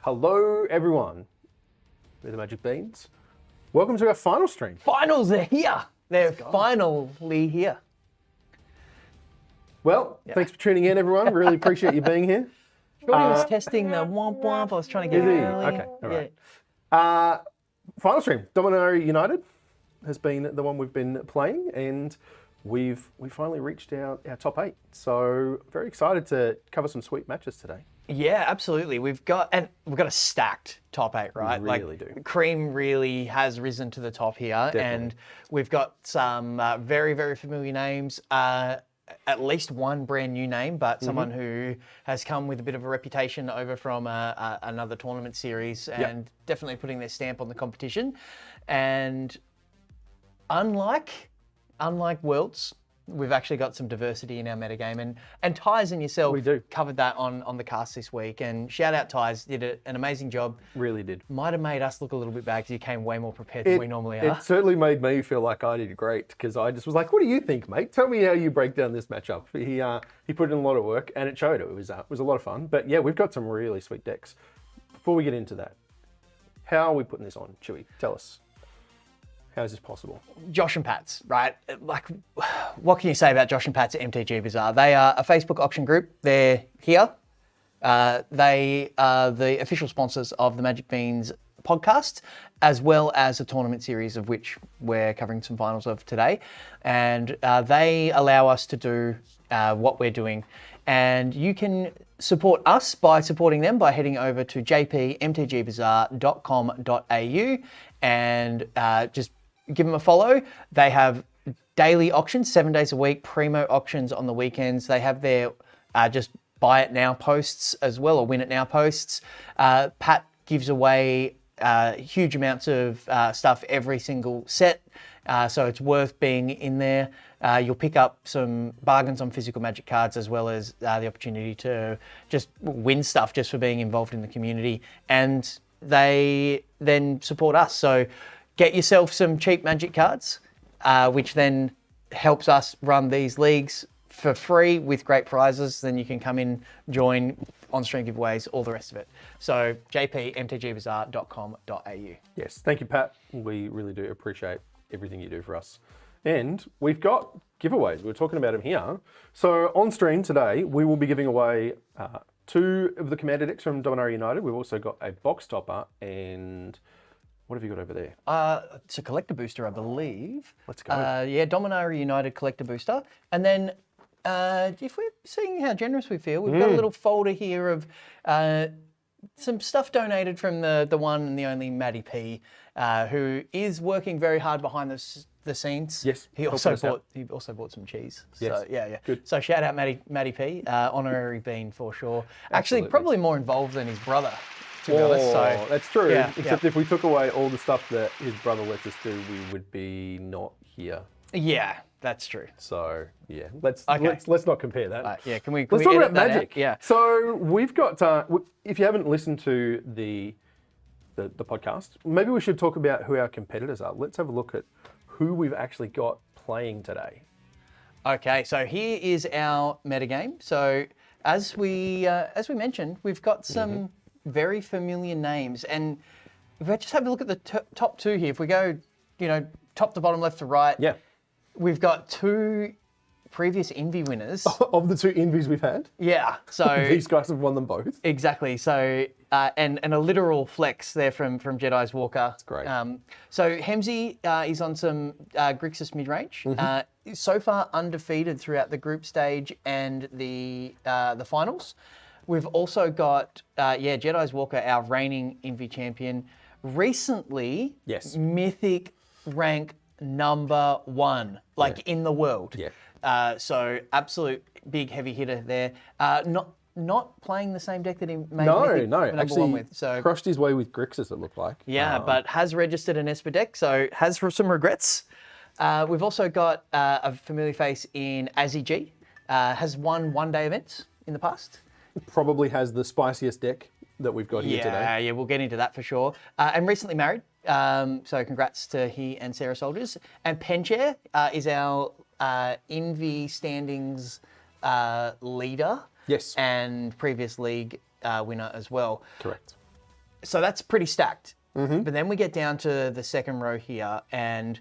Hello, everyone. We're the Magic Beans. Welcome to our final stream. Finals are here. They're finally here. Well, thanks for tuning in, everyone. Really appreciate you being here. Shorty was testing the womp womp. I was trying to get it early. Okay, all right. Final stream. Dominaria United has been the one we've been playing, and we finally reached our top 8. So very excited to cover some sweet matches today. Yeah, absolutely. We've got a stacked top 8, right? We really do. Cream really has risen to the top here, Definitely. and we've got some very, very familiar names. At least one brand new name, but someone who has come with a bit of a reputation over from another tournament series, and definitely putting their stamp on the competition. And unlike Worlds, we've actually got some diversity in our metagame, and Tyes and yourself covered that on the cast this week. And shout out Tyes, did an amazing job. Really did. Might have made us look a little bit bad because you came way more prepared than we normally are. It certainly made me feel like I did great, because I just was like, "What do you think, mate? Tell me how you break down this matchup." He put in a lot of work, and it showed. It was a lot of fun. But yeah, we've got some really sweet decks. Before we get into that, how are we putting this on, Chewy? Tell us. How is this possible? Josh and Pats, right? Like, what can you say about Josh and Pats at MTG Bazaar? They are a Facebook auction group. They're here. They are the official sponsors of the Magic Beans podcast, as well as a tournament series of which we're covering some finals of today. And they allow us to do what we're doing. And you can support us by supporting them by heading over to jpmtgbazaar.com.au and just give them a follow. They have daily auctions, 7 days a week, primo auctions on the weekends. They have their just buy it now posts as well, or win it now posts. Pat gives away huge amounts of stuff every single set, so it's worth being in there. You'll pick up some bargains on physical Magic cards, as well as the opportunity to just win stuff just for being involved in the community. And they then support us. So get yourself some cheap Magic cards, which then helps us run these leagues for free with great prizes. Then you can come in, join, on-stream giveaways, all the rest of it. So jpmtgbazaar.com.au. Yes, thank you, Pat. We really do appreciate everything you do for us. And we've got giveaways. We were talking about them here. So on stream today, we will be giving away 2 of the Commander decks from Dominaria United. We've also got a box topper, and what have you got over there? It's a collector booster, I believe. Let's go. Yeah, Dominaria United collector booster. And then if we're seeing how generous we feel, we've got a little folder here of some stuff donated from the one and the only Matty P, who is working very hard behind the scenes. Yes. He also bought some cheese. Yes. So yeah. Good. So shout out Matty P, honorary bean for sure. Actually, Absolutely. probably more involved than his brother, to be honest. So that's true. Yeah, Except if we took away all the stuff that his brother lets us do, we would be not here. yeah, that's true. So yeah, let's not compare that. Yeah, can we Let's talk edit about that Magic. out? Yeah. So we've got. If you haven't listened to the podcast, maybe we should talk about who our competitors are. Let's have a look at who we've actually got playing today. Okay, so here is our metagame. So as we mentioned, we've got some very familiar names, and if we just have a look at the top 2 here, if we go, top to bottom, left to right, we've got 2 previous Envy winners. Of the 2 Envies we've had, Yeah, so these guys have won them both. exactly. So and a literal flex there from Jedi's Walker. That's great. So Hemsey is on some Grixis midrange. So far undefeated throughout the group stage and the finals. We've also got Jedi's Walker, our reigning Envy champion. Recently, Mythic rank number 1, in the world. Yeah. So absolute big heavy hitter there. Not playing the same deck that he made No, number actually 1 with. So crushed his way with Grixis, it looked like. yeah, but has registered an Esper deck, so has some regrets. We've also got a familiar face in Azzy G. Has won one-day events in the past. Probably has the spiciest deck that we've got here today. Yeah, we'll get into that for sure. And recently married, so congrats to he and Sarah Soldiers. And Penchair is our Envy standings leader. Yes. And previous league winner as well. Correct. So that's pretty stacked. But then we get down to the second row here, and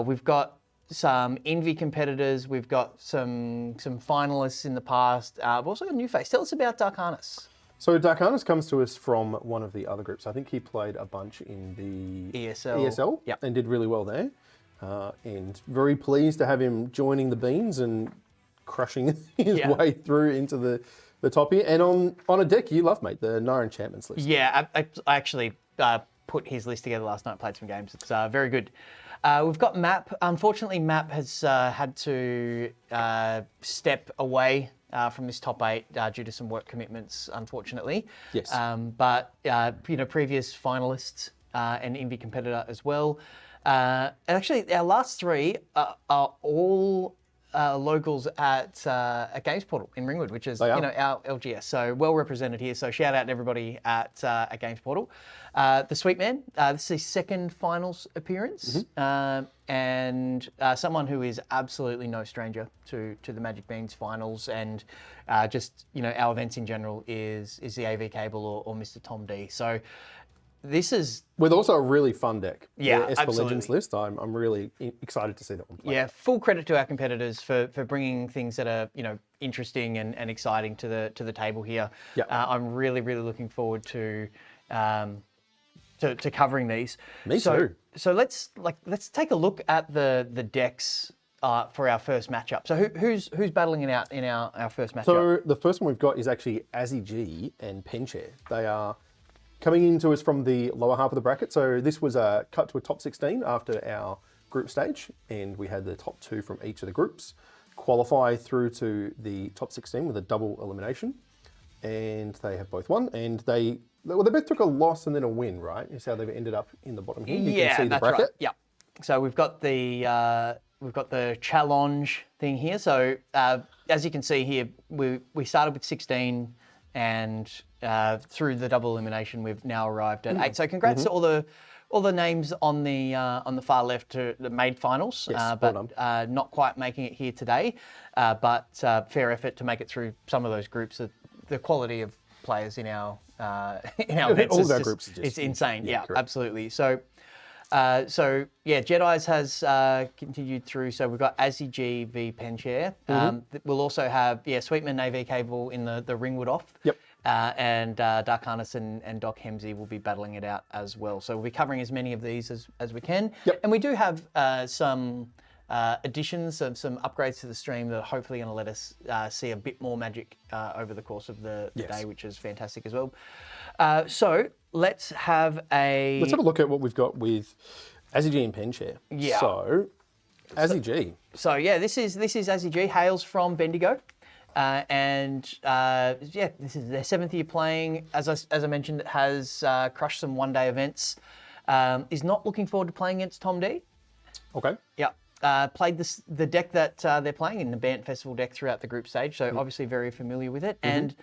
we've got some Envy competitors. We've got some finalists in the past. We've also got a new face. Tell us about Dark Harness. So Dark Harness comes to us from one of the other groups. I think he played a bunch in the ESL Yep. and did really well there. And very pleased to have him joining the Beans and crushing his way through into the top here. And on a deck you love, mate, the Nara Enchantments list. Yeah, I actually put his list together last night, played some games. It's very good. We've got Map. Unfortunately, Map has had to step away from this top 8 due to some work commitments, unfortunately. Yes. But previous finalist and Envy competitor as well. Actually, our last 3 are all locals at Games Portal in Ringwood, which is our LGS. So well represented here. So shout out to everybody at Games Portal. The Sweet Man, this is his second finals appearance, and someone who is absolutely no stranger to the Magic Beans finals, and just our events in general is the AV Cable or Mr. Tom D. So this is with also a really fun deck. Yeah, the Esper absolutely. Legends list. I'm really excited to see that one play. Yeah, full credit to our competitors for bringing things that are interesting and exciting to the table here. Yeah. I'm really looking forward to covering these. Me too. So let's take a look at the decks for our first matchup. So who's battling it out in our first matchup? So the first one we've got is actually Azzy G and Penchair. They are coming into us from the lower half of the bracket. So this was cut to a top 16 after our group stage, and we had the top 2 from each of the groups qualify through to the top 16 with a double elimination, and they have both won. And they both took a loss and then a win, right? Is how they've ended up in the bottom here. You can see the that's bracket. right. Yeah. So we've got the challenge thing here. So as you can see here, we started with 16. And through the double elimination, we've now arrived at 8. So congrats to all the names on the far left that made finals, Yes, but not quite making it here today. But fair effort to make it through some of those groups. The quality of players in our events all of our groups are just it's insane. Yeah, correct. absolutely. So Jedi's has continued through. So we've got Azzy G v Penchair. We'll also have Sweetman AV Cable in the Ringwood off. Yep. And Dark Harness and Doc Hemsey will be battling it out as well. So we'll be covering as many of these as we can. Yep. And we do have some additions, some upgrades to the stream that are hopefully going to let us see a bit more Magic over the course of the day, which is fantastic as well. So let's have a look at what we've got with Azzy G and Penchair. Yeah. So Azzy G. So yeah, this is Azzy G, hails from Bendigo. This is their 7th year playing. As I mentioned, it has crushed some one-day events. Is not looking forward to playing against Tom D. Okay. Yeah. Played the deck that they're playing in the Bant Festival deck throughout the group stage, so obviously very familiar with it. And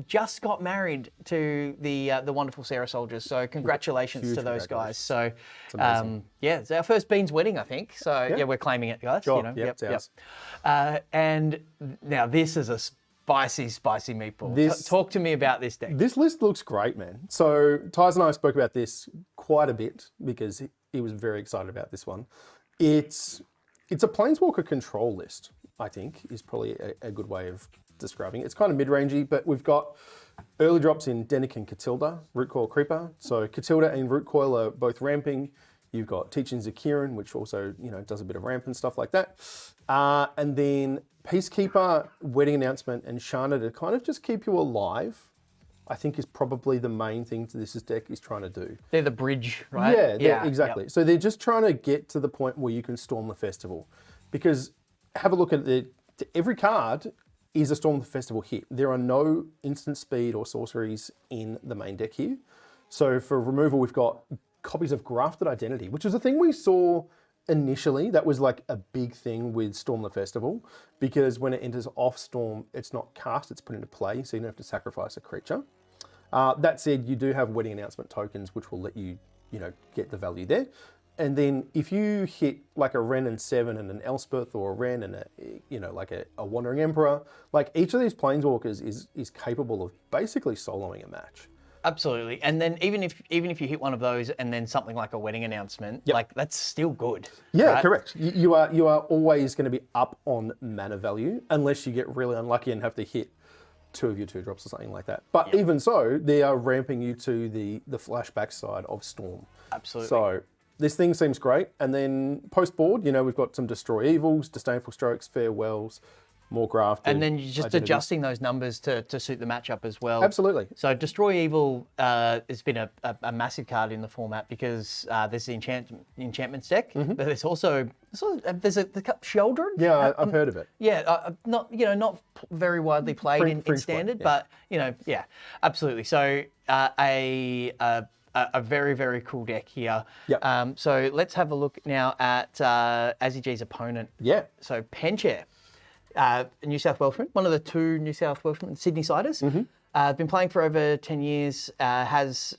just got married to the wonderful Sarah Soldiers. So congratulations Huge to those guys. So amazing. it's our first Beans wedding, I think. So we're claiming it, guys. Sure. It's ours. And now this is a spicy meatball. Talk to me about this deck. This list looks great, man. So Tyson and I spoke about this quite a bit because he was very excited about this one. It's a Planeswalker control list, I think, is probably a good way of describing it. It's kind of mid-rangey, but we've got early drops in Denick and Catilda, Root Coil Creeper. So Catilda and Root Coil are both ramping. You've got Teachings of Kieran, which also does a bit of ramp and stuff like that. And then Peacekeeper, Wedding Announcement, and Shana to kind of just keep you alive, I think is probably the main thing this deck is trying to do. They're the bridge, right? Yeah, exactly. Yep. So they're just trying to get to the point where you can storm the festival. Because have a look at every card is a Storm the Festival hit. There are no instant speed or sorceries in the main deck here. So for removal, we've got copies of Grafted Identity, which is a thing we saw initially. That was like a big thing with Storm the Festival, because when it enters off Storm, it's not cast, it's put into play, so you don't have to sacrifice a creature. That said, you do have Wedding Announcement tokens, which will let you, get the value there. And then if you hit like a Wrenn and 7 and an Elspeth, or a Wrenn and a Wandering Emperor, like each of these Planeswalkers is capable of basically soloing a match. Absolutely. And then even if you hit one of those and then something like a wedding announcement, like that's still good. Yeah, right? correct. You are always going to be up on mana value unless you get really unlucky and have to hit 2 of your 2-drops or something like that. But even so, they are ramping you to the flashback side of Storm. Absolutely. So this thing seems great. And then post board, we've got some Destroy Evils, Disdainful Strokes, Farewells, more grafted. And then you're just adjusting those numbers to suit the matchup as well. Absolutely. So Destroy Evil has been a massive card in the format because there's the enchantments deck, but there's also there's a Sheldon. Yeah, I've heard of it. Yeah, not very widely played in standard, but yeah, absolutely. So a very, very cool deck here. Yep. So let's have a look now at Azzy opponent. Yeah. So Penchair. New South Welshman, one of the 2 New South Welshmen, Sydney Siders. Been playing for over 10 years, has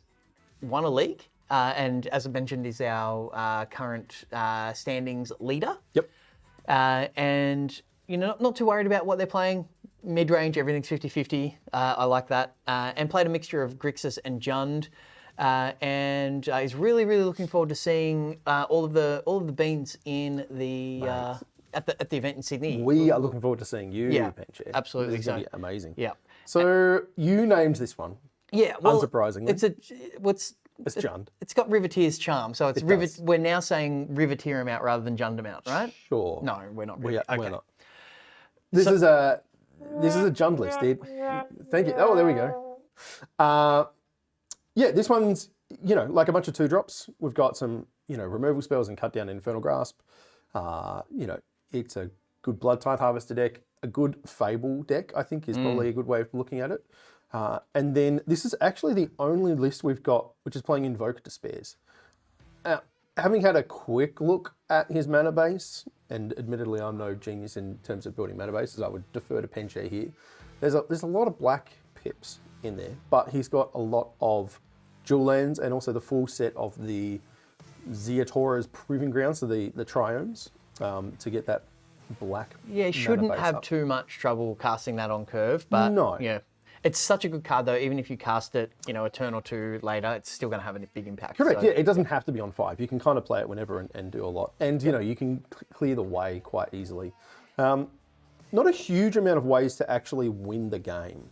won a league, and as I mentioned, is our current standings leader. Yep. And, not too worried about what they're playing. Mid-range, everything's 50-50. I like that. And played a mixture of Grixis and Jund. And is really, really looking forward to seeing all of the beans in the... At the event in Sydney. We are looking forward to seeing you, Penchair. Absolutely. This is going to be amazing. Yeah. So you named this one. Yeah. Well, unsurprisingly. It's Jund. It's got Riveteer's charm. So it's we're now saying Riveteer him out rather than Jund him out, right? Sure. No, we're not really. We're not. This is a Jund list, dude. Thank you. Oh, there we go. Yeah, this one's, like a bunch of 2-drops. We've got some, removal spells and cut down Infernal Grasp. It's a good Blood Tithe Harvester deck, a good Fable deck, I think is probably a good way of looking at it. And then this is actually the only list we've got which is playing Invoke Despairs. Having had a quick look at his mana base, and admittedly I'm no genius in terms of building mana bases, I would defer to Penchair here. There's a lot of black pips in there, but he's got a lot of dual lands and also the full set of the Ziatora's Proving Grounds, so the Triomes, to get that black. Yeah, shouldn't have too much trouble casting that on curve, but no. Yeah, it's such a good card though. Even if you cast it, a turn or 2 later, it's still going to have a big impact. Correct. So. Yeah, it doesn't have to be on 5. You can kind of play it whenever and do a lot, and you can clear the way quite easily. Not a huge amount of ways to actually win the game,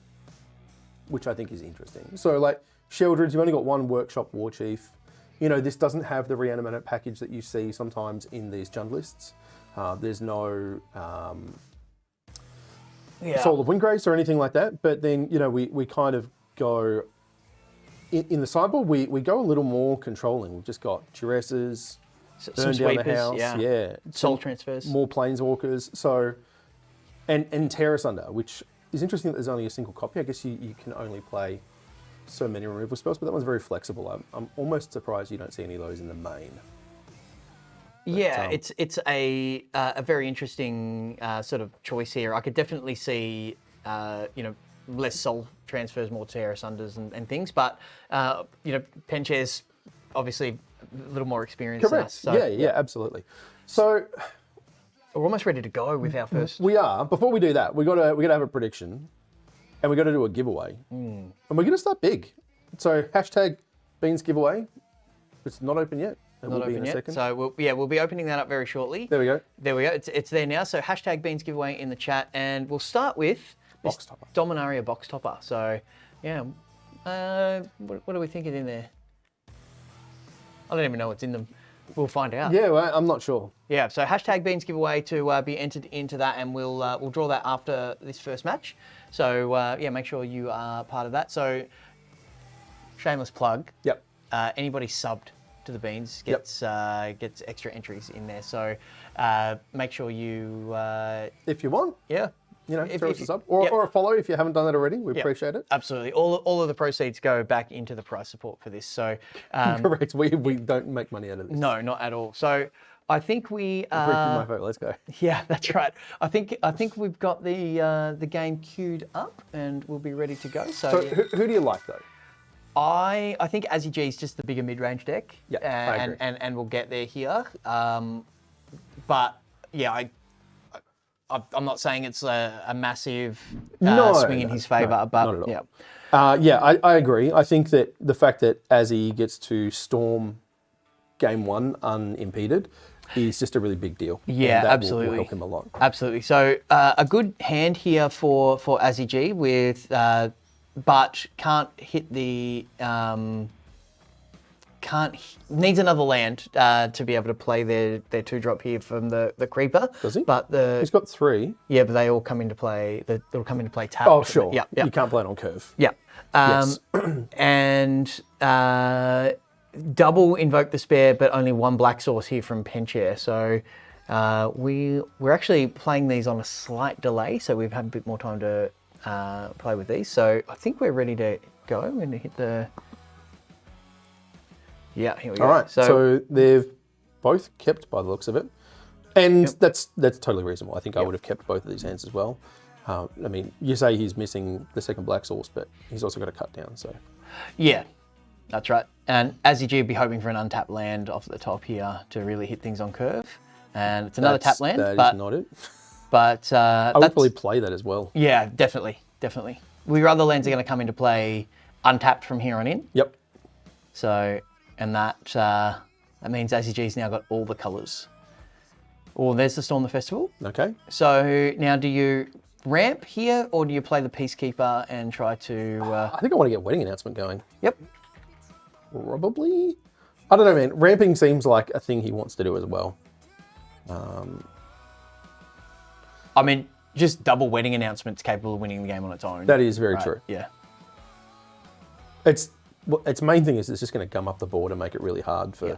which I think is interesting. So like Sheldred, you've only got 1 Workshop War Chief. This doesn't have the reanimate package that you see sometimes in these Jund lists. There's no Soul of Windgrace or anything like that. But then, we kind of go, in the sideboard, we go a little more controlling. We've just got Duresses, Burn Down the House, Soul Transfers. More Planeswalkers. So, and Tear Asunder, which is interesting that there's only a single copy. I guess you can only play so many removal spells, but that one's very flexible. I'm almost surprised you don't see any of those in the main. But, yeah, it's a very interesting sort of choice here. I could definitely see less soul transfers, more Tear Asunders and things, but Penchair's obviously a little more experienced. Correct. Than us, yeah, absolutely. So we're almost ready to go with our first. We are. Before we do that, we gotta have a prediction. And we've got to do a giveaway. And we're going to start big. So hashtag Beans giveaway. It's not open yet. It will be in a second. So we'll be opening that up very shortly. There we go. There we go. It's there now. So hashtag Beans giveaway in the chat. And we'll start with Box topper. Dominaria box topper. So yeah. What are we thinking in there? I don't even know what's in them. We'll find out. Yeah, well, I'm not sure. Yeah, so hashtag Beans giveaway to be entered into that, and we'll draw that after this first match. So make sure you are part of that. So shameless plug. Yep. Anybody subbed to the Beans gets extra entries in there. So make sure you if you want. Yeah. Throw us a sub or a follow if you haven't done that already. We appreciate it. Absolutely. All of the proceeds go back into the prize support for this. So correct. We don't make money out of this. No, not at all. So I think we my vote. Let's go. Yeah, that's right. I think we've got the game queued up and we'll be ready to go. So who do you like though? I think Azzy G is just the bigger mid-range deck. Yeah, I agree. And we'll get there here. But yeah, I'm not saying it's a massive No, swing in his favour, but not at all. yeah. Yeah, I agree. I think that the fact that Azzy gets to storm game 1 unimpeded is just a really big deal. Yeah, and that absolutely. will help him a lot. Absolutely. So a good hand here for Azzy G with, but can't hit the needs another land to be able to play their 2-drop here from the creeper. Does he? But He's got 3. yeah, but they all come into play. They'll come into play tap. Oh, sure. Yeah. You can't play it on curve. Yeah. Yes. And double Invoke the Spare, but only 1 black source here from Penchair. So we're actually playing these on a slight delay, so we've had a bit more time to play with these. So I think we're ready to go. I'm going to hit the... Yeah, here we go. All right. So they've both kept by the looks of it. And that's totally reasonable. I think I would have kept both of these hands as well. I mean, you say he's missing the second black source, but he's also got a cut down, so... Yeah, that's right. And Azzy G would be hoping for an untapped land off the top here to really hit things on curve. And it's another tap land. That is not it. But I would probably play that as well. Yeah, definitely. Your other lands are going to come into play untapped from here on in. Yep. So, and that means Azzy G's now got all the colours. Oh, there's the Storm the Festival. Okay. So now do you ramp here or do you play the Peacekeeper and try to... I think I want to get Wedding Announcement going. Yep. Probably. I don't know, man. Ramping seems like a thing he wants to do as well. I mean, just double Wedding Announcement's capable of winning the game on its own. That is very true. Yeah. Its main thing is it's just going to gum up the board and make it really hard for... Yeah.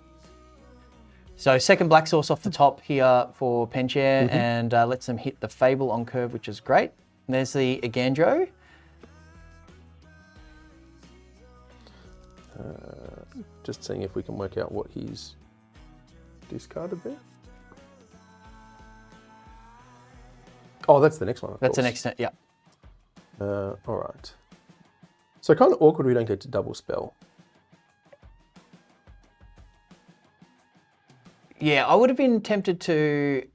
So second black source off the top here for Penchair and lets them hit the Fable on curve, which is great. And there's the Agandro. Just seeing if we can work out what he's discarded there. Oh, that's the next one. That's the next turn, yeah. All right. So kind of awkward we don't get to double spell. Yeah, I would have been tempted to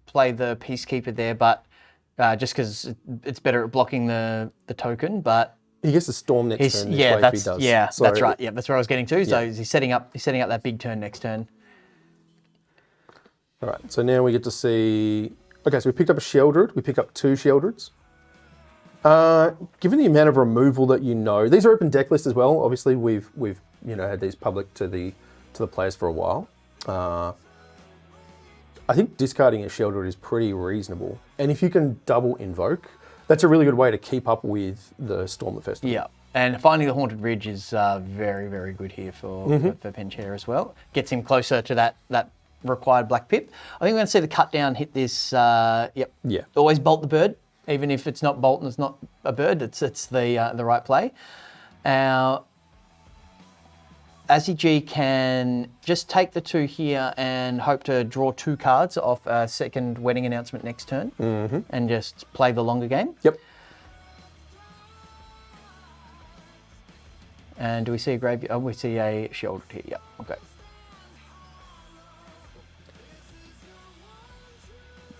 play the Peacekeeper there, but just because it's better at blocking the token, but... He gets to storm next turn if he does. Yeah, So that's right. Yeah, that's where I was getting to. So he's setting up that big turn next turn. All right, so now we get to see... Okay, so we picked up a Sheldred. We pick up 2 Sheldreds. Given the amount of removal that these are open deck lists as well. Obviously, we've had these public to the players for a while. I think discarding a Sheldred is pretty reasonable. And if you can double invoke, that's a really good way to keep up with the Storm the Festival. Yeah, and finding the Haunted Ridge is very, very good here for Penchair as well. Gets him closer to that required black pip. I think we're going to see the cut down hit this. Yep. Yeah. Always bolt the bird, even if it's not bolt and it's not a bird. It's the right play. Azzy G can just take the 2 here and hope to draw 2 cards off a second Wedding Announcement next turn and just play the longer game. Yep. And do we see a graveyard? Oh, we see a Sheldred here. Yep. Okay.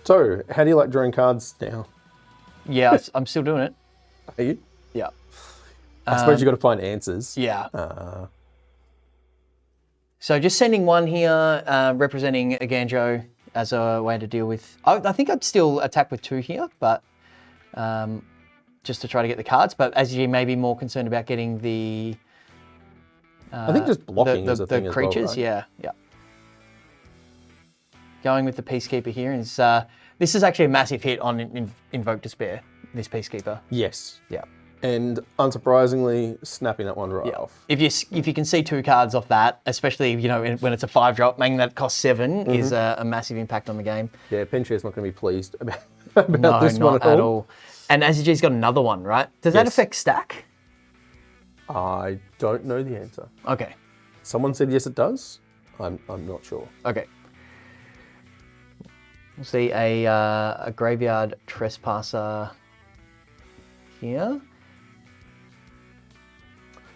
So, how do you like drawing cards now? Yeah, I'm still doing it. Are you? Yeah. I suppose you've got to find answers. Yeah. So just sending 1 here, representing Agandro as a way to deal with... I think I'd still attack with 2 here, but just to try to get the cards. But as you may be more concerned about getting the... I think just blocking is a thing the as creatures, well, right? yeah. Going with the Peacekeeper here is... this is actually a massive hit on Invoke Despair, this Peacekeeper. Yes. Yeah. And unsurprisingly, snapping that one right off. If you can see 2 cards off that, especially when it's a 5-drop, making that cost 7 is a massive impact on the game. Yeah, Penchair's not going to be pleased about No, this not one at all. And Azzy G's got another one, right? Does that affect stack? I don't know the answer. Okay. Someone said yes, it does. I'm not sure. Okay. We'll see a Graveyard Trespasser here.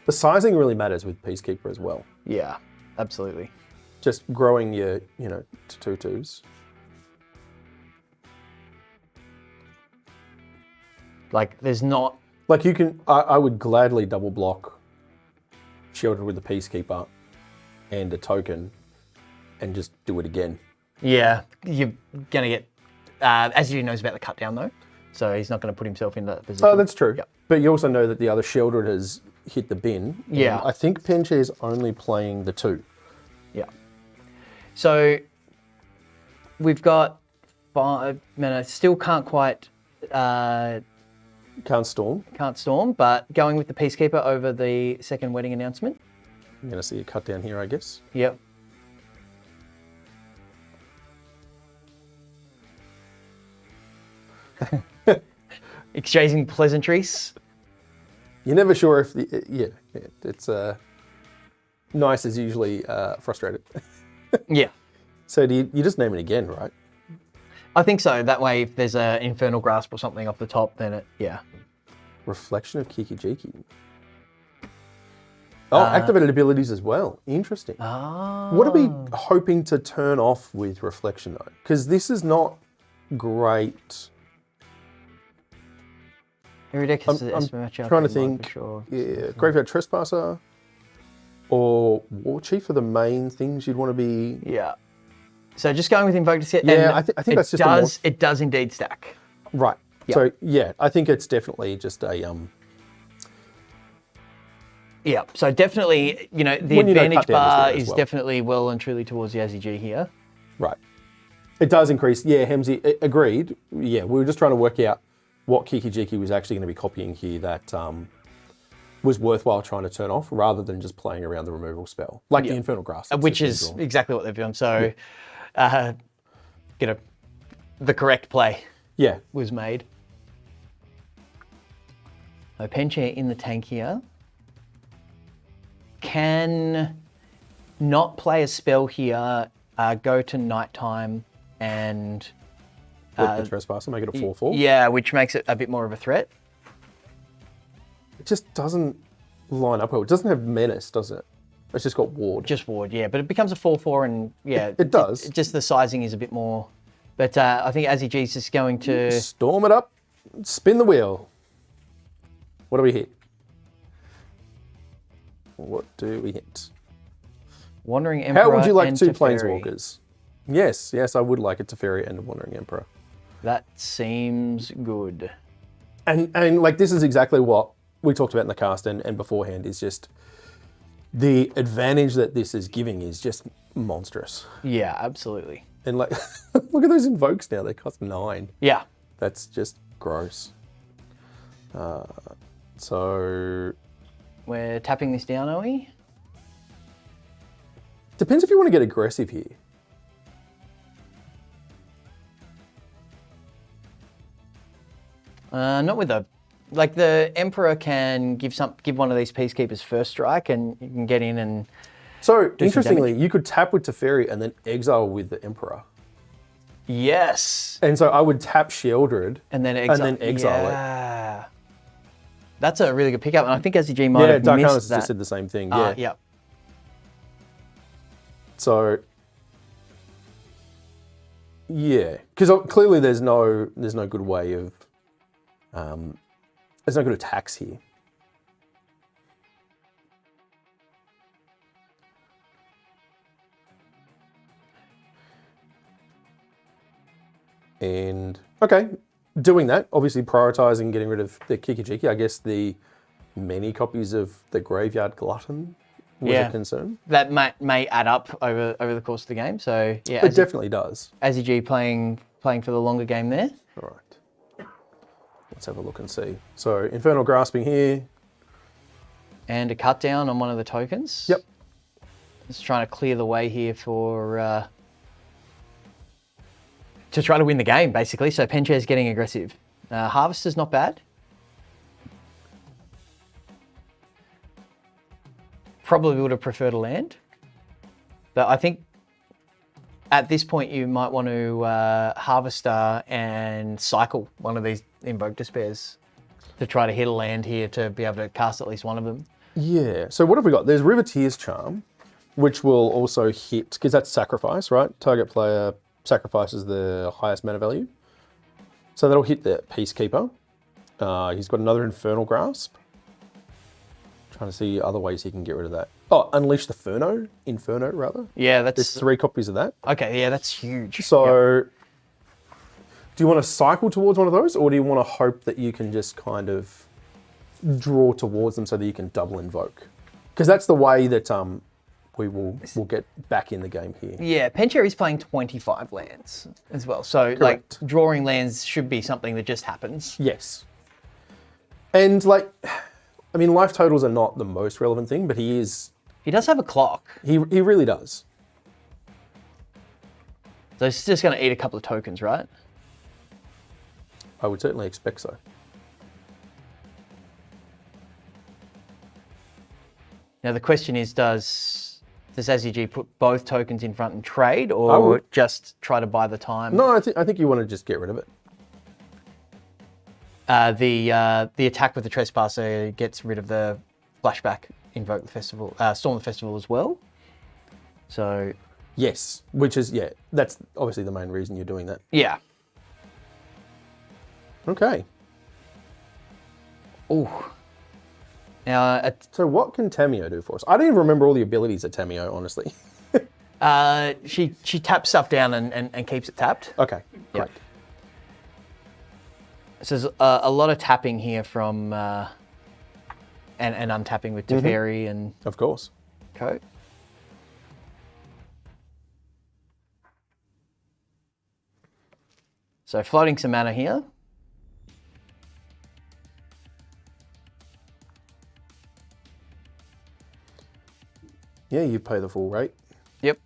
The sizing really matters with Peacekeeper as well. Yeah, absolutely. Just growing your, to 2/2s. Like, there's not... Like you can, I would gladly double block Shielded with the Peacekeeper and a token and just do it again. Yeah, you're going to get... Azzy knows about the cut down, though, so he's not going to put himself in that position. Oh, that's true. Yep. But you also know that the other Shielded has hit the bin. Yeah. I think Penche is only playing the 2. Yeah. So we've got 5 minutes. Still can't quite... Can't storm. Can't storm, but going with the Peacekeeper over the second wedding announcement. I'm going to see a cut down here, I guess. Yep. Exchanging pleasantries. You're never sure if the... Yeah, it's... Nice is usually frustrated. Yeah. So do you just name it again, right? I think so. That way, if there's an Infernal Grasp or something off the top, then it... Yeah. Reflection of Kiki-Jiki. Oh, activated abilities as well. Interesting. Ah. What are we hoping to turn off with Reflection, though? Because this is not great. Every deck has an I'm matchup. trying to think. Sure. Yeah, Graveyard Trespasser or War Chief are the main things you'd want to be... Yeah. So just going with Invoke to set. Yeah, I think that's just it does indeed stack. Right. Yep. So, yeah, I think it's definitely just a... Yeah, so definitely, the When you know advantage cut down bar as is well. definitely well and truly towards the Azzy G here. Right. It does increase. Yeah, Hemsy, agreed. Yeah, we were just trying to work out what Kiki-Jiki was actually going to be copying here that was worthwhile trying to turn off rather than just playing around the removal spell. Like the Infernal Grass. Which is exactly what they've done. So, the correct play was made. So Penche in the tank here. Can not play a spell here, go to nighttime and... With the Trespasser, make it a 4/4. Yeah, which makes it a bit more of a threat. It just doesn't line up well. It doesn't have Menace, does it? It's just got Ward. Just Ward, yeah. But it becomes a 4/4 and, yeah. It does. Just the sizing is a bit more... But I think Azzy G's just going to... Storm it up, spin the wheel. What do we hit? What do we hit? Wandering Emperor. How would you like and 2 Teferi. Planeswalkers? Yes, I would like a Teferi and a Wandering Emperor. That seems good. And like this is exactly what we talked about in the cast and beforehand is just the advantage that this is giving is just monstrous. Yeah, absolutely. And like, look at those invokes now. They cost 9. Yeah. That's just gross. So... We're tapping this down, are we? Depends if you want to get aggressive here. Not with the... Like, the Emperor can give one of these Peacekeepers first strike and you can get in and... So, interestingly, you could tap with Teferi and then exile with the Emperor. Yes! And so I would tap Sheoldred And then exile, it. That's a really good pickup, and I think Azzy G might have Dark missed Harness that. just did the same thing. Yep. So, yeah, because clearly there's no good way of, there's no good attacks here. And okay, doing that, obviously prioritizing getting rid of the Kiki-Jiki. I guess the many copies of the Graveyard Glutton was a concern. That may add up over the course of the game. So yeah, It definitely does. Azzy G playing for the longer game there. All right. Let's have a look and see. So Infernal Grasping here. And a cut down on one of the tokens. Yep. Just trying to clear the way here for to try to win the game, basically. So Penche is getting aggressive. Harvester's not bad. Probably would have preferred a land. But I think at this point you might want to Harvester and cycle one of these Invoke Despairs to try to hit a land here to be able to cast at least one of them. Yeah. So what have we got? There's Riveteer's Charm, which will also hit, because that's sacrifice, right? Target player sacrifices the highest mana value. So that'll hit the Peacekeeper. He's got another Infernal Grasp. Trying to see other ways he can get rid of that. Oh, Unleash the Inferno rather. Yeah, There's 3 copies of that. Okay, yeah, that's huge. So, do you want to cycle towards one of those, or do you want to hope that you can just kind of draw towards them so that you can double invoke? Because that's the way that we'll get back in the game here. Yeah, Pencherry's playing 25 lands as well. So, Correct. like, drawing lands should be something that just happens. Yes. And, like, I mean, life totals are not the most relevant thing, but he does have a clock. He really does. So he's just going to eat a couple of tokens, right? I would certainly expect so. Now the question is, does SEG put both tokens in front and trade, or just try to buy the time? No, I think you want to just get rid of it. The attack with the Trespasser gets rid of the flashback, invoke the festival, storm the festival as well. So yes, which is that's obviously the main reason you're doing that. yeah. Okay. Oh. Now, So what can Tamio do for us? I don't even remember all the abilities of Tamio, honestly. she taps stuff down and keeps it tapped. Okay, great. So there's a lot of tapping here from and untapping with Teferi and Of course. Co. So floating some mana here. Yeah, you pay the full rate. Yep.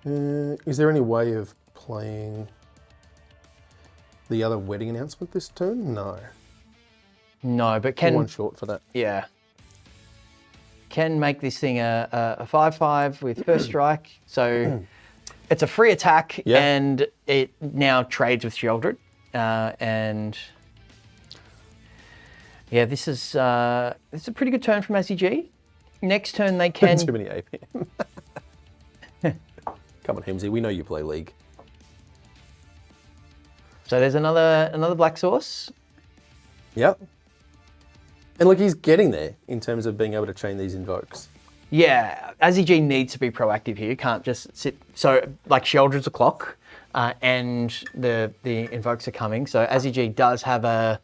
Is there any way of playing the other wedding announcement this turn? No. No, but One short for that. yeah. Can make this thing a 5/5 with first strike. So it's a free attack and it now trades with Sheoldred. And yeah, this is a pretty good turn from SEG. Next turn they can... Too many AP. Come on, Hemsy, we know you play League. So there's another black source. Yep. And look, he's getting there in terms of being able to chain these invokes. Yeah, SEG needs to be proactive here. Can't just sit. So like Sheoldred's a clock, and the invokes are coming. So SEG does have a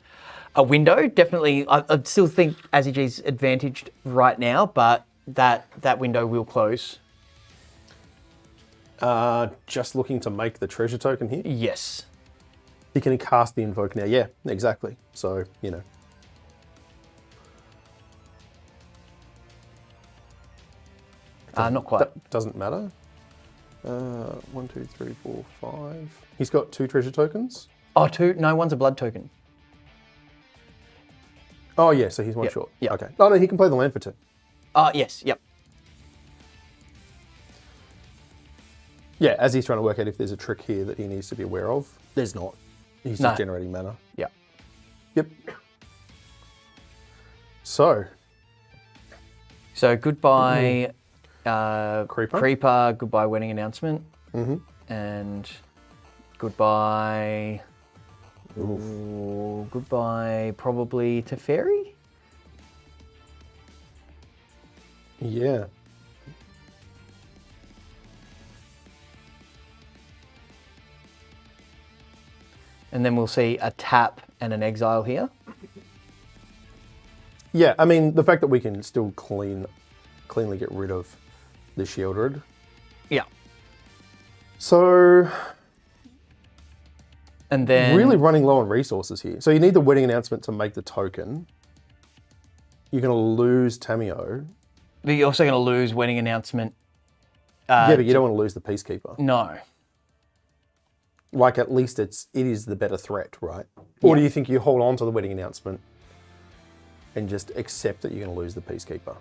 window. Definitely, I still think SEG's advantaged right now, but that window will close. Just looking to make the treasure token here. Yes. He can cast the invoke now. Yeah, exactly. So, you know. Not quite. That doesn't matter. 1, 2, 3, 4, 5. He's got 2 treasure tokens. Oh, 2? No, one's a blood token. Oh, yeah, so he's one Yep, short. yep. Okay. No, he can play the land for 2. Yes, yep. Yeah, as he's trying to work out if there's a trick here that he needs to be aware of. There's not. He's just generating mana. Yep. Yep. So goodbye, Creeper. goodbye wedding announcement, and goodbye, goodbye probably Teferi. Yeah. And then we'll see a tap and an exile here. Yeah, I mean, the fact that we can still cleanly get rid of the Sheoldred. Yeah. So, and then really running low on resources here. So you need the wedding announcement to make the token. You're going to lose Tamio. But you're also going to lose wedding announcement. Yeah, but you don't want to lose the Peacekeeper. No. Like, at least it is the better threat, right? Or do you think you hold on to the wedding announcement and just accept that you're going to lose the Peacekeeper?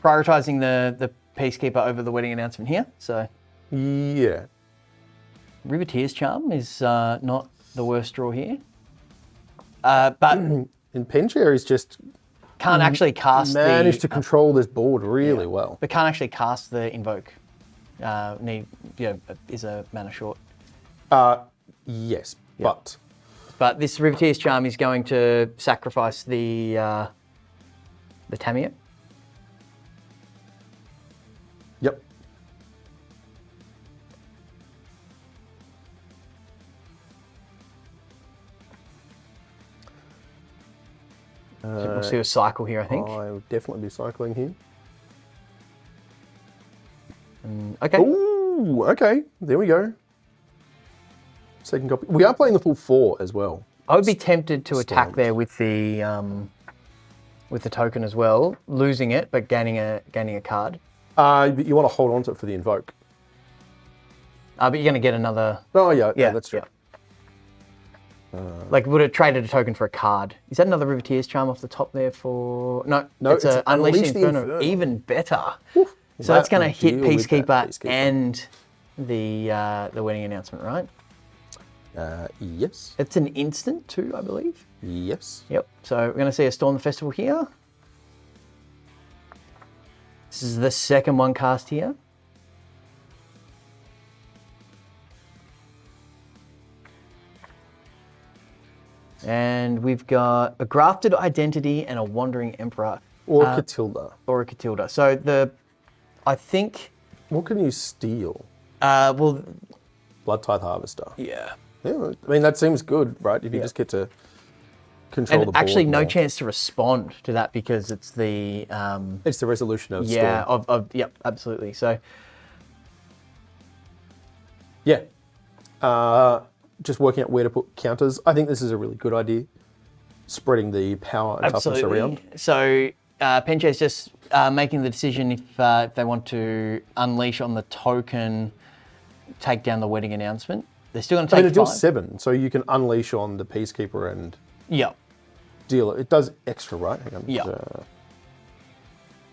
Prioritizing the Peacekeeper over the wedding announcement here. So Yeah. Riveteer's Charm is not the worst draw here. But And Pencherry's just can't actually cast managed to control this board really well. But can't actually cast the invoke. is a mana short. Yes, but But this Riveteer's Charm is going to sacrifice the Tamiya. yep. So we'll see a cycle here, I think. I'll definitely be cycling here. Okay. Ooh, okay. There we go. Second copy. We are playing the full 4 as well. I would be tempted to attack Storms. there with the token as well, losing it but gaining a card. But you want to hold on to it for the invoke. But you're going to get another. Oh yeah, that's true. Yeah. Like would have traded a token for a card. Is that another Riveteer's Charm off the top there for? No, it's a Unleash the Inferno. Even better. Whew. So that's going to hit deal with that Peacekeeper Peacekeeper. and the wedding announcement, right? Yes. It's an instant too, I believe. Yes. Yep. So we're going to see a Storm the Festival here. This is the second one cast here. And we've got a Grafted Identity and a Wandering Emperor. Or Catilda. Or a Catilda. So I think, What can you steal? well, Blood Tithe Harvester. yeah. Yeah, I mean that seems good, right? If you just get to control the And board. actually no more. chance to respond to that because it's the, It's the resolution of yeah, Storm. yep, absolutely. So, Yeah. Just working out where to put counters. I think this is a really good idea. Spreading the power and toughness around. So Penche's just making the decision if they want to unleash on the token, take down the wedding announcement. They're still going to I mean, take it deals 5. 7, so you can unleash on the Peacekeeper and Yep. deal it. It does extra, right? Hang on. Yeah.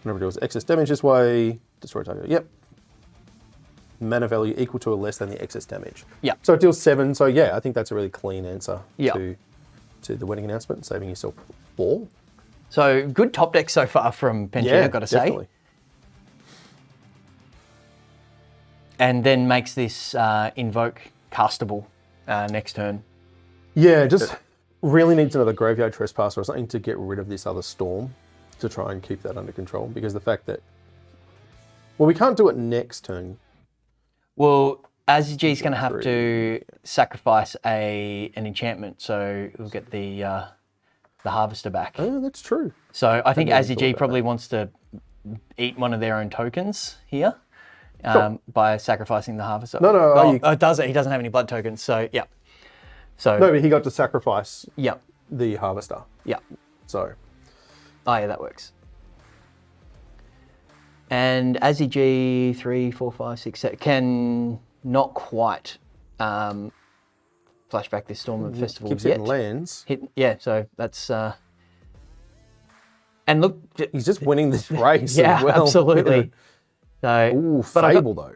Whenever it deals excess damage this way, destroy target. Yep. Mana value equal to or less than the excess damage. Yeah. So it deals 7. So yeah, I think that's a really clean answer Yeah. to the wedding announcement, saving yourself 4. So good top deck so far from Penche, I've got to definitely. say. And then makes this invoke castable next turn. Yeah, just really needs another Graveyard Trespasser or something to get rid of this other Storm to try and keep that under control. Because the fact that, well, we can't do it next turn. Well, Azji's going to have to sacrifice an enchantment, so we'll get the Harvester back. Oh, that's true. So I think Hadn't even thought Azji about probably wants to eat one of their own tokens here Sure. by sacrificing the Harvester. No, Oh, you- it does it. He doesn't have any blood tokens, so yeah. So No, but he got to sacrifice yeah, the Harvester. yeah. So, Oh yeah, that works. And Azzy G 3, 4, 5, 6, 7 can not quite flashback this Storm of the Festival keeps yet. hitting lands. Yeah, so that's and look, He's just winning this race yeah, as well. absolutely. So, Ooh, but I got- Fable though.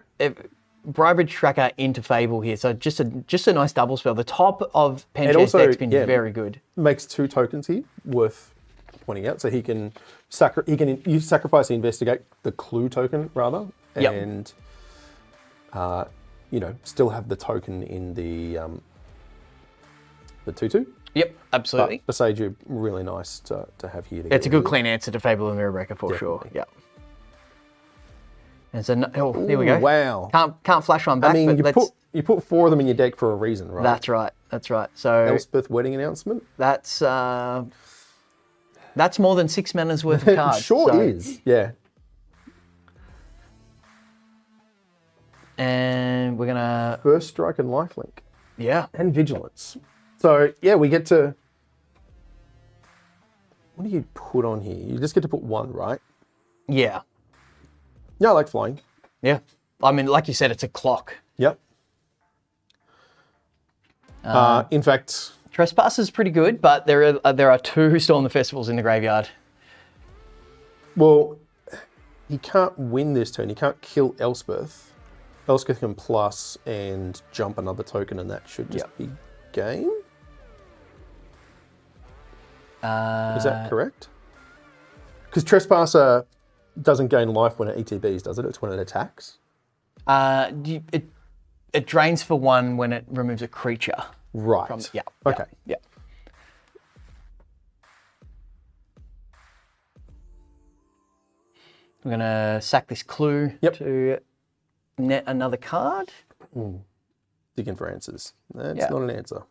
Brybridge Tracker into Fable here, so just a nice double spell. The top of Penche's also, deck's been yeah, very good. Makes 2 tokens here worth pointing out. So he can you sacrifice the Investigate, the Clue token rather, Yep. and still have the token in the 2/2. Yep, absolutely. But Besage you really nice to have here. It's a good clean answer to Fable and Mirrorbreaker for sure. Definitely. Yeah. And so, there we go. Wow. Can't flash one back. I mean, but you put 4 of them in your deck for a reason, right? That's right. That's right. So Elspeth wedding announcement. that's more than 6 mana's worth of cards. Sure so- is. Yeah. And we're gonna First Strike and Lifelink. yeah. And Vigilance. So, yeah, we get to... What do you put on here? You just get to put 1, right? Yeah. Yeah, I like flying. Yeah. I mean, like you said, it's a clock. Yep. In fact, Trespass is pretty good, but there are 2 Storm the Festivals in the graveyard. well, he can't win this turn. He can't kill Elspeth. Elspeth can plus and jump another token, and that should just be game. Is that correct? Because Trespasser doesn't gain life when it ETBs, does it? It's when it attacks. It drains for 1 when it removes a creature. Right. Okay. Yeah. We're going to sack this clue to net another card. Digging for answers. That's not an answer.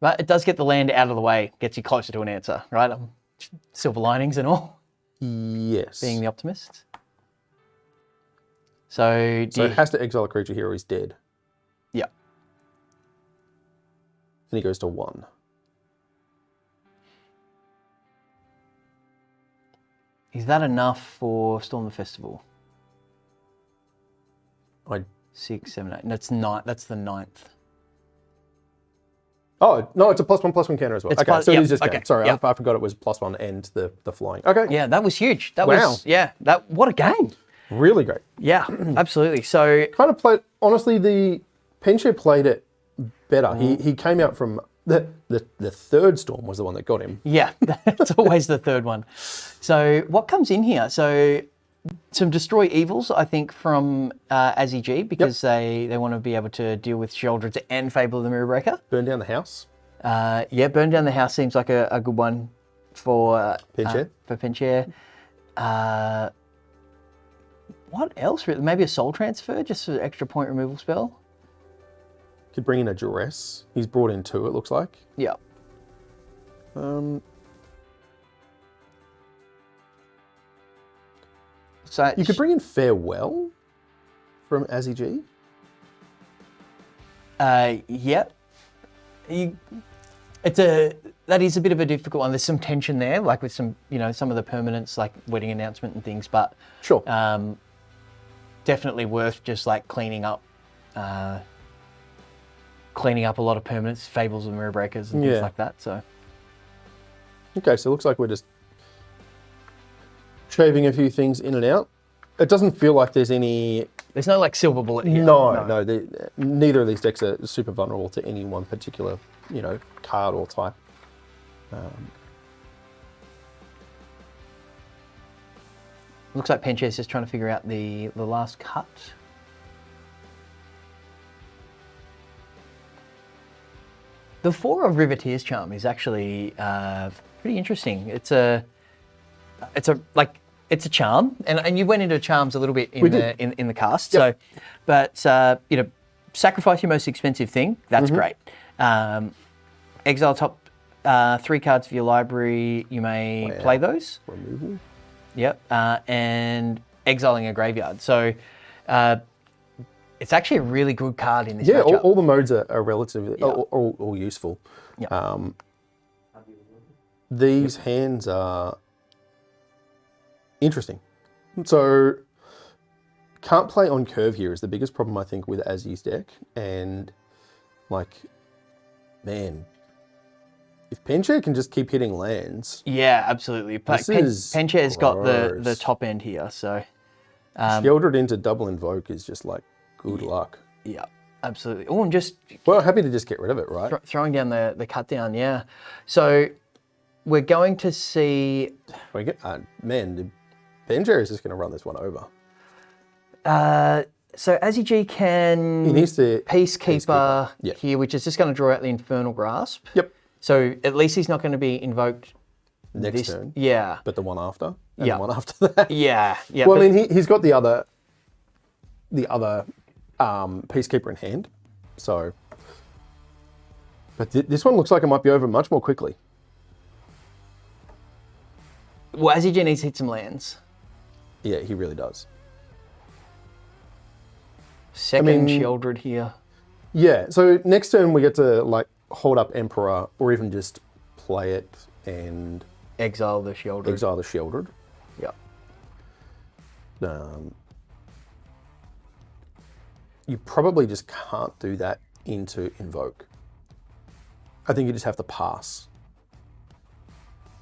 But it does get the land out of the way, gets you closer to an answer, right? Silver linings and all. Yes. Being the optimist. So it has to exile a creature here or he's dead. Yeah. And he goes to 1. Is that enough for Storm the Festival? 6, 7, 8. That's 9. That's the 9th. Oh, no, it's a +1/+1 counter as well. It's okay, so it is just okay. Sorry, Yep. I forgot it was +1 and the flying. Okay. Yeah, that was huge. That Wow. was, what a game. Really great. Yeah, absolutely. So, Kind of played, honestly, the Penshare played it better. He came out from, the third Storm was the one that got him. yeah, that's always the third one. So, what comes in here? So, some Destroy Evils, I think, from Azzy G, because they want to be able to deal with Sheoldred's and Fable of the Mirrorbreaker. Burn down the house. Burn Down the House seems like a good one for Penshare. What else? Maybe a Soul Transfer, just for extra point removal spell. Could bring in a Duress. He's brought in 2, it looks like. Yeah. So You could bring in Farewell from Azzy G. Yep. That is a bit of a difficult one. There's some tension there, like with some of the permanents, like wedding announcement and things. But Sure. Definitely worth just like cleaning up a lot of permanents, Fables and Mirror Breakers and things like that. So. Okay, so it looks like we're just shaving a few things in and out. It doesn't feel like there's any... There's no like silver bullet here. No. Neither of these decks are super vulnerable to any one particular, card or type. Looks like Penchare's just trying to figure out the last cut. The 4 of Riveteer's Charm is actually pretty interesting. It's a charm, and you went into charms a little bit in the cast. Yep. So, but sacrifice your most expensive thing. That's great. Exile top 3 cards of your library. You may play those. Removal. Yep, and exiling a graveyard. So it's actually a really good card in this matchup. All the modes are relatively all useful. Yep. These hands are interesting. So can't play on curve here is the biggest problem I think with Azzy's deck. And man, if Penshare can just keep hitting lands. Yeah, absolutely. Penshare's got the top end here, so. Sheoldred into double invoke is just like good luck. Yeah, absolutely. Oh, I'm just. Well, happy to just get rid of it, right? Throwing down the cut down, yeah. So we're going to see. Man, Penshare is just going to run this one over. So Azzy G can. He needs to Peacekeeper here, which is just going to draw out the Infernal Grasp. Yep. So at least he's not going to be invoked next turn. Yeah. But the one after. And the one after that. Yeah. Yeah. Well, I mean, he's got the other Peacekeeper in hand. So, but this one looks like it might be over much more quickly. Well, Azzy G needs to hit some lands. Yeah, he really does. Second Sheoldred here. Yeah, so next turn we get to hold up Emperor or even just play it and exile the Sheoldred. Yeah. You probably just can't do that into Invoke. I think you just have to pass.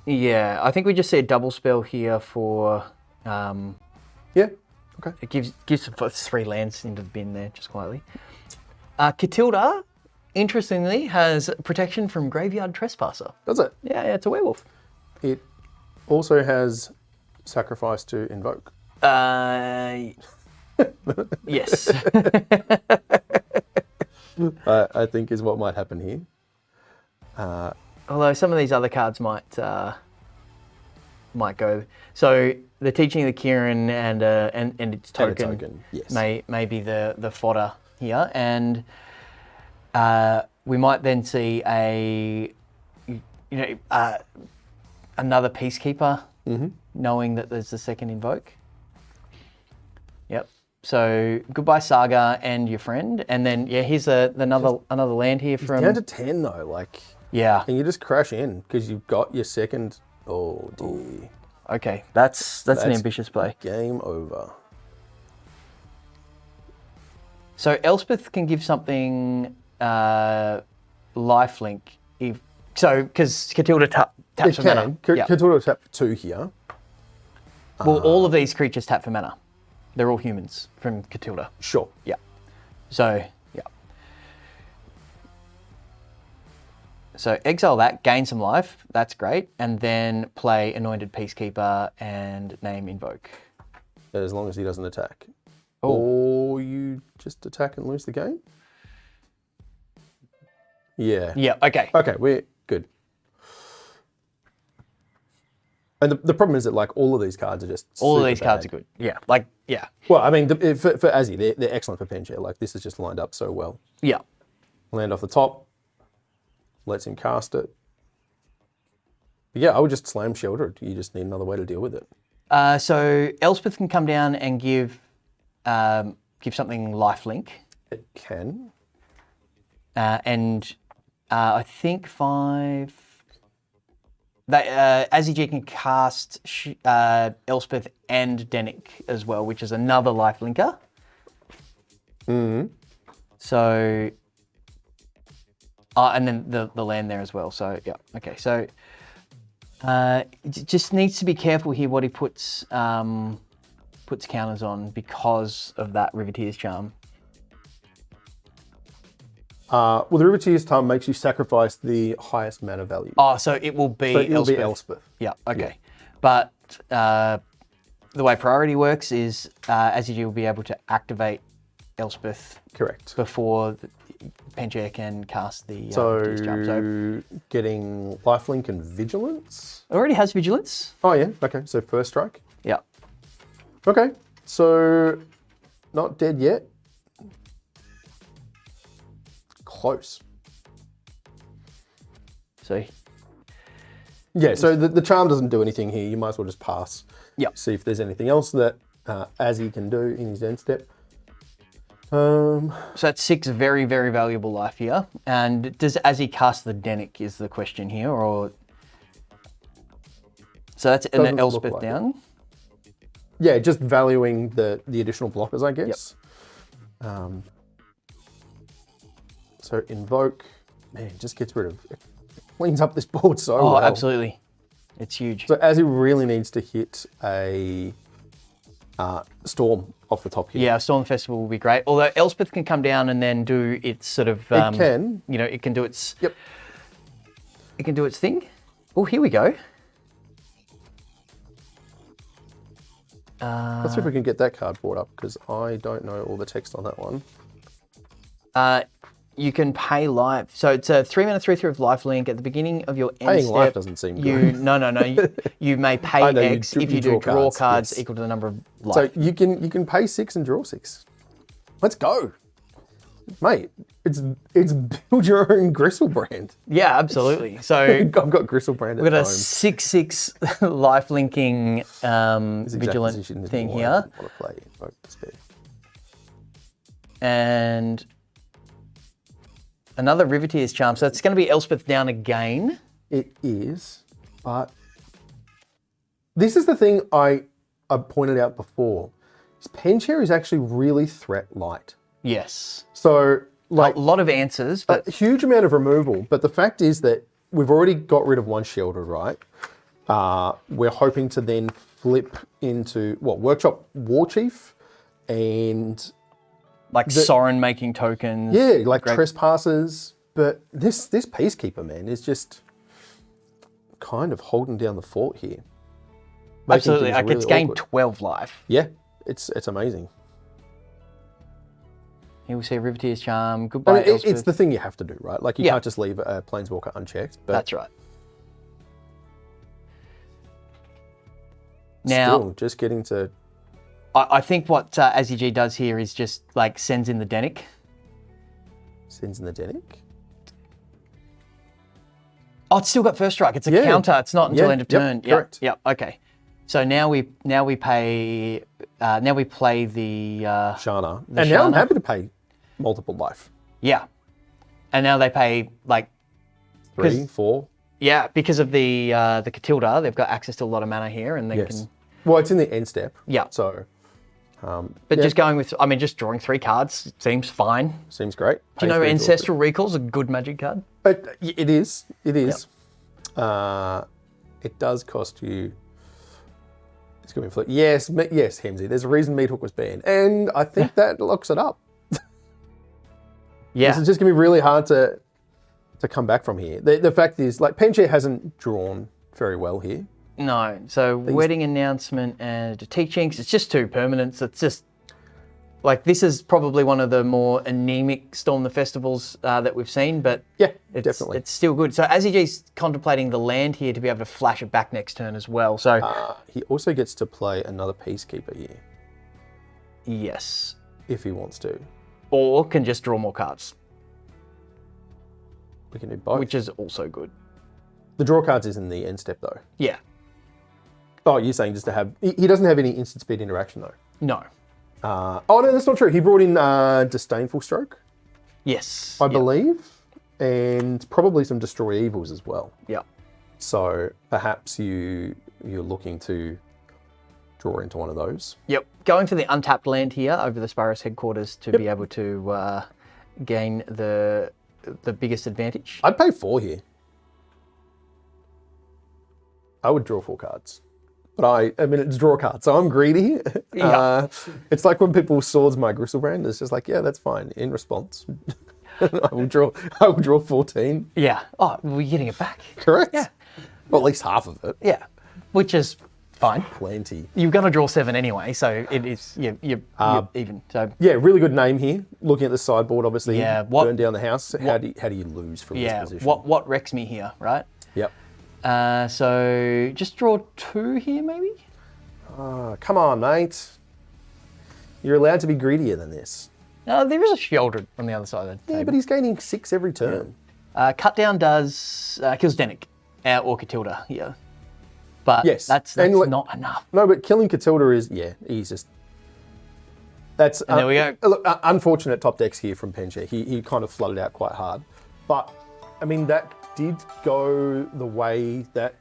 Yeah, I think we just see a double spell here for... Yeah, okay. It gives 3 lands into the bin there, just quietly. Catilda, interestingly, has protection from Graveyard Trespasser. Does it? Yeah, it's a werewolf. It also has sacrifice to invoke. Yes. I think is what might happen here. Although some of these other cards might go. So the Teaching of the Kieran and its token, yes. may be the fodder here, and we might then see another Peacekeeper, knowing that there's the second Invoke. Yep. So goodbye Saga and your friend, and then here's another land here from Down to 10 though, like. Yeah. And you just crash in because you've got your second. Oh dear. Okay, that's an ambitious play. Game over. So Elspeth can give something lifelink because Catilda taps for mana. Catilda tap for 2 here. Well, all of these creatures tap for mana. They're all humans from Catilda. Sure. Yeah. So, yeah. So exile that, gain some life. That's great. And then play Anointed Peacekeeper and name Invoke. As long as he doesn't attack. Oh. Or you just attack and lose the game? Yeah. Yeah, okay. Okay, we're good. And the problem is that like all of these cards are just all of these super cards bad. are good. Yeah, like, yeah. Well, I mean, for Azzy, they're excellent for Penshare. Like this is just lined up so well. Yeah. Land off the top. Lets him cast it. But yeah, I would just slam Shieldred. You just need another way to deal with it. So Elspeth can come down and give something lifelink. It can. And I think 5... Azzy G can cast Elspeth and Dennick as well, which is another lifelinker. So... and then the land there as well. So, yeah. Okay, so... just needs to be careful here what he puts counters on because of that Riveteer's Charm. Well, the Riveteer's Charm makes you sacrifice the highest mana value. Oh, so it will be Elspeth. Yeah, okay. Yeah. But the way priority works is Azzy will be able to activate Elspeth Correct. before Penshare can cast the Riveteer's Charm. So getting lifelink and vigilance? Already has vigilance. Oh yeah, okay, so first strike. Yeah. Okay, so not dead yet. Close. So yeah, so the charm doesn't do anything here. You might as well just pass. Yeah. See if there's anything else that Azzy can do in his end step. So that's 6 very, very valuable life here. And does Azzy cast the Dennick is the question here, or... So that's an Elspeth like down. Yeah, just valuing the additional blockers, I guess. Yep. So invoke, man, just gets rid of, it cleans up this board so well. Oh, absolutely. It's huge. So Azzy really needs to hit a storm off the top here. Yeah, Storm Festival will be great. Although Elspeth can come down and then do its sort of... it can. You know, it can do its... Yep. It can do its thing. Oh, here we go. Let's see if we can get that card brought up, because I don't know all the text on that one. You can pay life. So it's a 3 mana 3/3 of lifelink. At the beginning of your end Paying step, life doesn't seem good. No. You may pay I know, X if you do draw cards yes. equal to the number of life. So you can pay 6 and draw 6. Let's go. Mate, it's build your own Gristlebrand. Yeah, absolutely. So I've got Gristlebrand at we've got a home. 6/6 lifelinking vigilant Position is thing more I here. want to play Invoke Despair. And another Riveteer's Charm. So it's going to be Elspeth down again. It is, but this is the thing I pointed out before. Penshare is actually really threat light. Yes. So like A lot of answers, but a huge amount of removal. But the fact is that we've already got rid of one Shielder, right? We're hoping to then flip into Workshop Warchief and like Sorin making tokens. yeah, like Trespassers. But this Peacekeeper, man, is just kind of holding down the fort here. Making Absolutely. things Like really it's gained awkward. 12 life. Yeah, it's amazing. Here we see Rivetier's Charm. I Goodbye, mean, it's Elspeth. the thing you have to do, right? Like, you Yeah. can't just leave a Planeswalker unchecked. But That's right. Now, still, just getting to... I think what AZG does here is just like sends in the Denic. Sends in the Denic. Oh, it's still got first strike. It's a counter. It's not until end of turn. Correct. Yep. Okay. So now we play the Shana. the And now I'm Shana. happy to pay multiple life. Yeah. And now they pay like 3, 4. yeah, because of the Catilda, they've got access to a lot of mana here, and they Yes. can. Well, it's in the end step. Yeah. So, But just going with, I mean, just drawing 3 cards seems fine. seems great. Do you know Ancestral Recall's a good Magic card? It is. It is. It does cost you... It's going to be flip. Yes, yes, Hemsy. There's a reason Meathook was banned. And I think that locks it up. Yeah. This is just going to be really hard to come back from here. The fact is, like, Penchair hasn't drawn very well here. No. So Wedding Announcement and Teachings, it's just 2 permanents. It's just, like, this is probably one of the more anemic Storm the Festivals that we've seen, but Yeah, it's, definitely. it's still good. So AZG's contemplating the land here to be able to flash it back next turn as well. So He also gets to play another Peacekeeper here, yes. if he wants to. Or can just draw more cards, We can do both. which is also good. The draw cards is in the end step, though. Yeah. Oh, you're saying just to have... He doesn't have any instant speed interaction, though. No. Oh, no, that's not true. He brought in Disdainful Stroke, Yes. I believe, and probably some Destroy Evils as well. Yeah. So perhaps you're looking to draw into one of those. Yep. Going for the untapped land here over the Spyros headquarters to be able to gain the biggest advantage. I'd pay 4 here. I would draw 4 cards. But I mean, it's draw cards, so I'm greedy. Yeah. It's like when people swords my Gristlebrand. It's just like, yeah, that's fine. In response, I will draw 14. Yeah. Oh, we're getting it back. Correct. Yeah. Well, at least half of it. Yeah. Which is fine. Plenty. You're going to draw 7 anyway, so it is you're even. So Yeah, really good name here. Looking at the sideboard, obviously. Yeah, Burn down the house. How do you lose from yeah, this position? what wrecks me here, right? Yep. So just draw 2 here, maybe. Come on, mate. You're allowed to be greedier than this. There is a Sheoldred on the other side of the Yeah, table. but he's gaining 6 every turn. Cut down does kills Denic or Catilda here, but Yes, that's and not enough. No, but killing Catilda is, he's just... That's And there we go. Look, unfortunate top decks here from Penchair. He kind of flooded out quite hard. But, I mean, that did go the way that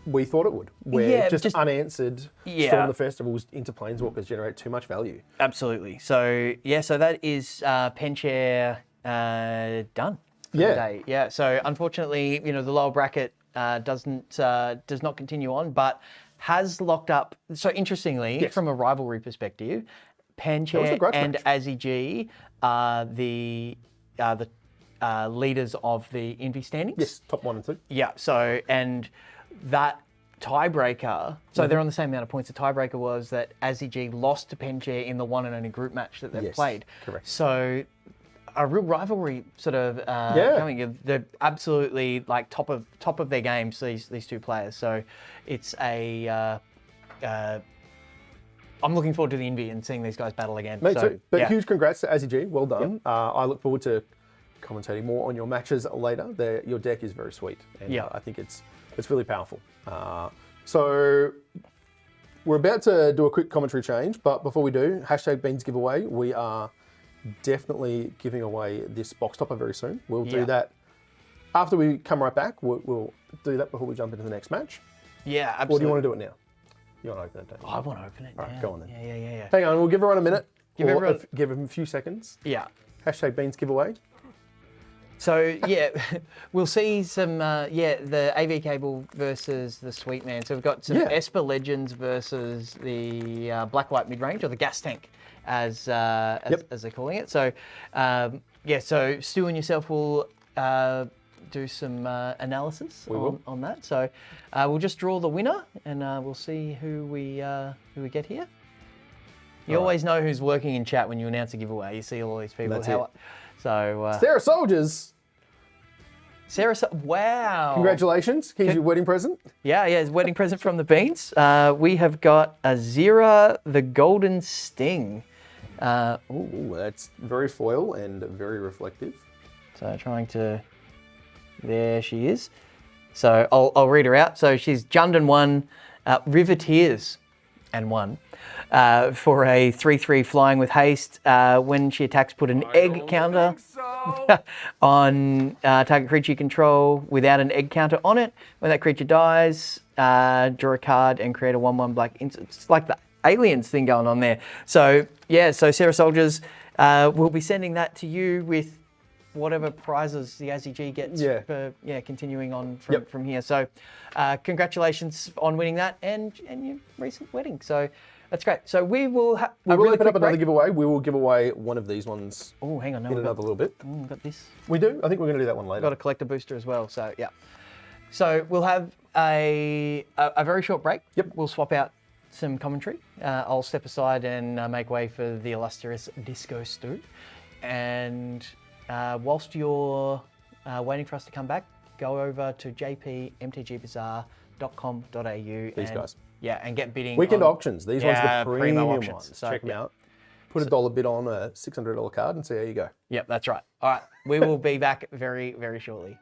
we thought it would. Where Yeah, just unanswered Yeah. Storm the Festivals into Planeswalkers generate too much value. Absolutely. So so that is Penchair done for the day. Yeah. So unfortunately, the lower bracket does not continue on, but has locked up. So interestingly, from a rivalry perspective, Penchair grudge and match. AZG are the leaders of the Envy standings. Yes, top 1 and 2. Yeah. So and that tiebreaker. So they're on the same amount of points. The tiebreaker was that AZG lost to Penchair in the one and only group match that they've Yes, played. correct. So a real rivalry sort of coming. They're absolutely like top of their games. These 2 players. So it's a. I'm looking forward to the Envy and seeing these guys battle again. Mate, so, too. But huge congrats to AZG. Well done. I look forward to commentating more on your matches later. Your deck is very sweet. And I think it's really powerful. So we're about to do a quick commentary change, but before we do, #Beans giveaway. We are definitely giving away this box topper very soon. We'll do that after we come right back. We'll do that before we jump into the next match. Yeah, absolutely. Or do you want to do it now? You want to open it, don't you? I want to open it. All right, go on then. Yeah. Hang on, we'll give everyone a minute. Give him a few seconds. Yeah. #Beans giveaway. So we'll see some the AV cable versus the Sweet Man. So we've got some Esper Legends versus the Black White Midrange, or the Gas Tank as they're calling it. So so Stu and yourself will do some analysis on that. So we'll just draw the winner and we'll see who we get here. You always know who's working in chat when you announce a giveaway. You see all these people. That's it. So, Sarah Soldiers, wow. congratulations. Here's your wedding present. Yeah, his wedding present from the Beans. We have got a Zira, the Golden Sting. Ooh, that's very foil and very reflective. So there she is. So I'll read her out. So she's Jundon 1, Riveteers and 1 for a 3/3 flying with haste. When she attacks, put an egg counter on target creature you control without an egg counter on it. When that creature dies, draw a card and create a 1/1 black instant. It's like the aliens thing going on there. So yeah, so Sarah Soldiers, we'll be sending that to you with whatever prizes the AZG gets for continuing on from here. So congratulations on winning that and your recent wedding. So that's great. So we will we'll open up another giveaway. We will give away one of these ones. Oh, hang on. No, in another little bit. We've got this. We do? I think we're going to do that one later. Got a collector booster as well. So yeah. So we'll have a very short break. Yep. We'll swap out some commentary. I'll step aside and make way for the illustrious Disco Stu. And whilst you're waiting for us to come back, go over to jpmtgbazaar.com.au. These guys. Yeah, and get bidding. Weekend auctions. These ones are the premium auctions. ones. So, check them out. Put a dollar bid on a $600 card and see how you go. Yep, that's right. All right, we will be back very, very shortly.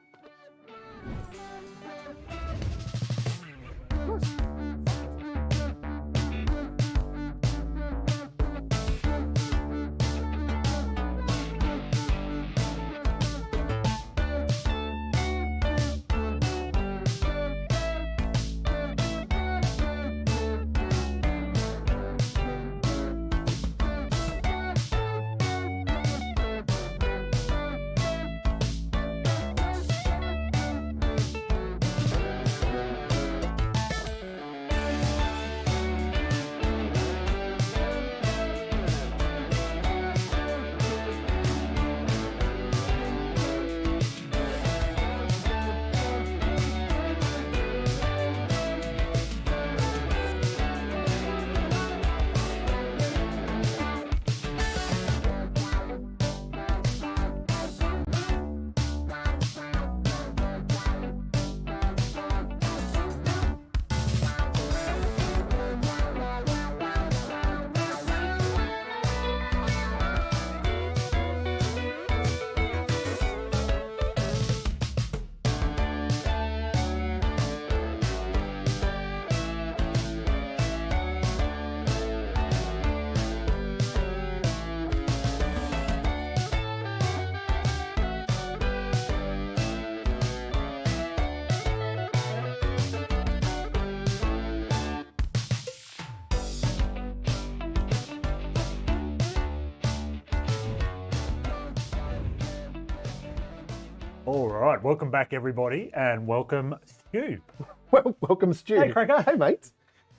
All right, welcome back, everybody, and welcome, Stu. Well, welcome, Stu. Hey, Cracker. Hey, mate.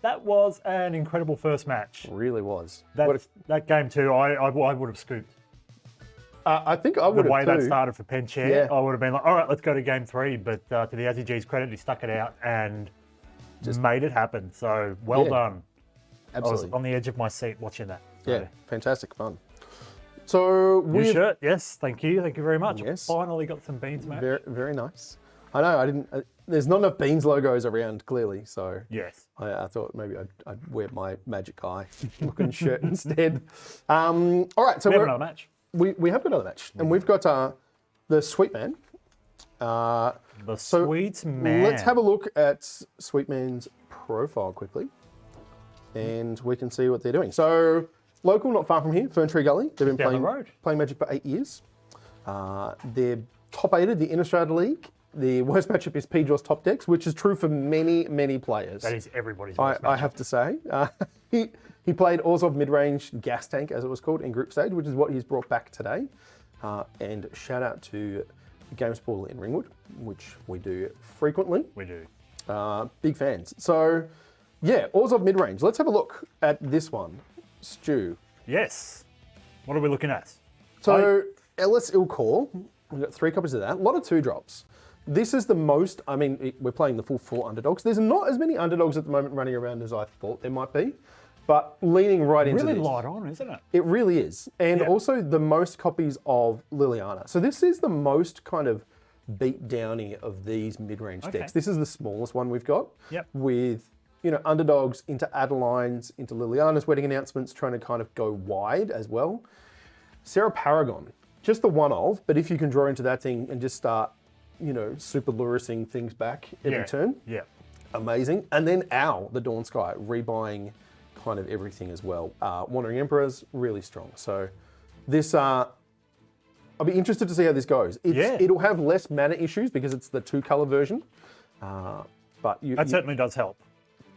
That was an incredible first match. Really was. That game too, I would have scooped. I think I would have The way too. that started for Penchair, Yeah. I would have been like, all right, let's go to game 3. But to the AZG's credit, he stuck it out and just made it happen. So well done. Absolutely. I was on the edge of my seat watching that. Yeah, fantastic fun. So New shirt, yes, thank you very much. Yes. Finally got some Beans match. Very, very nice. I know I didn't. There's not enough Beans logos around, clearly. So Yes. I thought maybe I'd wear my Magic Eye looking shirt instead. All right, so We have another match. we have got another match, and we've got the Sweet Man. The Sweet Man. Let's have a look at Sweet Man's profile quickly, and we can see what they're doing. So, local, not far from here, Ferntree Gully. They've been Down the road. playing Magic for 8 years. They're top 8 the Innistrad League. The worst matchup is Pedro's top decks, which is true for many, many players. That is everybody's I worst matchup. have to say. He played Orzhov mid-range gas tank, as it was called, in group stage, which is what he's brought back today. And shout out to Games Portal in Ringwood, which we do frequently. We do. Big fans. So, yeah, Orzhov mid-range. Let's have a look at this one. Stu. Yes. What are we looking at? So, Ellis Ilkor, we've got 3 copies of that. A lot of 2-drops. This is the most, I mean, we're playing the full 4 underdogs. There's not as many underdogs at the moment running around as I thought there might be. but leaning right into Really this. light on, isn't it? It really is. And Yeah. also the most copies of Liliana. So this is the most kind of beat downy of these mid-range decks. This is the smallest one we've got. Yep. With, underdogs into Adelines, into Liliana's wedding announcements, trying to kind of go wide as well. Sarah Paragon, just the one of, but if you can draw into that thing and just start, super lurising things back every turn. Yeah. Amazing. And then Owl, the Dawn Sky, rebuying kind of everything as well. Wandering Emperors, really strong. So this, I'll be interested to see how this goes. It'll have less mana issues because it's the 2-color version. But That certainly does help.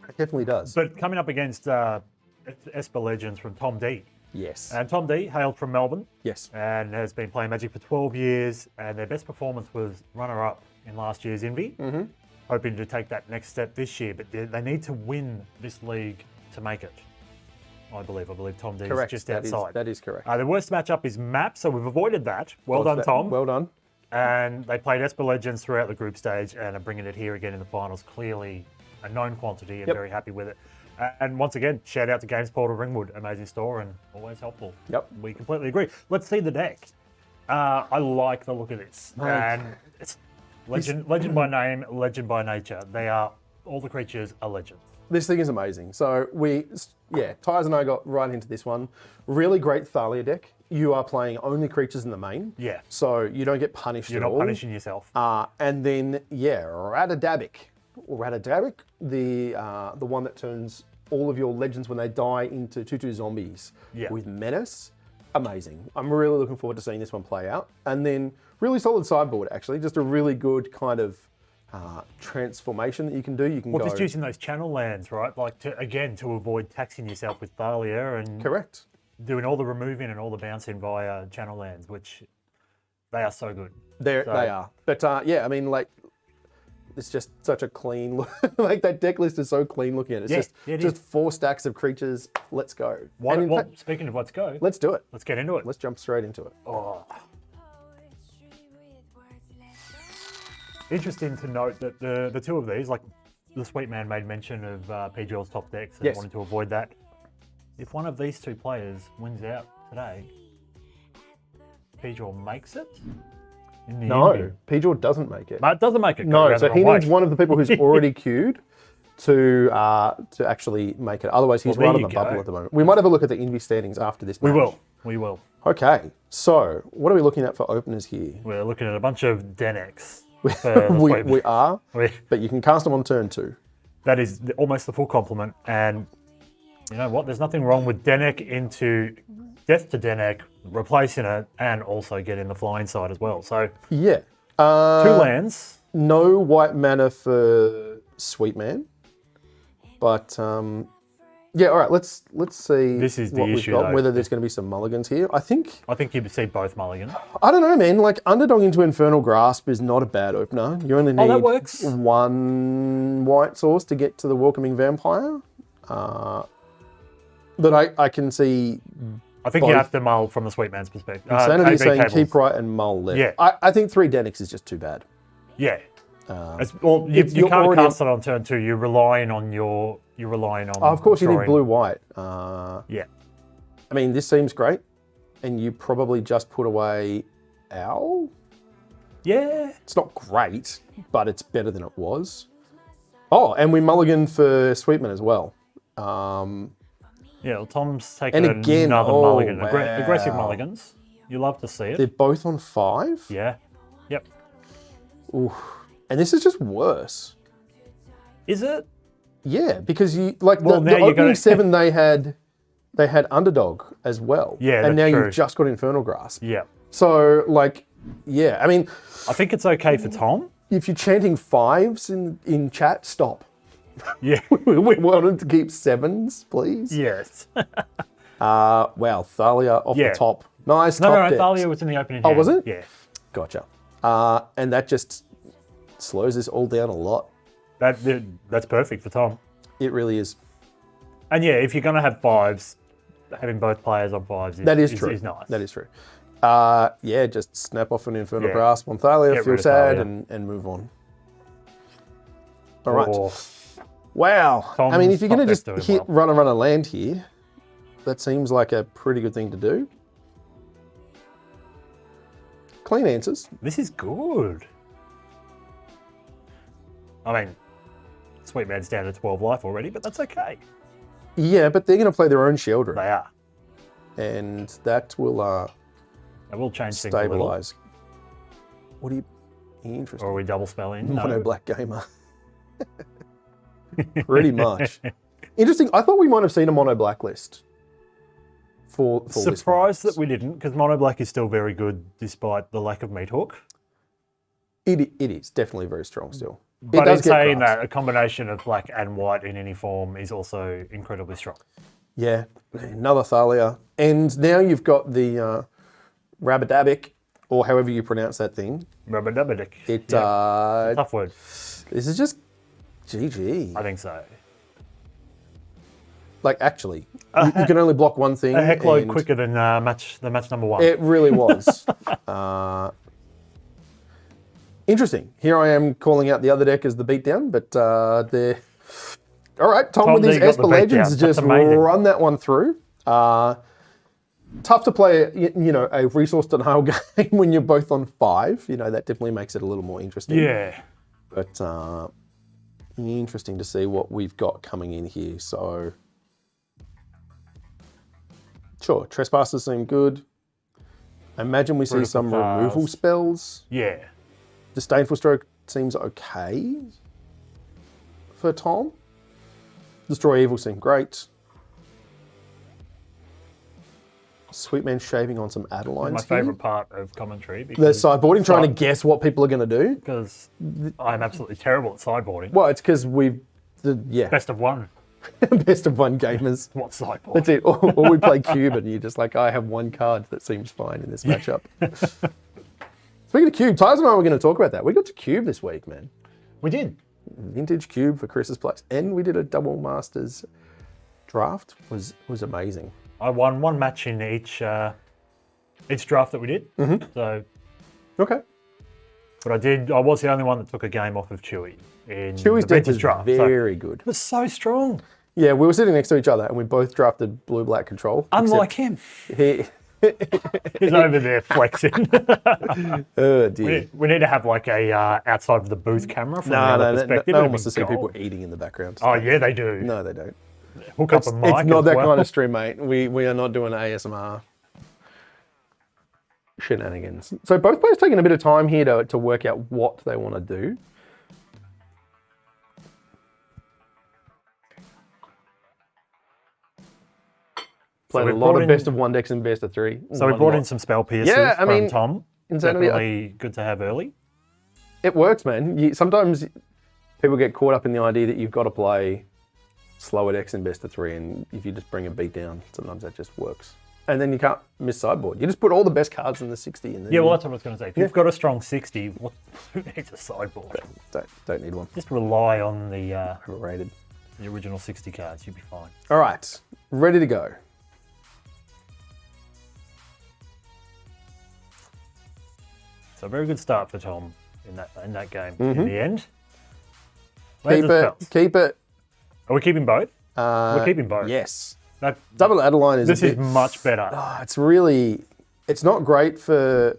It definitely does. But coming up against Esper Legends from Tom D. Yes. And Tom D hailed from Melbourne. Yes. And has been playing Magic for 12 years. And their best performance was runner-up in last year's Envy. Mm-hmm. Hoping to take that next step this year. But they need to win this league to make it. I believe Tom D is just outside. That is correct. The worst matchup is Map, so we've avoided that. Well done, Tom. Well done. And they played Esper Legends throughout the group stage and are bringing it here again in the finals. Clearly a known quantity and very happy with it. And once again, shout out to Games Portal Ringwood. Amazing store and always helpful. Yep. We completely agree. Let's see the deck. I like the look of this. And it's legend by name, legend by nature. All the creatures are legends. This thing is amazing. So Tyres and I got right into this one. Really great Thalia deck. You are playing only creatures in the main. Yeah. So you don't get punished You're at all. not punishing yourself. And then, Ratadabic. Ratadabic, the one that turns all of your legends when they die into 2/2 zombies with Menace. Amazing. I'm really looking forward to seeing this one play out. And then really solid sideboard, actually. Just a really good kind of transformation that you can do. You can go... just using those channel lands, right? Like, to avoid taxing yourself with Thalia and... Correct. Doing all the removing and all the bouncing via channel lands, which they are so good. They are. But it's just such a clean look. Like that deck list is so clean looking at it. It's just 4 stacks of creatures. Let's go. Speaking of let's go. Let's do it. Let's get into it. Let's jump straight into it. Oh. Interesting to note that the two of these, like the Sweet Man made mention of PGL's top decks and wanted to avoid that. If one of these two players wins out today, PGL makes it? No, PGL doesn't make it. It doesn't make it. No, so he needs one of the people who's already queued to actually make it. Otherwise, he's right on the bubble at the moment. We might have a look at the Envy standings after this match. We will. Okay, so what are we looking at for openers here? We're looking at a bunch of Denex. we are, but you can cast them on turn 2. That is almost the full complement. And you know what? There's nothing wrong with Denek into Death to Denek, replacing it, and also getting the flying side as well. So yeah, 2 lands. No white mana for Sweet Man, but all right. Let's see. This is the what issue, we've got. though. Whether there's going to be some mulligans here. I think you'd see both mulligans. I don't know, man. Like Underdog into Infernal Grasp is not a bad opener. You only need that works. 1 white source to get to the Welcoming Vampire. But I can see. I think you have to mull from the Sweet Man's perspective. Insanity saying keep right and mull left. Yeah. I think 3 Denix is just too bad. Yeah. You can't cast it on turn 2. You're relying on. Of course, you need blue white. Yeah. I mean, this seems great, and you probably just put away Owl. Yeah. It's not great, but it's better than it was. Oh, and we mulligan for Sweetman as well. Yeah, well, Tom's taken another mulligan. Wow. Aggressive mulligans. You love to see it. They're both on 5? Yeah. Yep. Oof. And this is just worse. Is it? Yeah, because the opening 7 they had Underdog as well. Yeah, and now true. you've just got Infernal Grasp. Yeah. So I mean, I think it's okay for Tom. If you're chanting 5s in chat, stop. Yeah. we wanted to keep 7s, please. Yes. Wow, Thalia off the top. Nice top No, decks. Thalia was in the opening. Oh, was it? Yeah. Gotcha. And that just slows this all down a lot. That's perfect for Tom. It really is. And yeah, if you're going to have 5s, having both players on 5s true. Is nice. That is true. Just snap off an Infernal Grasp on Thalia, feel sad, and move on. All right. Wow. I mean, Tom's if you're going to top just deck's doing hit run a land here, that seems like a pretty good thing to do. Clean answers. This is good. I mean, Sweet Man's down to 12 life already, but that's okay. Yeah, but they're going to play their own shield room, They are. and that will They will change things a little. stabilize. What do you... Interesting. Or are we double spelling? No. Mono black gamer. Pretty much. Interesting. I thought we might have seen a mono black list for this Surprised one. that we didn't, because Mono Black is still very good despite the lack of Meat Hook. It is definitely very strong still. But does in get saying crafts. that, a combination of black and white in any form is also incredibly strong. Yeah, another Thalia. And now you've got the Rabadabic, or however you pronounce that thing. Rubber-dubber-dick. It Tough word. This is just GG. I think so. Like, actually, you can only block one thing. A heck load and quicker than match number one. It really was. Interesting. Here I am calling out the other deck as the beatdown, but they're... All right, Tom with his there you got Esper the Legends beatdown. just That's amazing. run that one through. Tough to play, a resource denial game when you're both on 5. You know, that definitely makes it a little more interesting. Yeah. But interesting to see what we've got coming in here. So, sure, Trespassers seem good. I imagine we see Critical some removal Paths. spells. Yeah. Disdainful Stroke seems okay for Tom. Destroy Evil seemed great. Sweet Man shaving on some Adelines. My here. favourite part of commentary. The Because, sideboarding, trying to guess what people are going to do. because I'm absolutely terrible at sideboarding. Well, it's because Best of one. best of one gamers. What sideboard? That's it. Or we play Cube and you're just like, I have one card that seems fine in this matchup. Speaking of Cube, Tyler and I were going to talk about that. We got to Cube this week, man. We did. Vintage Cube for Chris's place. And we did a double Masters draft. Was amazing. I won one match in each draft that we did. Mm-hmm. So, Okay. but I was the only one that took a game off of Chewy in Chewy's the deck vintage was draft. very good. It was so strong. Yeah, we were sitting next to each other and we both drafted blue-black control. Unlike him. He, He's over there flexing. oh dear. we need to have like a outside of the booth camera from the other perspective. No one It'd wants be to see gold. people eating in the background. Oh yeah, they do. No, they don't. Hook up It's, a mic. it's not as that well. kind of stream, mate. We are not doing ASMR shenanigans. So both players taking a bit of time here to work out what they want to do. Played a we've lot brought of in- best of one decks and best of 3. So we One brought lot. in some spell piercers Yeah, I mean, from Tom. insanity- Definitely good to have early. It works, man. Sometimes people get caught up in the idea that you've got to play slower decks in best of 3, and if you just bring a beat down, sometimes that just works. And then you can't miss sideboard. You just put all the best cards in the 60. And then Yeah, well, that's what I was going to say. If you've got a strong 60, who needs a sideboard? don't need one. Just rely on the Overrated. original 60 cards. You'll be fine. All right, ready to go. So a very good start for Tom in that game. In the end, Keep it. Keep it. Are we keeping both? We're keeping both. Yes. That, Double Adeline is. this a is bit, much better. it's really. It's not great for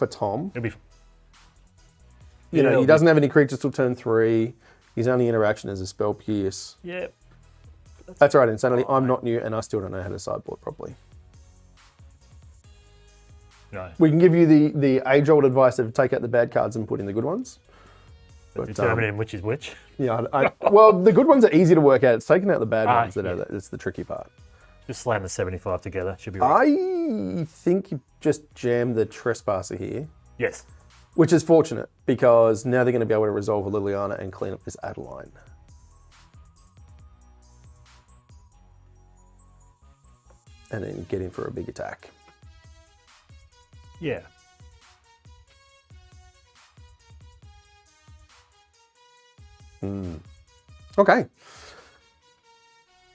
Tom. It'll be. You know, it'll he be- doesn't have any creatures till turn 3. His only interaction is a spell pierce. Yeah. That's all right, Insanity. I'm not new, and I still don't know how to sideboard properly. No. We can give you the age-old advice of take out the bad cards and put in the good ones. But, Determining which is which. yeah, well, the good ones are easy to work out. It's taking out the bad ones yeah. that's the tricky part. Just slam the 75 together. Should be right. I think you just jammed the Trespasser here, Yes. which is fortunate because now they're going to be able to resolve a Liliana and clean up this Adeline. And then get in for a big attack. Yeah. Okay.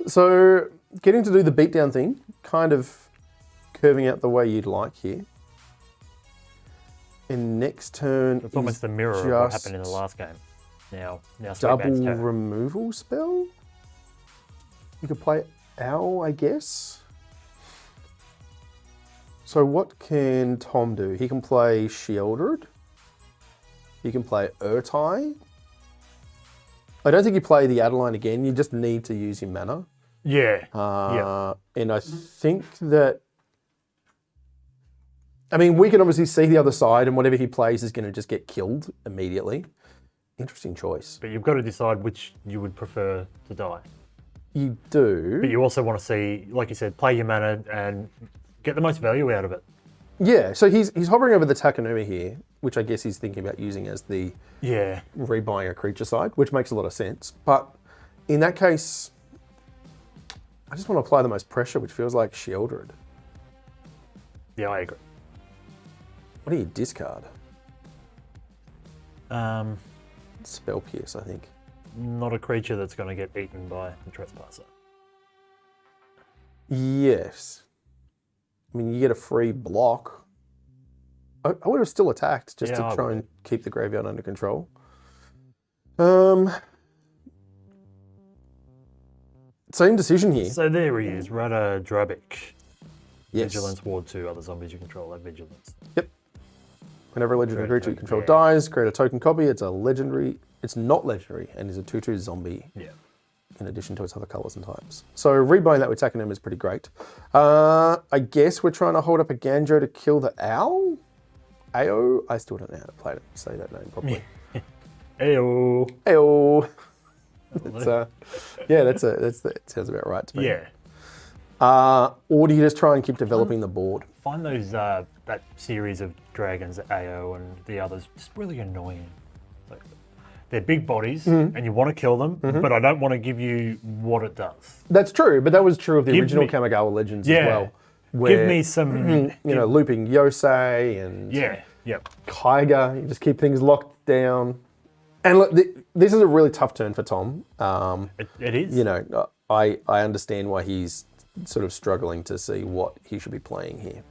So getting to do the beatdown thing, kind of curving out the way you'd like here. And next turn It's almost is the mirror of what just- happened in the last game. Now Sweetman's double turn. removal spell. You could play Owl, I guess. So what can Tom do? He can play Shieldred. He can play Urtai. I don't think you play the Adeline again. You just need to use your mana. Yeah. And I think that... I mean, we can obviously see the other side, and whatever he plays is going to just get killed immediately. Interesting choice. But you've got to decide which you would prefer to die. You do. But you also want to see, like you said, play your mana and get the most value out of it. Yeah, so he's hovering over the Takenuma here, which I guess he's thinking about using as the rebuying a creature side, which makes a lot of sense. But in that case, I just want to apply the most pressure, which feels like Shieldred. Yeah, I agree. What do you discard? Um, Spell Pierce, I think. Not a creature that's going to get eaten by the Trespasser. Yes. I mean, you get a free block. I would have still attacked just to try and keep the graveyard under control. Same decision here. So there he is, Rada Drabik. Yes. Vigilance, Ward 2, other zombies you control have Vigilance. Yep. Whenever a legendary creature you control dies, create a token copy. It's a legendary. It's not legendary and is a 2/2 zombie. Yeah. In addition to its other colours and types. So rebuying that with Takenum is pretty great. I guess we're trying to hold up a Ganjo to kill the owl? Ao? I still don't know how to say that name properly. Ayo. Ao. That sounds about right to me. Yeah. Or do you just try and keep developing the board? Find those that series of dragons, AO and the others, just really annoying. Like, they're big bodies, and you want to kill them, but I don't want to give you what it does. That's true, but that was true of the original Kamigawa Legends as well. Where, give me some... looping Yosei and Kaiga. You just keep things locked down. And look, this is a really tough turn for Tom. It is. I understand why he's sort of struggling to see what he should be playing here.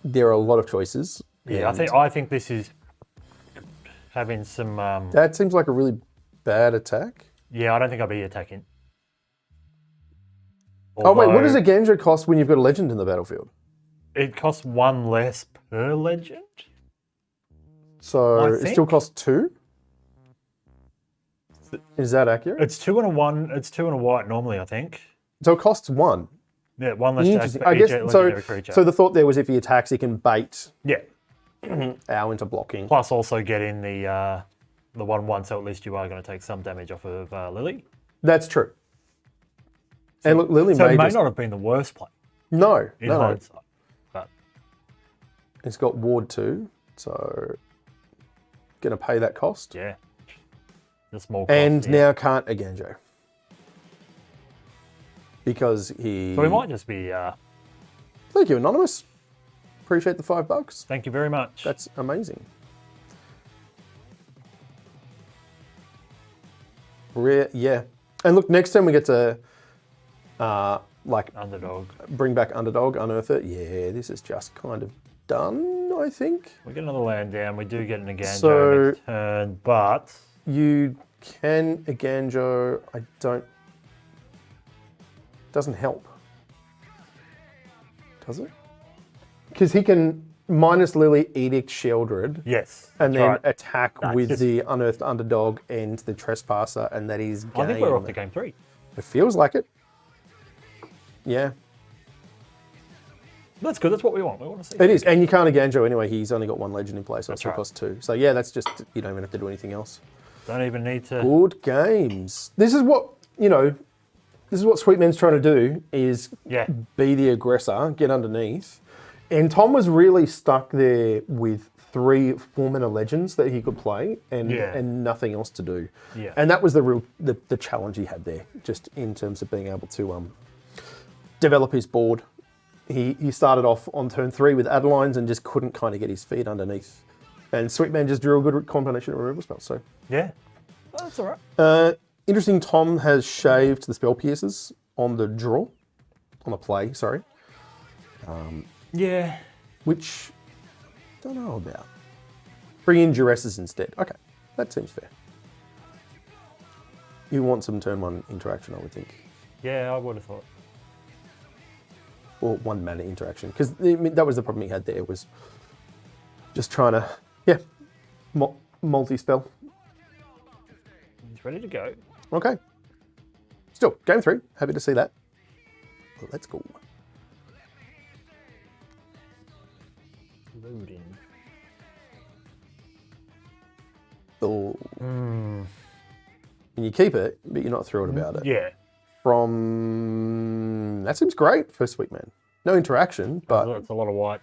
There are a lot of choices. Yeah, I think this is having some... that seems like a really bad attack. Yeah, I don't think I'll be attacking. Oh, wait, what does a Ganjo cost when you've got a legend in the battlefield? It costs 1 less per legend. So it still costs 2? Is that accurate? It's 2 and a 1. It's 2 and a white normally, I think. So it costs 1. Yeah, 1 less Interesting. for I guess legendary creature. So the thought there was if he attacks, he can bait Yeah. Owl into blocking. Plus also get in the 1/1, so at least you are going to take some damage off of Lily. That's true. And look, Lily So may it may just... not have been the worst play No, in no. hindsight. But It's got Ward 2, so going to pay that cost. yeah, the small cost, And yeah. now can't a Ganjo. Because he... So we might just be... Thank you, Anonymous. Appreciate the $5. thank you very much. That's amazing. Yeah. And look, next time we get to Underdog. bring back Underdog, unearth it. Yeah, this is just kind of done, I think. We get another land down. We do get an Aganjo So- next turn, but... You can Aganjo, I don't... Doesn't help. Does it? Because he can minus Lily, Edict, Shieldred, Yes. and that's then right. attack That's with just- the Unearthed Underdog and the Trespasser, and that is game. I think we're off to game 3. It feels like it. Yeah, That's good. That's what we want. We want to see. it is. And you can't Aganjo anyway. He's only got 1 legend in play, so it That's still right. costs 2. So yeah, that's just, you don't even have to do anything else. Don't even need to... Good games. This is what, this is what Sweetman's trying to do, is Yeah. be the aggressor, get underneath. And Tom was really stuck there with 3 4-mana legends that he could play and nothing else to do. Yeah. And that was the challenge he had there, just in terms of being able to develop his board. He started off on turn 3 with Adelines and just couldn't kind of get his feet underneath. And Sweetman just drew a good combination of removal spells. So Yeah. Oh, that's all right. interesting, Tom has shaved the spell pierces on the draw, on the play, sorry. Yeah. Which, don't know about. Bring in Duresses instead. Okay, that seems fair. You want some turn 1 interaction, I would think. Yeah, I would have thought. Or 1 mana interaction. Because that was the problem he had there, was just trying to, multi-spell. He's ready to go. Okay. Still, game 3. Happy to see that. Let's go. Loading. Oh. And you keep it, but you're not thrilled about it. Yeah. That seems great for Sweetman. No interaction, but It's a lot of white.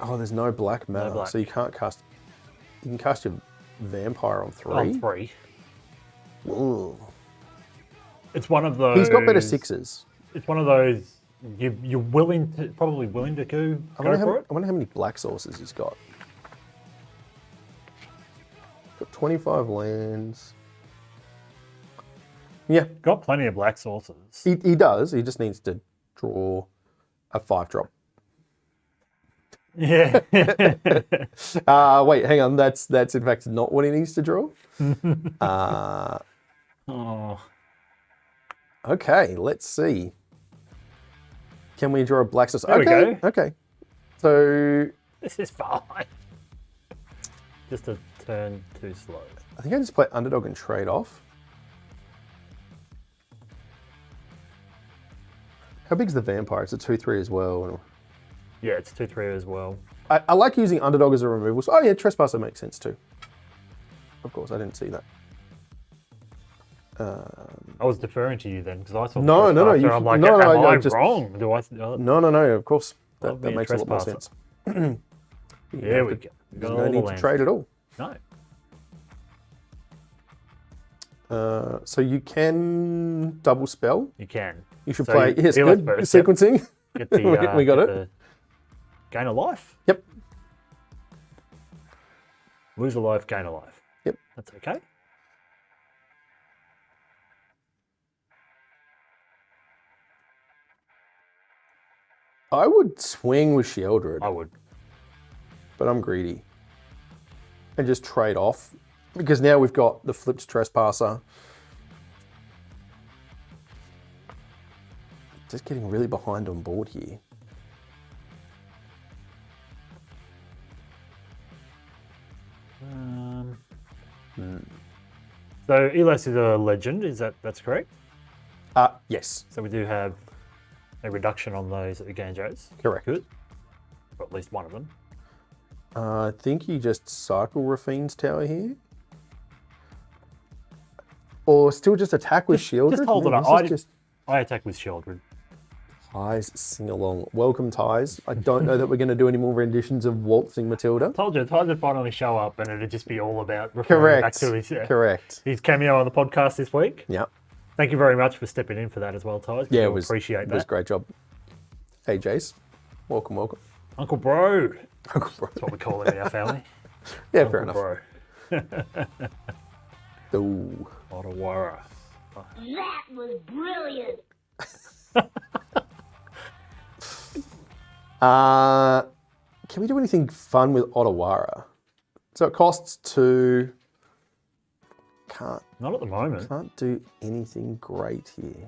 oh, there's no black mana, black. so you can't cast. You can cast your vampire on 3. On 3. Ooh. It's one of those. He's got better 6s. It's one of those. You're probably willing to go for it. I wonder how many black sources he's got. Got 25 lands. Yeah, Got plenty of black sources. he does. He just needs to draw a 5-drop. Yeah. Wait, hang on. That's in fact not what he needs to draw. Oh. Okay, let's see. Can we draw a black source? There we okay, go. okay. So This is fine. Just a turn too slow. I think I just play underdog and trade off. How big's the vampire? It's a 2/3 as well. Yeah, it's 2/3 as well. I like using underdog as a removal. So, oh yeah, trespasser makes sense too. Of course, I didn't see that. I was deferring to you then because I saw the No, no, no, trespasser. you I'm should- like, no, no, am no, I just- wrong? Do I? No, of course. Love That me a makes a lot more trespasser. sense. There we go. There's no need to trade at all. No. So you can double spell. You can. You should So play. you Yes, feel it good. first, yep. Sequencing. Get the, We got get it. the gain a life. Yep. Lose a life, gain a life. Yep. That's okay. I would swing with Sheoldred, I would. but I'm greedy. And just trade off. Because now we've got the flipped trespasser. Just getting really behind on board here. So Elas is a legend. That's correct? Yes, So we do have a reduction on those Ganjos. correct. Good. Or at least one of them. I think you just cycle Rafine's Tower here. Or still just attack with Sheoldred. Just hold it Man, up. this is just I attack with Sheoldred. Ties sing along. Welcome, Ties. I don't know that we're going to do any more renditions of Waltzing Matilda. Told you, Ties would finally show up and it'd just be all about referring back Correct. to his, Correct. his cameo on the podcast this week. Yeah. Thank you very much for stepping in for that as well, Ties. Yeah, We it was appreciate It was a that. great job. Hey, Jace. Welcome. Uncle Bro. Uncle Bro. That's what we call him in our family. Yeah, fair Uncle enough. Bro. Ooh. Ottawara. That was brilliant. Can we do anything fun with Ottawara? So it costs 2. Not at the moment. Can't do anything great here.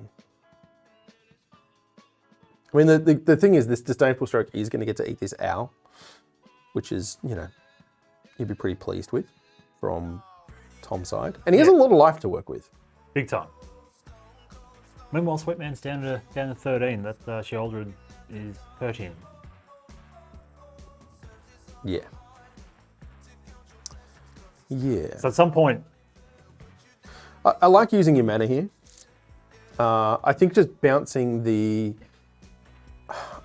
I mean, the thing is, this Disdainful Stroke is going to get to eat this owl, which is, you'd be pretty pleased with from Tom's side. And he has a lot of life to work with. Big time. Meanwhile, Sweetman's down to 13. That Sheoldred is 13. Yeah. Yeah. So at some point, I like using your mana here. I think just bouncing the...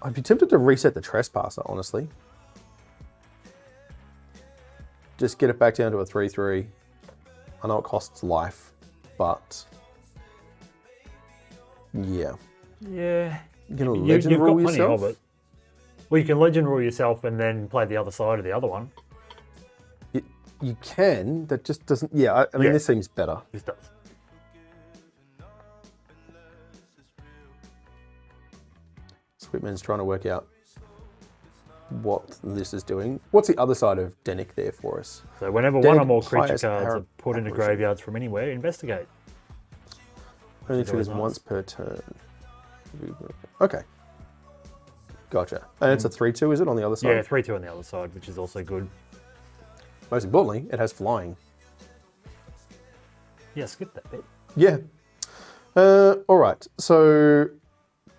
I'd be tempted to reset the Trespasser, honestly. Just get it back down to a 3/3. I know it costs life, but... Yeah. yeah, You're going to you've legend got rule plenty yourself? of it. Well, you can legend rule yourself and then play the other side of the other one. You can, that just doesn't... Yeah, I mean, Yeah. this seems better. This does. Sweetman's trying to work out what this is doing. What's the other side of Denick there for us? So whenever Then one or more creature highest cards arrow are put into apparition. graveyards from anywhere, investigate. Only is always triggers nice. once per turn. Okay. Gotcha. And it's a 3/2, is it, on the other side? Yeah, 3/2 on the other side, which is also good. Most importantly, it has flying. Yeah, skip that bit. Yeah. All right. So,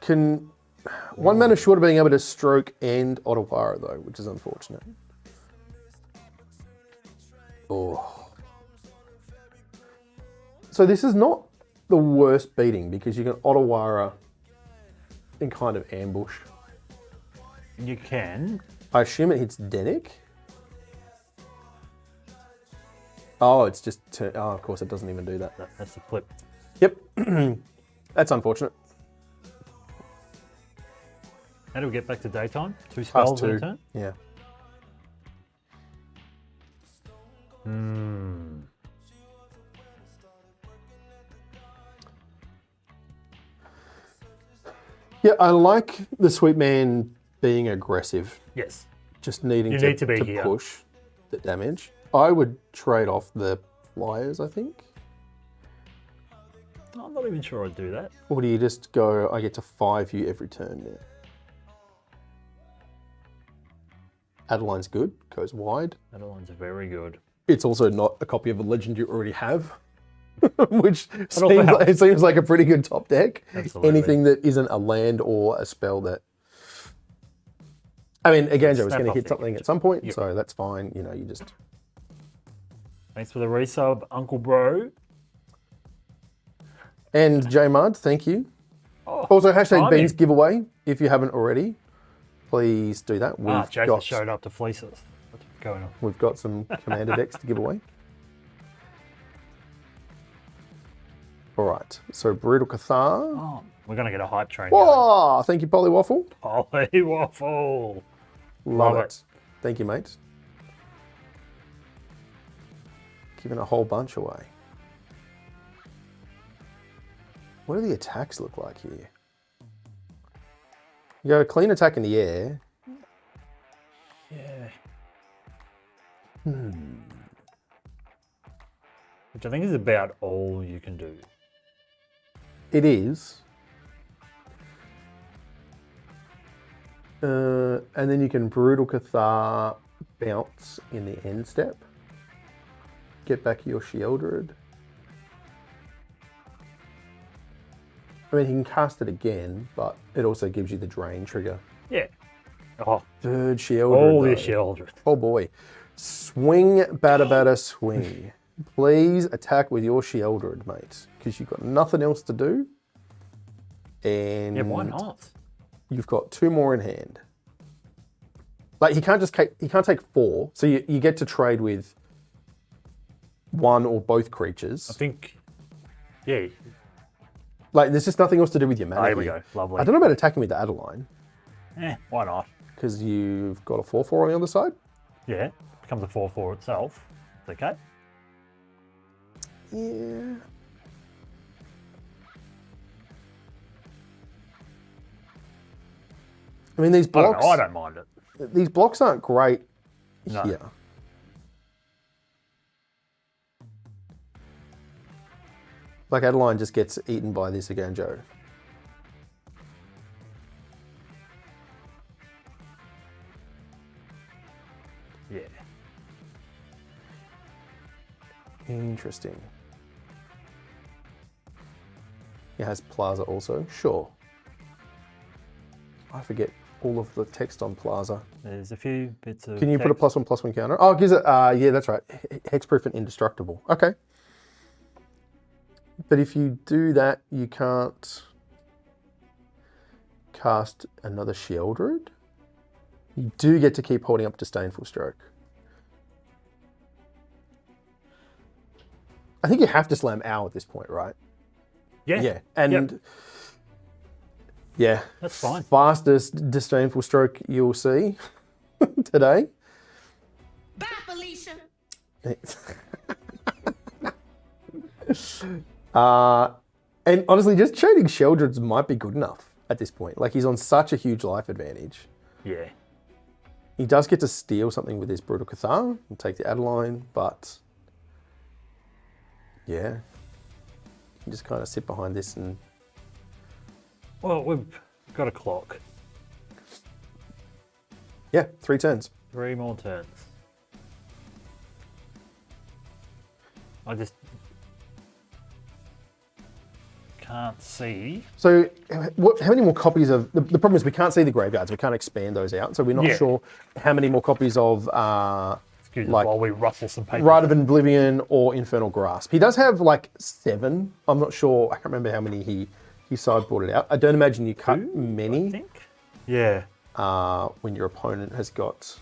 can one mana short of being able to stroke and Otawara though, which is unfortunate. Oh. So this is not the worst beating because you can Otawara and kind of ambush. You can. I assume it hits Denick. Oh, it's just oh, of course it doesn't even do that. No, that's the flip. Yep. That's unfortunate. How do we get back to daytime? 2 Pass spells in a 2. turn? Yeah. Yeah, I like the Sweet Man being aggressive, Yes. just needing You to, need to be here. push the damage. I would trade off the flyers, I think. I'm not even sure I'd do that. Or do you just go, I get to 5 you every turn there? Adeline's good, goes wide. Adeline's very good. It's also not a copy of a legend you already have, which also seems helps. like, it seems like a pretty good top deck. Absolutely. Anything that isn't a land or a spell that... I mean, again, Joe was Snap going to off hit the something edge. at some point, Yep. so that's fine. You know, you just... Thanks for the resub, Uncle Bro. And J Mud, thank you. Oh, Also, hashtag timing. Beans giveaway. If you haven't already, please do that. Jason showed up to fleece us. What's going on? We've got some commander decks to give away. All right, so Brutal Cathar. Oh, we're going to get a hype train going. Whoa, thank you, Polly Waffle. Holy waffle. Love Love it. Thank you, mate. Giving a whole bunch away. What do the attacks look like here? You got a clean attack in the air. Yeah. Which I think is about all you can do. It is. And then you can Brutal Cathar bounce in the end step. Get back your Sheoldred. I mean, he can cast it again, but it also gives you the drain trigger. Yeah. Oh, Third Sheoldred. holy though. children. Oh boy. Swing, batter, swing. Please attack with your Sheoldred, mate, because you've got nothing else to do. And Yeah, why not? you've got 2 more in hand. Like, he can't take 4, so you get to trade with 1 or both creatures. I think, yeah. Like, there's just nothing else to do with your mana. Oh, here we here. go. Lovely. I don't know about attacking with the Adeline, Why not? because you've got a 4/4 on the other side. Yeah. Becomes a 4/4 itself. It's okay. Yeah. I mean, these I don't blocks. know. I don't mind it. These blocks aren't great No. here. Like, Adeline just gets eaten by this again, Joe. Yeah. Interesting. It has Plaza also. Sure. I forget all of the text on Plaza. There's a few bits of Can you put a text. +1/+1 counter? Oh, it gives it, yeah, that's right. Hexproof and indestructible. Okay. But if you do that, you can't cast another Sheoldred. You do get to keep holding up Disdainful Stroke. I think you have to slam Owl at this point, right? Yeah. Yeah. And yeah. That's fine. Fastest Disdainful Stroke you'll see today. Bye, Felicia. And honestly, just trading Sheldreds might be good enough at this point. Like, he's on such a huge life advantage. Yeah. He does get to steal something with his Brutal Cathar and take the Adeline, but yeah. You just kind of sit behind this and... Well, we've got a clock. Yeah, 3 turns. 3 more turns. I just can't see. So how many more copies of... The problem is we can't see the graveyards. We can't expand those out. So we're not Yeah. sure how many more copies of Excuse like us while we rustle some paper. Rite of Oblivion or Infernal Grasp. He does have like 7. I'm not sure. I can't remember how many he sideboarded out. I don't imagine you cut 2, many I think. Yeah. when your opponent has got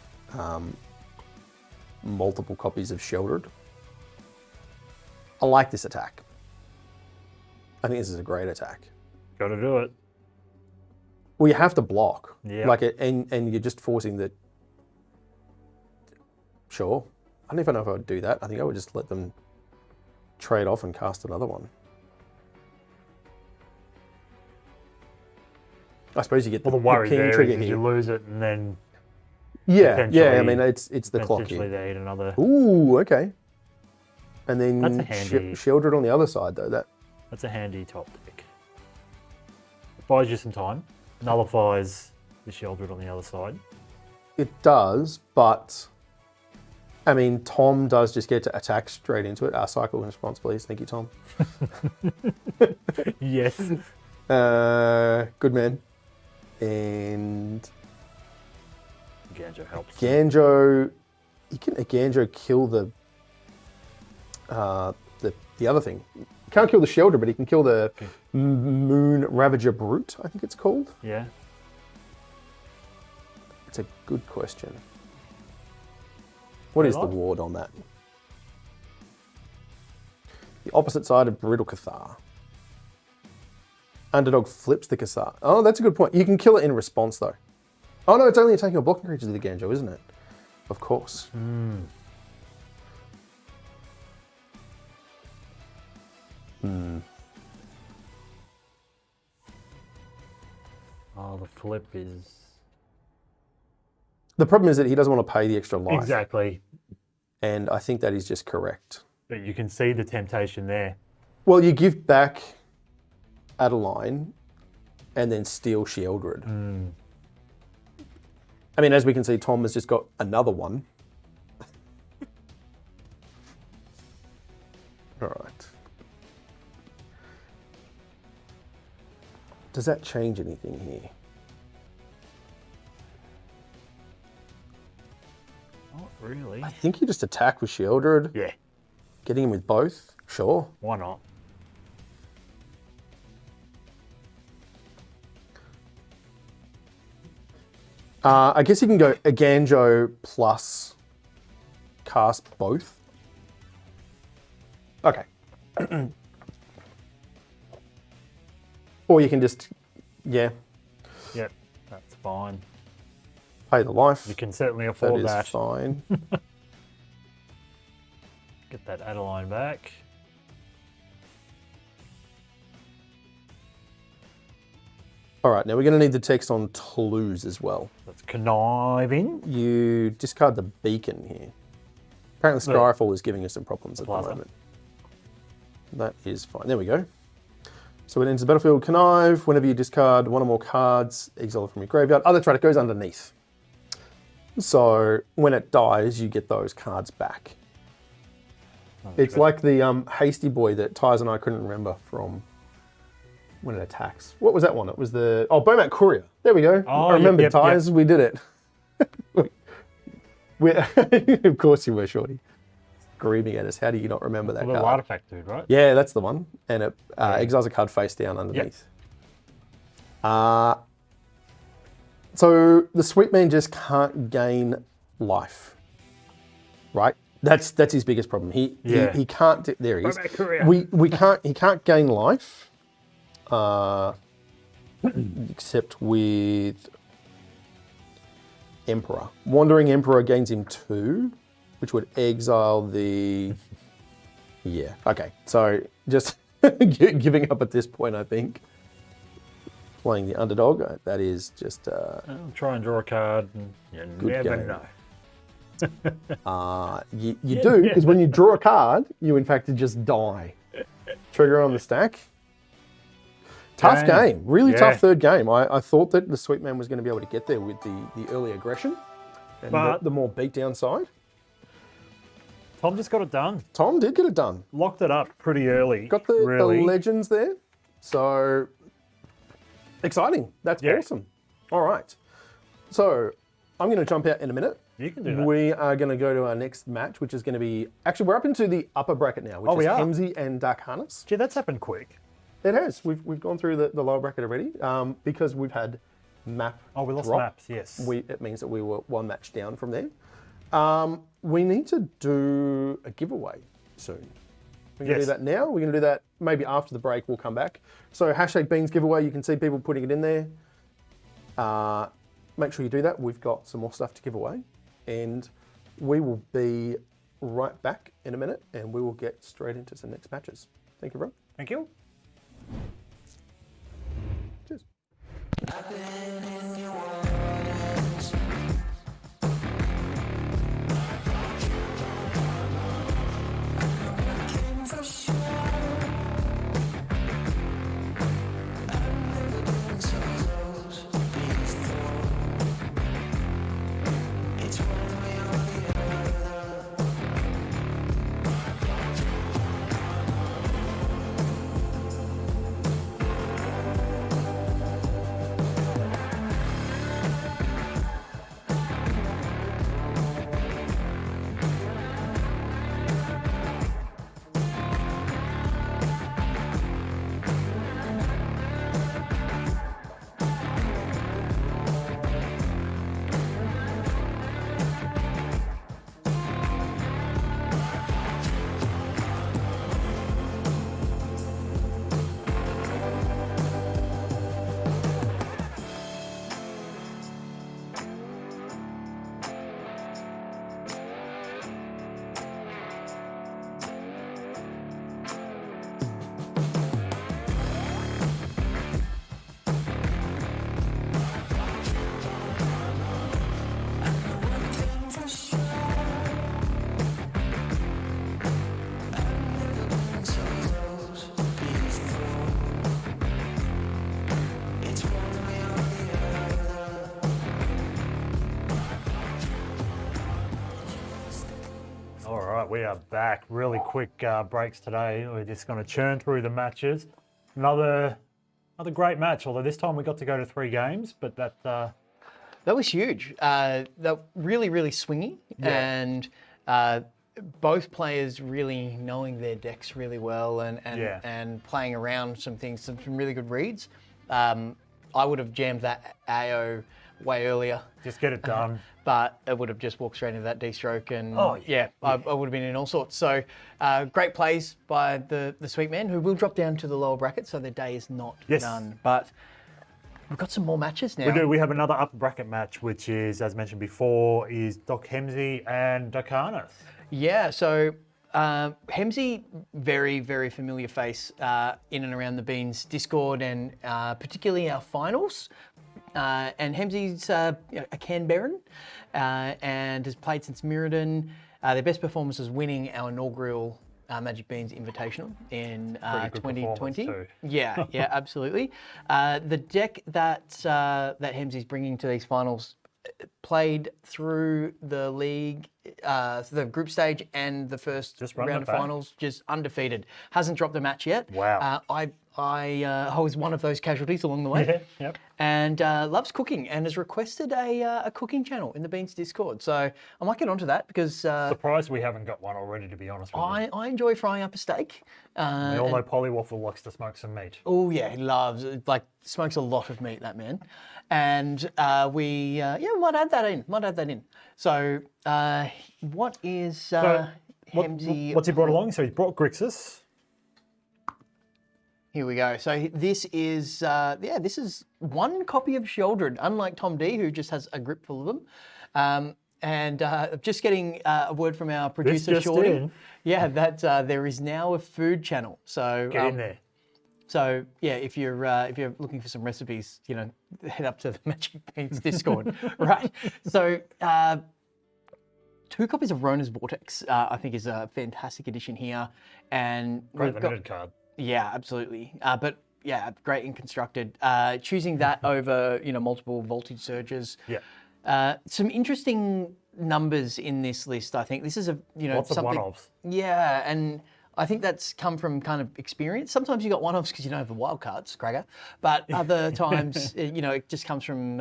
multiple copies of Sheldred. I like this attack. I think this is a great attack. Got to do it. Well, you have to block. Yeah. Like and you're just forcing the... Sure. I don't even know if I would do that. I think I would just let them trade off and cast another one. I suppose you get Well, the worry king there trigger is here. you lose it and then Yeah. potentially- I mean, it's the clock potentially here. they eat another. Ooh, okay. And then That's a handy- Sheldred on the other side, though. That's a handy top deck. It buys you some time. Nullifies the Sheldred on the other side. It does, but I mean, Tom does just get to attack straight into it. Cycle in response, please. Thank you, Tom. Yes. Good man. And Ganjo helps. Ganjo, he can Ganjo kill the other thing. He can't kill the Sheldred, but he can kill the Moon Ravager Brute, I think it's called. Yeah. It's a good question. What is the life? ward on that? The opposite side of Brittle Cathar. Underdog flips the Cathar. Oh, that's a good point. You can kill it in response, though. Oh, no, it's only attacking or blocking creatures with the Ganjo, isn't it? Of course. Oh, the flip is... The problem is that he doesn't want to pay the extra life. Exactly. And I think that is just correct. But you can see the temptation there. Well, you give back Adeline and then steal Sheldred. I mean, as we can see, Tom has just got another one. All right. Does that change anything here? Not really. I think you just attack with Sheldred, Yeah. getting him with both. Sure. Why not? I guess you can go a Ganjo plus cast both. Okay. Or you can just, yeah, Yep. That's fine. pay the life. You can certainly That afford is that. fine. Get that Adeline back. All right, now we're going to need the text on Toulouse as well. That's conniving. You discard the beacon here. Apparently Skyfall is giving us some problems at the Plaza. moment. That is fine. There we go. So when it enters the battlefield, connive. Whenever you discard one or more cards, exile it from your graveyard. Oh, that's right, it goes underneath. So when it dies, you get those cards back. It's like the hasty boy that Tyres and I couldn't remember from when it attacks. What was that one? It was the Bomat Courier. There we go. Oh, I remember yep, Tyres. We did it. Of course you were, Shorty. Screaming at us. How do you not remember that A little card? artifact dude, right? Yeah, that's the one. And it exiles a card face down underneath. So the sweet man just can't gain life, right? That's his biggest problem. He can't. There he is. Bomat Courier. We can't. He can't gain life, except with Emperor. Wandering Emperor gains him 2, which would exile the. Yeah. Okay. So just giving up at this point, I think. Playing the underdog. That is just. I'll try and draw a card, and you Good never game. know. You do, because when you draw a card, you in fact just die. Trigger on the stack. Tough game. Really tough third game. I thought that the Sweet Man was going to be able to get there with the early aggression and the more beatdown side. Tom just got it done. Tom did get it done. Locked it up pretty early. Got the legends there. So exciting. That's awesome. All right. So I'm going to jump out in a minute. You can do that. We are going to go to our next match, which is going to be... Actually, we're up into the upper bracket now, which is Hemsey and Dark Harness. Gee, that's happened quick. It has. We've gone through the lower bracket already because we've had map. Oh, we lost drop. maps, yes. It means that we were one match down from there. We need to do a giveaway soon. We're going to do that now. We're going to do that maybe after the break. We'll come back. So #Beans giveaway. You can see people putting it in there. Make sure you do that. We've got some more stuff to give away. And we will be right back in a minute and we will get straight into some next matches. Thank you, bro. Thank you. Cheers. We are back. Really quick breaks today. We're just going to churn through the matches. Another great match, although this time we got to go to 3 games, but that was huge. That really swingy, and both players really knowing their decks really well and playing around some things, some really good reads. I would have jammed that AO way earlier. Just get it done. But it would have just walked straight into that D-stroke and I would have been in all sorts. So great plays by the Sweet Man, who will drop down to the lower bracket, so their day is not done. But we've got some more matches now. We do. We have another upper bracket match, which is, as mentioned before, is Doc Hemsey and Dakarnas. Yeah, so Hemsey, very familiar face in and around the Beans Discord and particularly our finals. And Hemsey's a Canberran and has played since Mirrodin. Their best performance was winning our inaugural Magic Beans Invitational in 2020. Yeah, absolutely. The deck that Hemsey's bringing to these finals played through the league, the group stage and the first round of finals, just undefeated. Hasn't dropped a match yet. Wow. I was one of those casualties along the way. Yep. And loves cooking and has requested a cooking channel in the Beans Discord. So I might get onto that because... Surprised we haven't got one already, to be honest with you. I enjoy frying up a steak. We all know Polywaffle likes to smoke some meat. Oh yeah, he loves, smokes a lot of meat, that man. And we might add that in. So what is Hemsey... What's he brought along? So he's brought Grixis. Here we go. So this is one copy of Sheldred, unlike Tom D, who just has a grip full of them. And just getting a word from our producer, Shorty. Yeah, that there is now a food channel. So get in there. So yeah, if you're looking for some recipes, head up to the Magic Beans Discord, right? So 2 copies of Rona's Vortex, I think, is a fantastic addition here, and great limited card. Yeah, absolutely. But yeah, great and constructed. Choosing that over, multiple voltage surges. Yeah. Some interesting numbers in this list. I think this is Lots of something. one-offs. Yeah, and I think that's come from kind of experience. Sometimes you got one-offs because you don't have the wild cards, Cracker. But other times, it just comes from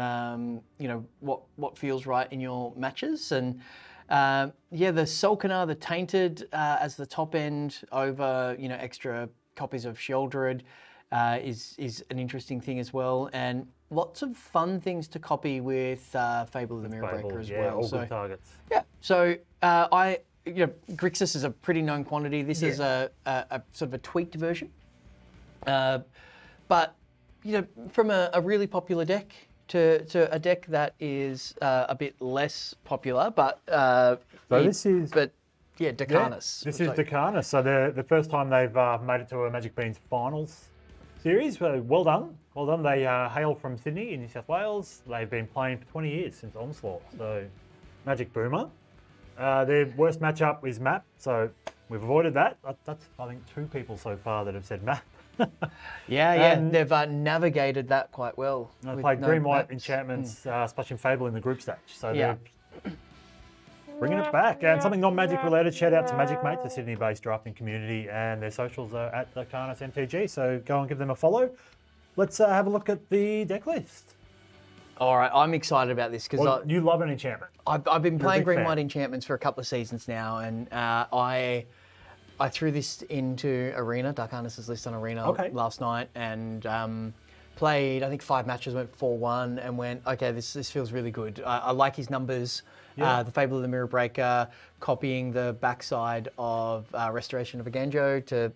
what feels right in your matches. And the Solkanar, the Tainted, as the top end over extra copies of Sheoldred is an interesting thing as well. And lots of fun things to copy with Fable of the Mirror Breaker as well. All So good targets. yeah, so Grixis is a pretty known quantity. This is a sort of a tweaked version. But from a really popular deck to a deck that is a bit less popular, but Decarnus. Yeah, this is Decarnus. So the first time they've made it to a Magic Beans Finals series. Well done. Well done. They hail from Sydney in New South Wales. They've been playing for 20 years since Onslaught. So Magic Boomer. Their worst matchup is Map. So we've avoided that. That's, I think, 2 people so far that have said Map. They've navigated that quite well. They played Green-White Enchantments, Splashing Fable in the group stage. So they're bringing it back. And something non-Magic related, shout out to Magic Mate, the Sydney-based drafting community, and their socials are at the Decarnus MTG. So go and give them a follow. Let's have a look at the deck list. All right, I'm excited about this because you love an enchantment. I've been playing big fan. Green-White Enchantments for a couple of seasons now, and I threw this into Arena, Decarnus' list on Arena last night, and played, I think, 5 matches, went 4-1, and went, okay, this feels really good. I like his numbers. The Fable of the Mirror Breaker, copying the backside of Restoration of Aganjo to,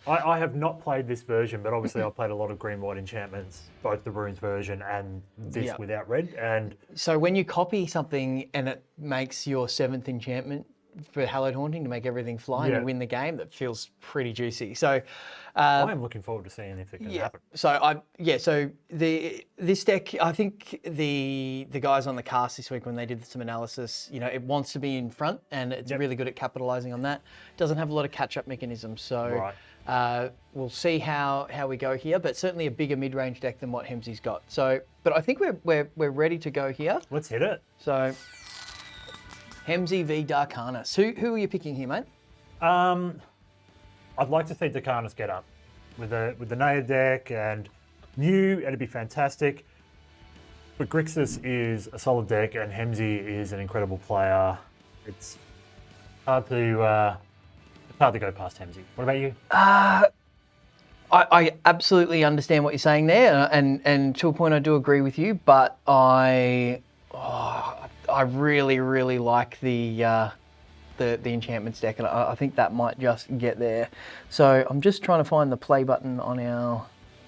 I have not played this version, but obviously I've played a lot of Green-White Enchantments, both the Runes version and this without red. And so when you copy something and it makes your 7th enchantment for Hallowed Haunting to make everything fly and you win the game, that feels pretty juicy. So I am looking forward to seeing if it can happen. So this deck, I think the guys on the cast this week when they did some analysis, it wants to be in front and it's really good at capitalizing on that. Doesn't have a lot of catch-up mechanisms, so we'll see how we go here. But certainly a bigger mid-range deck than what Hemsy's got. So, but I think we're ready to go here. Let's hit it. So Hemsy v Decarnus. Who are you picking here, mate? I'd like to see Decarnus get up with the Naya deck, and it'd be fantastic. But Grixis is a solid deck, and Hemsy is an incredible player. It's hard to go past Hemsy. What about you? I absolutely understand what you're saying there, and to a point I do agree with you. But I really, really like the enchantments deck, and I think that might just get there. So I'm just trying to find the play button on our.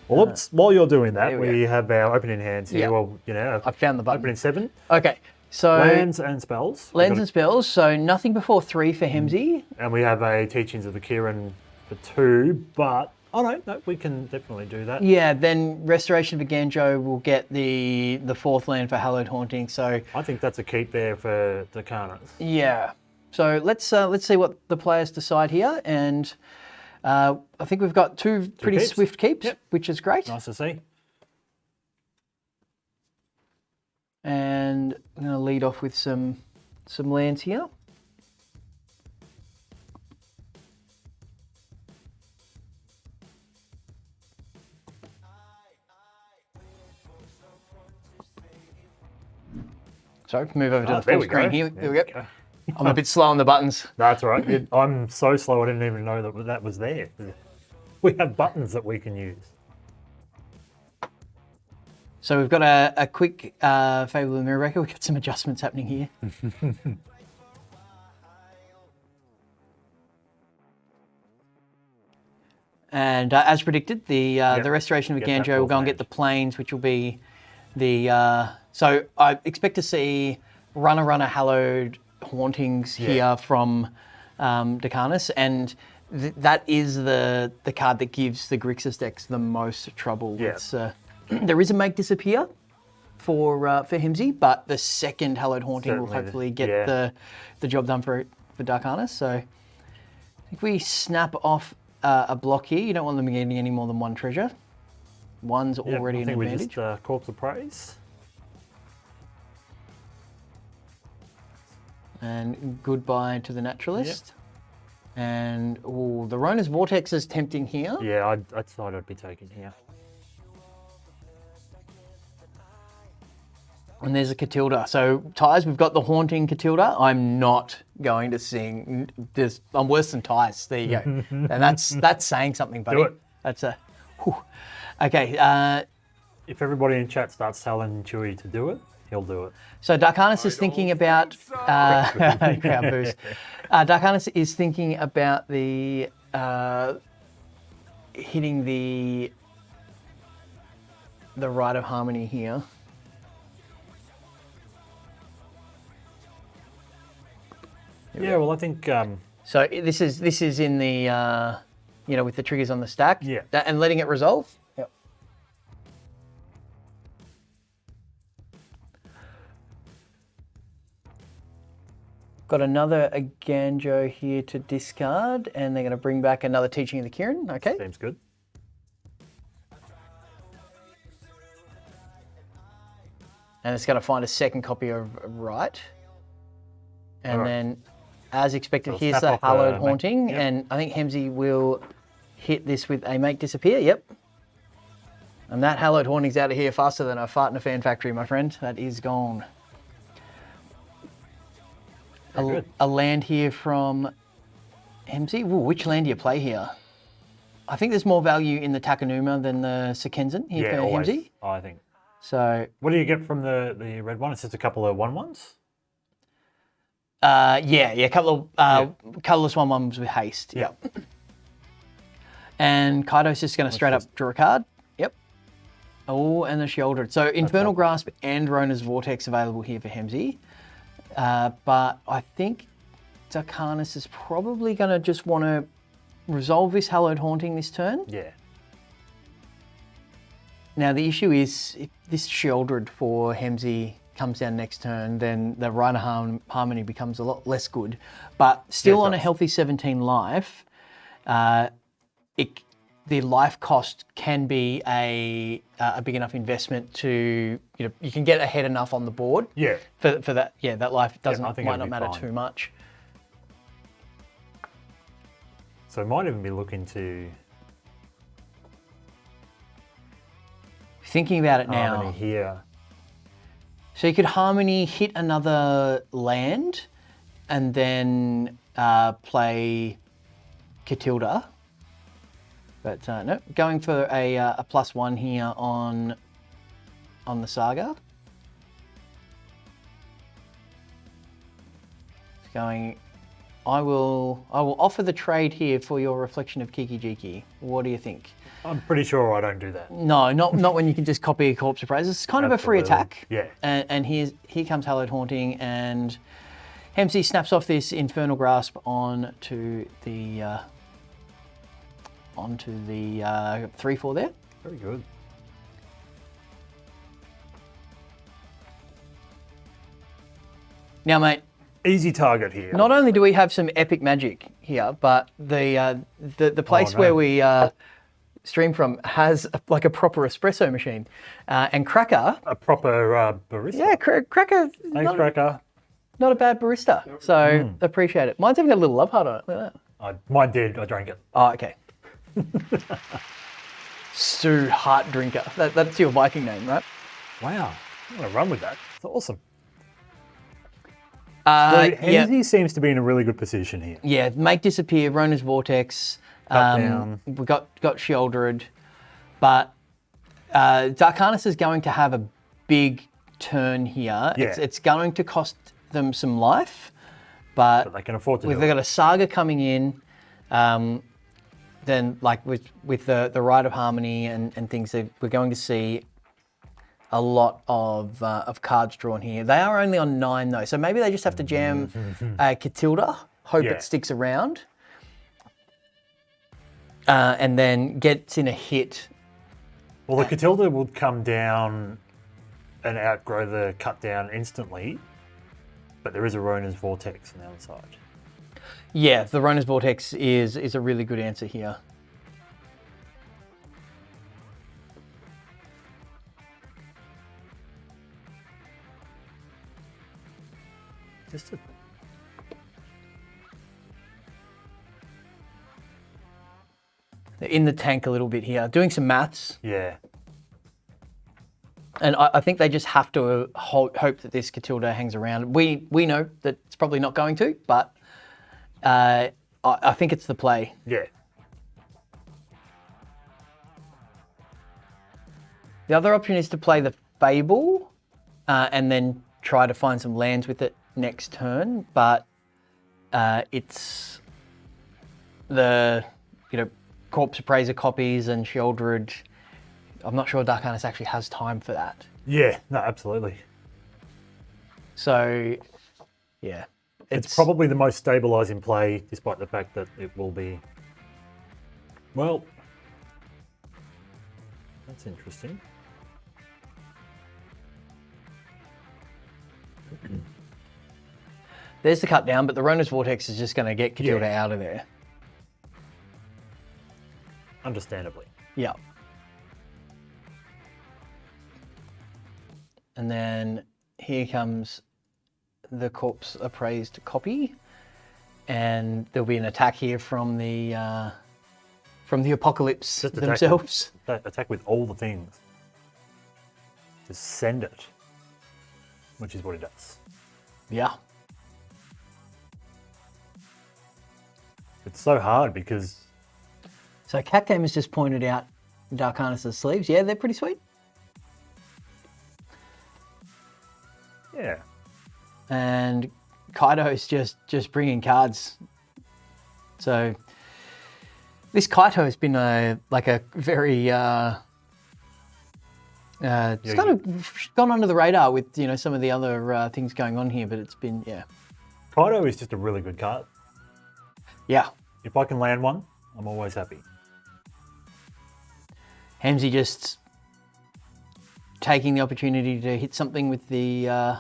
Well, while you're doing that, we have our opening hands here. Yeah. Well, I've found the button. Opening 7. Okay, so Lands and spells. Lands and spells. So nothing before 3 for Hemsy. And we have a Teachings of the Kieran for 2, but no, we can definitely do that. Yeah, then Restoration of Aganjo will get the 4th land for Hallowed Haunting. So I think that's a keep there for Decarnus. Yeah. So let's see what the players decide here, and I think we've got two pretty keeps. swift keeps, which is great. Nice to see. And I'm going to lead off with some lands here. So move over to the full screen here. There we go. I'm a bit slow on the buttons. No, that's all right. I'm so slow I didn't even know that was there. We have buttons that we can use. So we've got a quick Fable of the Mirror Breaker. We've got some adjustments happening here. And as predicted, the Restoration of Aganjo will go and get the Plains, which will be the... so I expect to see Runner Hallowed Hauntings here from Decarnus, and that is the card that gives the Grixis decks the most trouble. Yeah. It's, there is a Make Disappear for Hemsy, but the second Hallowed Haunting will hopefully get the job done for Decarnus. So I think we snap off a block here. You don't want them getting any more than one treasure. One's already an I think advantage. we just Corpse of Praise. And goodbye to the Naturalist. And the Rona's Vortex is tempting here. Yeah, I'd thought I'd be taking here. And there's a Catilda. So, Tyes, we've got the Haunting Catilda. I'm not going to sing. I'm worse than Tyes. There you go. And that's saying something, buddy. Do it. That's a... Whew. Okay. If everybody in chat starts telling Chewy to do it, he'll do it. So Darkanus is thinking about... crowd boost. Darkanus is thinking about the... hitting the Rite of Harmony here. Yeah, well, I think... So this is in the, with the triggers on the stack. Yeah. And letting it resolve. Yep. Got another Aganjo here to discard, and they're going to bring back another Teaching of the Kirin. Okay. Seems good. And it's going to find a second copy of Right. And Alright. then, as expected, So here's snap the off Hallowed Make- Haunting. yep. And I think Hemsey will hit this with a Make Disappear. Yep. And that Hallowed Haunting's out of here faster than a fart in a fan factory, my friend. That is gone. Very good. A land here from Hemsey. Ooh, which land do you play here? I think there's more value in the Takanuma than the Sekenzen here Yeah, for always, Hemsey. I think. So, What do you get from the red one? It's just a couple of 1/1s? a couple of colourless 1/1s with haste. Yeah. Yep. And Kaido's just going to straight up draw a card. Yep. Oh, and the Shieldred. So Infernal Grasp and Rona's Vortex available here for Hemsey. But I think Darkanus is probably going to just want to resolve this Hallowed Haunting this turn. Yeah. Now, the issue is, if this Shieldred for Hemsey comes down next turn, then the Rite of Harmony becomes a lot less good. But still Yeah, it on a does. healthy 17 life, the life cost can be a big enough investment to, you can get ahead enough on the board. Yeah. For that, that life doesn't I think might it'll not be matter fine. too much. So I might even be looking to Thinking about it now. Harmony here. So you could Harmony, hit another land, and then play Catilda. But no, going for a +1 here on the Saga. It's going. I will offer the trade here for your Reflection of Kiki Jiki. What do you think? I'm pretty sure I don't do that. No, not when you can just copy a Corpse of Praise. It's kind of a free Absolutely. attack. Yeah. And here comes Hallowed Haunting, and Hemsey snaps off this Infernal Grasp onto the 3/4 there. Very good. Now, mate, Easy target here. not only do we have some epic magic here, but the place no. where we stream from has like a proper espresso machine, and Cracker. A proper barista. Yeah, Cracker. Thanks, Cracker. Not a bad barista, so appreciate it. Mine's even got a little love heart on it. Look at that. Mine did. I drank it. Oh, okay. Sue Heart Drinker. That's your Viking name, right? Wow. I'm going to run with that. It's awesome. So Yeah, Hemsey seems to be in a really good position here. yeah. Make Disappear, Rona's Vortex. Cut down. We got Shieldred, but Darkanus is going to have a big turn here. Yeah. It's going to cost them some life, but But they can afford to they've do it. got a Saga coming in. Then, like with the Rite of Harmony and things, we're going to see a lot of cards drawn here. They are only on 9 though, so maybe they just have to jam Catilda, hope Yeah. it sticks around, and then gets in a hit. Well, the Catilda would come down and outgrow the cut down instantly, but there is a Rona's Vortex on the other side. Yeah, the Rona's Vortex is a really good answer here. Just a, They're in the tank a little bit here, doing some maths. yeah. And I think they just have to hope that this Catilda hangs around. We know that it's probably not going to, but I think it's the play. Yeah. The other option is to play the Fable and then try to find some lands with it next turn, but it's the Corpse Appraiser copies and Sheoldred. I'm not sure Dark Arnis actually has time for that. Yeah, no, absolutely. So, yeah. It's probably the most stabilising play, despite the fact that it will be... Well, that's interesting. There's the cut down, but the Rona's Vortex is just going to get Catilda out of there. Understandably. Yeah. And then here comes the Corpse Appraised copy, and there'll be an attack here from the Apocalypse Just themselves. Attack with all the things. Just send it, which is what it does. Yeah. It's so hard because... So Cat Game has just pointed out Dark Arnis' sleeves. Yeah, they're pretty sweet. Yeah. And Kaido's just bringing cards. So this Kaito has been a very it's kind of gone under the radar with some of the other things going on here, but it's been Kaido is just a really good card. Yeah. If I can land one, I'm always happy. Hamzy just taking the opportunity to hit something with the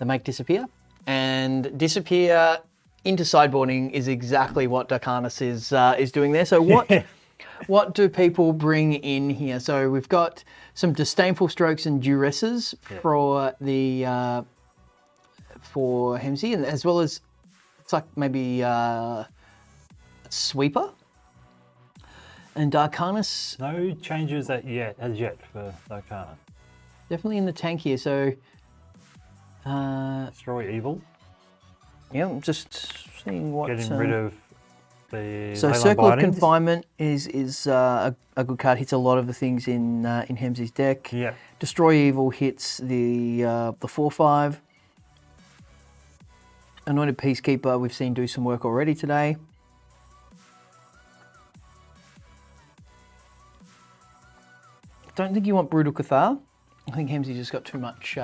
make disappear, and disappear into sideboarding is exactly what Dark Arnis is doing there. So what do people bring in here? So we've got some Disdainful Strokes and Duresses for the for Hamzy, and as well as it's like maybe Sweeper. And Dark Arnis... No changes as yet for Dark Arnis. Definitely in the tank here, so... Destroy Evil. Yeah, I'm just seeing what... Getting rid of the... So Leyline Circle of Bindings. Confinement is a good card. Hits a lot of the things in Hamzy's deck. Yeah. Destroy Evil hits the 4/5. Anointed Peacekeeper we've seen do some work already today. Don't think you want Brutal Cathar. I think Hamzy just got too much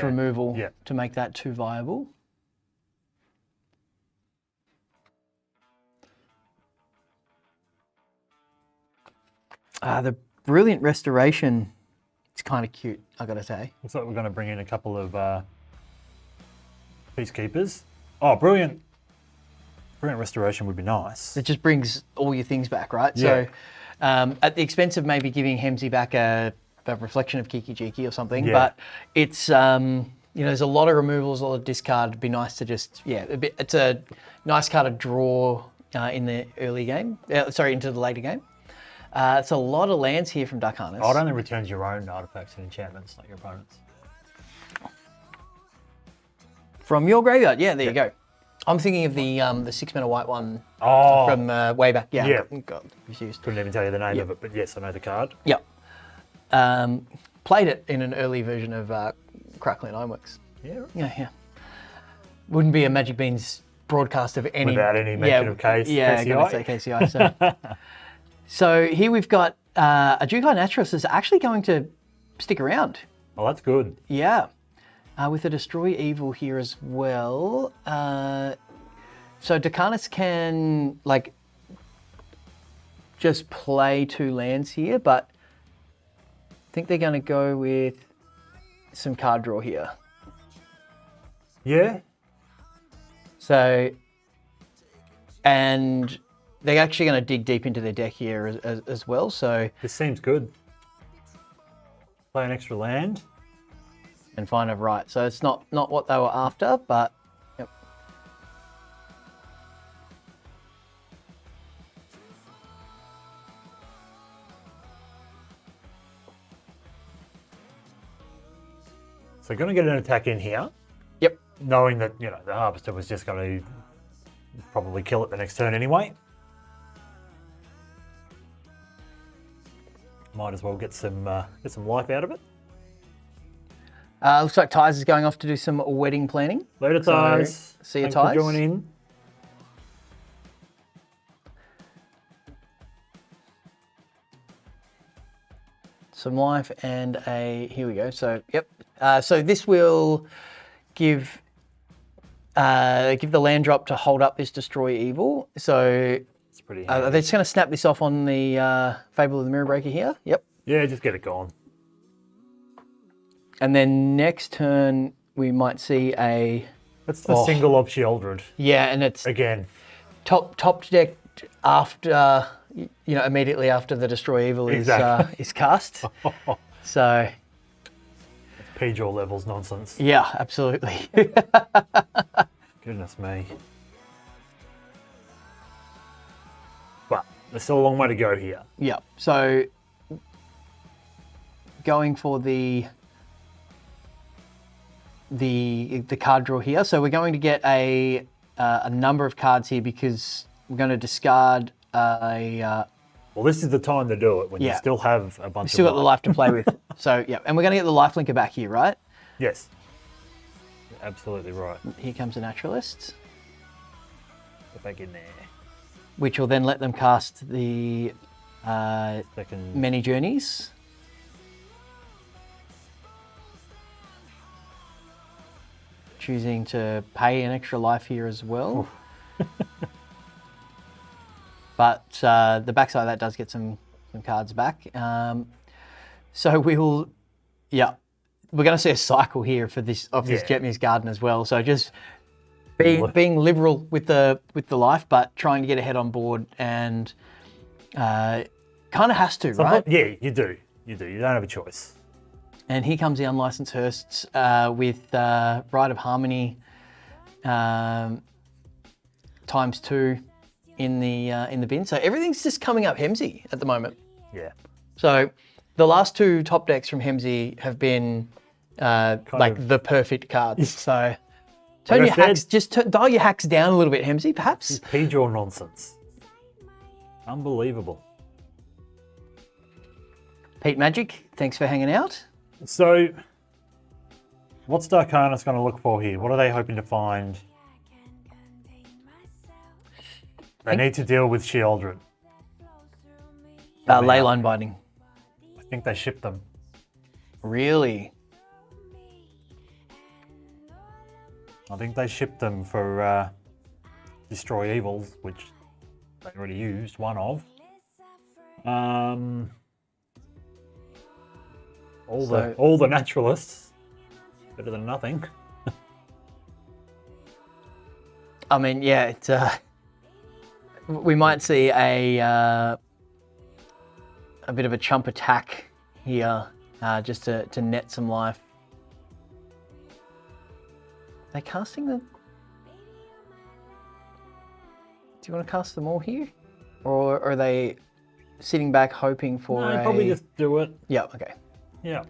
removal to make that too viable. The Brilliant Restoration, it's kind of cute, I gotta say. Looks like we're going to bring in a couple of Peacekeepers. Oh, Brilliant Restoration would be nice. It just brings all your things back, right? Yeah. So at the expense of maybe giving Hamzy back a reflection of Kiki Jiki or something, Yeah. but it's there's a lot of removals, a lot of discard. It'd be nice to just it's a nice card to draw in the early game. Into the later game. It's a lot of lands here from Dark Arnis. Oh, it only returns your own artifacts and enchantments, not your opponent's. From your graveyard, there you go. I'm thinking of the 6-mana white one from way back. Yeah. Got confused. Couldn't even tell you the name of it, but yes, I know the card. Yep. Played it in an early version of Crackling Ironworks. Yeah. Yeah. Wouldn't be a Magic Beans broadcast of any... Without any mention of KCI. Yeah, I'm going to say KCI. So. So here we've got a Jukai Natros is actually going to stick around. Oh, that's good. Yeah. With a Destroy Evil here as well. So Dark Arnis can just play 2 lands here, but I think they're going to go with some card draw here. Yeah. So, and they're actually going to dig deep into their deck here as well. So This seems good. Play an extra land. and find a right. So it's not what they were after, but yep. So going to get an attack in here, Yep. knowing that, you know, the Harvester was just going to probably kill it the next turn anyway. Might as well get some life out of it. Looks like Tyes is going off to do some wedding planning. Later, So, Tyes. see you, Thanks Tyes. for joining. Some life and here we go. So, yep. So this will give the land drop to hold up this Destroy Evil. So It's pretty they're handy. just going to snap this off on the Fable of the Mirror Breaker here. Yep. Yeah, just get it gone. And then next turn we might see a That's the single of Sheoldred. and it's Again, top deck after immediately after the Destroy Evil Exactly. is cast. So P-Jaw levels nonsense. yeah, absolutely. Goodness me. But there's still a long way to go here. Yeah. So going for the card draw here. So we're going to get a number of cards here because we're going to discard Well, this is the time to do it when you Yeah. still have a bunch still of got the life to play with. So yeah, and we're going to get the life linker back here, right? Yes. You're absolutely right. Here comes the naturalist, Get back in there. which will then let them cast the Second. many journeys. Choosing to pay an extra life here as well. But the backside of that does get some cards back. So we will, we're going to see a cycle here for this Jetmir's Garden as well. So just being liberal with the life, but trying to get ahead on board, and kind of has to, right? Yeah, you do. You do. You don't have a choice. And here comes the Unlicensed Hearsts with Rite of Harmony ×2 in the bin. So everything's just coming up Hemsey at the moment. Yeah. So the last two top decks from Hemsey have been the perfect cards. So turn Like I your hacks, said- just dial your hacks down a little bit, Hemsey, perhaps. P-Jaw nonsense. Unbelievable. Pete Magic, thanks for hanging out. So, what's Darkana's going to look for here? What are they hoping to find? They need to deal with Sheoldred. Leyline Binding. I think they shipped them. Really? I think they shipped them for Destroy Evils, which they already used one of. All the naturalists. Better than nothing. I mean, yeah, we might see a bit of a chump attack here, just to net some life. Are they casting the? Do you want to cast them all here, or are they sitting back hoping for No, probably just do it. Yeah. Okay. Yeah.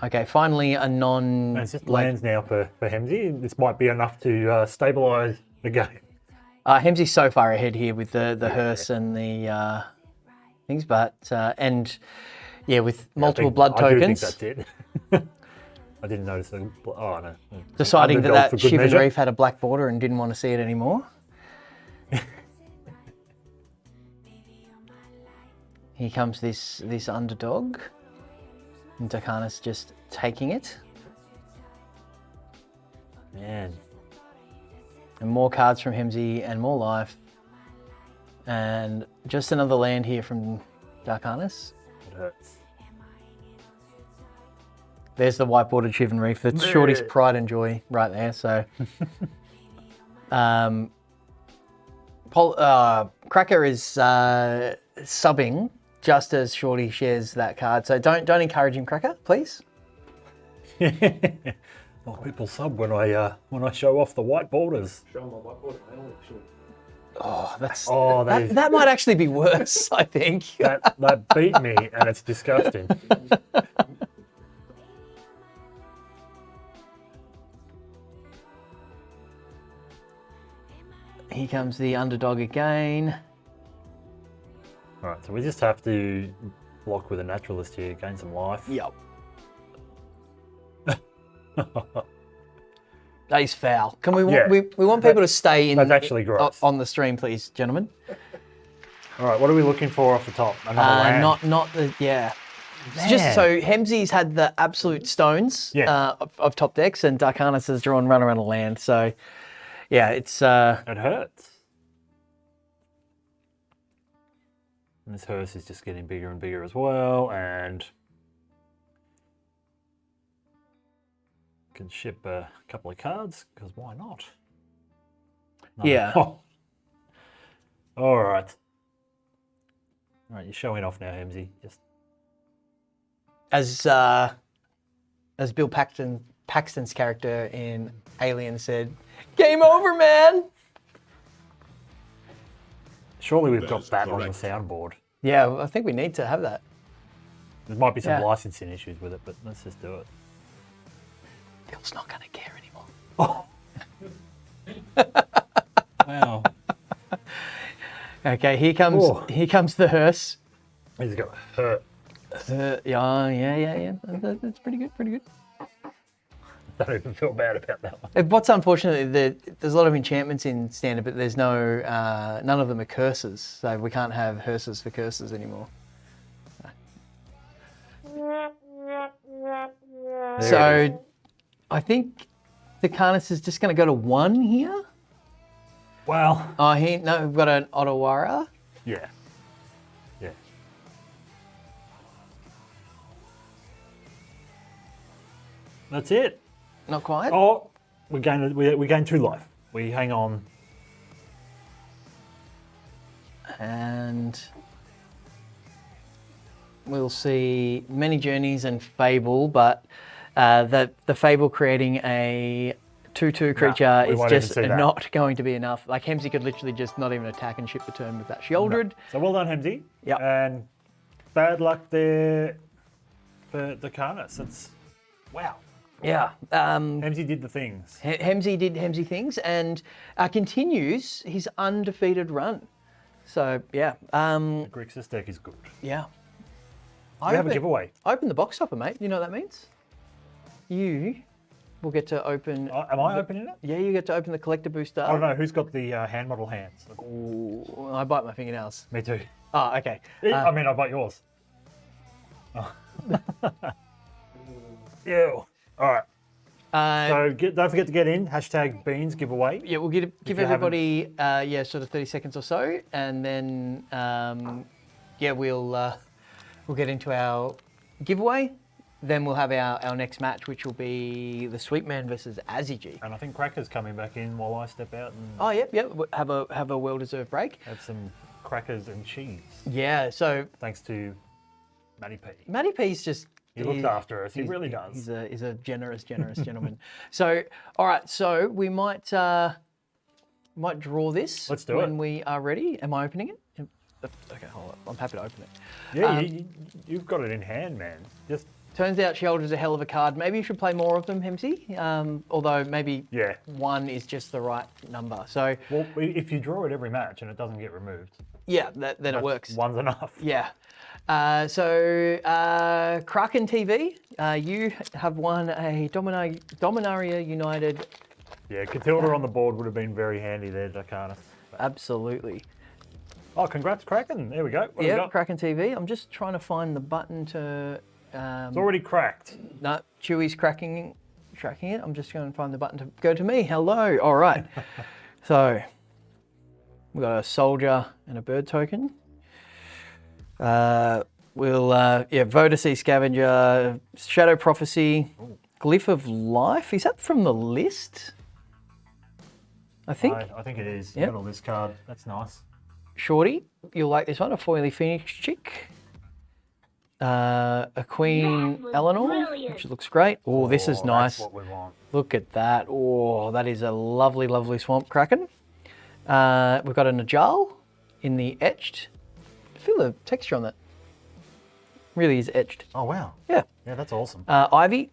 Okay. Finally, a non. And it's just lands now for Hemsey. This might be enough to stabilise the game. Hemsey's so far ahead here with the hearse and the things, but with multiple blood I do tokens. think that's it. I didn't notice. Oh no. Deciding Underdog that for good Shivan measure. Reef had a black border and didn't want to see it anymore. Here comes this underdog. And Darkana's just taking it. Man. And more cards from Hemsey and more life. And just another land here from Darkana's. It hurts. There's the white bordered Shivan Reef. That's Shorty's pride and joy right there. So, Cracker is subbing just as Shorty shares that card. So don't encourage him, Cracker, please. Well, people sub when I show off the white borders. Show them my whiteboard. Oh, that might actually be worse, I think. that beat me, and it's disgusting. Here comes the underdog again. All right, so we just have to block with a naturalist here, gain some life. Yep. That is foul. Can we Yeah. we want people to stay in That's actually gross. on the stream, please, gentlemen. All right, what are we looking for off the top? Another land. Not the It's just so Hemsey's had the absolute stones of top decks, and Darkanis has drawn run around a land. So yeah, it's It hurts. And this hearse is just getting bigger and bigger as well, and can ship a couple of cards, because why not? Yeah. Oh. All right. All right, you're showing off now, Hemsey. Just as Bill Paxton's character in Alien said, "Game over, man." surely we've got that on the soundboard. Yeah, I think we need to have that. There might be some Yeah. licensing issues with it, but let's just do it. Bill's not going to care anymore. Wow. Okay, here comes the hearse. He's got hurt. Yeah. That's pretty good. Don't even feel bad about that one. What's unfortunate, there's a lot of enchantments in standard, but there's none of them are curses, so we can't have hearses for curses anymore. So I think the Carnus is just going to go to 1 here. Well, We've got an Ottawara. yeah. Yeah. That's it. Not quite. Oh, we gain 2 life. We hang on. And we'll see Many Journeys and Fable, but the Fable creating a 2/2 creature we is won't even just see that. not going to be enough. Like, Hemsey could literally just not even attack and ship the turn with that Shieldred. So well done, Hemsey. Yep. And bad luck there for the Carnus. It's wow. Yeah. Hemsey did the things. Hemsey did Hemsey things and continues his undefeated run. So, yeah. The Grixis deck is good. Yeah. We have a giveaway. Open the box topper, mate. You know what that means? You will get to open... Am I opening it? Yeah, you get to open the collector booster. I don't know. Who's got the hand model hands? Ooh, I bite my fingernails. Me too. Oh, okay. I mean, I bite yours. Oh. Ew. All right. So don't forget to get in. #Beans giveaway. Yeah, we'll give everybody sort of 30 seconds or so, and then we'll get into our giveaway. Then we'll have our next match, which will be the Sweetman versus Azzy. And I think Cracker's coming back in while I step out and Oh, yep. Have a well-deserved break. have some crackers and cheese. Yeah. So Thanks to Matty P. Matty P's just. He looks after us. He really does. He's a generous gentleman. So, all right. So we might draw this. Let's do when it. we are ready. Am I opening it? Okay, hold on. I'm happy to open it. Yeah, you've got it in hand, man. Just Turns out Shieldred's a hell of a card. Maybe you should play more of them, Hemsey. Although maybe 1 is just the right number. So well, if you draw it every match and it doesn't get removed, yeah, then it works. 1's enough. Yeah. Kraken TV, you have won a Dominaria United. Yeah, Catilda on the board would have been very handy there, Darkanis. Absolutely. Oh, congrats, Kraken. There we go. What have we Yeah, got? Kraken TV. I'm just trying to find the button to... It's already cracked. No, Chewie's tracking it. I'm just going to find the button to go to me. Hello. All right. So, we've got a soldier and a bird token. Voter Sea Scavenger, Shadow Prophecy, Glyph of Life. Is that from the list? I think. I think it is. Yep. Got all this card. That's nice. Shorty, you'll like this one, a Foily Phoenix Chick. a Queen Eleanor, which looks great. Oh, this is nice. That's what we want. Look at that. Oh, that is a lovely, lovely Swamp Kraken. We've got a Najal in the etched. Feel the texture on that. Really is etched. Oh, wow. Yeah. Yeah, that's awesome. Ivy.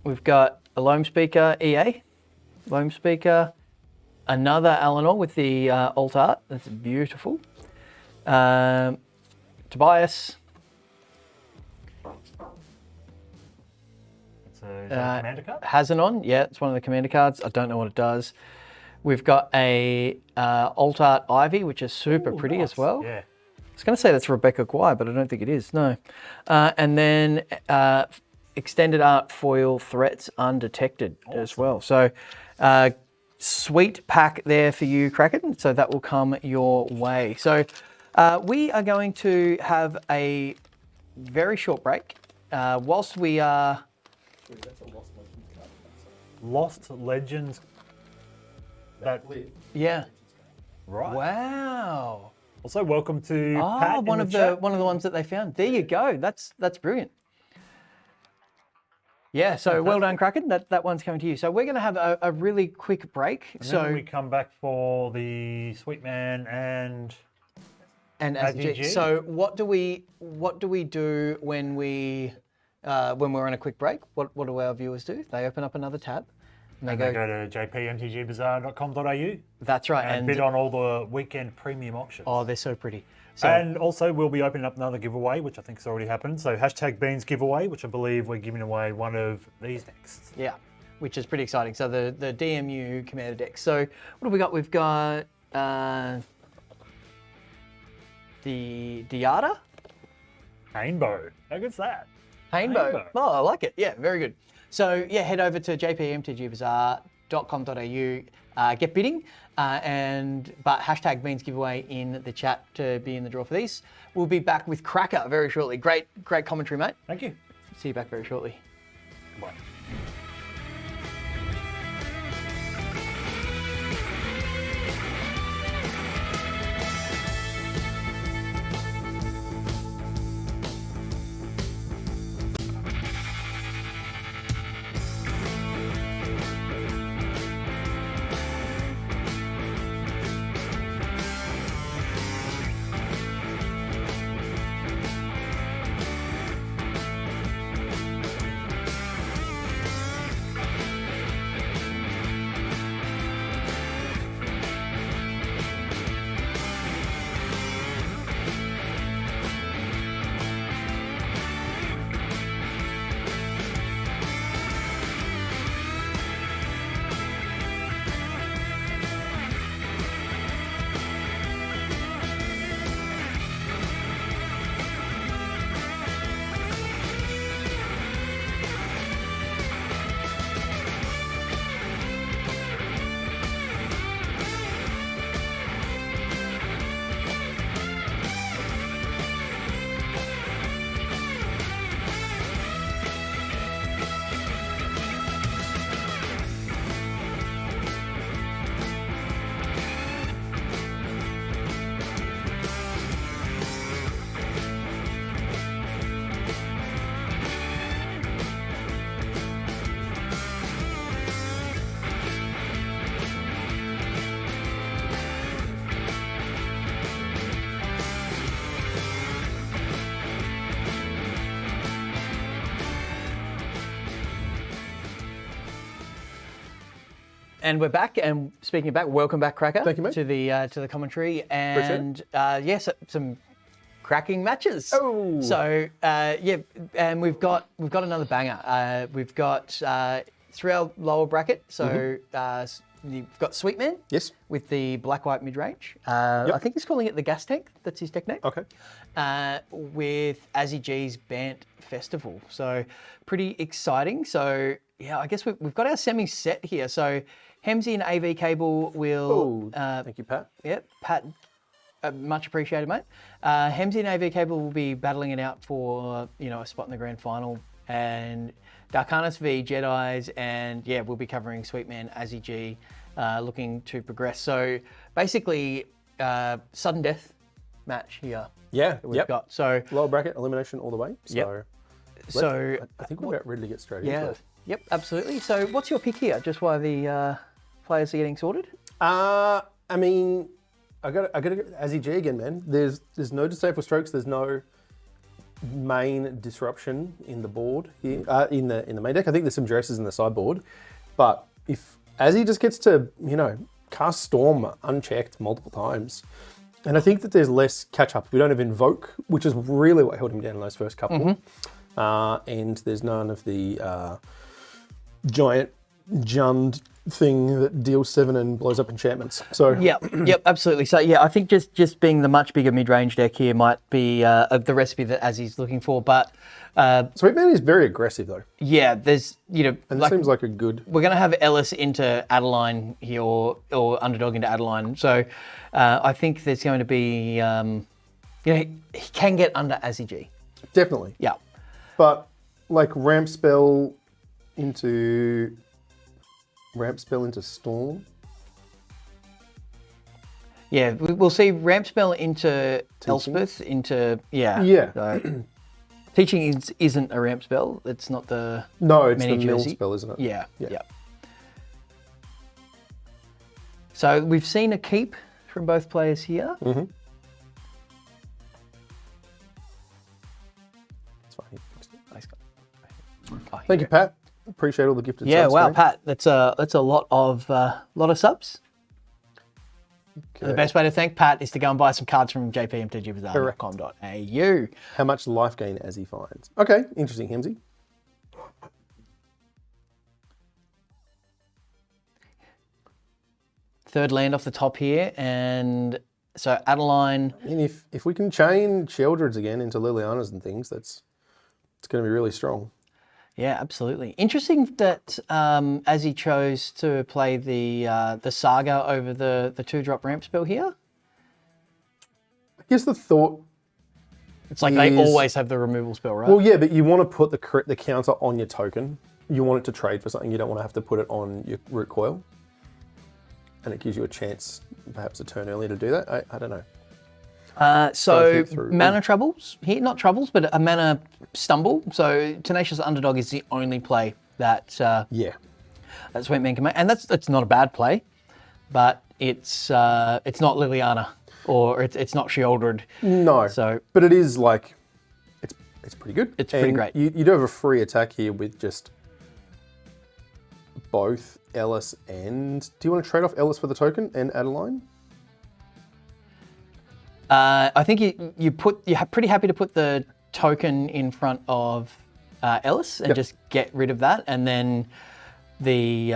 We've got a Loam Speaker EA. Loam Speaker. Another Eleanor with the alt art. That's beautiful. Tobias. Is that a commander card? Hazanon, yeah, it's one of the commander cards. I don't know what it does. We've got a alt art Ivy, which is super pretty as well. Yeah. I was going to say that's Rebecca Guy, but I don't think it is, no. And then extended art foil threats undetected as well. So sweet pack there for you, Kraken. So that will come your way. So we are going to have a very short break. Whilst we are... Lost Legends. That, Yeah. right. Wow. Also, welcome to Oh, Pat one in of the the chat. one of the ones that they found. There you go. That's brilliant. Yeah, so well done, Kraken. That one's coming to you. So we're going to have a really quick break. And So then we come back for the Sweet Man and SG. SG. So what do we do when we're on a quick break? What do our viewers do? They open up another tab and they they go. go to jpmtgbazaar.com.au That's right. and bid on all the weekend premium options. Oh, they're so pretty. So And also, we'll be opening up another giveaway, which I think has already happened. So hashtag Beans giveaway, which I believe we're giving away one of these next. yeah, which is pretty exciting. So the DMU Commander deck. So what have we got? We've got the Diata. Rainbow. How good's that? Painbow. Painbow. Oh, I like it. Yeah, very good. So yeah, head over to jpmtgbazaar.com.au, get bidding, but hashtag Beans giveaway in the chat to be in the draw for these. We'll be back with Cracker very shortly. Great commentary, mate. Thank you. See you back very shortly. Bye. And we're back. And speaking of back, welcome back, Cracker. Thank you, mate. To the commentary. And yes, some cracking matches. Oh. So yeah, and we've got another banger. We've got through our lower bracket. So you've got Sweetman. Yes. With the black-white mid-range. I think he's calling it the gas tank. That's his deck name. Okay. With Azzy G's Bant Festival. So pretty exciting. So yeah, I guess we've got our semi set here. So Hemsy and AV Cable will... Thank you, Pat. Yep, Pat, much appreciated, mate. Hemsy and AV Cable will be battling it out for, a spot in the grand final. And Darkanus v Jedis, and yeah, we'll be covering Sweetman, Azzy G, looking to progress. So basically, sudden death match here Yeah, that we've yep. got. So, Lower bracket elimination all the way. So, so I think we're about ready to get straight into yeah, it. yep, absolutely. So, what's your pick here? Just while the players are getting sorted. I mean, I got to go Azzy G again, man. There's no disable strokes. There's no main disruption in the board here in the main deck. I think there's some dresses in the sideboard, but if Azzy just gets to cast Storm unchecked multiple times, and I think that there's less catch up. We don't have Invoke, which is really what held him down in those first couple, and there's none of the giant Jund thing that deals 7 and blows up enchantments. So Yep, absolutely. So yeah, I think just being the much bigger mid-range deck here might be the recipe that Azzy's looking for. But Sweetman is very aggressive though, yeah, there's and it seems like a good. we're going to have Ellis into Adeline here or Underdog into Adeline. So I think there's going to be he can get under Azzy G. Definitely. Yeah. But like ramp spell into Storm. Yeah, we'll see ramp spell into Elspeth into Yeah. So, teaching isn't a ramp spell. It's not the No, it's mini the mill jersey. spell, isn't it? Yeah. So we've seen a keep from both players here. Mm-hmm. That's fine. He fixed it. Oh, Thank you, Pat. Appreciate all the gifted Yeah, subs, wow, mate. Pat, that's a lot of subs. Okay. The best way to thank Pat is to go and buy some cards from jpmtgbazaar.com.au. How much life gain as he finds? Okay, interesting, Hemsy. Third land off the top here, and so Adeline. I mean, if we can chain Sheldreds again into Lilianas and things, it's going to be really strong. Yeah, absolutely. Interesting that as he chose to play the Saga over the 2-drop ramp spell here. I guess the thought. It's like they is- always have the removal spell, right? Well, yeah, but you want to put the counter on your token. You want it to trade for something. You don't want to have to put it on your root coil. And it gives you a chance, perhaps a turn earlier to do that. I don't know. So think through. mana troubles here, not troubles, but a mana stumble. So Tenacious Underdog is the only play that Yeah. that Sweetman can make, and that's not a bad play, but it's not Liliana or it's not Sheoldred. No. So but it is like, it's pretty good. It's pretty And great. You do have a free attack here with just both Ellis and. Do you want to trade off Ellis for the token and Adeline? I think you're pretty happy to put the token in front of Ellis and just get rid of that, and then do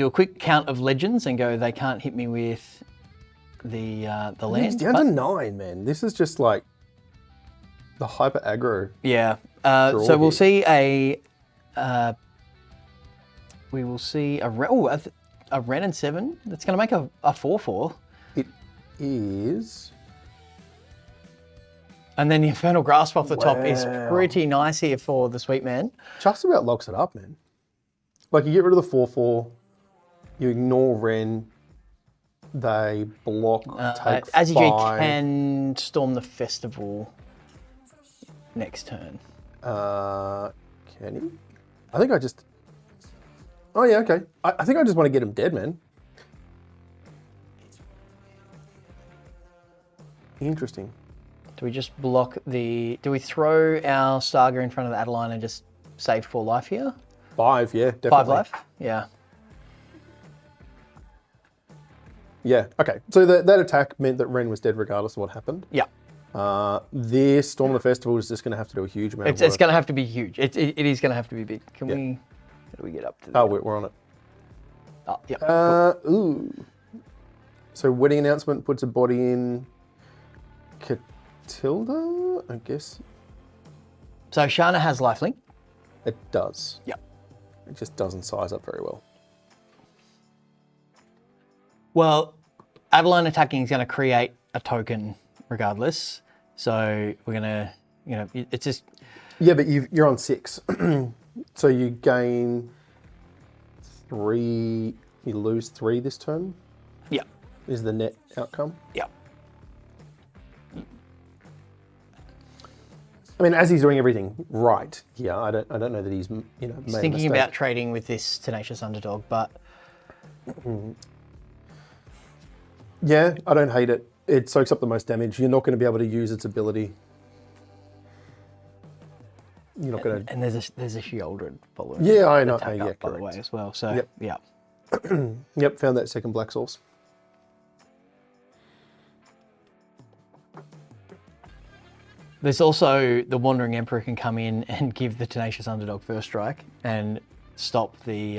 a quick count of legends and go. They can't hit me with the It's land. down to 9, man. This is just like the hyper aggro. Yeah. So we'll here. see a Ren and 7. That's going to make a 4/4. It is. And then the Infernal Grasp off the top is Wow. pretty nice here for the Sweetman. Just about locks it up, man. Like you get rid of the 4/4, you ignore Ren, they block, take Azzy 5. can storm the festival next turn. Can he? I think I just. Oh yeah, okay. I think I just want to get him dead, man. Interesting. Do we just block the... Do we throw our Saga in front of the Adeline and just save 4 life here? 5, yeah, definitely. 5 life? Yeah. Yeah, okay. So that attack meant that Ren was dead regardless of what happened. Yeah. This Storm of the Festival is just going to have to do a huge amount of work. It's going to have to be huge. It is going to have to be big. Can we... How do we get up to that? Oh, we're on it. Oh, yeah. Ooh. So wedding announcement puts a body in Catilda, I guess. So Shana has lifelink. It does. Yep. It just doesn't size up very well. Well, Adeline attacking is going to create a token regardless. So we're going to, it's just... Yeah, but you're on 6. So you gain 3, you lose 3 this turn. Yeah. is the net outcome. Yep. I mean, as he's doing everything right here, I don't know that he's made a Thinking mistake. about trading with this tenacious underdog, but Yeah, I don't hate it. It soaks up the most damage. You're not going to be able to use its ability. You're not going to. and there's a Shieldred following. Yeah, I know. Attack Yeah, up, by the correct. way, as well. So Yep. yeah. Yep, found that second black source. There's also the Wandering Emperor can come in and give the tenacious underdog first strike and stop the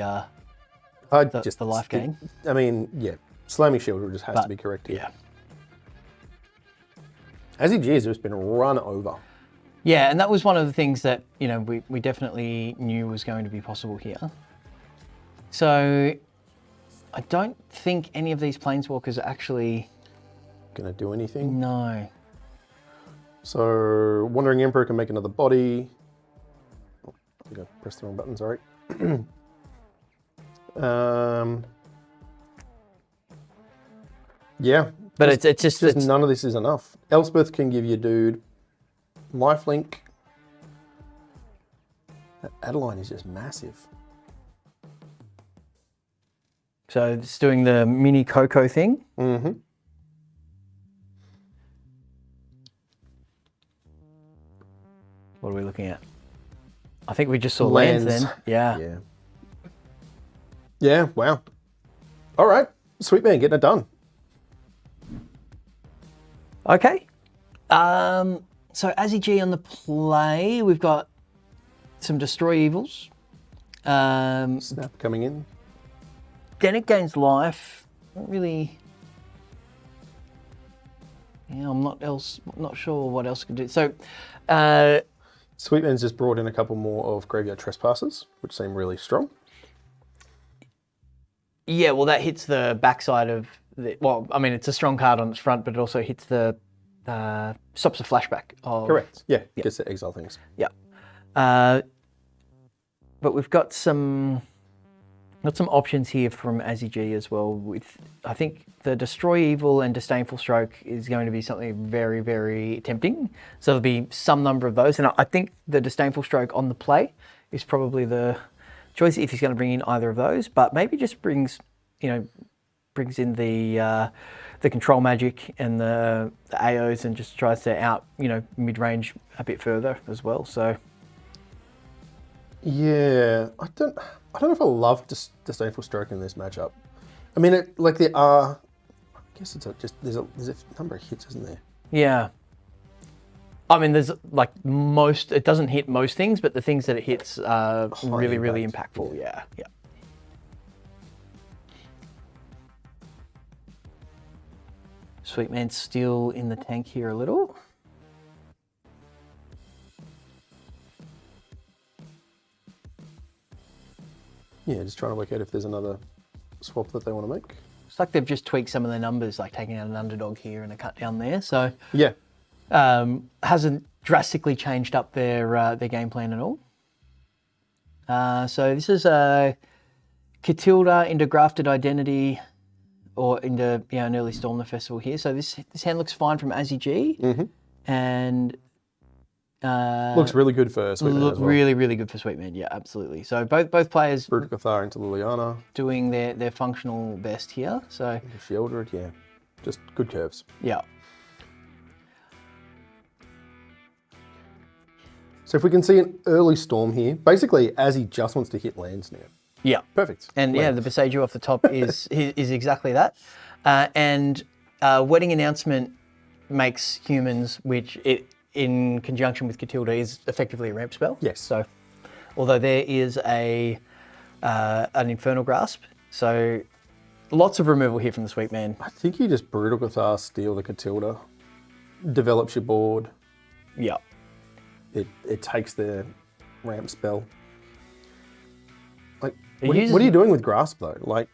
life gain. I mean, yeah, slamming shield just has to be correct here. Yeah. As he has just been run over. Yeah, and that was one of the things that, we definitely knew was going to be possible here. So I don't think any of these planeswalkers are actually Gonna do anything. no. So Wandering Emperor can make another body. Oh, I think I pressed the wrong button, sorry. Yeah. But it's just None of this is enough. Elspeth can give you dude lifelink. That Adeline is just massive. so it's doing the mini Coco thing. Mm-hmm. What are we looking at? I think we just saw lands then. Yeah. Yeah. Yeah, wow. All right. Sweet man, getting it done. Okay. So Azzy G on the play, we've got some Destroy Evils. Snap coming in. Then it gains life. Not really. Yeah, I'm not sure what else can do. So, Sweetman's just brought in a couple more of Graveyard Trespassers, which seem really strong. yeah, well, that hits the backside of the. Well, I mean, it's a strong card on its front, but it also hits the. Stops a flashback of. Correct. Yeah, gets to exile things. Yeah. But we've got some options here from Azzy G as well. With I think the Destroy Evil and Disdainful Stroke is going to be something very, very tempting. So there'll be some number of those, and I think the Disdainful Stroke on the play is probably the choice if he's going to bring in either of those. But maybe just brings in the control magic and the AOs and just tries to out mid range a bit further as well. So. Yeah, I don't know if I love Disdainful Stroke in this matchup. I mean, there are. I guess there's a number of hits, isn't there? Yeah. I mean, there's most. It doesn't hit most things, but the things that it hits are really, really impactful. Yeah. Sweet man's still in the tank here a little. Yeah, just trying to work out if there's another swap that they want to make. It's like they've just tweaked some of the numbers, like taking out an underdog here and a cut down there. So Yeah. hasn't drastically changed up their game plan at all. So this is Catilda into Grafted Identity, or into an early Storm the Festival here. So this hand looks fine from Azzy G, and Looks really good for Sweetman as well. really, really good for Sweetman. Yeah, absolutely. So both players Brutal Cathar into Liliana. doing their functional best here. So Shieldred, yeah. Just good curves. yeah. So if we can see an early Storm here, basically Azzy just wants to hit lands now. Yeah. Perfect. And yeah, the Besaju off the top is exactly that. And Wedding Announcement makes humans, which in conjunction with Catilda is effectively a ramp spell. Yes. So, although there is an Infernal Grasp, so lots of removal here from the Sweet Man. I think you just Brutal Cathar, steal the Catilda, develops your board. Yeah. It takes the ramp spell. Like, It what uses- are you doing with Grasp though? Like,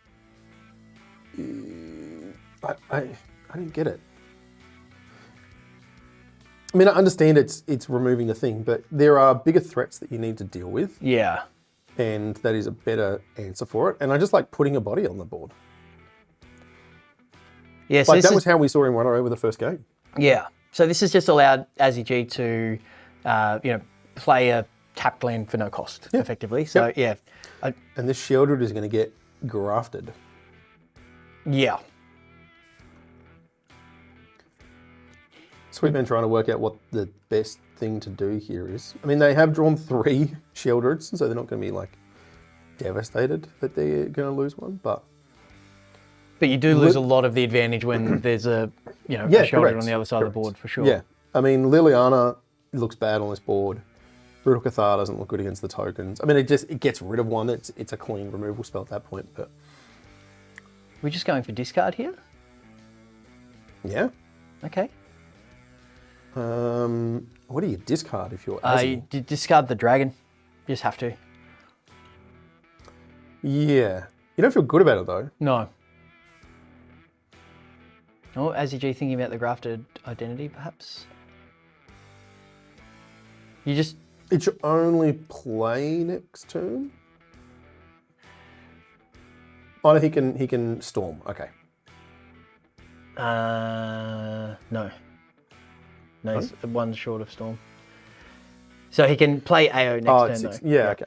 I didn't get it. I mean, I understand it's removing the thing, but there are bigger threats that you need to deal with, Yeah. and that is a better answer for it. And I just like putting a body on the board. Yeah, so Like this that is, was how we saw him run over the first game. yeah. So this has just allowed Azzy G to, play a tapped land for no cost, effectively. So Yep. And this Shieldred is going to get grafted. Yeah. Sweetman trying to work out what the best thing to do here is. I mean, they have drawn 3 Shieldreds, so they're not going to be like devastated that they're going to lose one, but you do lose a lot of the advantage when there's a shoulder correct, on the other side of the board for sure. yeah. I mean, Liliana looks bad on this board. Brutal Cathar doesn't look good against the tokens. I mean, it gets rid of one. It's a clean removal spell at that point, but We're just going for discard here. yeah. Okay. What do you discard if you're You discard the dragon. You just have to. Yeah. You don't feel good about it though. No. Oh, Azzy G thinking about the grafted identity, perhaps? You just... It's your only play next turn? Oh, no, he can storm. Okay. No. No, he's one short of storm. So he can play AO next turn, though. Yeah, okay.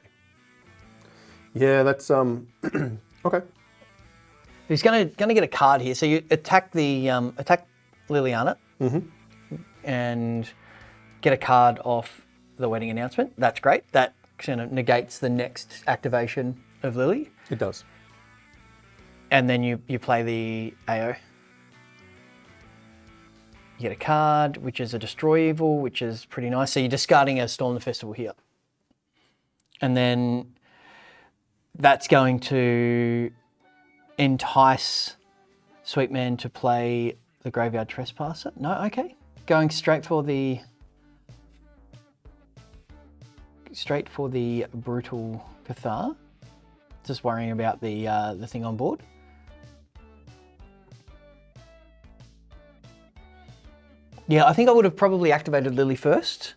Yeah, that's okay. He's gonna get a card here. So you attack the attack Liliana and get a card off the wedding announcement. That's great. That kind of negates the next activation of Lily. It does. And then you play the AO. You get a card, which is a Destroy Evil, which is pretty nice. So you're discarding a Storm the Festival here. And then that's going to entice Sweetman to play the Graveyard Trespasser. No, okay. Going straight for the Brutal Cathar. Just worrying about the thing on board. Yeah, I think I would have probably activated Lily first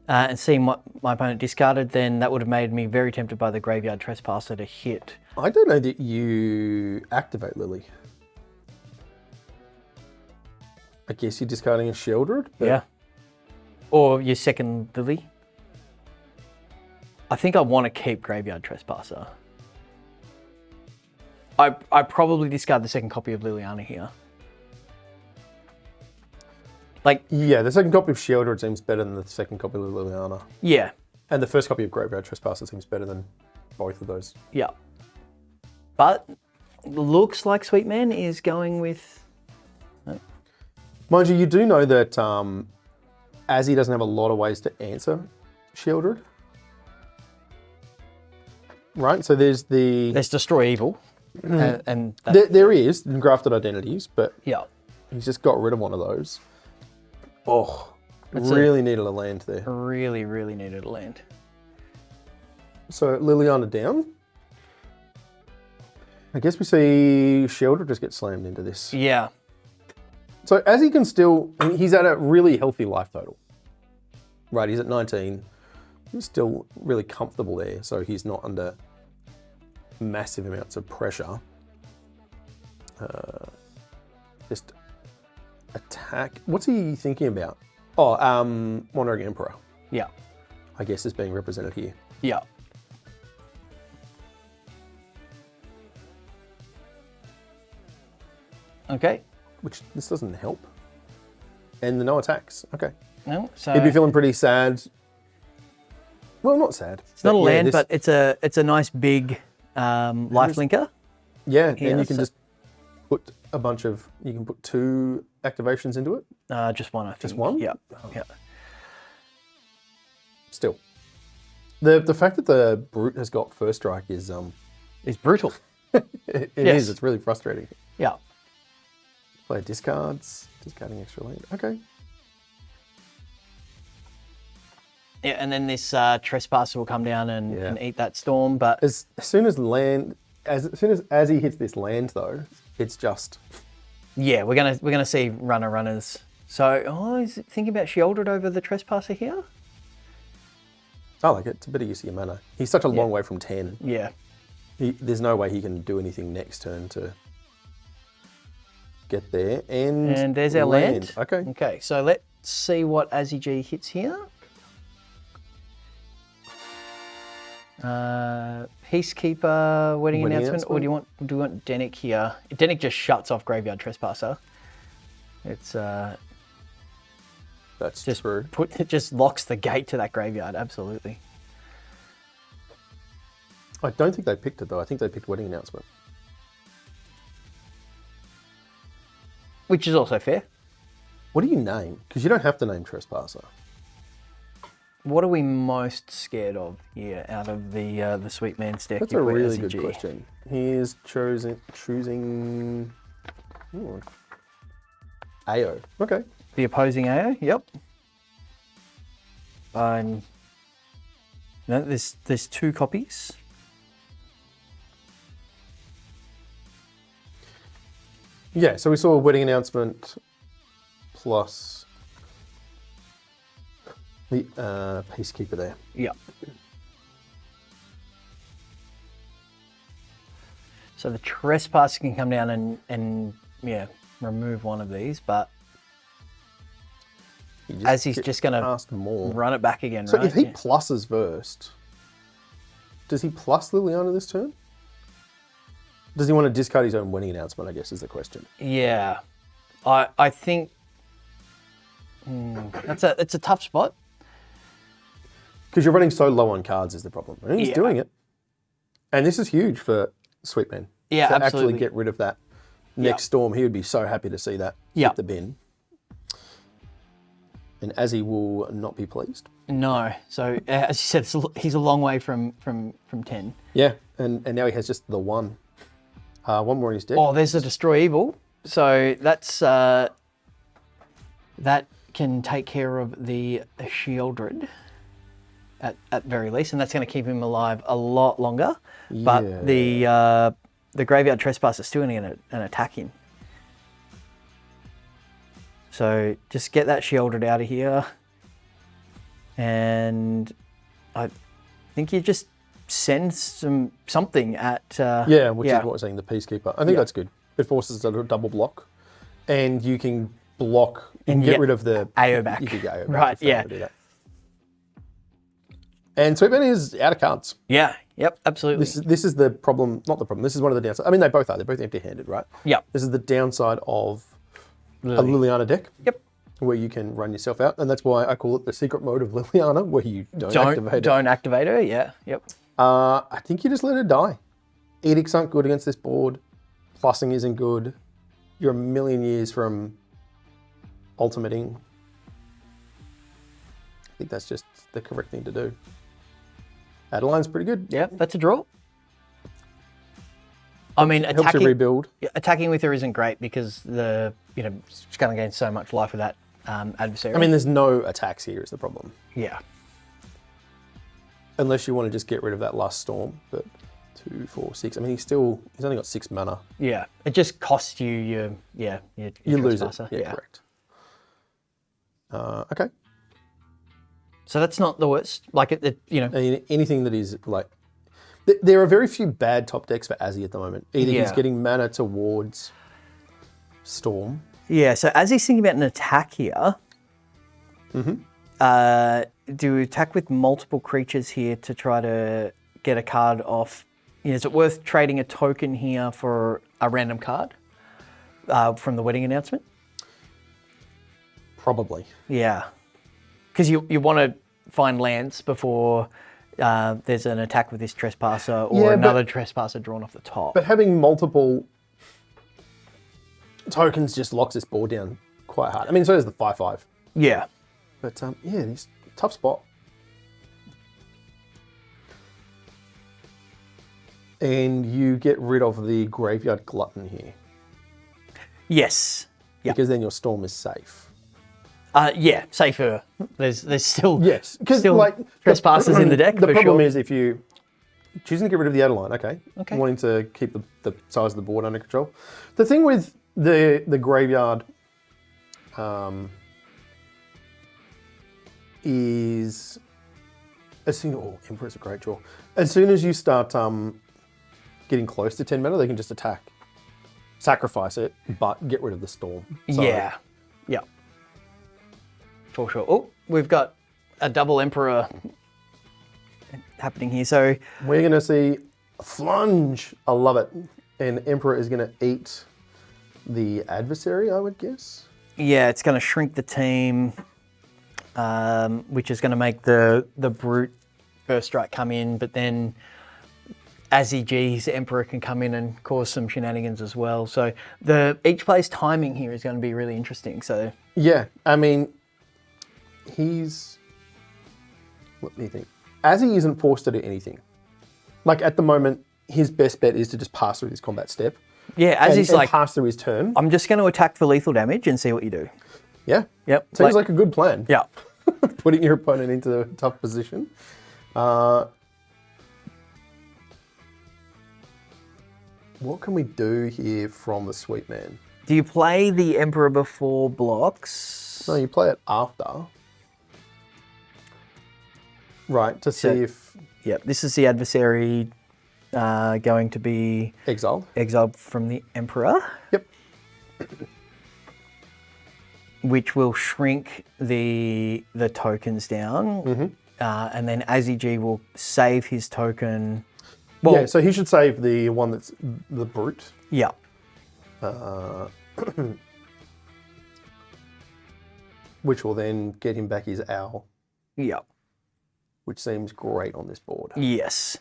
and seen what my opponent discarded. Then that would have made me very tempted by the Graveyard Trespasser to hit. I don't know that you activate Lily. I guess you're discarding a Shieldred. Yeah. Or your second Lily. I think I want to keep Graveyard Trespasser. I probably discard the second copy of Liliana here. Yeah, the second copy of Shieldred seems better than the second copy of Liliana. Yeah. And the first copy of Graveyard Trespasser seems better than both of those. Yeah. But looks like Sweetman is going with... Mind you, you do know that Azzy doesn't have a lot of ways to answer Shieldred. Right, so there's Destroy Evil. and that, there is grafted identities, but yeah. he's just got rid of one of those. Oh, really needed a land there. Really, really needed a land. So Liliana down. I guess we see Shieldred just get slammed into this. Yeah. So as he can still, I mean, he's at a really healthy life total. Right, he's at 19. He's still really comfortable there, so he's not under massive amounts of pressure. Just attack. What's he thinking about? Oh, Wandering Emperor, Yeah. I guess, is being represented here. Yeah. Okay. Which this doesn't help. And the no attacks. Okay. No, so He'd be feeling pretty sad. Well, not sad. it's not a land, but it's a nice big lifelinker. Yeah, Yeah, and you can so- just put a bunch of, you can put 2 activations into it. Just one, I think. Just one? Yeah. Yeah. Still. The fact that the Brute has got first strike is It's brutal. it Yes. is, it's really frustrating. Yeah. Play discards, discarding extra land. Okay. Yeah, and then this Trespasser will come down and eat that storm, but As soon as he hits this land though, it's just yeah, we're gonna see runners. So, is it thinking about Shieldred over the Trespasser here? I like it. It's a bit of use of your mana. He's such a long way from 10. Yeah. There's no way he can do anything next turn to get there. And And there's our land. Okay. Okay, so let's see what Azzy G hits here. Peacekeeper, wedding announcement, or do we want Denick here? Denick just shuts off Graveyard Trespasser. It's That's just true. it just locks the gate to that graveyard. Absolutely. I don't think they picked it though. I think they picked wedding announcement. Which is also fair. What do you name? Because you don't have to name Trespasser. What are we most scared of here out of the Sweet Man's deck? That's if a we're really SEG? good question. He's choosing AO. Okay. The opposing AO, yep. No, there's 2 copies. Yeah, so we saw a wedding announcement plus the Peacekeeper there. Yep. So the Trespasser can come down and remove one of these, but as he's just going to ask more. run it back again, So right? if he pluses first, does he plus Liliana this turn? Does he want to discard his own wedding announcement, I guess, is the question. Yeah. I think it's a tough spot. Because you're running so low on cards is the problem. And he's Yeah. doing it. And this is huge for Sweetman. Yeah, to absolutely. actually get rid of that next storm. He would be so happy to see that Yeah. hit the bin. And Azzy will not be pleased. No. So as you said, he's a long way from 10. Yeah, and now he has just the one. One more in his deck. Oh, there's the Destroy Evil. So that's that can take care of the Shieldred at very least, and that's going to keep him alive a lot longer. But the Graveyard Trespasser is still going to attack him. So just get that Shieldred out of here, and I think you just send something at which is what we're saying, the Peacekeeper. I think that's good. It forces a double block, and you can block and get rid of the AO back. You can get AO back. Right, if they want to do that. And Sweetman is out of cards. Yeah, yep, absolutely. This is the problem, not the problem. This is one of the downsides. I mean, they both are. They're both empty-handed, right? Yep. This is the downside of a Liliana deck. Yep. Where you can run yourself out, and that's why I call it the secret mode of Liliana, where you don't activate it. Don't activate her, yeah, yep. I think you just let her die. Edicts aren't good against this board. Plussing isn't good. You're a million years from ultimating. I think that's just the correct thing to do. Adeline's pretty good. Yeah, that's a draw. I mean, Helps you rebuild. attacking with her isn't great because she's going to gain so much life with that adversary. I mean, there's no attacks here is the problem. yeah. Unless you want to just get rid of that last storm. But 2, 4, 6. I mean, he's only got 6 mana. Yeah, it just costs you your You lose it. Trespasser. Yeah, correct. Okay. So that's not the worst. Like Anything that is like, there are very few bad top decks for Azzy at the moment. Either he's getting mana towards Storm. Yeah. So as he's thinking about an attack here, do we attack with multiple creatures here to try to get a card off? Is it worth trading a token here for a random card from the wedding announcement? Probably. Yeah, because you want to find lands before there's an attack with this Trespasser or another Trespasser drawn off the top. But having multiple tokens just locks this board down quite hard. I mean, so does the 5/5. Yeah. But it's a tough spot. And you get rid of the Graveyard Glutton here. Yes. Yeah. Because then your Storm is safe. Safer. There's still Because Trespassers in the deck. The for problem sure. is if you choosing to get rid of the Adeline, okay. Okay. Wanting to keep the size of the board under control. The thing with the Graveyard is Emperor's a great draw. As soon as you start getting close to 10 mana, they can just attack. sacrifice it, but get rid of the storm. So, Yeah. For sure. Oh, we've got a double Emperor happening here. So, we're going to see a flunge. I love it. And Emperor is going to eat the adversary, I would guess. yeah, it's going to shrink the team, which is going to make the Brute First Strike come in, but then Azzy G's Emperor can come in and cause some shenanigans as well. So each play's timing here is going to be really interesting. So Yeah, I mean, let me think. Azzy isn't forced to do anything. Like at the moment, his best bet is to just pass through this combat step. yeah, Azzy's and like, pass through his turn. I'm just going to attack for lethal damage and see what you do. Yeah. Yep. Seems like a good plan. Yeah. Putting your opponent into a tough position. What can we do here from the Sweet Man? Do you play the Emperor before blocks? No, you play it after. Right, to see if Yep. This is the adversary going to be exiled. exiled from the Emperor, Yep. which will shrink the tokens down, and then Azzy G will save his token. Well, Yeah, so he should save the one that's the Brute. yeah. Which will then get him back his owl, Yeah. which seems great on this board. Yes.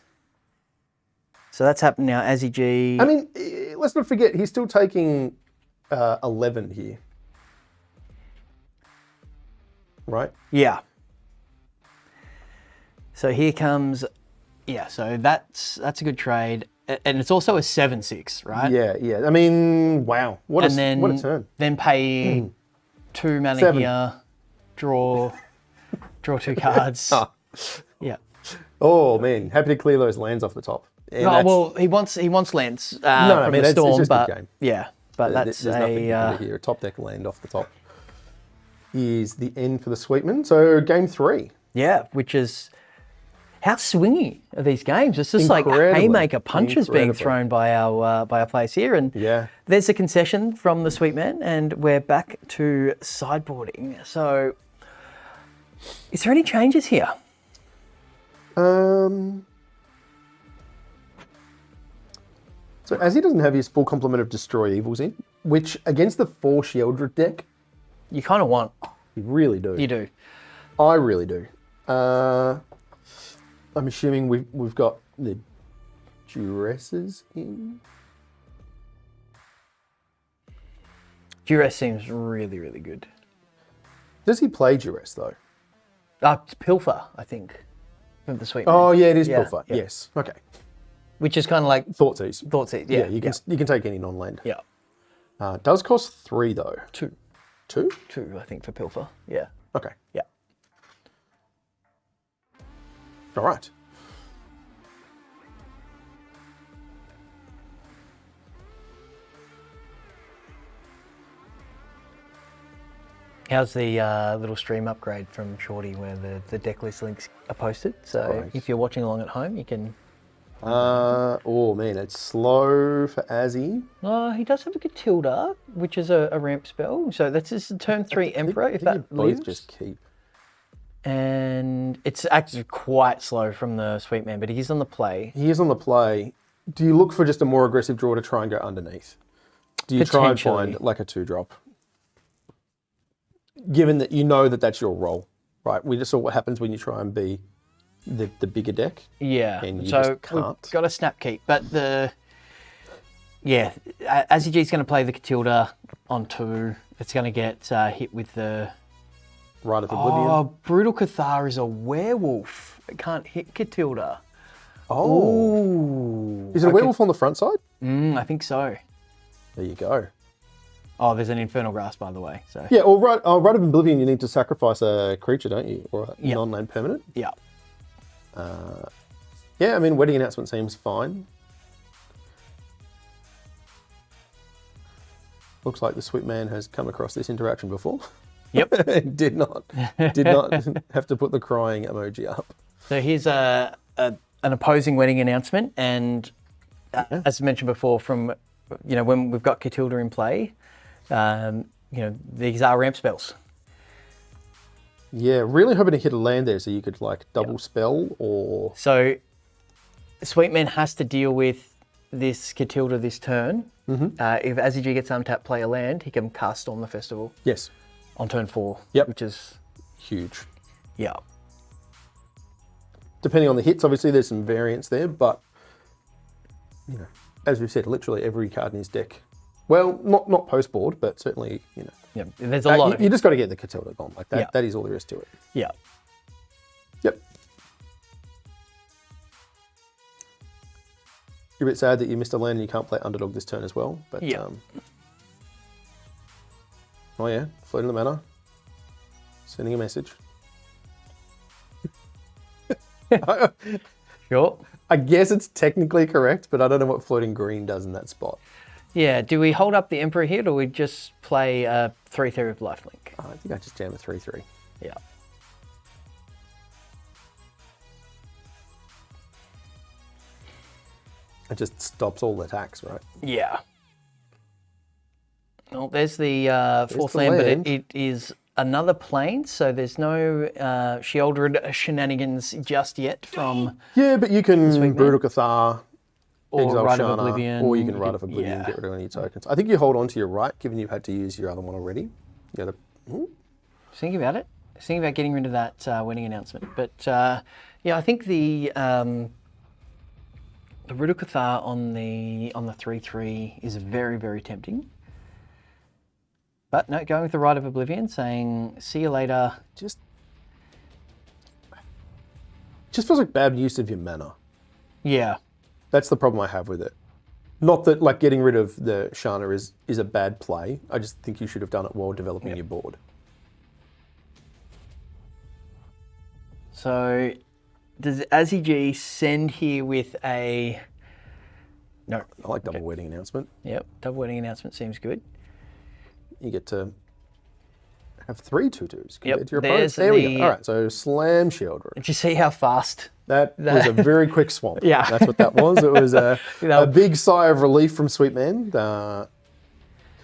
So that's happened now. Azzy G. I mean, let's not forget, he's still taking 11 here. Right? Yeah. So here comes. Yeah. So that's a good trade, and it's also a 7/6, right? Yeah. I mean, wow. What a turn. Then pay 2 mana 7. here, draw 2 cards. Yeah. Oh, man. Happy to clear those lands off the top. And No, that's- well, he wants lands from I mean, the it's storm, just a but game. yeah, but that's there's nothing to a do here. A top deck land off the top is the end for the Sweetman. So game 3. yeah, which is how swingy are these games? It's just like Incredibly. haymaker punches being Incredibly. thrown by our players here, and Yeah. there's a concession from the Sweet Man, and we're back to sideboarding. So, is there any changes here? So as he doesn't have his full complement of Destroy Evils in, which against the 4 Sheoldred deck, You kind of want. you really do. You do. I really do. I'm assuming we've got the Duresses in. Duress seems really, really good. Does he play Duress though? It's Pilfer, I think, of the Sweet Man. Oh yeah, it is Yeah, Pilfer. yeah. Yes. Okay. Which is kind of like Thoughtseize. Thoughtseize. Yeah, Yeah, you can take any non-land. yeah. Does cost 3 though. 2. 2? 2, I think, for Pilfer. Yeah. Okay. Yeah. All right. How's the little stream upgrade from Shorty where the deck list links are posted? So Right. if you're watching along at home, you can... Oh man, it's slow for Azzy. He does have a Catilda, which is a ramp spell. So that's just a turn 3 Emperor, if I think that you both lives. just keep. And it's actually quite slow from the Sweet Man, but he is on the play. He is on the play. Do you look for just a more aggressive draw to try and go underneath? Do you try and Potentially. find like a 2-drop? Given that you know that that's your role, right? We just saw what happens when you try and be the bigger deck. Yeah, And you so just we've can't. got a snap keep, but Azzy going to play the Catilda on 2. It's going to get hit with the... Right at Oblivion. Oh, Brutal Cathar is a werewolf. It can't hit Catilda. Oh. Is it a werewolf on the front side? I think so. There you go. Oh, there's an Infernal Grasp, by the way. So Yeah, or right of Oblivion, you need to sacrifice a creature, don't you? Or a Yeah. non-land permanent. yeah. Yeah, I mean, Wedding Announcement seems fine. Looks like the Sweet Man has come across this interaction before. Yep. did not have to put the crying emoji up. So here's an opposing wedding announcement, and as mentioned before, from when we've got Catilda in play, these are ramp spells. Yeah, really hoping to hit a land there so you could like double spell or... So Sweetman has to deal with this Catilda this turn. If Azzy G gets untapped, play a land, he can cast Storm the Festival Yes, on turn 4. Yep. Which is, huge. yeah. Depending on the hits, obviously there's some variance there, but as we've said, literally every card in his deck. Well, not post board, but certainly, Yeah, there's a lot of you just got to get the Catilda gone. Like that, Yeah. that is all there is to it. Yeah. Yep. You're a bit sad that you missed a land and you can't play Underdog this turn as well, but Yeah. Oh yeah, floating the mana, sending a message. Sure. I guess it's technically correct, but I don't know what floating green does in that spot. Yeah, do we hold up the Emperor here, or do we just play a 3/3 with lifelink? I think I just jam a 3/3. Yeah. It just stops all attacks, right? Yeah. Well, there's the fourth the land, land. but it is another plane, so there's no Sheoldred shenanigans just yet from Yeah, but you can Sweet Man. Brutal Cathar, or Exile Rite of Shana, Oblivion. or you can Rite of Oblivion, Yeah. get rid of any tokens. I think you hold on to your right, given you've had to use your other one already. Yeah, Think about it. Think about getting rid of that winning announcement. But yeah, I think the Riddle Cathar on the 3/3 is very, very tempting. But no, going with the Rite of Oblivion, saying see you later. just feels like bad use of your mana. Yeah. That's the problem I have with it. Not that like getting rid of the Shana is a bad play. I just think you should have done it while developing your board. So does Azzy G send here with a no? I like double wedding announcement. Yep, double wedding announcement seems good. You get to have 3 2/2s compared Yep, to your opponents. there's There we the- go. All right, so Slam Shieldred. Did you see how fast? That was a very quick swamp. Yeah. That's what that was. It was a know- big sigh of relief from Sweetman.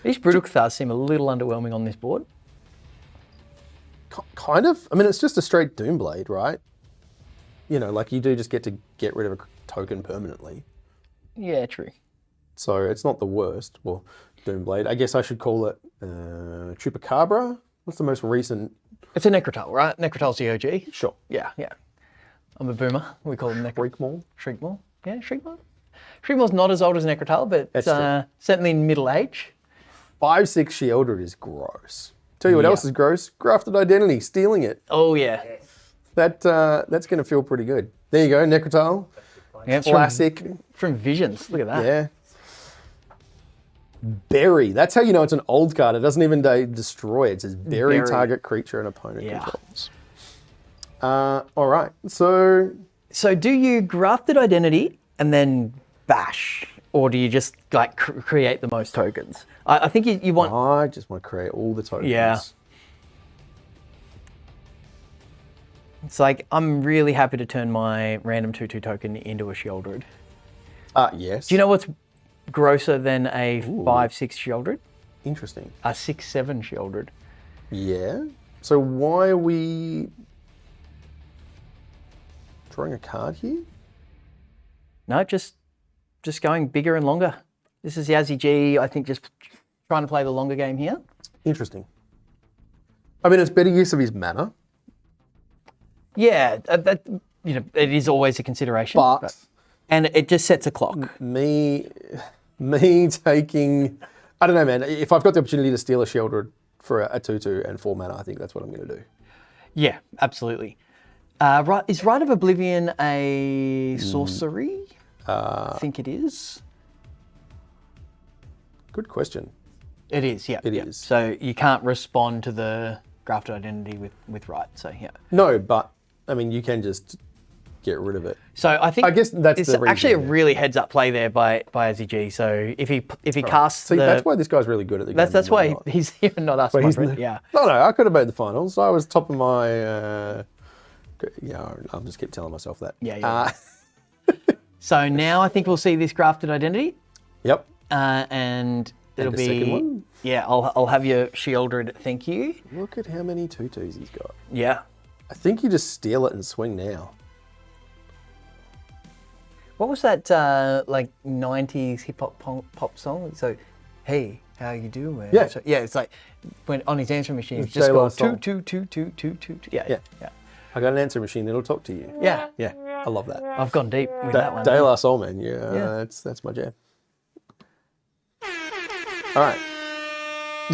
These Brutal Cathars seem a little underwhelming on this board. Kind of. I mean, it's just a straight Doomblade, right? Like you do just get to get rid of a token permanently. Yeah, true. So it's not the worst. Well, Doomblade. I guess I should call it Chupacabra. What's the most recent? It's a Necrotal, right? Necrotal's the OG. Sure. Yeah, yeah. I'm a boomer. We call them Freakmaw. Shriekmaw. Yeah, Shriekmaw. Shriekmaw's not as old as Necrotal, but That's true. certainly in middle age. 5/6 Shieldred is gross. Tell you what Yeah. else is gross? Grafted Identity, stealing it. Oh, yeah. That's going to feel pretty good. There you go, Necrotal. Yeah, it's Classic. From Visions. Look at that. Yeah. Bury. That's how you know it's an old card. It doesn't even destroy. It says bury Bury. target creature an opponent Yeah. controls. All right. So So do you Grafted Identity and then bash? Or do you just like create the most tokens? I think you want... I just want to create all the tokens. Yeah. It's like, I'm really happy to turn my random 2/2 token into a Sheoldred. Yes. Do you know what's grosser than a 5/6 Sheoldred? Interesting. A 6/7 Sheoldred. Yeah. So why are we drawing a card here? No, just going bigger and longer. This is Yazzie G, I think, just trying to play the longer game here. Interesting. I mean, it's better use of his mana, Yeah, it is always a consideration. but And it just sets a clock. me taking, I don't know, man. If I've got the opportunity to steal a Sheoldred for a 2/2 and 4 mana, I think that's what I'm going to do. Yeah, absolutely. Is Rite of Oblivion a sorcery? I think it is. Good question. It is, yeah. It yeah. is. So you can't respond to the Grafted Identity with Rite, so yeah. No, but I mean, you can just get rid of it. So I think I guess that's it's the reason, actually a yeah. really heads up play there by Azzy G. So if he casts See, the that's why this guy's really good at the game. that's and why not. he's here and not us, But my he's friend. Yeah. No, I could have made the finals. I was top of my. I'll just keep telling myself that. Yeah. So now I think we'll see this Grafted Identity. Yep. and it'll a be second one? Yeah, I'll have your shielded. Thank you. Look at how many tutus he's got. Yeah. I think you just steal it and swing now. What was that like 90s hip hop pop song? So, hey, how you doing? Yeah. So, yeah, it's like when on his answering machine, It's it's just J. go Lo's song. toot. Yeah, Yeah. yeah. I got an answer machine that'll talk to you. Yeah. Yeah, I love that. I've gone deep with that one. De La Soul, man. Yeah, Yeah. that's my jam. All right.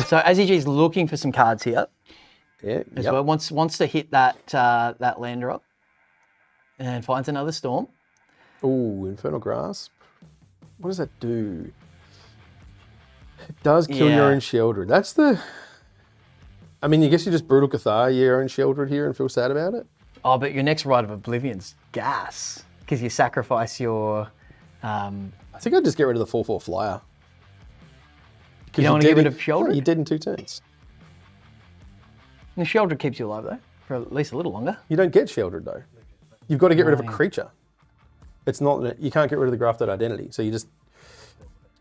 So AZG's looking for some cards here Yeah. as Yep. well. Wants to hit that land drop and finds another storm. Ooh, Infernal Grasp. What does that do? It does kill your Yeah. own Shieldred. That's the... I mean, I guess you just Brutal Cathar your own Shieldred here and feel sad about it? Oh, but your next Rite of Oblivion's gas because you sacrifice your. I think I'd just get rid of the 4/4 flyer. You don't want to did get rid it- of Shieldred? No, you did in 2 turns. The Shieldred keeps you alive though for at least a little longer. You don't get Shieldred though. You've got to get rid of a Right. creature. It's not, you can't get rid of the grafted identity. So you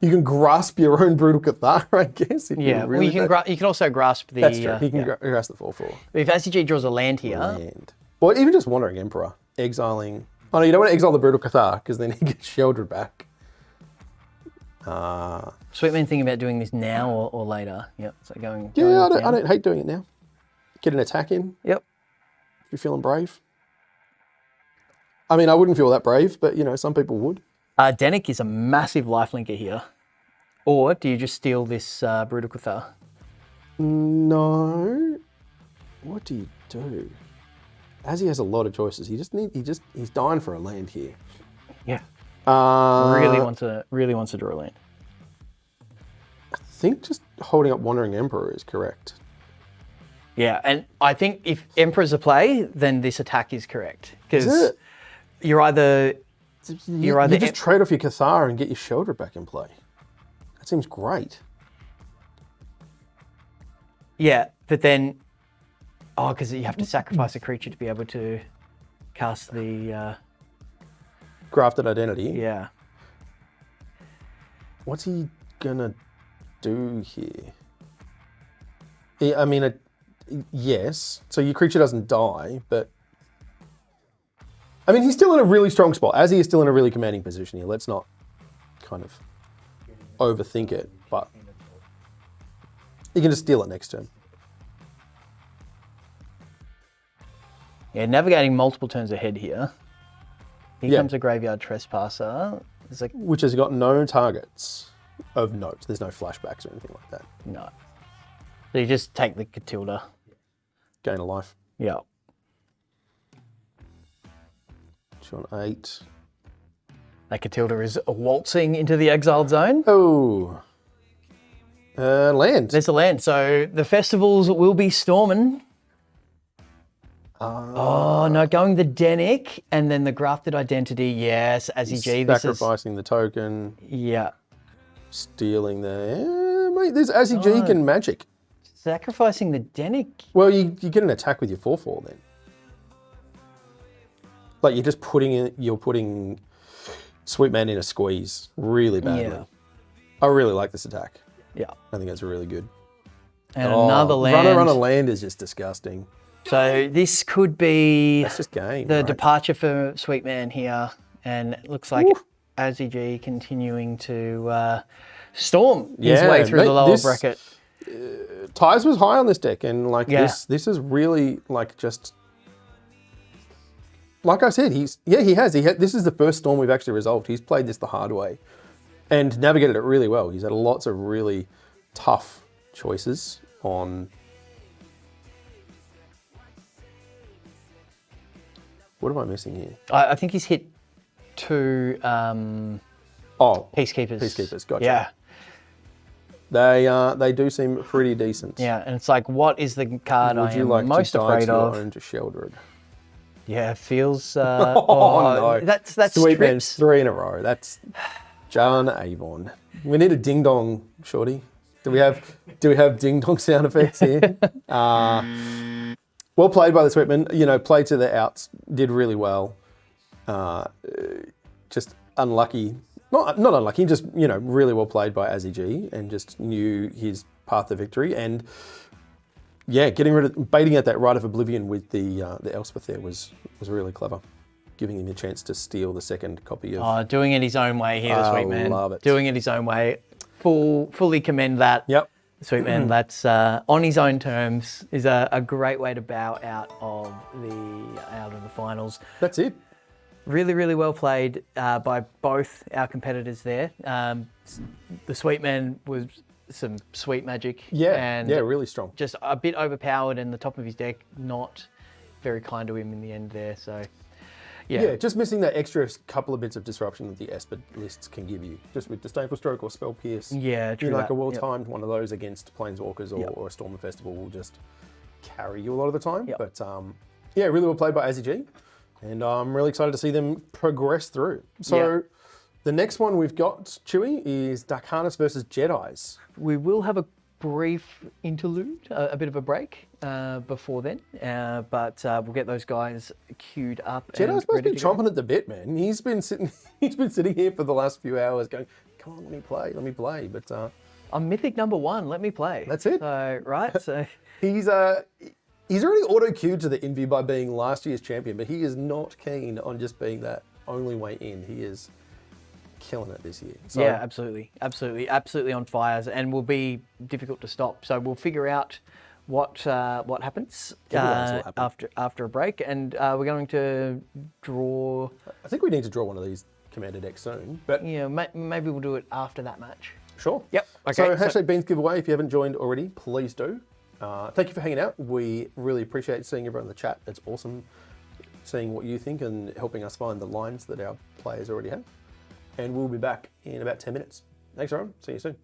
can grasp your own Brutal Cathar, I guess. If Yeah, really well, you can also grasp the. That's true. You can yeah. grasp the 4/4. If ACG draws a land here, Land. Well, even just Wandering Emperor, exiling. Oh no, you don't want to exile the Brutal Cathar because then he gets Shieldred back. Sweetman thinking about doing this now or later. Yep. So going. Yeah, I down. don't hate doing it now. Get an attack in Yep. if you're feeling brave. I mean, I wouldn't feel that brave, but some people would. Denick is a massive lifelinker here. Or do you just steal this Brutal Cathar? No. What do you do? As he has a lot of choices, he's dying for a land here. Yeah. Uh, Really wants to draw a land. I think just holding up Wandering Emperor is correct. Yeah, and I think if Emperor's a play, then this attack is correct Is because it? you're either You just trade off your Cathar and get your shoulder back in play. That seems great. yeah, but then because you have to sacrifice a creature to be able to cast the Grafted identity. yeah. What's he gonna do here? I mean, yes. So your creature doesn't die, but I mean, he's still in a really strong spot. As he is still in a really commanding position here. Let's not kind of overthink it, but you can just steal it next turn. Yeah, navigating multiple turns ahead here. Here Yeah. comes a Graveyard Trespasser. It's like, Which has got no targets of note. There's no flashbacks or anything like that. no. So you just take the Catilda. Gain a life. Yeah. She's on 8. That Catilda is waltzing into the exiled zone. Oh. Land. There's a land. So the festivals will be storming. Oh, no, going the Denick and then the Grafted Identity. Yes, AZG. This is, Sacrificing the token. yeah. Stealing the... mate, there's AZG and Magic. Sacrificing the Denick. Well, you get an attack with your 4/4 then. Like you're putting Sweetman in a squeeze really badly. Yeah. I really like this attack. Yeah. I think that's really good. And another land. Run on land is just disgusting. So this could be That's just game. the right? departure for Sweetman here. And it looks like AZG continuing to storm his Yeah, way through mate, the lower this- bracket. Ties was high on this deck, and Yeah. this is really just like I said. He has. This is the first storm we've actually resolved. He's played this the hard way and navigated it really well. He's had lots of really tough choices on. What am I missing here? I think he's hit 2 Oh, Peacekeepers. Peacekeepers, gotcha. Yeah. they do seem pretty decent. Yeah, and it's like, what is the card Would I you am like most to die afraid to your of? own to Sheldred? Yeah, it feels. No. That's Sweetman's strips. 3 in a row. That's John Avon. We need a ding dong, Shorty. Do we have ding dong sound effects here? Well played by the Sweetman. Played to the outs. Did really well. Just unlucky not unlucky, just, really well played by Azzy G and just knew his path to victory. And yeah, baiting at that Rite of Oblivion with the Elspeth there was really clever, giving him a chance to steal the second copy of. Oh, doing it his own way here, the sweet man. Love it. Doing it his own way. Fully commend that. Yep. Sweet man, that's on his own terms is a great way to bow out of the finals. That's it. Really, really well played by both our competitors there. The sweet man was some sweet magic. Yeah, really strong. Just a bit overpowered, and the top of his deck not very kind to him in the end there. So, yeah, just missing that extra couple of bits of disruption that the Esper lists can give you, just with Disdainful Stroke or Spell Pierce. Yeah, true. Like a well-timed one of those against Planeswalkers or a Storm Festival will just carry you a lot of the time. Yep. But really well played by Azzy G, and I'm really excited to see them progress through. So the next one we've got, Chewy, is Darkanis versus Jedis. We will have a brief interlude, a bit of a break before then, but we'll get those guys queued up. Jedi's must be chomping at the bit, man. He's been sitting here for the last few hours going, come on, let me play. But I'm Mythic number 1, let me play. That's it. So, right, so... He's already auto-queued to the Envy by being last year's champion, but he is not keen on just being that only way in. He is killing it this year. So, yeah, absolutely on fires, and will be difficult to stop. So we'll figure out what happens after a break, and we're going to draw. I think we need to draw one of these Commander decks soon, but maybe we'll do it after that match. Sure. Yep. Okay. So hashtag Beans giveaway. If you haven't joined already, please do. Thank you for hanging out. We really appreciate seeing everyone in the chat. It's awesome seeing what you think and helping us find the lines that our players already have. And we'll be back in about 10 minutes. Thanks, everyone. See you soon.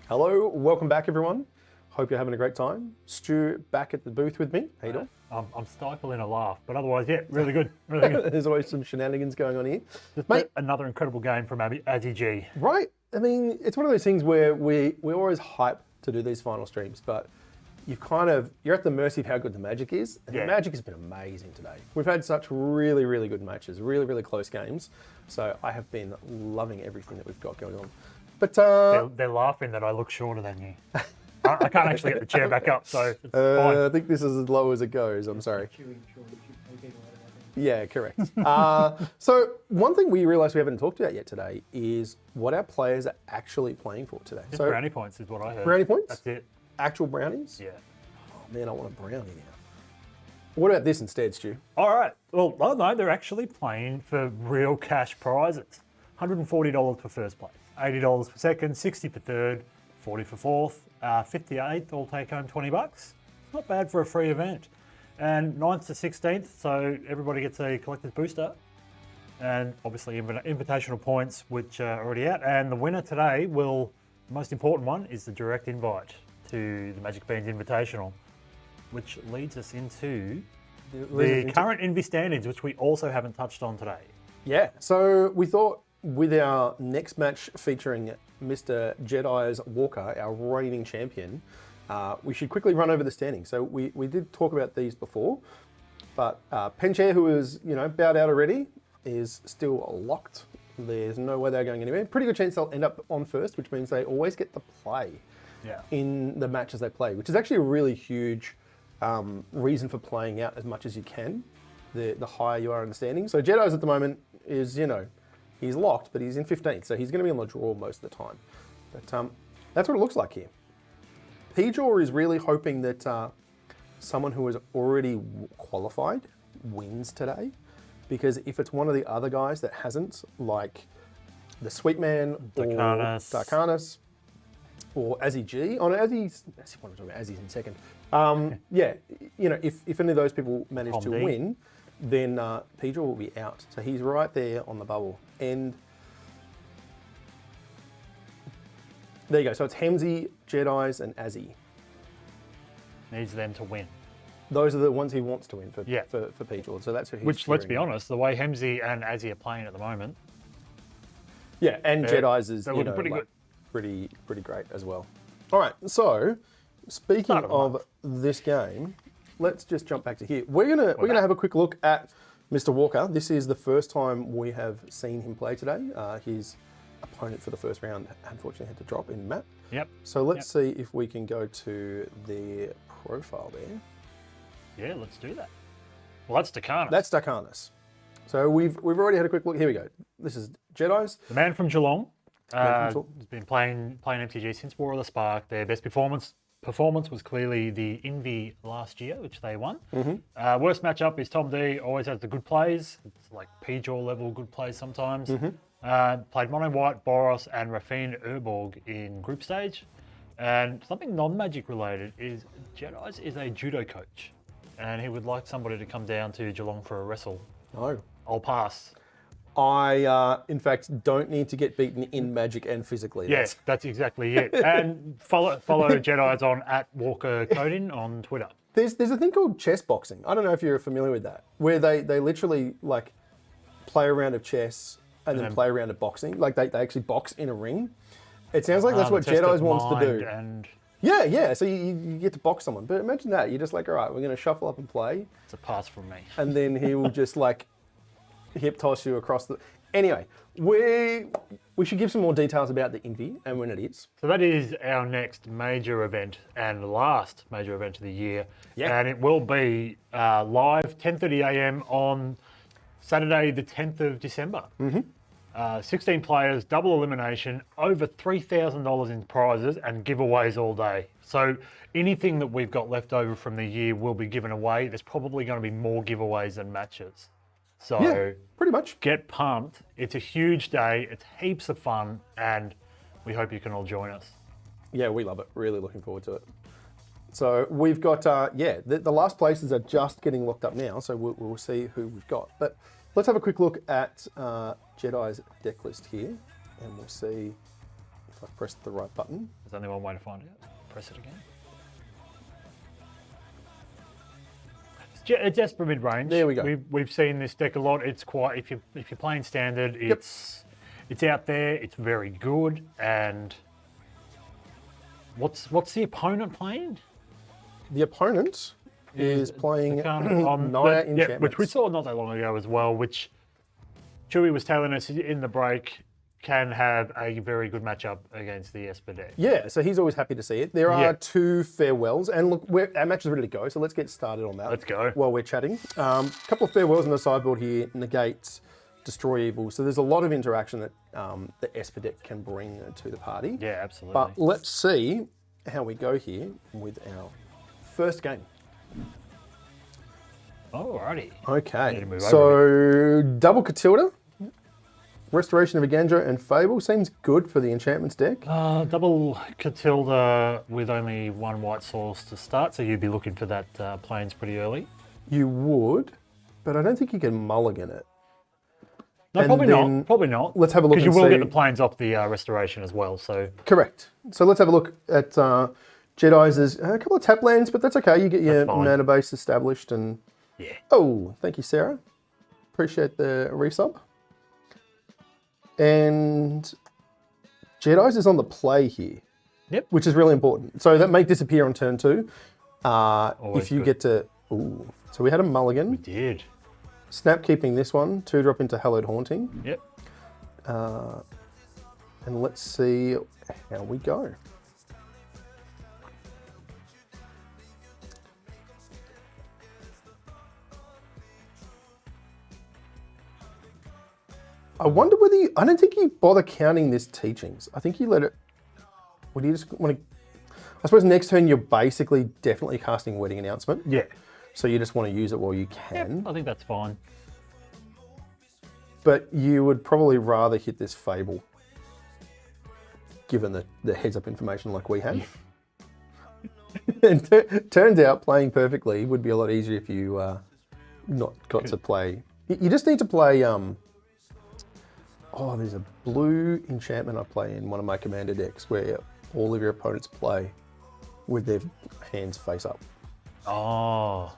Hello, welcome back, everyone. Hope you're having a great time. Stu back at the booth with me. How you doing? I'm stifling a laugh, but otherwise, yeah, really good, really good. There's always some shenanigans going on here. Just Mate. another incredible game from Azzy G. Right? I mean, it's one of those things where we're always hyped to do these final streams, but you're at the mercy of how good the Magic is. And Yeah. the Magic has been amazing today. We've had such really, really good matches, really, really close games. So I have been loving everything that we've got going on. But They're laughing that I look shorter than you. I can't actually get the chair back up, so it's fine. I think this is as low as it goes. I'm sorry. Yeah, correct. So one thing we realised we haven't talked about yet today is what our players are actually playing for today. Just So brownie points is what I heard. brownie points? That's it. Actual brownies? Yeah. Oh man, I want a brownie now. What about this instead, Stu? All right. Well, no, they're actually playing for real cash prizes. $140 for first place, $80 for second, $60 for third, $40 for fourth, $58 all take home $20. Not bad for a free event. And 9th to 16th, so everybody gets a collector's booster. And obviously invitational points, which are already out. And the winner today the most important one is the direct invite to the Magic Beans Invitational, which leads us into the current Envy standings, which we also haven't touched on today. Yeah, so we thought with our next match featuring Mr. Jedi's Walker, our reigning champion, we should quickly run over the standings. So we did talk about these before, but Penchair, who is bowed out already, is still locked. There's no way they're going anywhere. Pretty good chance they'll end up on first, which means they always get to play in the matches they play, which is actually a really huge reason for playing out as much as you can, the higher you are in the standings. So Jedi's at the moment is, he's locked, but he's in 15th, so he's going to be on the draw most of the time. But that's what it looks like here. Pjaw is really hoping that someone who has already qualified wins today, because if it's one of the other guys that hasn't, like the Sweetman or Darkanis or Azzy G, Azzy's in second. If any of those people manage to win, then Pjaw will be out. So he's right there on the bubble. And there you go. So it's Hemsy, Jedi's, and Azzy. Needs them to win. Those are the ones he wants to win for Pjaw. So that's who he's Which, let's be cheering. honest, the way Hemsy and Azzy are playing at the moment. Yeah, and Jedi's is they're looking pretty good. Pretty great as well. All right, so speaking of this game, let's just jump back to here. We're gonna have a quick look at Mr. Walker. This is the first time we have seen him play today. His opponent for the first round unfortunately had to drop in map. Yep. So let's see if we can go to their profile there. Yeah, let's do that. Well, that's Darkanis. That's Darkanis. So we've already had a quick look. Here we go. This is Jedi's. The man from Geelong. Man from Has been playing MTG since War of the Spark. Their best performance was clearly the Envy last year, which they won. Worst matchup is Tom D. Always has the good plays. It's like Pjaw level good plays sometimes. Played Mono White, Boros, and Rafine Urborg in group stage. And something non-Magic related is Jedi's is a judo coach, and he would like somebody to come down to Geelong for a wrestle. No. I'll pass. I, in fact, don't need to get beaten in Magic and physically. Yes, that's exactly it. And follow Jedi's on @WalkerCoding on Twitter. There's a thing called chess boxing. I don't know if you're familiar with that, where they literally like play a round of chess and then play a round of boxing. Like they actually box in a ring. It sounds like that's what Jedi's wants to do. And Yeah. So you get to box someone. But imagine that. You're just like, all right, we're going to shuffle up and play. it's a pass from me. And then he will just like hip toss you across the... Anyway, we should give some more details about the Envy and when it is. So that is our next major event and the last major event of the year. Yeah. And it will be live 10:30 a.m. on Saturday, the 10th of December. 16 players, double elimination, over $3,000 in prizes and giveaways all day. So anything that we've got left over from the year will be given away. There's probably going to be more giveaways than matches. So Yeah, pretty much. get pumped. It's a huge day. It's heaps of fun, and we hope you can all join us. Yeah, we love it. Really looking forward to it. So we've got, the last places are just getting locked up now, so we'll see who we've got. But let's have a quick look at Jedi's deck list here, and we'll see if I've pressed the right button. There's only one way to find out. Press it again. It's Esper mid-range. There we go. We've seen this deck a lot. It's quite if you're playing standard, it's out there. It's very good. And what's the opponent playing? The opponent is playing Naya Naya Enchantments. which we saw not that long ago as well. Which Chewy was telling us in the break can have a very good matchup against the Esper deck. Yeah, so he's always happy to see it. There are Yeah. 2 farewells, and look, our match is ready to go, so let's get started on that. Let's go. While we're chatting. A couple of farewells on the sideboard here, negate, destroy evil. So there's a lot of interaction that the Esper deck can bring to the party. Yeah, absolutely. But let's see how we go here with our first game. Alrighty. Need Okay, to move so double Catilda, Restoration of Agandra, and Fable seems good for the enchantments deck. Double Catilda with only 1 white source to start, so you'd be looking for that plains pretty early. You would, but I don't think you can mulligan it. No, And probably then not. Probably not. let's have a look because you and will see- get the plains off the restoration as well. So Correct. So let's have a look at Jedi's. There's a couple of tap lands, but that's okay. You get your That's fine. mana base established, and yeah, oh, thank you, Sarah. Appreciate the resub. And Jedi's is on the play here. Yep. Which is really important. So that may disappear on turn 2. Always If you good. get to, ooh, so we had a mulligan. did. Snap keeping this one, 2-drop into Hallowed Haunting. Yep. And let's see how we go. I wonder whether I don't think you bother counting this teachings. I think you let it, would you just want to, I suppose next turn you're basically definitely casting Wedding Announcement. Yeah. So you just want to use it while you can. I think that's fine. But you would probably rather hit this Fable, given the heads up information like we have. And turns out playing perfectly would be a lot easier if you not got to play. You just need to play. Oh, there's a blue enchantment I play in one of my commander decks where all of your opponents play with their hands face up. Oh.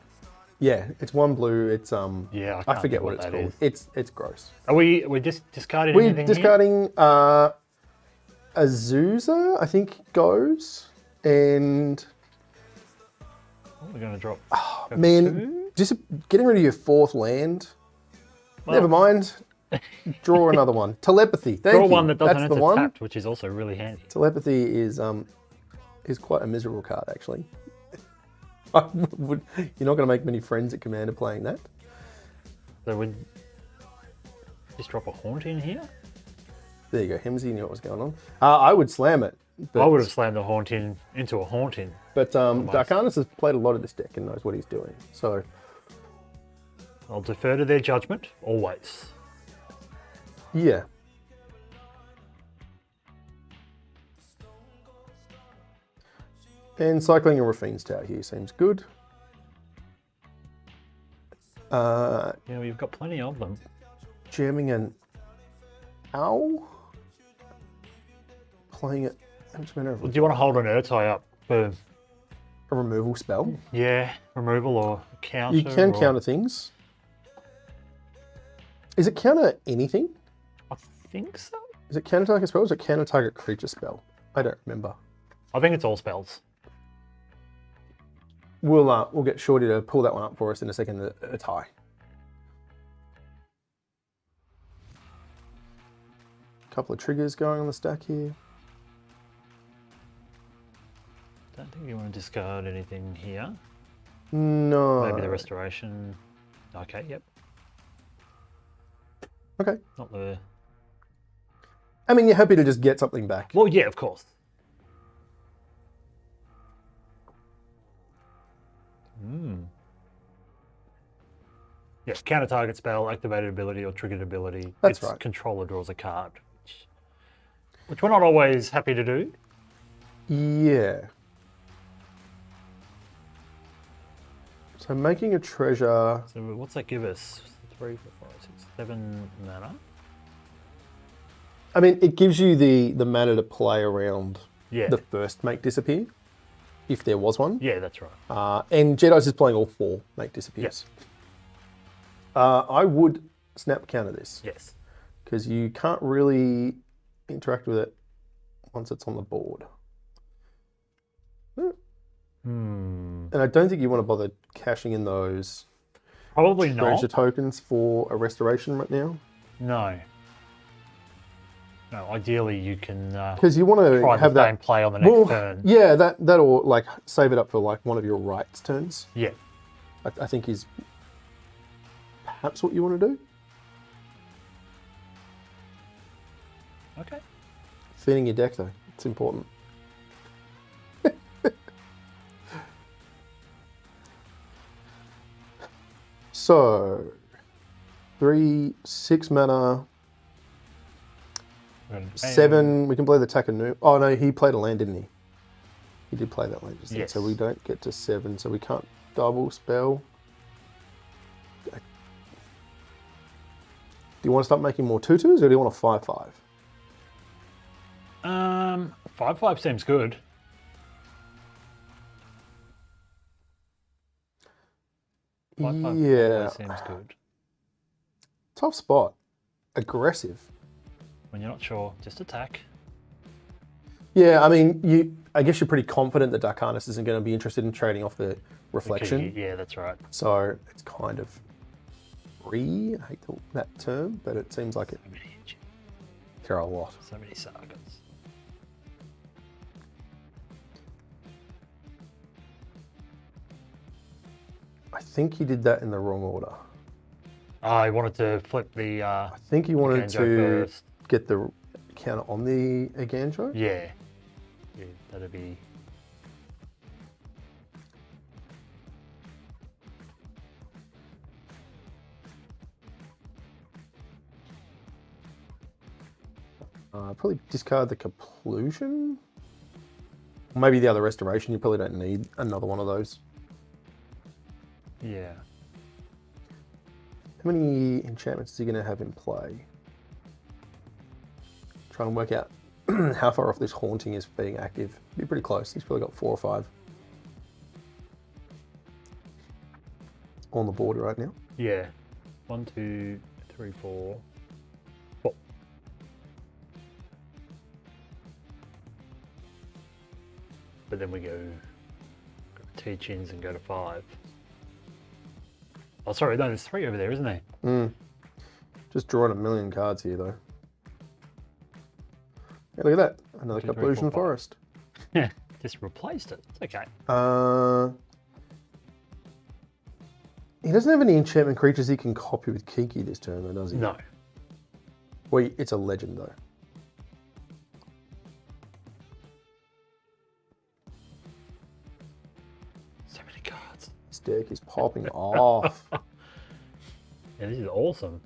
Yeah, it's 1 blue. It's Yeah, I can't forget think what it's that called. is. It's gross. Are we just discarding We're anything here? discarding Azusa, I think, goes. And Oh, we're going to drop. man, just getting rid of your 4th land. Well- Never mind. Draw another one. Telepathy. Thank Draw you. one that doesn't That's the enter one. tapped, which is also really handy. Telepathy is quite a miserable card, actually. You're not going to make many friends at Commander playing that. So we just drop a haunt in here. There you go. Hemsy knew what was going on. I would slam it. But, I would have slammed the haunt in into a haunting. But Darkanus has played a lot of this deck and knows what he's doing. So I'll defer to their judgment always. yeah. And cycling a Rafine's Tower here seems good. Yeah, we've got plenty of them. Jamming an Owl. Playing it. How much mana have we Do you want to hold an Urtai up for a removal spell. removal or counter? You can or... counter things. Is it counter anything? I think so. Is it counter target spell or is it counter target creature spell? I don't remember. I think it's all spells. We'll get Shorty to pull that one up for us in a second. A tie. Couple of triggers going on the stack here. Don't think you want to discard anything here. No. Maybe the restoration. Okay, yep. Okay. Not the. I mean, you're happy to just get something back. Well, yeah, of course. Yeah, counter target spell, activated ability, or triggered ability. That's its right. Controller draws a card, which we're not always happy to do. Yeah. So making a treasure. So what's that give us? 3, 4, 5, 6, 7 mana. I mean, it gives you the mana to play around Yeah. the first make disappear, if there was one. Yeah, that's right. And Jedi's is playing all 4 make disappears. I would snap counter this. Yes. Because you can't really interact with it once it's on the board. And I don't think you want to bother cashing in those Probably Ranger not. tokens for a restoration right now. No. No, ideally you can Because you want to try have the that same play on the next turn. Yeah, that or like save it up for like one of your rights turns. Yeah. I think is perhaps what you want to do. Okay. Feeding your deck though, it's important. So 3, 6 mana, 7. We can play the Takanu. Oh no, he played a land, didn't he? He did play that land just then, Yes. so we don't get to 7, so we can't double spell. Do you want to start making more 2/2s or do you want a 5/5? 5/5 seems good. Yeah, Seems good. tough spot. Aggressive. When you're not sure, just attack. Yeah, I mean, I guess you're pretty confident that Dark Harness isn't going to be interested in trading off the reflection. Yeah, that's right. So it's kind of free. I hate that term, but it seems like there are a lot. So many sagas. I think he did that in the wrong order. I wanted to flip the. I think he wanted Ganjo to first. get the counter on the Aganjo. Yeah. Yeah, that'd be. Probably discard the Complusion. Maybe the other Restoration. You probably don't need another one of those. Yeah. How many enchantments is he going to have in play? Trying to work out how far off this Haunting is being active. Be pretty close. He's probably got 4 or 5 on the board right now. Yeah. 1, 2, 3, 4. 4. But then we go teach-ins and go to 5. Oh, sorry, no, there's 3 over there, isn't there? Just drawing a million cards here, though. Yeah, look at that. Another 2, 3, 4, Complusion 5. Forest. Yeah, just replaced it. It's okay. He doesn't have any enchantment creatures he can copy with Kiki this turn, though, does he? No. Well, it's a legend, though. So many cards. This deck is popping off. Yeah, this is awesome.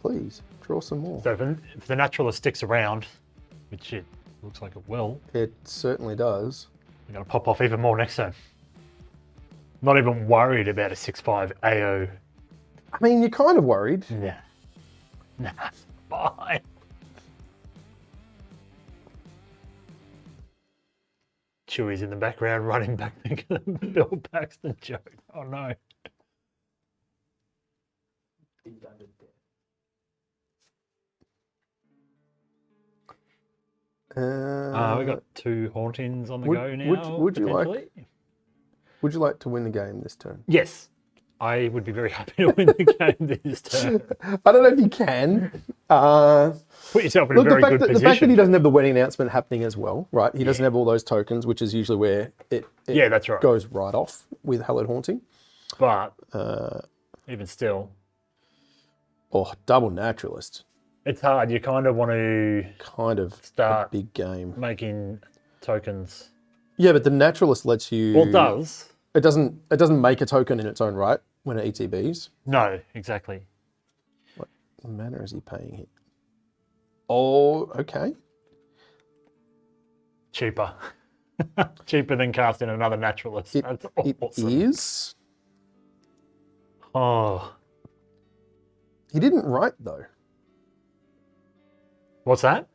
Please, draw some more. So if the Naturalist sticks around, which it looks like it will, It certainly does. we're going to pop off even more next turn. Not even worried about a 6/5 AO. I mean, you're kind of worried. Nah. Nah, fine. Chewie's in the background running back thinking of Bill Paxton joke. Oh no. We got 2 Hauntings on the go now. would you like- potentially. Would you like to win the game this turn? Yes. I would be very happy to win the game this turn. I don't know if you can. Put yourself in a Look, very the fact, good that, the position. fact that he doesn't have the wedding announcement happening as well, right? He doesn't have all those tokens, which is usually where it Yeah, that's right. goes right off with Hallowed Haunting. But even still, Oh, double Naturalist. it's hard. You kind of want to Kind of Start. a big game. making tokens. Yeah, but the Naturalist lets you... Well, it does. It doesn't make a token in its own right when it ETBs. No, exactly. What mana is he paying here? Oh, okay. Cheaper. Cheaper than casting another Naturalist. It, That's it awesome. is. Oh, He didn't write though. what's that?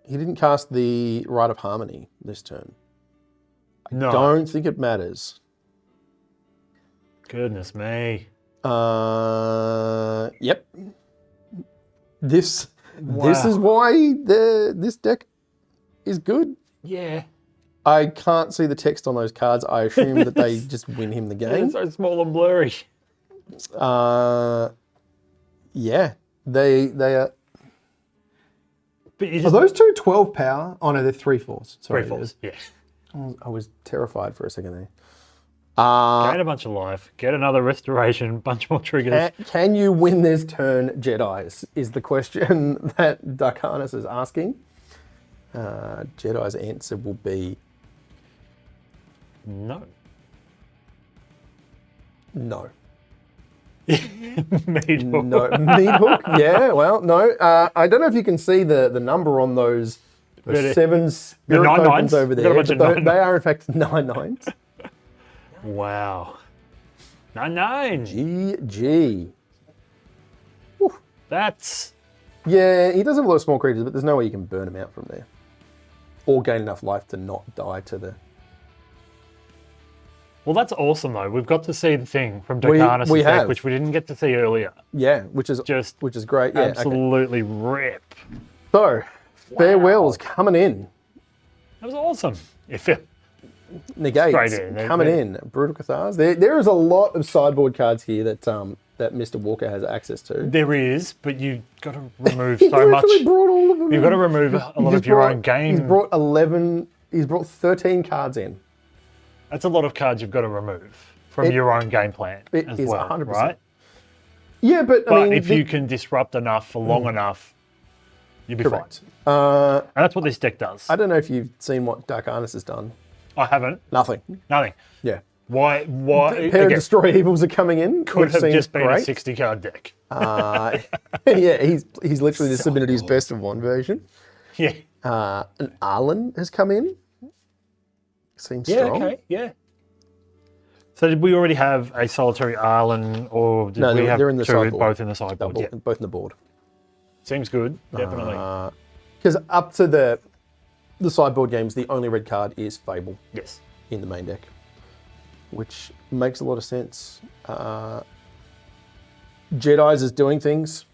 He didn't cast the Rite of Harmony this turn. No. Don't think it matters. Goodness me. Yep. This Wow. is why this deck is good. Yeah. I can't see the text on those cards. I assume that they just win him the game. It's so small and blurry. Yeah, they are. But you Are just those two 12 power? Oh no, they're 3/4. Sorry, 3/4. Yeah. I was terrified for a second there. Gain a bunch of life. Get another restoration. Bunch more triggers. Can you win this turn, Jedi's? Is the question that Darkanus is asking. Jedi's answer will be No. no. Meat hook. No, meat hook. Yeah, well, no. I don't know if you can see the number on those Really? 7 spirit nine tokens nines? over We've got a there. bunch of but nine they are in fact 9 nines. Wow. 9/9. GG. That's Yeah, he does have a lot of small creatures, but there's no way you can burn him out from there, or gain enough life to not die to the. well. That's awesome though. We've got to see the thing from Darkanus' we deck, have. which we didn't get to see earlier. Yeah, which is great. Yeah, okay. Absolutely rip. So, farewells coming in. That was awesome. If it, Negates Straight in. coming in. Brutal Cathars. There is a lot of sideboard cards here that that Mr. Walker has access to. there is, but you've got to remove He so much. literally brought all of them. You've got to remove a lot of your own game. He's brought 11. He's brought 13 cards in. That's a lot of cards you've got to remove from your own game plan It as is well, 100%. right? Yeah, but I But mean, if you can disrupt enough for long enough, you'll be correct. fine. And that's what this deck does. I don't know if you've seen what Darkanus has done. I haven't. Nothing. Nothing. Yeah. Why? Pair of Again, Destroy Evils are coming in. could which have seems just been great. a 60 card deck. Yeah, he's literally just submitted his best of one version. Yeah. An Arlen has come in. Seems Yeah. strong. Okay. Yeah. So did we already have a solitary Arlen, or did No, we they're- have they're in the two sideboard. both in the sideboard? Yeah. Both in the board. Seems good. Definitely. Because up to the sideboard games, the only red card is Fable yes. in the main deck, which makes a lot of sense. Jedi's is doing things.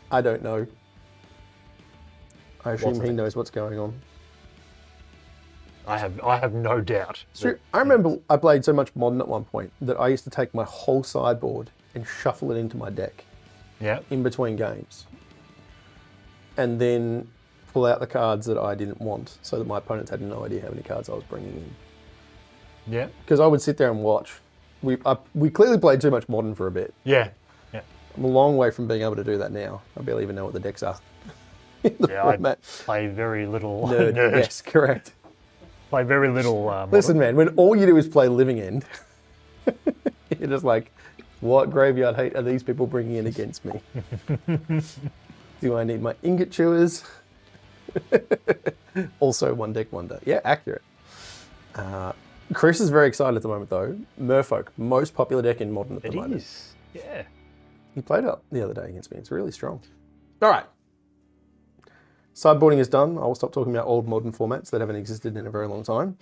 I don't know. I assume Lots of he things. knows what's going on. I have no doubt. So I remember I played so much Modern at one point that I used to take my whole sideboard and shuffle it into my deck Yeah. in between games, and then pull out the cards that I didn't want, so that my opponents had no idea how many cards I was bringing in. Yeah. Because I would sit there and watch. We clearly played too much Modern for a bit. Yeah. Yeah. I'm a long way from being able to do that now. I barely even know what the decks are. In the Yeah. I format. play very little. Nerd. Nerd. Yes, correct. Play very little. Modern. Listen, man, when all you do is play Living End, you're just like, what graveyard hate are these people bringing in against me? Do I need my ingot chewers? Also, one deck wonder. Yeah, accurate. Chris is very excited at the moment, though. Merfolk, most popular deck in Modern at the It moment. is. Yeah. He played it the other day against me. It's really strong. All right. Sideboarding is done. I will stop talking about old Modern formats that haven't existed in a very long time.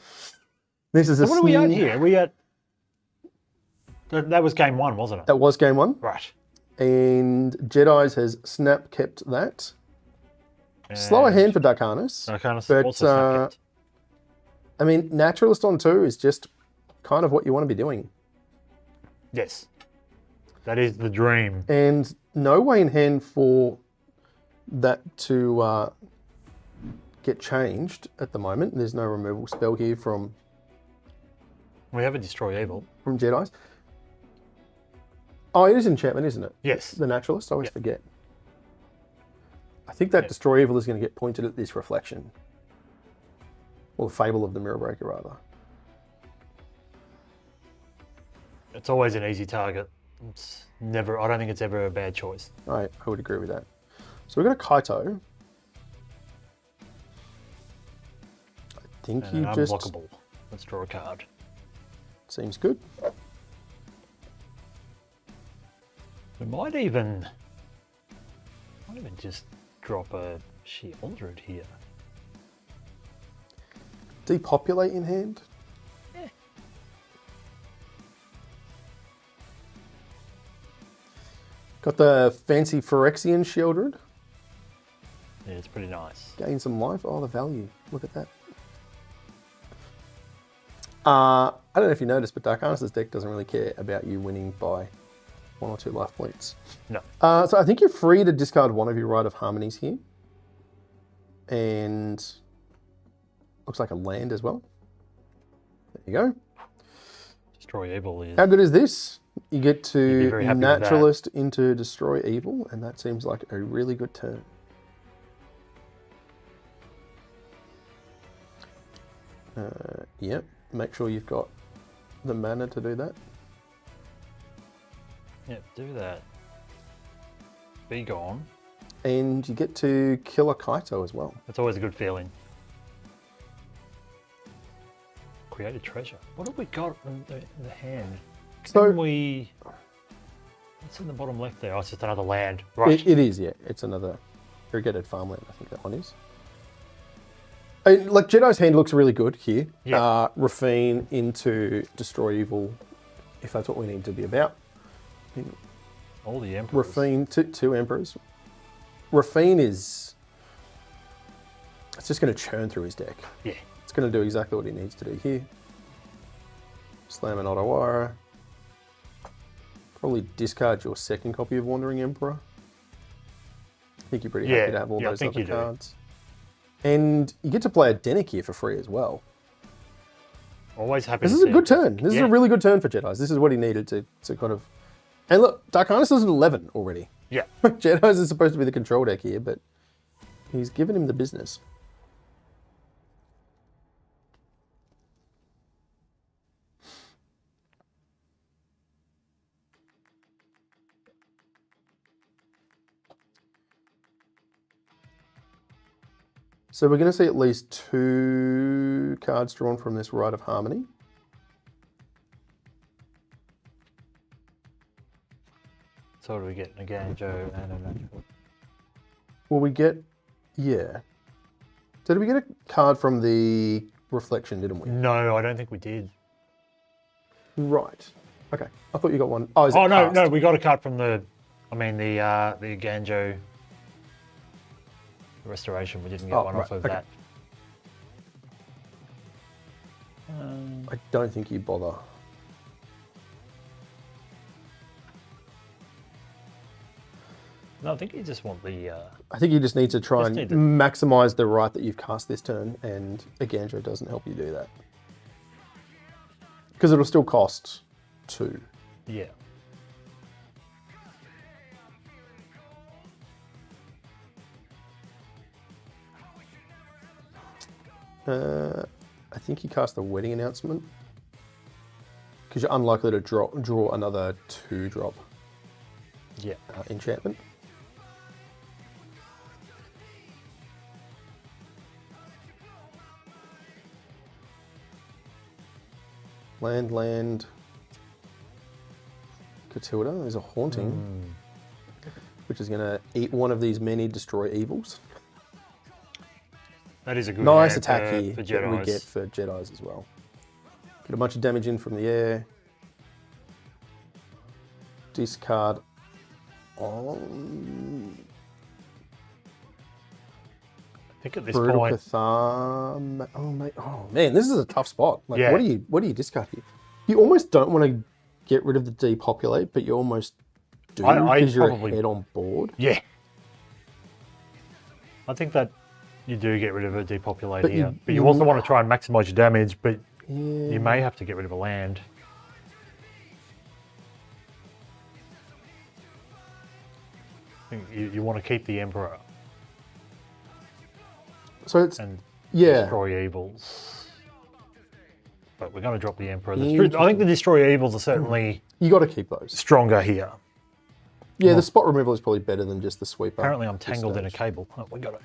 This is So what are we at here? Are we at? That was game one, wasn't it? That was game one. Right. And Jedi's has snap kept that. Slower hand for Darkanus. Darkanus but, also snap kept. I mean, Naturalist on 2 is just kind of what you want to be doing. Yes. That is the dream. And no way in hand for that to get changed at the moment. There's no removal spell here from We have a Destroy Evil. Jedi's. Oh, it is enchantment, isn't it? Yes. The Naturalist. I always forget. I think that Destroy Evil is going to get pointed at this reflection. Or the Fable of the Mirror Breaker, rather. It's always an easy target. It's never. I don't think it's ever a bad choice. I would agree with that. So we've got a Kaito. I think And you an just... unblockable. Let's draw a card. Seems good. We might even just drop a Shieldred here. Depopulate in hand? Got the fancy Phyrexian Shieldred. Yeah, it's pretty nice. Gain some life. Oh, the value. Look at that. I don't know if you noticed, but Dark Harness's deck doesn't really care about you winning by 1 or 2 life points. No. So I think you're free to discard one of your Rite of Harmonies here. And looks like a land as well. There you go. Destroy Evil is... How good is this? You get You'd be to very happy with that. Naturalist into Destroy Evil, and that seems like a really good turn. Yep, make sure you've got the mana to do that. Yep, do that. Be gone. And you get to kill a Kaito as well. That's always a good feeling. Create a treasure. What have we got in the hand? So- Can we... What's in the bottom left there? Oh, it's just another land. Right. It is, yeah. It's another irrigated farmland, I think that one is. And, like, Jedi's hand looks really good here. Yeah. Rafine into Destroy Evil, if that's what we need to be about. All the Emperors. Rafine, two Emperors. Rafine is... It's just going to churn through his deck. Yeah. It's going to do exactly what he needs to do here. Slam an Otawara. Probably discard your second copy of Wandering Emperor. I think you're pretty happy to have all those other cards. And you get to play a Dennick here for free as well. Always happy This to is a see good it. turn. This is a really good turn for Jedi's. This is what he needed to kind of... And look, Dark Harness is an 11 already. Yeah. Jedi's is supposed to be the control deck here, but he's given him the business. So we're going to see at least 2 cards drawn from this Rite of Harmony. So what do we get? A Ganjo and a natural. Well, we get... Yeah. So did we get a card from the Reflection, didn't we? No, I don't think we did. Right. Okay. I thought you got one. Oh, is it Oh, no, cast? no, we got a card from the... I mean, the Ganjo restoration. We didn't get one off of that. I don't think you bother. No, I think you just want the... I think you just need to try Just and need to- maximize the right that you've cast this turn, and a Ganjo doesn't help you do that. Because it'll still cost 2. Yeah. I think you cast the Wedding Announcement. Because you're unlikely to draw another 2-drop Yeah. enchantment. Land. Catilda is a Haunting, which is going to eat one of these many Destroy Evils. That is a good Nice hand attack for here that Jedis. we get for Jedi's as well. Get a bunch of damage in from the air. Discard on I think at this Brutal point... Cathar. Oh mate, oh man, this is a tough spot. Like, Yeah. what do you discard here? You almost don't want to get rid of the depopulate, but you almost do I because you're probably- ahead on board. Yeah. I think that you do get rid of a depopulate But here. you- But you you- also want to try and maximize your damage, but Yeah. you may have to get rid of a land. I think you want to keep the Emperor So it's and yeah. destroy evils. But we're going to drop the Emperor. I Interesting. think the destroy evils are certainly You got to keep those. stronger here. Yeah, the spot removal is probably better than just the sweeper. Apparently I'm at this tangled in a stage. cable. Oh, we got it.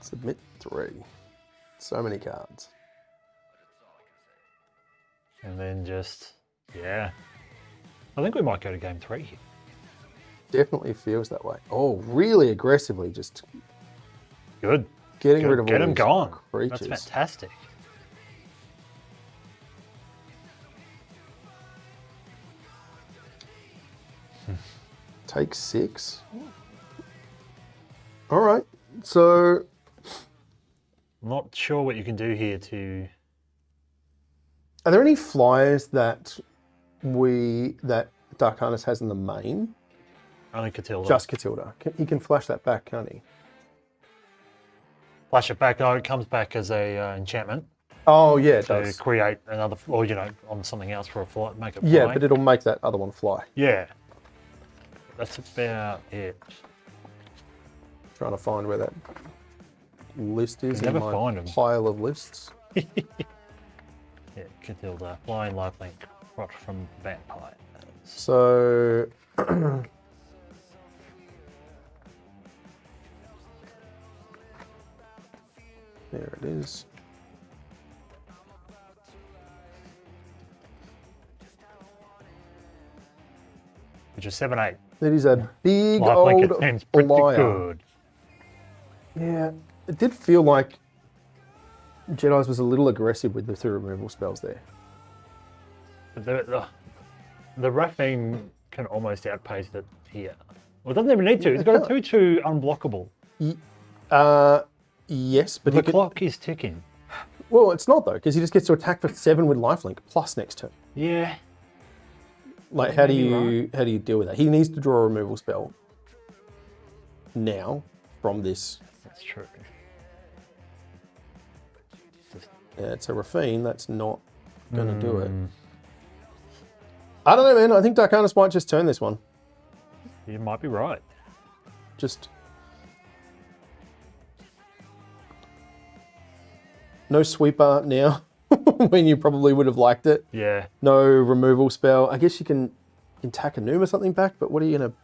Submit 3. So many cards. And then just, yeah. I think we might go to game 3 here. Definitely feels that way. Oh, really aggressively just Good. getting rid of Get all him these gone. creatures. That's fantastic. Take 6. All right. So Not sure what you can do here to... are there any flyers that Dark Harness has in the main? Only Catilda. Just Catilda. He can flash that back, can't he? Flash it back. No, it comes back as a enchantment Oh, yeah, it to does. create another, or, on something else for a fly, make it fly. Yeah, but it'll make that other one fly. Yeah. That's about it. Trying to find where that list is You in never my find 'em. pile of lists. Yeah, Catilda. Flying lifelink. Rot from vampires. So there it is. Which is 7/8. It is a big Lifelink, old it seems pretty flyer. good. Yeah, it did feel like Jedi's was a little aggressive with the 2 removal spells there. But the Raffine can almost outpace it here. Well, it doesn't even need to. It's got a 2/2 unblockable. Yes, but The he could, clock is ticking. well, it's not though, because he just gets to attack for 7 with lifelink plus next turn. Yeah. Like, how do you deal with that? He needs to draw a removal spell now from this. That's true. It's a Raffine. That's not going to do it. I don't know, man. I think Dark Harness might just turn this one. You might be right. Just no sweeper now when you probably would have liked it. Yeah. No removal spell. I guess you can tack a Noom or something back, but what are you going to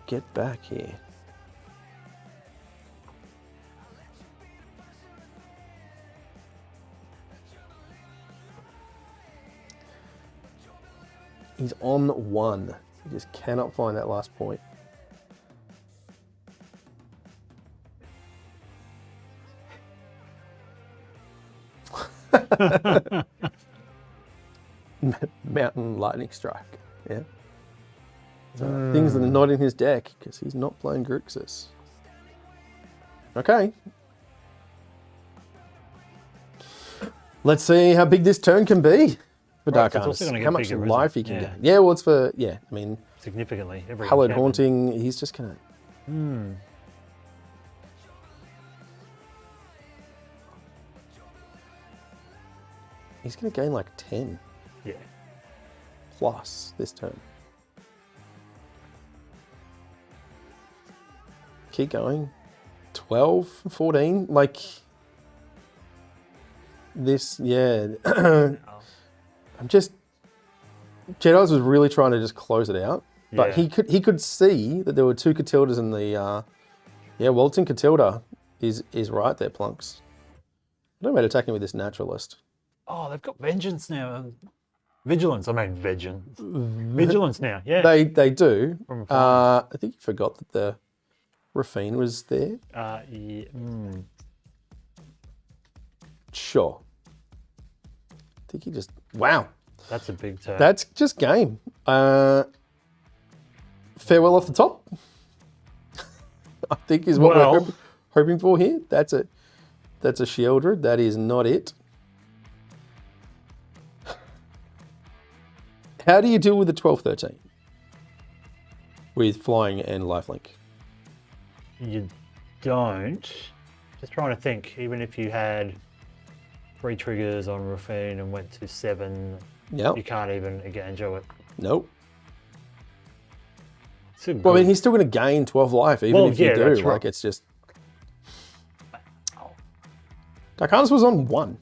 get back here? He's on 1. He just cannot find that last point. Mountain Lightning Strike. Yeah. So things that are not in his deck because he's not playing Grixis. Okay. Let's see how big this turn can be for Dark it's Harness. also gonna get How much bigger, isn't life it? he can Yeah. gain. Yeah, well, it's for, I mean, Significantly. Every Hallowed enchantment. Haunting, he's just going to... He's going to gain like 10 Yeah. plus this turn. Keep going. 12, 14, like this, yeah. I'm just, Jedi's was really trying to just close it out, but Yeah. he could see that there were 2 Catildas in the, Waltzing Catilda is right there, Plunks. I don't mind attacking with this Naturalist. Oh, they've got Vengeance now. Vigilance, I mean Vengeance. Vigilance now, yeah. They do. From afar. I think you forgot that the Raffine was there. Yeah. Sure. I think he just, wow. That's a big turn. That's just game. Farewell off the top, I think is what Well. we're hoping for here. That's a Shieldred. That is not it. How do you deal with the 12-13? With flying and lifelink? You don't. Just trying to think, even if you had 3 triggers on Raffine and went to 7, Yep. you can't even Aganjo it. Nope. Still Well, I mean, good. he's still going to gain 12 life, even Well, if you yeah, do. that's Like, right. it's just... Dark Harness was on 1.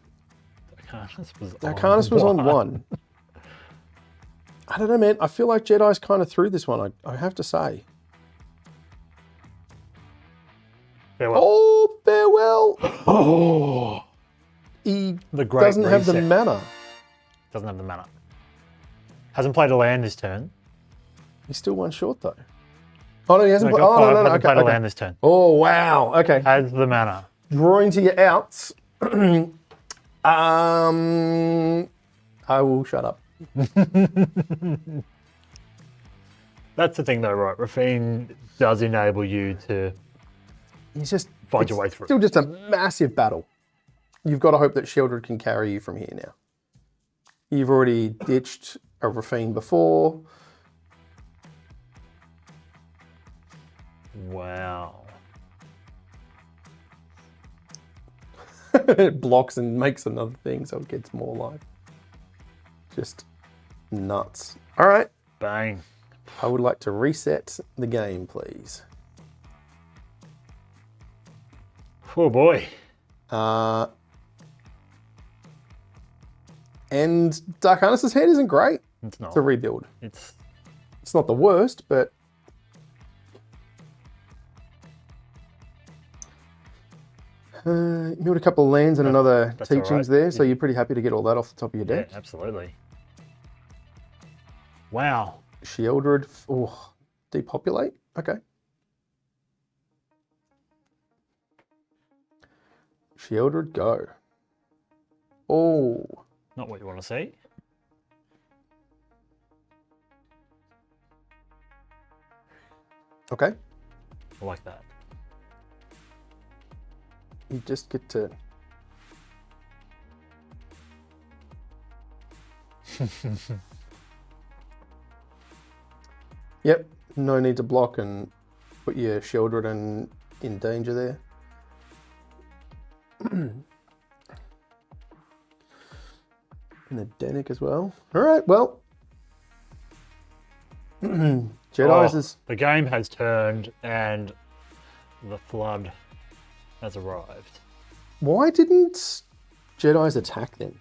Dark Harness was on 1. I don't know, man. I feel like Jedi's kind of through this one, I have to say. Farewell. Oh, farewell. Oh. he The Great doesn't have the Reset. mana. Doesn't have the mana. Hasn't played a land this turn. He's still one short though. Oh no, he hasn't No, played. got Oh five, no, hasn't okay, played a okay. land this turn. Oh wow. Okay. Has the mana. Drawing to your outs. I will shut up. That's the thing though, right? Rafine does enable you to He's just find it's your way through. Still just a massive battle. You've got to hope that Shieldred can carry you from here now. You've already ditched a Rafine before. Wow. It blocks and makes another thing, so it gets more life. Just nuts. All right. Bang. I would like to reset the game, please. Oh boy. And Dark Harness's hand isn't great It's not. to rebuild. It's It's not the worst, but you built a couple of lands and another that's all teachings right. there, so you're pretty happy to get all that off the top of your yeah, deck. absolutely. Wow. Shieldred, oh, depopulate. Okay. Shieldred, go. Oh, Not what you want to see. okay. I like that. You just get to. Yep, no need to block and put your Shieldred in danger there. And the Denic as well. All right, well. Jedi's is. The game has turned and the flood has arrived. Why didn't Jedi's attack then?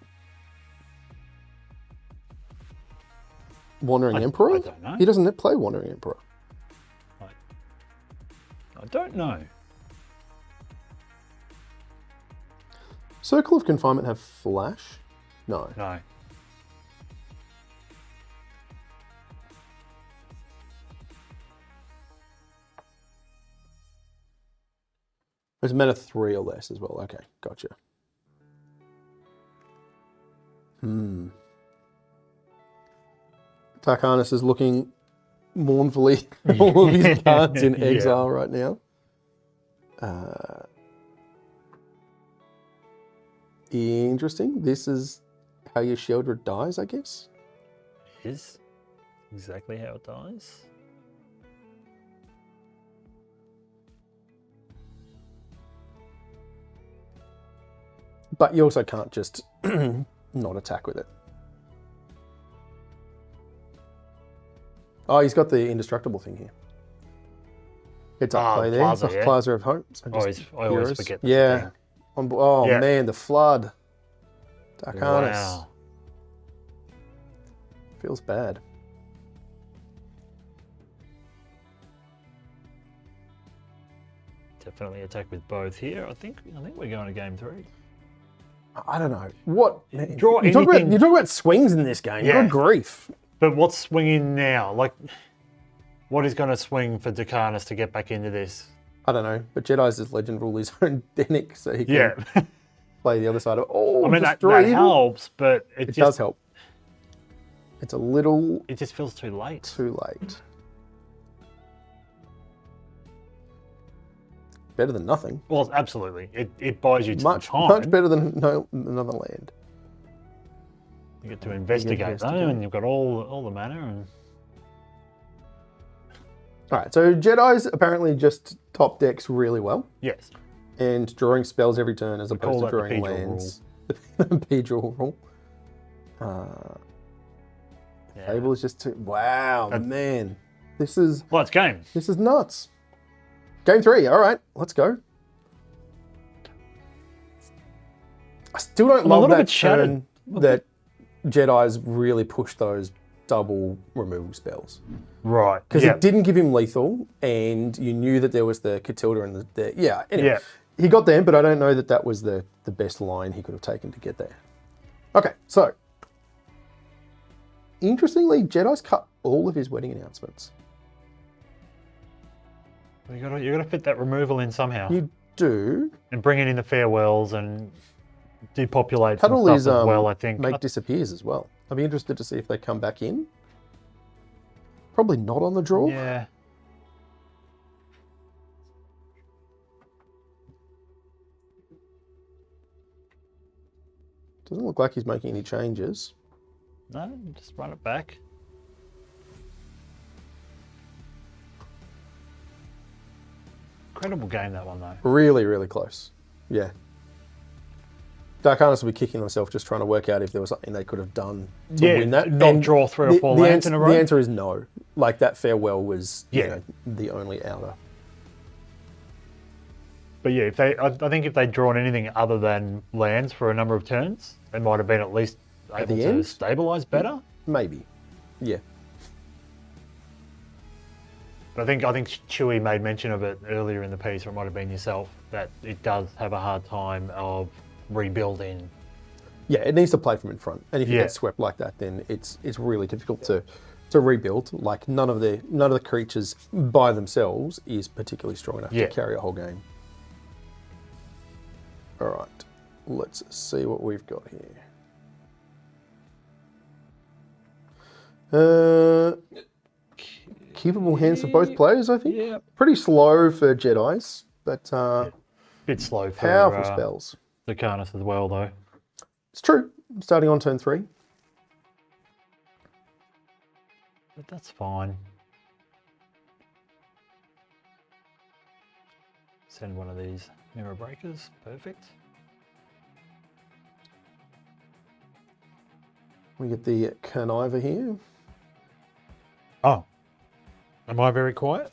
Wandering Emperor? I don't know. He doesn't play Wandering Emperor. I don't know. Circle of Confinement have flash? No. No. It's mana 3 or less as well. Okay, gotcha. Dark Harness is looking mournfully at all of his cards in Yeah. exile right now. Interesting. This is how your Shieldred dies, I guess. Is exactly how it dies. But you also can't just not attack with it. Oh, he's got the indestructible thing here. It's up play there. Plaza, It's yeah. Plaza of Hope. So just I always heroes. forget. That's the Yeah. thing. Oh Yeah. man, the flood. Dark Harness. Wow. Feels bad. Definitely attack with both here. I think we're going to game 3. I don't know. What? Man, Draw you talk anything- about swings in this game. Yeah. Good grief. But what's swinging now? Like, what is going to swing for Dakarnas to get back into this? I don't know. But Jedi's his legend rule his own Denic, so he can Yeah. play the other side of it. Oh, I mean, that destroy evil. helps, but It just, does help. It's a little It just feels too late. too late. Better than nothing. Well, absolutely. It buys you Much time. better than another land. You get to investigate though, investigate. and you've got all the mana. And All right, so Jedi's apparently just top decks really well yes, and drawing spells every turn as opposed to call that the drawing Pedral lands. The Pedral rule. yeah. Table is just too. Wow, That's- man, this is Well, it's game. nuts. Game 3. All right, let's go. I still don't I'm a love little that bit shattered. turn that Jedi's really pushed those double removal spells. Right. Because Yeah. it didn't give him lethal, and you knew that there was the Catilda and the yeah. Anyway, Yeah. he got there, but I don't know that that was the best line he could have taken to get there. Okay, so interestingly, Jedi's cut all of his wedding announcements. You gotta fit that removal in somehow. You do. And bringing in the farewells and depopulate Cut some all stuff his as well, I think. make disappears as well. I'd be interested to see if they come back in. Probably not on the draw. Yeah. Doesn't look like he's making any changes. No, just run it back. Incredible game, that one, though. Really, really close. Yeah. Dark Harness will be kicking themselves just trying to work out if there was something they could have done to win that. Not And draw 3 or 4 lands in a row. The answer is no. Like, that farewell was Yeah. the only outer. But yeah, I think if they'd drawn anything other than lands for a number of turns, they might have been at least able the to end? stabilise better. Maybe. Yeah. But I think Chewie made mention of it earlier in the piece, or it might have been yourself, that it does have a hard time of rebuilding. Yeah, it needs to play from in front. And if you Yeah. get swept like that, then it's really difficult to rebuild. Like, none of the creatures by themselves is particularly strong enough Yeah. to carry a whole game. All right, let's see what we've got here. Keepable hands for both players, I think. Yeah. Pretty slow for Jedis, but Bit slow for powerful spells. the Carnus as well, though. It's true. Starting on turn 3. But that's fine. Send one of these mirror breakers. Perfect. We get the Conniver here. Oh. Am I very quiet?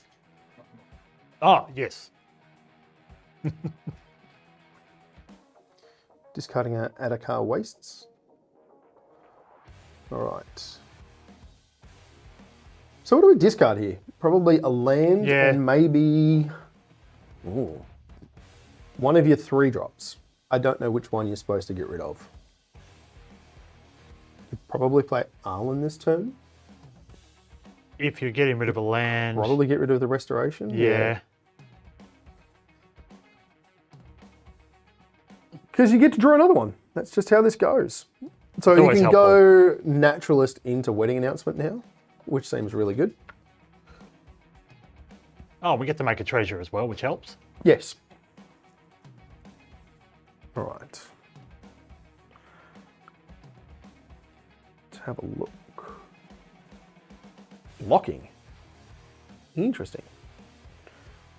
Oh, yes. Discarding our Adakar Wastes. All right. So what do we discard here? Probably a land Yeah. and maybe one of your 3 drops. I don't know which one you're supposed to get rid of. You'd probably play Arlen this turn. If you're getting rid of a land. Probably get rid of the Restoration. Yeah. Because you get to draw another one. That's just how this goes. So you always can helpful. go Naturalist into Wedding Announcement now, which seems really good. Oh, we get to make a treasure as well, which helps. Yes. All right. Let's have a look. Locking. Interesting.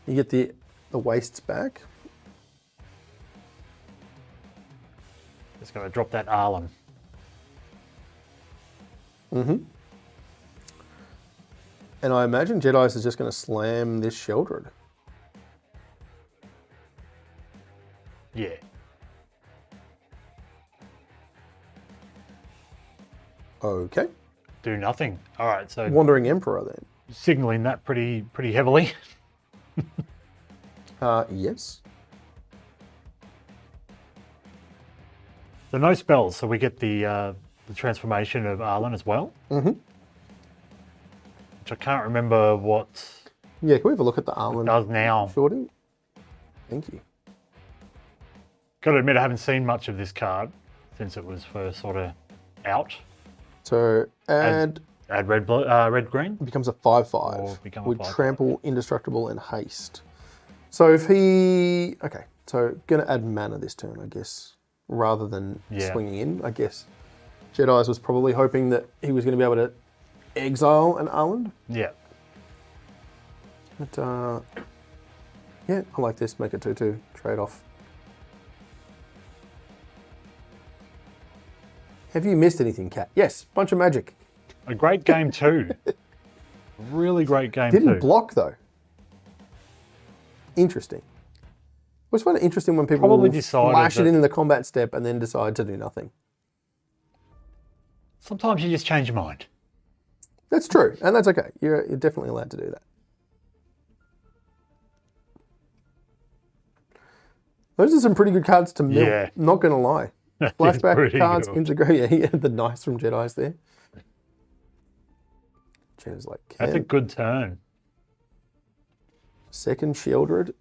You get the wastes back. Just going to drop that Arlen. And I imagine Jedi's is just going to slam this Sheldred. Yeah. Okay. Do nothing. All right, so Wandering Emperor then. signaling that pretty heavily. Yes. So no spells, so we get the transformation of Arlen as well. Which I can't remember what Yeah, can we have a look at the Arlen it does now. shorting? Thank you. Got to admit, I haven't seen much of this card since it was first sort of out. So add Add red green. becomes a Or 5/5 become a with 5/5. trample, indestructible, and haste. So if he so gonna add mana this turn, I guess, rather than Yeah. swinging in. I guess Jedi's was probably hoping that he was going to be able to exile an island. Yeah. But yeah, I like this. Make a 2/2 trade off. Have you missed anything, Kat? Yes, bunch of magic. A great game too. Really great game Didn't too. block though. Interesting. I always find it interesting when people Probably decided flash it that- in the combat step and then decide to do nothing. Sometimes you just change your mind. That's true, and that's okay. You're definitely allowed to do that. Those are some pretty good cards to mill. Yeah. Not going to lie. That is Flashback pretty cards, good. integrate. Yeah, the nice from Jedi's there. Jedi's like, That's a good turn. second Shieldred.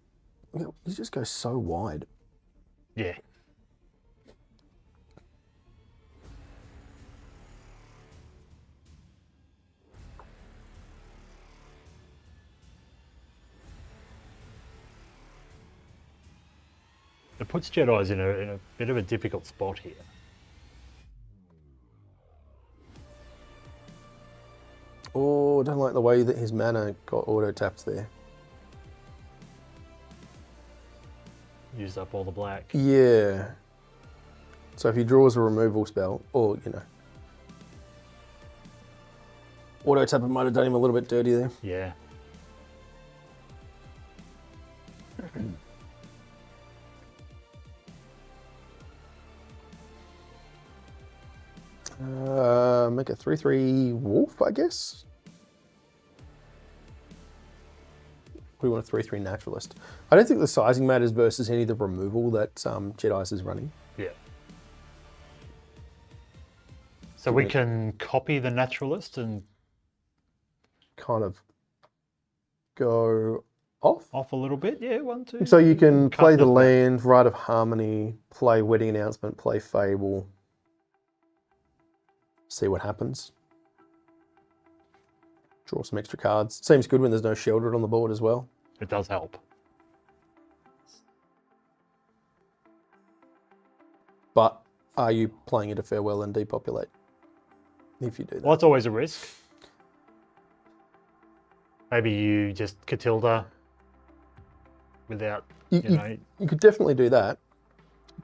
You just go so wide. Yeah. It puts Jedi's in a bit of a difficult spot here. Oh, I don't like the way that his mana got auto tapped there. Used up all the black. Yeah. So if he draws a removal spell, or, auto tap might have done him a little bit dirty there. Yeah. Make a 3/3 wolf, I guess. We want a 3/3 naturalist. I don't think the sizing matters versus any of the removal that Jedi's is running. Yeah. So we can copy the naturalist and Kind of go off. off a little bit. Yeah, 1, 2. So you can play the this back. land, Rite of Harmony, play Wedding Announcement, play Fable. See what happens. Draw some extra cards. Seems good when there's no Shieldred on the board as well. It does help. But are you playing it to farewell and depopulate? If you do that. Well, it's always a risk. Maybe you just Catilda without, You could definitely do that.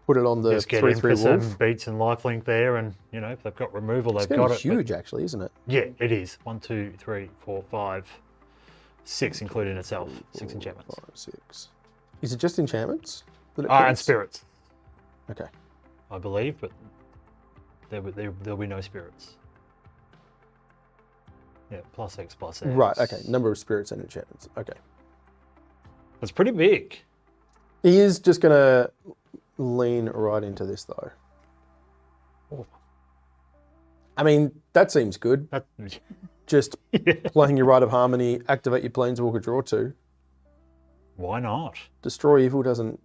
Put it on the just get in 3/3 for wolf. some beats and lifelink there, and if they've got removal, It's they've going got to be it. but- huge, actually, isn't it? Yeah, it is. 1, 2, 3, 4, 5, 6, including itself. 6 enchantments. 5, 6. Is it just enchantments? That it And kills? spirits, Okay. I believe, but there'll be no spirits. Yeah, +X, +X. Right, okay. Number of spirits and enchantments. Okay. That's pretty big. He is just going to lean right into this, though. Oh. I mean, that seems good. That, Just playing your Rite of Harmony, activate your Planeswalker, draw 2. why not? Destroy Evil doesn't...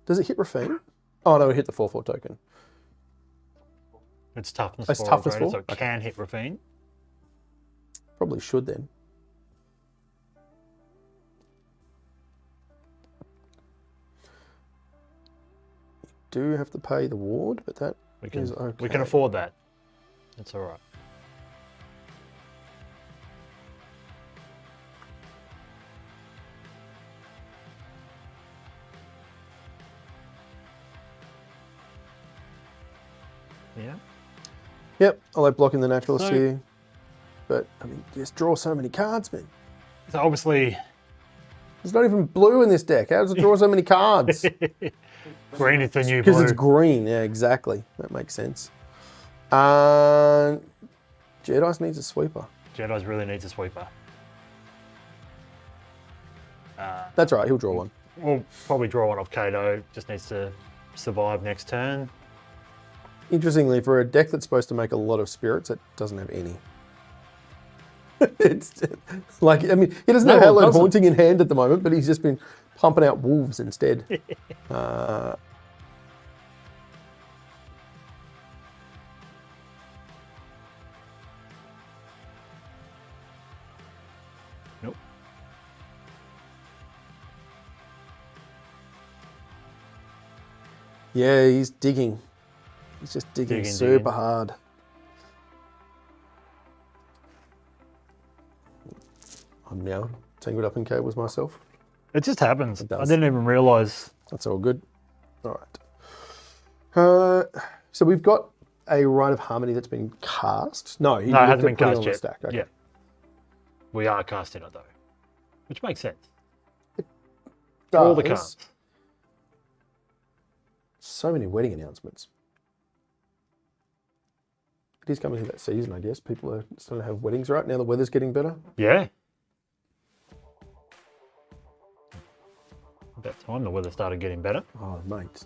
Does it hit Rafine? Oh, no, it hit the 4/4 token. It's toughness It's 4, toughness operator, 4? so it can hit Rafine. Probably should then. You do have to pay the ward, but that We can is okay. we can afford that. It's all right. Yeah. Yep, I like blocking the naturalist So- here. But, I mean, just draw so many cards, man. So obviously, There's not even blue in this deck. How does it draw so many cards? green is the new Because blue. it's green. Yeah, exactly. That makes sense. Jedi's needs a sweeper. Jedi's really needs a sweeper. That's right, he'll draw one. We'll probably draw one off Kato. Just needs to survive next turn. Interestingly, for a deck that's supposed to make a lot of spirits, it doesn't have any. It's like, I mean, he doesn't No, have it Hallowed doesn't. Haunting in hand at the moment, but he's just been pumping out wolves instead. Nope. Yeah, he's digging. He's just digging Digging, super digging. hard. I'm now tangled up in cables myself. It just happens. does. I didn't even realise. That's all good. All right. So we've got a Rite of Harmony that's been cast. No, you No, it looked hasn't at been putting it cast on the yet. stack. Okay. Yeah. We are casting it though, which makes sense. All the Does. cards. So many wedding announcements. It is coming to that season, I guess. People are starting to have weddings right now. The weather's getting better. Yeah. About time the weather started getting better. Oh, mate.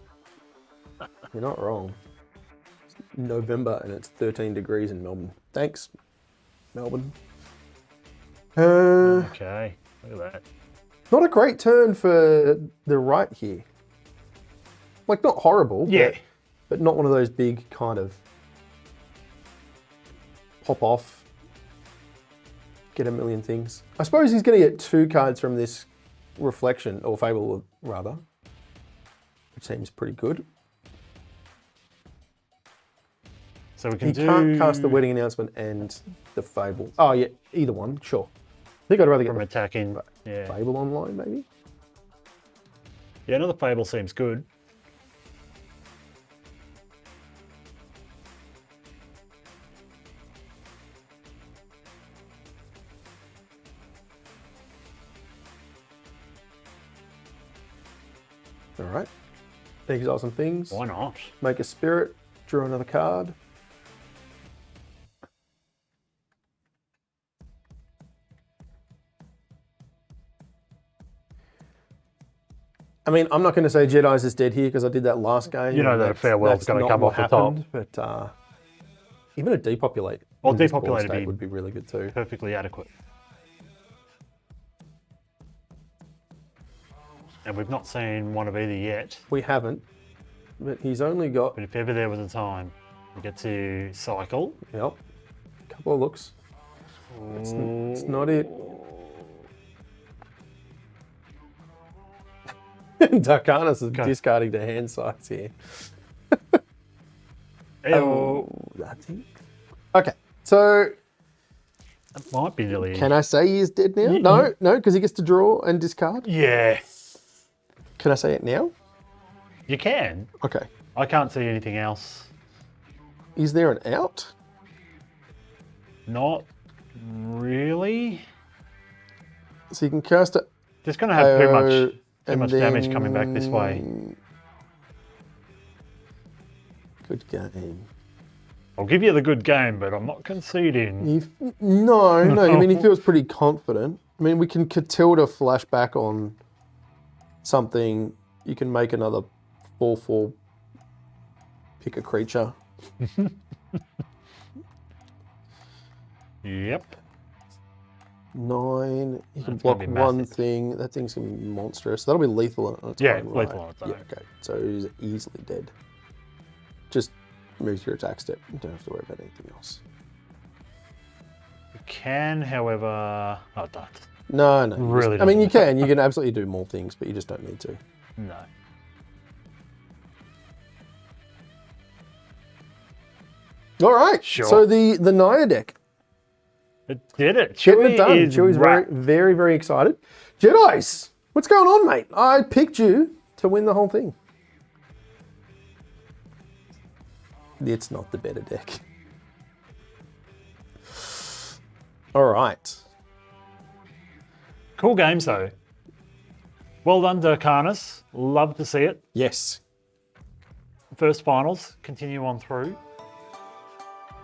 You're not wrong. It's November and it's 13 degrees in Melbourne. Thanks, Melbourne. Okay, look at that. Not a great turn for the right here. Like, not horrible, Yeah. but not one of those big kind of pop off, get a million things. I suppose he's going to get 2 cards from this reflection, or fable rather, which seems pretty good. So we can He do... can't cast the wedding announcement and the fable. Oh yeah, either one, sure. I think I'd rather get From the attacking. Yeah. fable online, maybe. Yeah, another fable seems good. All right. Exile some things. Why not? Make a spirit. Draw another card. I mean, I'm not going to say Jedi's is dead here because I did that last game. You know and that a that's- farewell's that's gonna not come what off the top. happened, But even a depopulate. Well, in this board depopulate state would be really good too. Perfectly adequate. And we've not seen one of either yet. We haven't, but he's only got, But if ever there was a time, we get to cycle. yep, a couple of looks. It's not it. Darkanus is discarding to hand size here. Oh, That's it. Okay, so that might be nearly. can I say he is dead now? No, because he gets to draw and discard. Yeah, Can I say it now? you can. Okay. I can't see anything else. Is there an out? Not really. So you can cast it. Just going to have too and much damage coming back this way. then- Good game. I'll give you the good game, but I'm not conceding. No. I mean, he feels pretty confident. I mean, we can Catilda flashback on something. You can make another 4/4. Pick a creature. Yep. 9. You can That's block gonna be one massive. thing. That thing's gonna be monstrous. That'll be lethal on its Yeah, own lethal right. on its own. Yeah, okay. So he's easily dead. Just move your attack step. You don't have to worry about anything else. You can, however. Oh, don't. No. Really I mean, you doesn't. can. You can absolutely do more things, but you just don't need to. No. All right. Sure. So the Naya deck. It did it. Getting it Chewie done. is Chewie's very, wrapped. very, very excited. Jedi's. What's going on, mate? I picked you to win the whole thing. It's not the better deck. All right. Cool games, though. Well done, Darkanus. Love to see it. Yes. First finals, continue on through.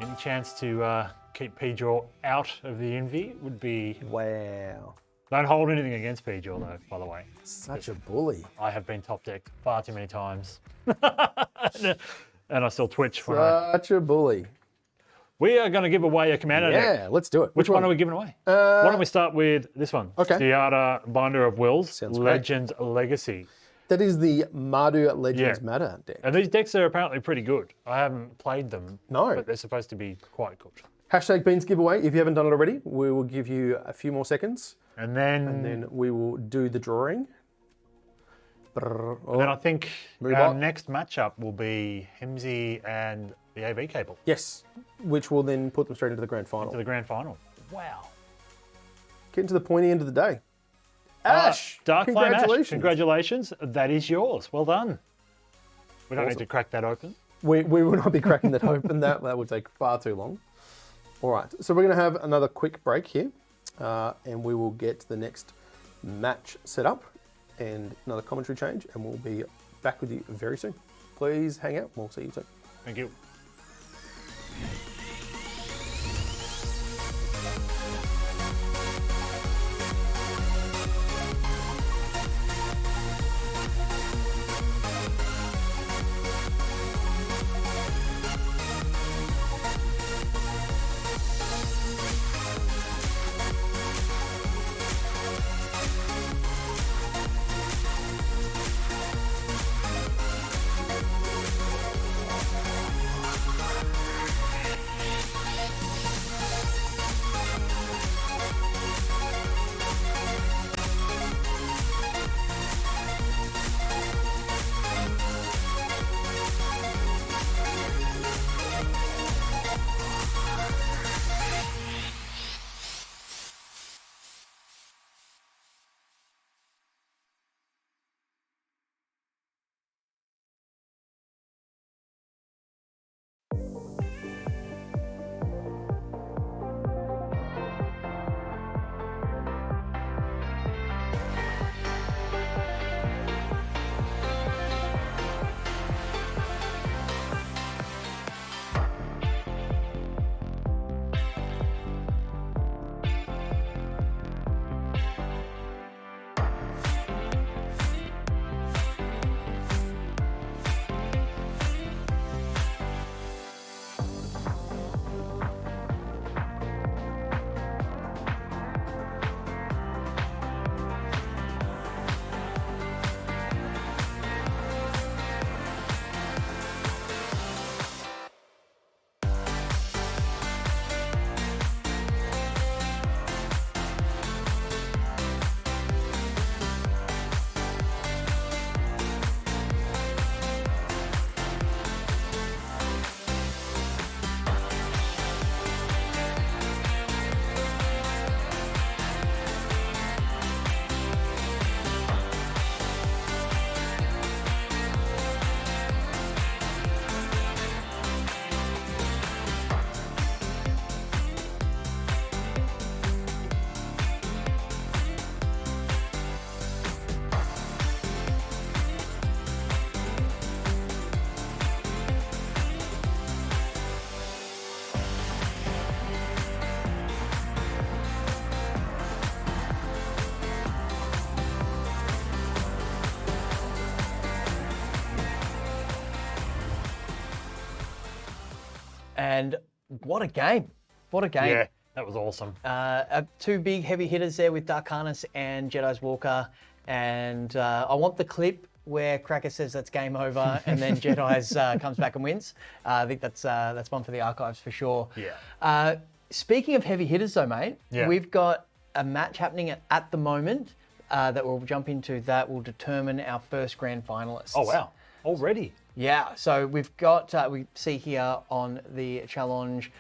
Any chance to keep P-Jaw out of the envy would be... Wow. Don't hold anything against P-Jaw, though, by the way. Such a bully. I have been top decked far too many times. And I still twitch when I... Such a bully. We are going to give away a commander deck. Yeah, let's do it. Which one are we giving away? Why don't we start with this one? Okay. Stiata Binder of Wills, Sounds great. Legends Legacy. That is the Mardu Legends Yeah. Matter deck. And these decks are apparently pretty good. I haven't played them, No. but they're supposed to be quite good. Hashtag Beans giveaway. If you haven't done it already, we will give you a few more seconds And then, and then we will do the drawing. Brrr. and then I think Move our on. next matchup will be Hemsey and the AV cable Yes, which will then put them straight into the grand to final. the grand final. Wow. Getting to the pointy end of the day. Ash, Dark Flame Ash, congratulations. congratulations. That is yours. Well done. We don't need to crack that open. We will not be cracking that open. That would take far too long. All right, so we're going to have another quick break here, and we will get the next match set up and another commentary change, and we'll be back with you very soon. Please hang out. We'll see you soon. Thank you. And what a game. What a game. Yeah, that was awesome. Two big heavy hitters there with Dark Harness and Jedi's Walker. And I want the clip where Cracker says that's game over and then Jedi's comes back and wins. I think that's one for the archives for sure. Yeah. Speaking of heavy hitters though, mate, we've got a match happening at the moment that we'll jump into that will determine our first grand finalists. Oh, wow. Already? Yeah, so we've got, we see here on the challenge,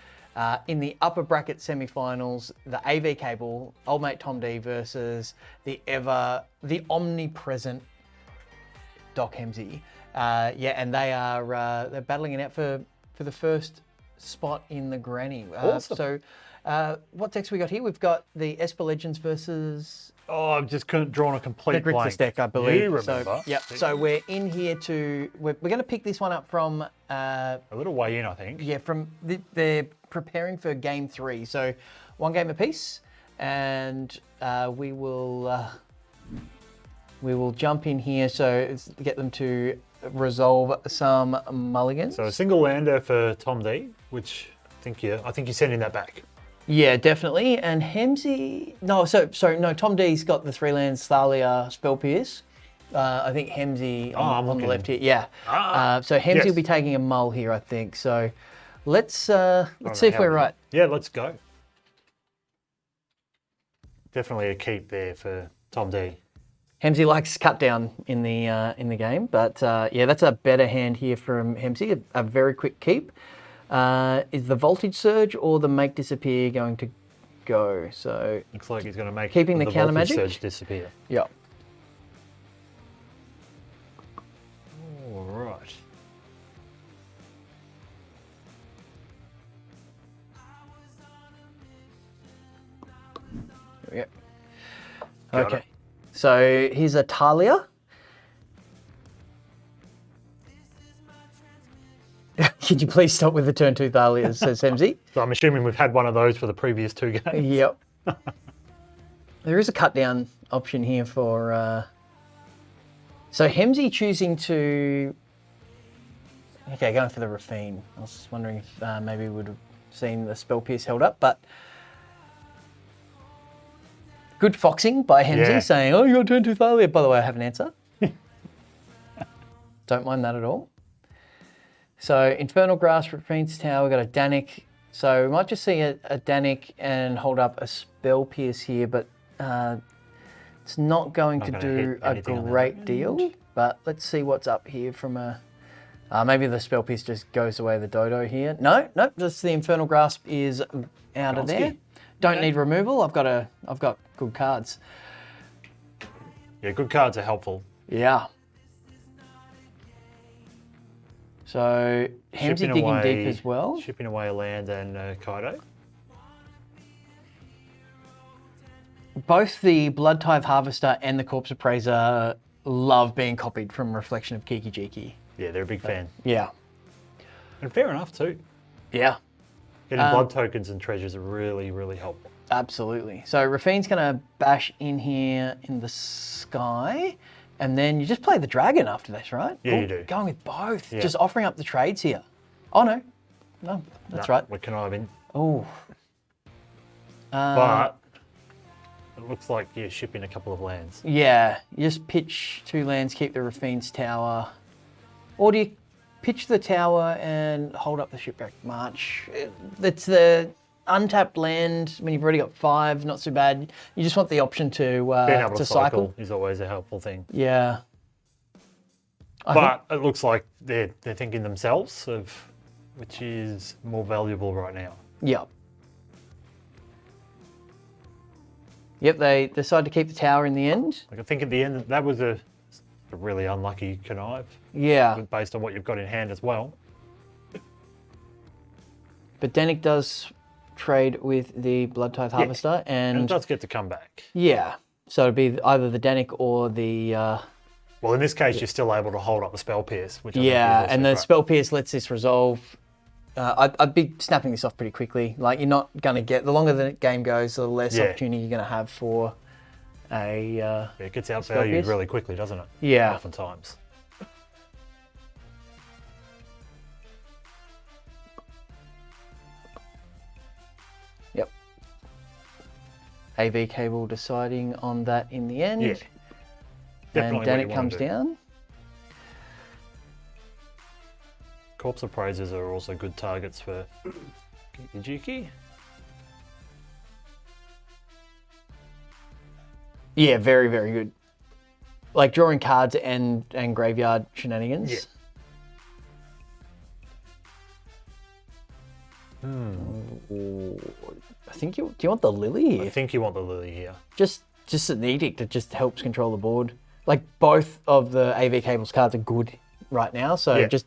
in the upper bracket semi-finals, the AV Cable, old mate Tom D versus the omnipresent Doc Hemsey. And they are they're battling it out for the first spot in the granny. Awesome. So what decks we got here? We've got the Esper Legends versus Oh, I've just drawn a complete the blank. Grixis deck, I believe. You remember. So we're in here we're going to pick this one up from A little way in, I think. yeah, from they're preparing for game 3. So one game apiece, and we will jump in here. So get them to resolve some mulligans. So a single lander for Tom D, which I think you're sending that back. Yeah, definitely. And Hemsey, no, Tom D's got the 3 lands, Thalia, Spell Pierce. I think Hemsey on the left here. Yeah. So Hemsey will be taking a mull here, I think. So let's see if we're right. Yeah, let's go. Definitely a keep there for Tom D. Hemsey likes cut down in the game, but yeah, that's a better hand here from Hemsey. A very quick keep. Is the Voltage Surge or the Make Disappear going to go? So Looks like he's going to make keeping the counter Voltage magic? Surge disappear. Yeah. All right. There we go. Got Okay. it. So here's a Talia. Could you please stop with the turn 2 Thalias, says Hemsey. So I'm assuming we've had one of those for the previous 2 games. Yep. There is a cut down option here for. So Hemsey choosing to. Okay, going for the Rafine. I was just wondering if maybe we would have seen the Spell Pierce held up, but. Good foxing by Hemsey saying, oh, you got turn 2 Thalia. By the way, I have an answer. Don't mind that at all. So Infernal Grasp, Refine's Tower, we've got a Danik. So we might just see a Danik and hold up a Spell Pierce here, but it's not going to do a great deal. But let's see what's up here from a... maybe the Spell Pierce just goes away the Dodo here. No, just the Infernal Grasp is out of there. Don't need removal. I've got good cards. Yeah, good cards are helpful. Yeah. So Hemsey digging deep as well. Shipping away a land and Kaido. Both the Blood Tithe Harvester and the Corpse Appraiser love being copied from Reflection of Kiki Jiki. Yeah, they're a big fan. Yeah. And fair enough too. Yeah. Getting blood tokens and treasures are really, really helpful. Absolutely. So Rafine's going to bash in here in the sky, and then you just play the dragon after this, right? Yeah, you do. Going with both. Yeah. Just offering up the trades here. Oh, no. No, that's right. We're conniving. Oh. But it looks like you're shipping a couple of lands. Yeah, you just pitch 2 lands, keep the Rafine's Tower. Or do you pitch the tower and hold up the Shipwreck March? It's the untapped land when you've already got 5, not so bad. You just want the option to Being able to cycle. is always a helpful thing. Yeah. But it looks like they're thinking themselves of which is more valuable right now. Yep. Yep, they decide to keep the tower in the end. Like I think at the end that was a really unlucky connive. Yeah. Based on what you've got in hand as well. But Danik does trade with the Blood Tithe Harvester, And it does get to come back. yeah, so it'd be either the Danik or the Well, in this case, you're still able to hold up the Spell Pierce, which I think is yeah, also and the great. Spell Pierce lets this resolve. I'd be snapping this off pretty quickly. Like you're not going to get the longer the game goes, the less opportunity you're going to have for a. Yeah, it gets Spell outvalued Pierce. really quickly, doesn't it? Yeah. Oftentimes. AV cable deciding on that in the end. Yeah. Definitely And what then you it wanna comes do. down. Corpse appraisers are also good targets for Kijiki. Yeah, very, very good. Like drawing cards and graveyard shenanigans. Yeah. Ooh, I think do you want the Lily I here? think you want the Lily here. Just an edict that just helps control the board. Like both of the AV cables cards are good right now, so Yeah. just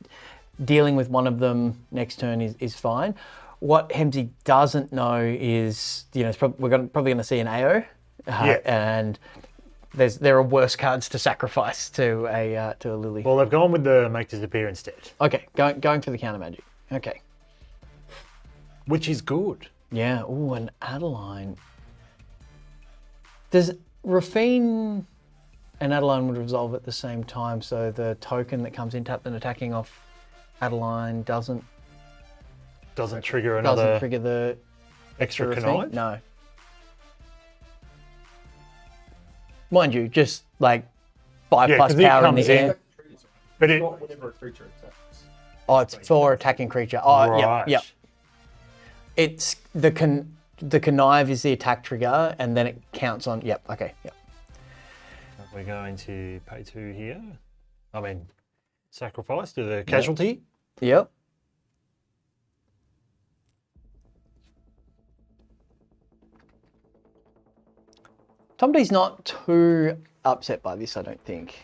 dealing with one of them next turn is fine. What Hemsey doesn't know is, it's we're probably going to see an AO, Yeah. and there are worse cards to sacrifice to a Lily. Well, they've gone with the Make Disappear instead, Okay, going for the counter magic. Okay. which is good. Yeah, ooh, an Adeline. Does Rafine and Adeline would resolve at the same time, so the token that comes in tapped and attacking off Adeline doesn't Trigger another trigger the extra Rafine? connive? No. Mind you, just like 5 Yeah, plus 'cause it power in comes the in. air. But it, Not whenever a creature attacks. Oh, it's for attacking creature. Oh, right. yep. It's the connive is the attack trigger, and then it counts on. Yep. Okay. Yep. We're going to pay 2 here. I mean, sacrifice to the casualty. Yep. Tom D's not too upset by this, I don't think.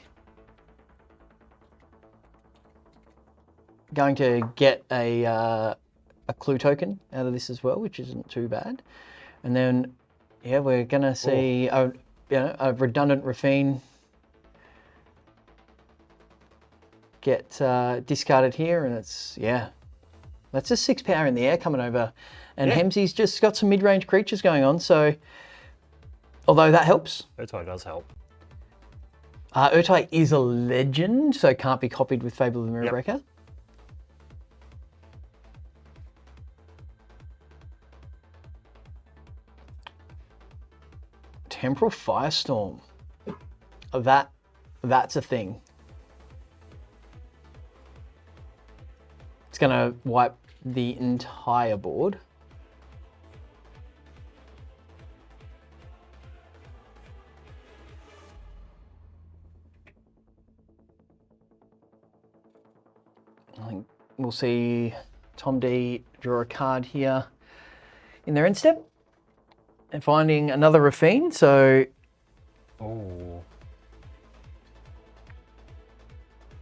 Going to get a clue token out of this as well, which isn't too bad. And then, yeah, we're gonna see a redundant Rafine get discarded here, and that's just 6 power in the air coming over, and Yeah. Hemsey's just got some mid-range creatures going on. So, although that helps, Otai does help. Urtai is a legend, so can't be copied with Fable of the Mirrorbreaker. Temporal Firestorm. That's a thing. It's gonna wipe the entire board. I think we'll see Tom D draw a card here in their end step. And finding another Rafine, so Oh.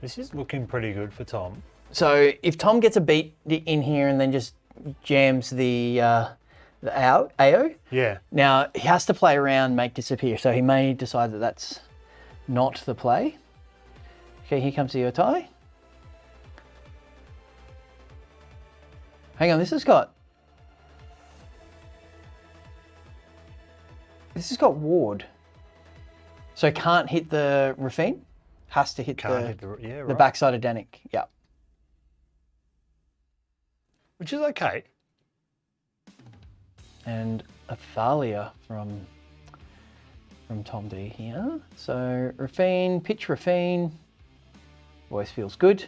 This is looking pretty good for Tom. if Tom gets a beat in here and then just jams the AO, Yeah. now he has to play around, make disappear, so he may decide that that's not the play. Okay, here comes the Urtai. Hang on, this has got ward. So can't hit the Rafine, has to hit Can't hit the, yeah, the right. backside of Danik. Yeah. Which is okay. And a Thalia from Tom D here. So Rafine, pitch Rafine. Always feels good.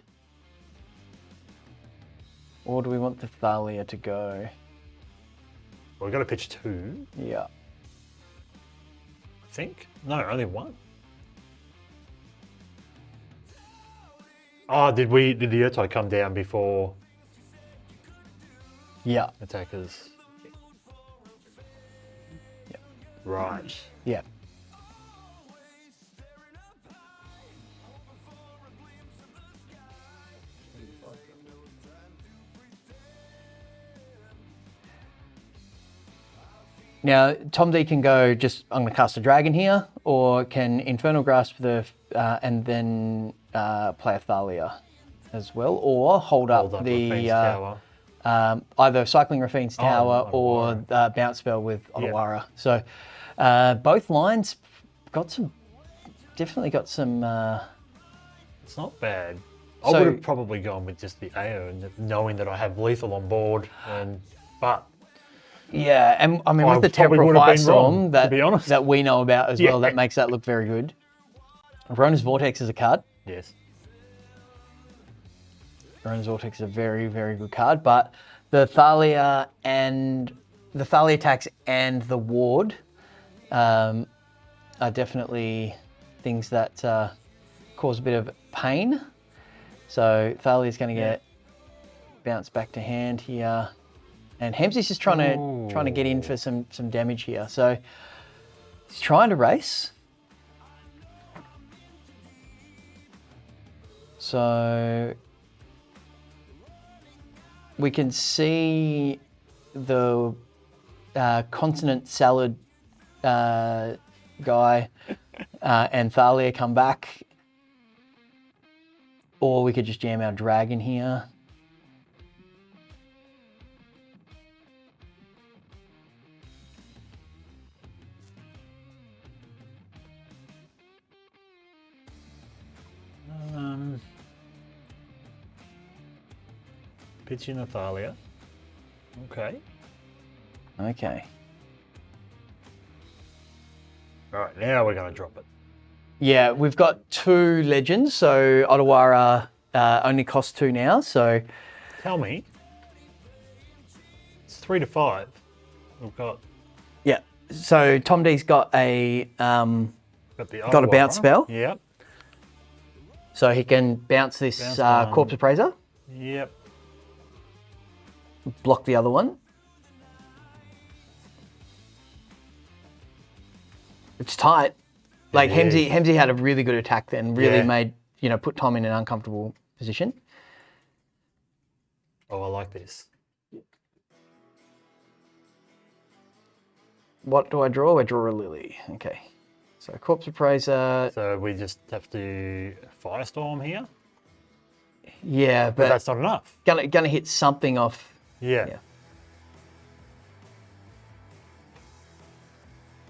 Or do we want the Thalia to go? Well, we've got to pitch 2, Yeah. I think. No, only 1. Oh, did the Urtai come down before Yeah. attackers? Yeah. Right. Yeah. Now, Tom D can go just, I'm going to cast a dragon here, or can Infernal Grasp and then play a Thalia as well, or hold up the Rafine's tower. either Cycling Rafine's Tower or Otawara. Bounce Spell with Otawara. So both lines definitely got some. It's not bad. I So- would have probably gone with just the AO and knowing that I have lethal on board, but Yeah, and I mean I with the probably temporal would have been wrong, firestorm to be honest. that we know about as well, Yeah. that makes that look very good. Rona's Vortex is a card. Yes. Rona's Vortex is a very, very good card, but the Thalia attacks and the ward are definitely things that cause a bit of pain. So Thalia's going to get bounced back to hand here. And Hemsy's just trying to get in for some damage here. So he's trying to race. So we can see the continent salad guy and Thalia come back. Or we could just jam our dragon here. Pitch in Athalia. Okay. Okay. All right, now we're going to drop it. Yeah, we've got 2 legends, so Ottawara only costs 2 now, so... Tell me. It's 3 to 5. We've got... Yeah, so Tom D's got a Got a bounce spell, Yep. so he can bounce this Bounce one. Corpse Appraiser, Yep. block the other one. It's tight. Like It is. Hemsy had a really good attack then, really Yeah. made, put Tom in an uncomfortable position. Oh, I like this. What do I draw? I draw a Lily. Okay. So Corpse Appraiser, So we just have to Firestorm here. yeah, But but that's not enough. gonna hit something off. Yeah. Yeah.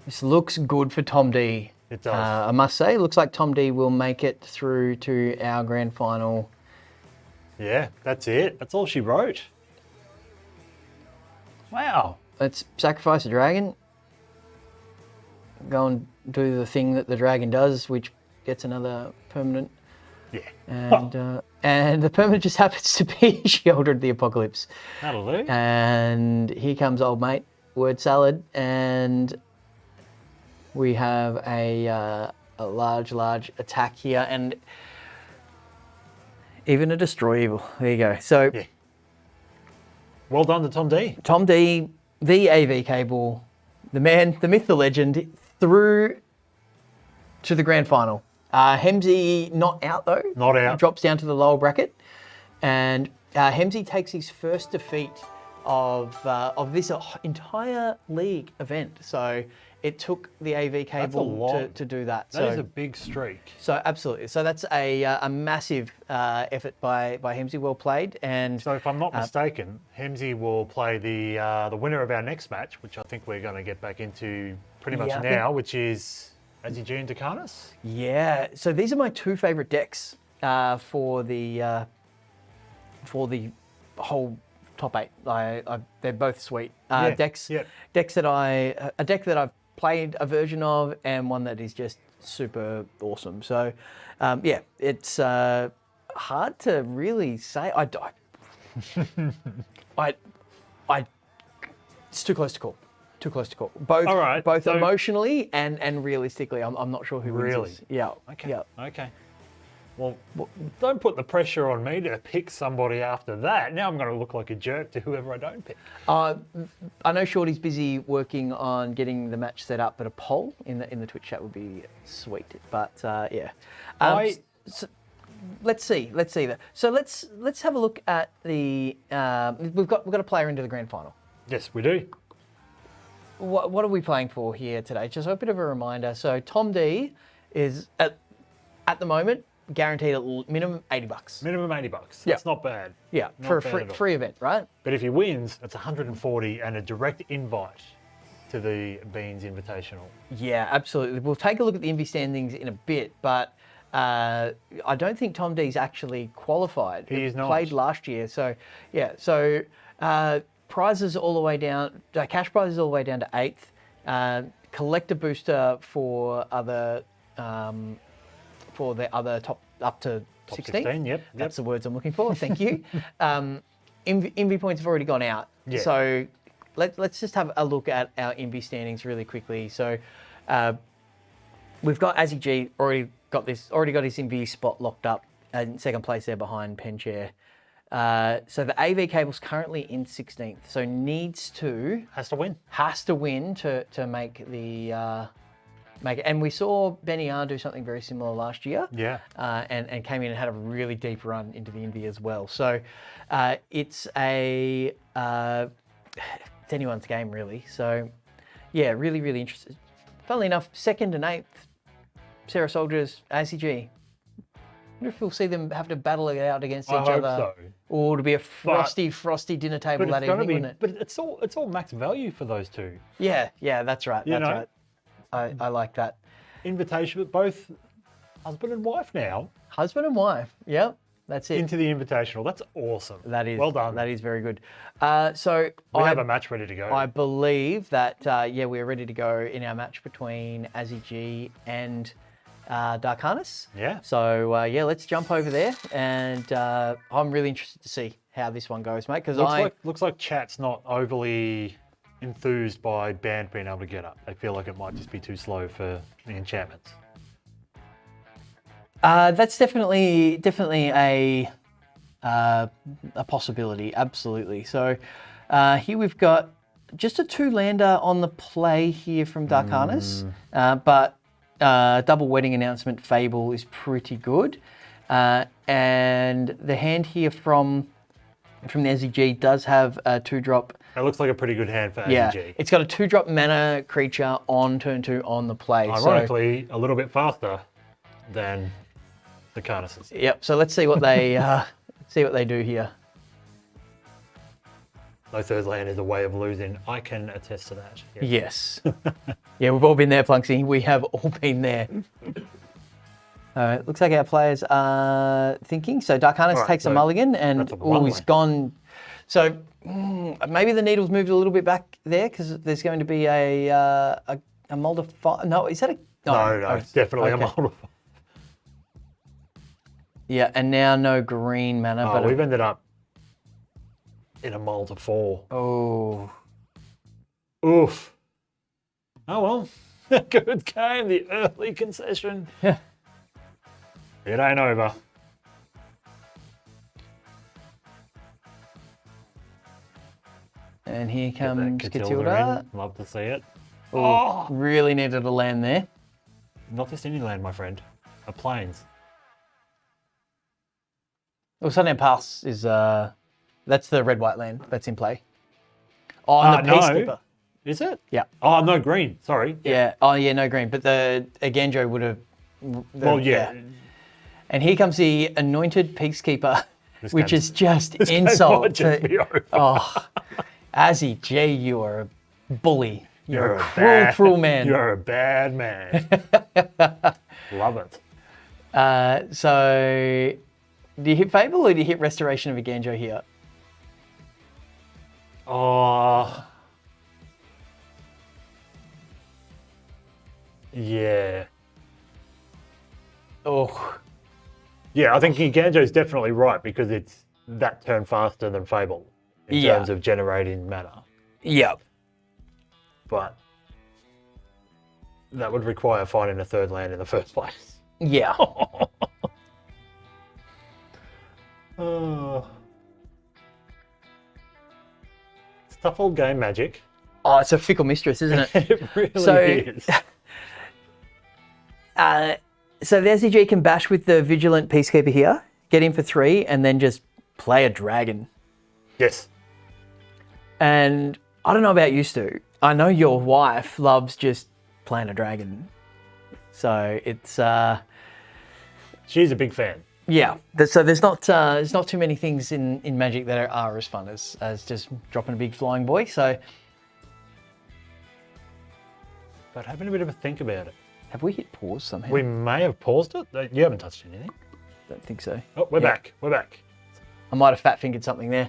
This looks good for Tom D. It does. I must say, looks like Tom D will make it through to our grand final. Yeah, that's it. That's all she wrote. Wow. Let's sacrifice a dragon. Go and do the thing that the dragon does, which gets another permanent. Yeah. And the permanent just happens to be Shielded the Apocalypse. That'll do. And here comes old mate, word salad, and we have a large attack here, and even a destroy evil. There you go. So Yeah. Well done to Tom D. Tom D, the AV cable, the man, the myth, the legend, through to the grand final. Hemsy not out though. Not out. Drops down to the lower bracket, and Hemsy takes his first defeat of this entire league event. So it took the AV cable lot. to do that. That is a big streak. So absolutely. So that's a massive effort by Hemsy. Well played. And So if I'm not mistaken, Hemsy will play the winner of our next match, which I think we're going to get back into pretty much Yeah, I think- now, which is Azzy and Dakarnas. yeah, so these are my 2 favorite decks for the whole top 8. They're both sweet decks. yeah. Decks that a deck that I've played a version of, and one that is just super awesome. So yeah, it's hard to really say. It's too close to call. Too close to call. Both, All right, both so- emotionally and realistically. I'm not sure who wins Really? this. Yeah. Okay. Yeah. Okay. Well, don't put the pressure on me to pick somebody after that. Now I'm going to look like a jerk to whoever I don't pick. I know Shorty's busy working on getting the match set up, but a poll in the Twitch chat would be sweet. But yeah, so let's see that. So let's have a look at the we've got a player into the grand final. Yes, we do. What are we playing for here today? Just a bit of a reminder. So Tom D is at the moment guaranteed at minimum $80. Minimum $80. Yeah. That's not bad. Yeah, Not for a bad at all. free event, right? But if he wins, it's 140 and a direct invite to the Beans Invitational. Yeah, absolutely. We'll take a look at the Envy standings in a bit, but I don't think Tom D's actually qualified. He is not. Played last year, so yeah. So prizes all the way down, cash prizes all the way down to 8th. Collector booster for the other top up to 16. 16, yep. That's the words I'm looking for. Thank you. Envy points have already gone out. Yeah. So let's just have a look at our Envy standings really quickly. So we've got Azzy G already got his Envy spot locked up in second place there behind Penchair. So the AV cable's currently in 16th. So Has to win. to make the make it. And we saw Benny R do something very similar last year. Yeah. And came in and had a really deep run into the Envy as well. So it's anyone's game really. So yeah, really, really interested. Funnily enough, 2nd and 8th, Sarah Soldiers, ACG. I wonder if we'll see them have to battle it out against each other. I hope so. Or it'll be a frosty dinner table that evening, wouldn't it? But it's all max value for those two. Yeah, that's right. That's right. I like that. Invitation, but both husband and wife now Husband and wife. Yep, that's it. into the Invitational. That's awesome. That is well done. That is very good. So We have a match ready to go. I believe that we're ready to go in our match between Azzy G and Dark Harness. Yeah. So let's jump over there, and I'm really interested to see how this one goes, mate. Because looks like chat's not overly enthused by Band being able to get up. They feel like it might just be too slow for the enchantments. That's definitely a possibility, absolutely. So here we've got just a 2-lander on the play here from Dark Harness, but double wedding announcement Fable is pretty good, and the hand here from the SEG does have a 2-drop. It looks like a pretty good hand for Yeah, AEG. it's got a 2-drop mana creature on turn 2 on the play. Ironically, a little bit faster than the Carnasses. Yep. So let's see what they do here. No third land is a way of losing. I can attest to that. Yes. Yeah, we've all been there, Plunksy. We have all been there. All right, looks like our players are thinking. So Dark Harness takes a mulligan, and he's gone. So maybe the needle's moved a little bit back there because there's going to be a Mulder 5. No, is that a... No, it's definitely a Mulder 5. Yeah, and now no green mana. Oh, but we've ended up in a Mulder 4. Oh. Oof. Oh, well. Good game, the early concession. Yeah. It ain't over. And here comes Catilda Catilda. in. Love to see it. Oh, really needed a land there. Not just any land, my friend. A plains. Well, Sundown Pass is that's the red-white land that's in play. Oh, and the Peacekeeper. No. Is it? Yeah. Oh, no, green. Sorry. Yeah. Oh, yeah, no green. But the Aganjo would have. Well, yeah. And here comes the Anointed Peacekeeper, which is just This game insult. might just be over. Oh, Azzy G, you are a bully. You're a bad- cruel man. You're a bad man. Love it. So, do you hit Fable or do you hit Restoration of Aganjo here? Oh. Yeah. Oh. Yeah, I think Ganjo's definitely right because it's that turn faster than Fable in terms of generating mana. Yeah. But that would require finding a third land in the first place. Yeah. Oh. It's a tough old game, Magic. Oh, it's a fickle mistress, isn't it? It really So- is. So the SCG can bash with the Vigilant Peacekeeper here, get in for 3, and then just play a dragon. Yes. And I don't know about you, Stu. I know your wife loves just playing a dragon. So it's She's a big fan. yeah. So there's not too many things in Magic that are as fun as just dropping a big flying boy. So But having a bit of a think about it. have we hit pause somehow? We may have paused it. You haven't touched anything. Don't think so. Oh, we're back. We're back. I might have fat fingered something there.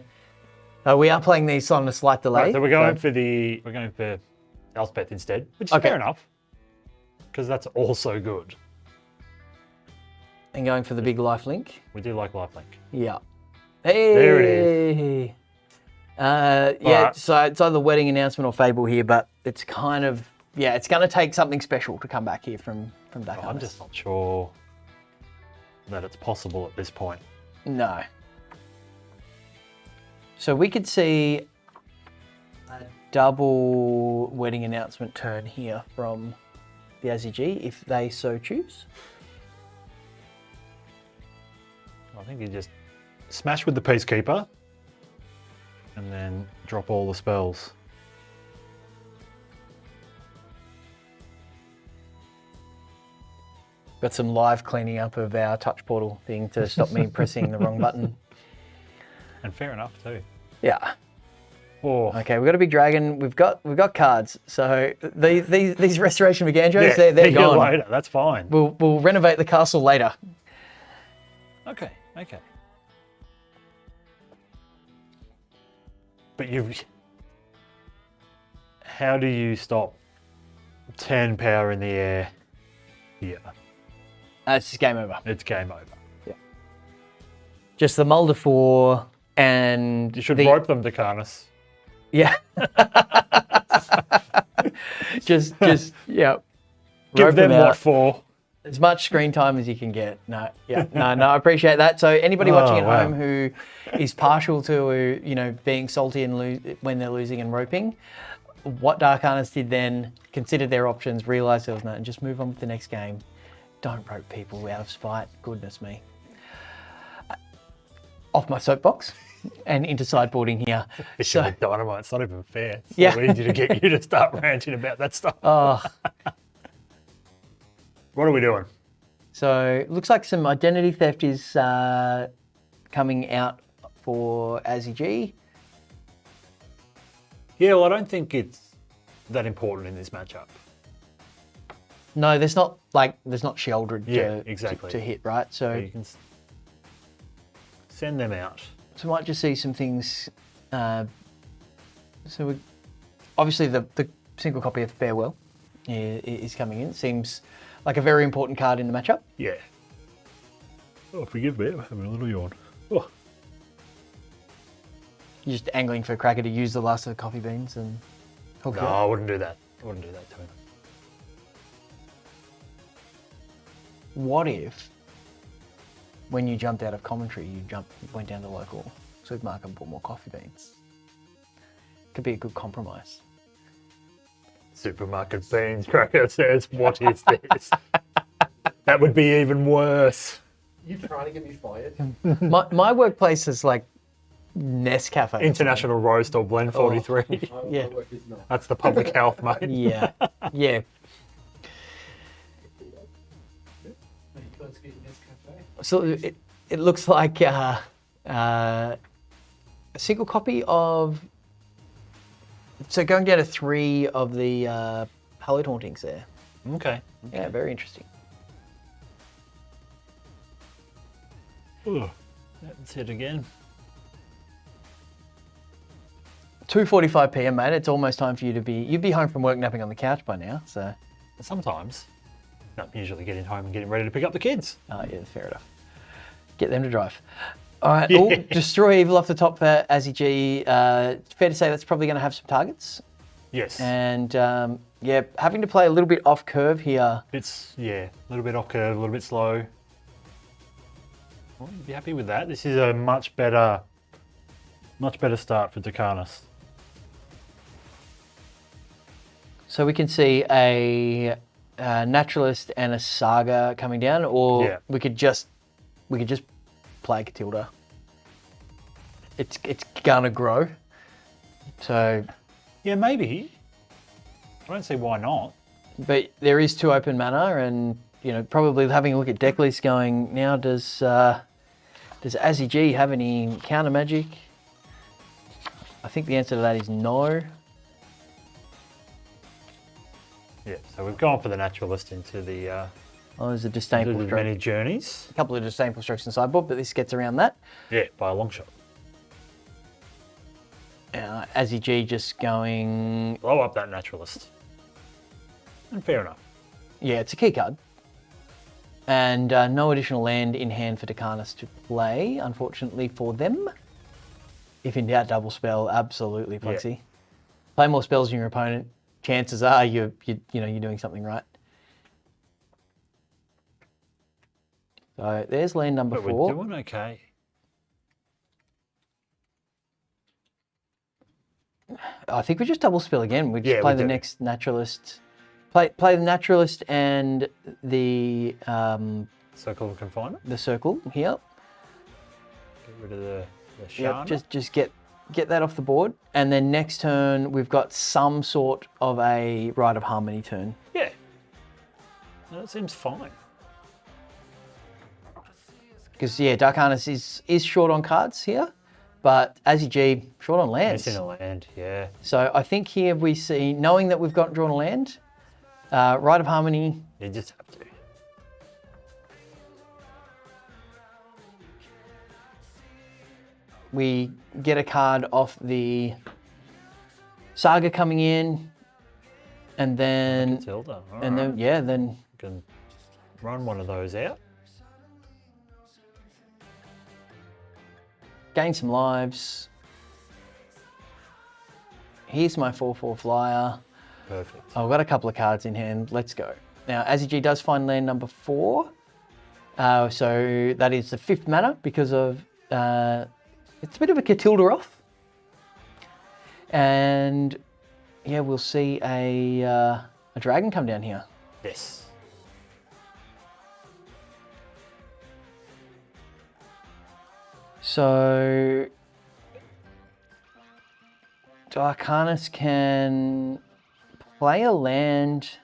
We are playing these on a slight delay. Right, so we're going for Elspeth instead, which is fair enough, because that's also good. And going for the big life link. We do like lifelink. Yeah. Hey. There it is. Yeah, so it's either wedding announcement or Fable here, but it's kind of, it's going to take something special to come back here from Dark. I'm just not sure that it's possible at this point. No. So we could see a double wedding announcement turn here from the Aussie G if they so choose. I think you just smash with the Peacekeeper and then drop all the spells. Got some live cleaning up of our touch portal thing to stop me pressing the wrong button. And fair enough too. Yeah. Oh. Okay, we've got a big dragon. We've got cards. So these restoration Megandros, they're take it gone. later. That's fine. We'll renovate the castle later. Okay. But how do you stop 10 power in the air here? It's just game over. It's game over. Yeah. Just the Mulder 4 and You should rope them to Karnas. Yeah. just yeah. Give Rope them out. what for? As much screen time as you can get. No, I appreciate that. So anybody watching at home who is partial to, being salty and when they're losing and roping, what Dark Arnis did then, considered their options, realised there was no, and just move on with the next game. Don't rope people out of spite. Goodness me. Off my soapbox and into sideboarding here. Fishing with dynamite. It's not even fair. It's Yeah. so easy to get you to start ranting about that stuff. Oh. What are we doing? So looks like some identity theft is coming out for Aussie G. Yeah, well, I don't think it's that important in this matchup. No, there's not Sheldred to hit, right? So So you can send them out. we might just see some things. Obviously the single copy of Farewell is coming in. Seems like a very important card in the matchup. Yeah. Oh, forgive me, I'm having a little yawn. Oh. You're just angling for Cracker to use the last of the coffee beans and hook No, it up. I wouldn't do that. I wouldn't do that to him. What if, when you jumped out of commentary, went down to local supermarket and bought more coffee beans? Could be a good compromise. Supermarket beans, Cracker says, what is this? That would be even worse. You trying to get me fired? My workplace is like Nescafe. International Roast or Blend 43. Yeah. That's the public health, mate. Yeah. Yeah. So it looks like a single copy of. So going down to 3 of the Hallowed Hauntings there. Okay. Yeah, very interesting. Ooh, that's it again. 2:45 p.m, mate. It's almost time for you'd be home from work napping on the couch by now. So. Sometimes. I'm usually getting home and getting ready to pick up the kids. Oh, yeah, fair enough. Get them to drive. All right, Destroy Evil off the top for Aussie G. Fair to say that's probably going to have some targets. Yes. And, having to play a little bit off curve here. It's, a little bit off curve, a little bit slow. Well, you'd be happy with that. This is a much better start for Dakarnas. So we can see a Naturalist and a Saga coming down, or we could just play Catilda. It's gonna grow. So yeah, maybe. I don't see why not. But there is 2 open mana, and probably having a look at deck list going now. Does Aussie G have any counter magic? I think the answer to that is no. Yeah, so we've gone for the Naturalist into the There's a disdainful many stroke. journeys. A couple of disdainful strokes in sideboard, but this gets around that. Yeah, by a long shot. Azzy G just going, Blow up that naturalist. And fair enough. yeah, it's a key card. And no additional land in hand for Dakarnas to play, unfortunately for them. If in doubt, double spell, absolutely, Plexi. Yeah. Play more spells than your opponent. Chances are you're doing something right. So there's land number But 4. we're doing okay. I think we just double spell again. We just Yeah, play we the do. next naturalist. Play the naturalist and the Circle of confinement. circle here. Get rid of the Yep, Shana. just get that off the board. And then next turn we've got some sort of a Rite of Harmony turn. Yeah. No, that seems fine. Because Dakarnas is short on cards here, but Azzy G short on lands. Missing a land, yeah. So I think here we see, knowing that we've got drawn a land, Rite of Harmony. You just have to. We get a card off the Saga coming in, and then Matilda. and then then You can run one of those out. gain some lives. Here's my 4/4 flyer. Perfect. I've got a couple of cards in hand. Let's go. Now, Azzy G does find land number 4. So that is the 5th mana because of it's a bit of a Catilda off. And yeah, we'll see a dragon come down here. Yes. So Dakarnas can play a land.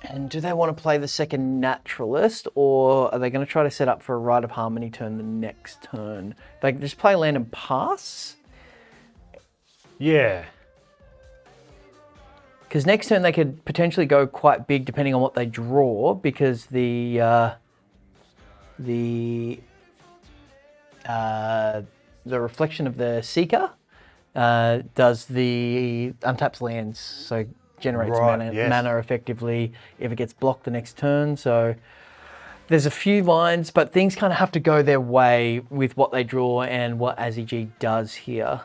And do they want to play the second naturalist, or are they going to try to set up for a Rite of Harmony turn the next turn? They can just play land and pass. Yeah. Because next turn they could potentially go quite big depending on what they draw, because the reflection of the Seeker does the untaps lands, so generates Right, mana, yes. mana effectively if it gets blocked the next turn. So there's a few lines, but things kind of have to go their way with what they draw and what Azzy G does here.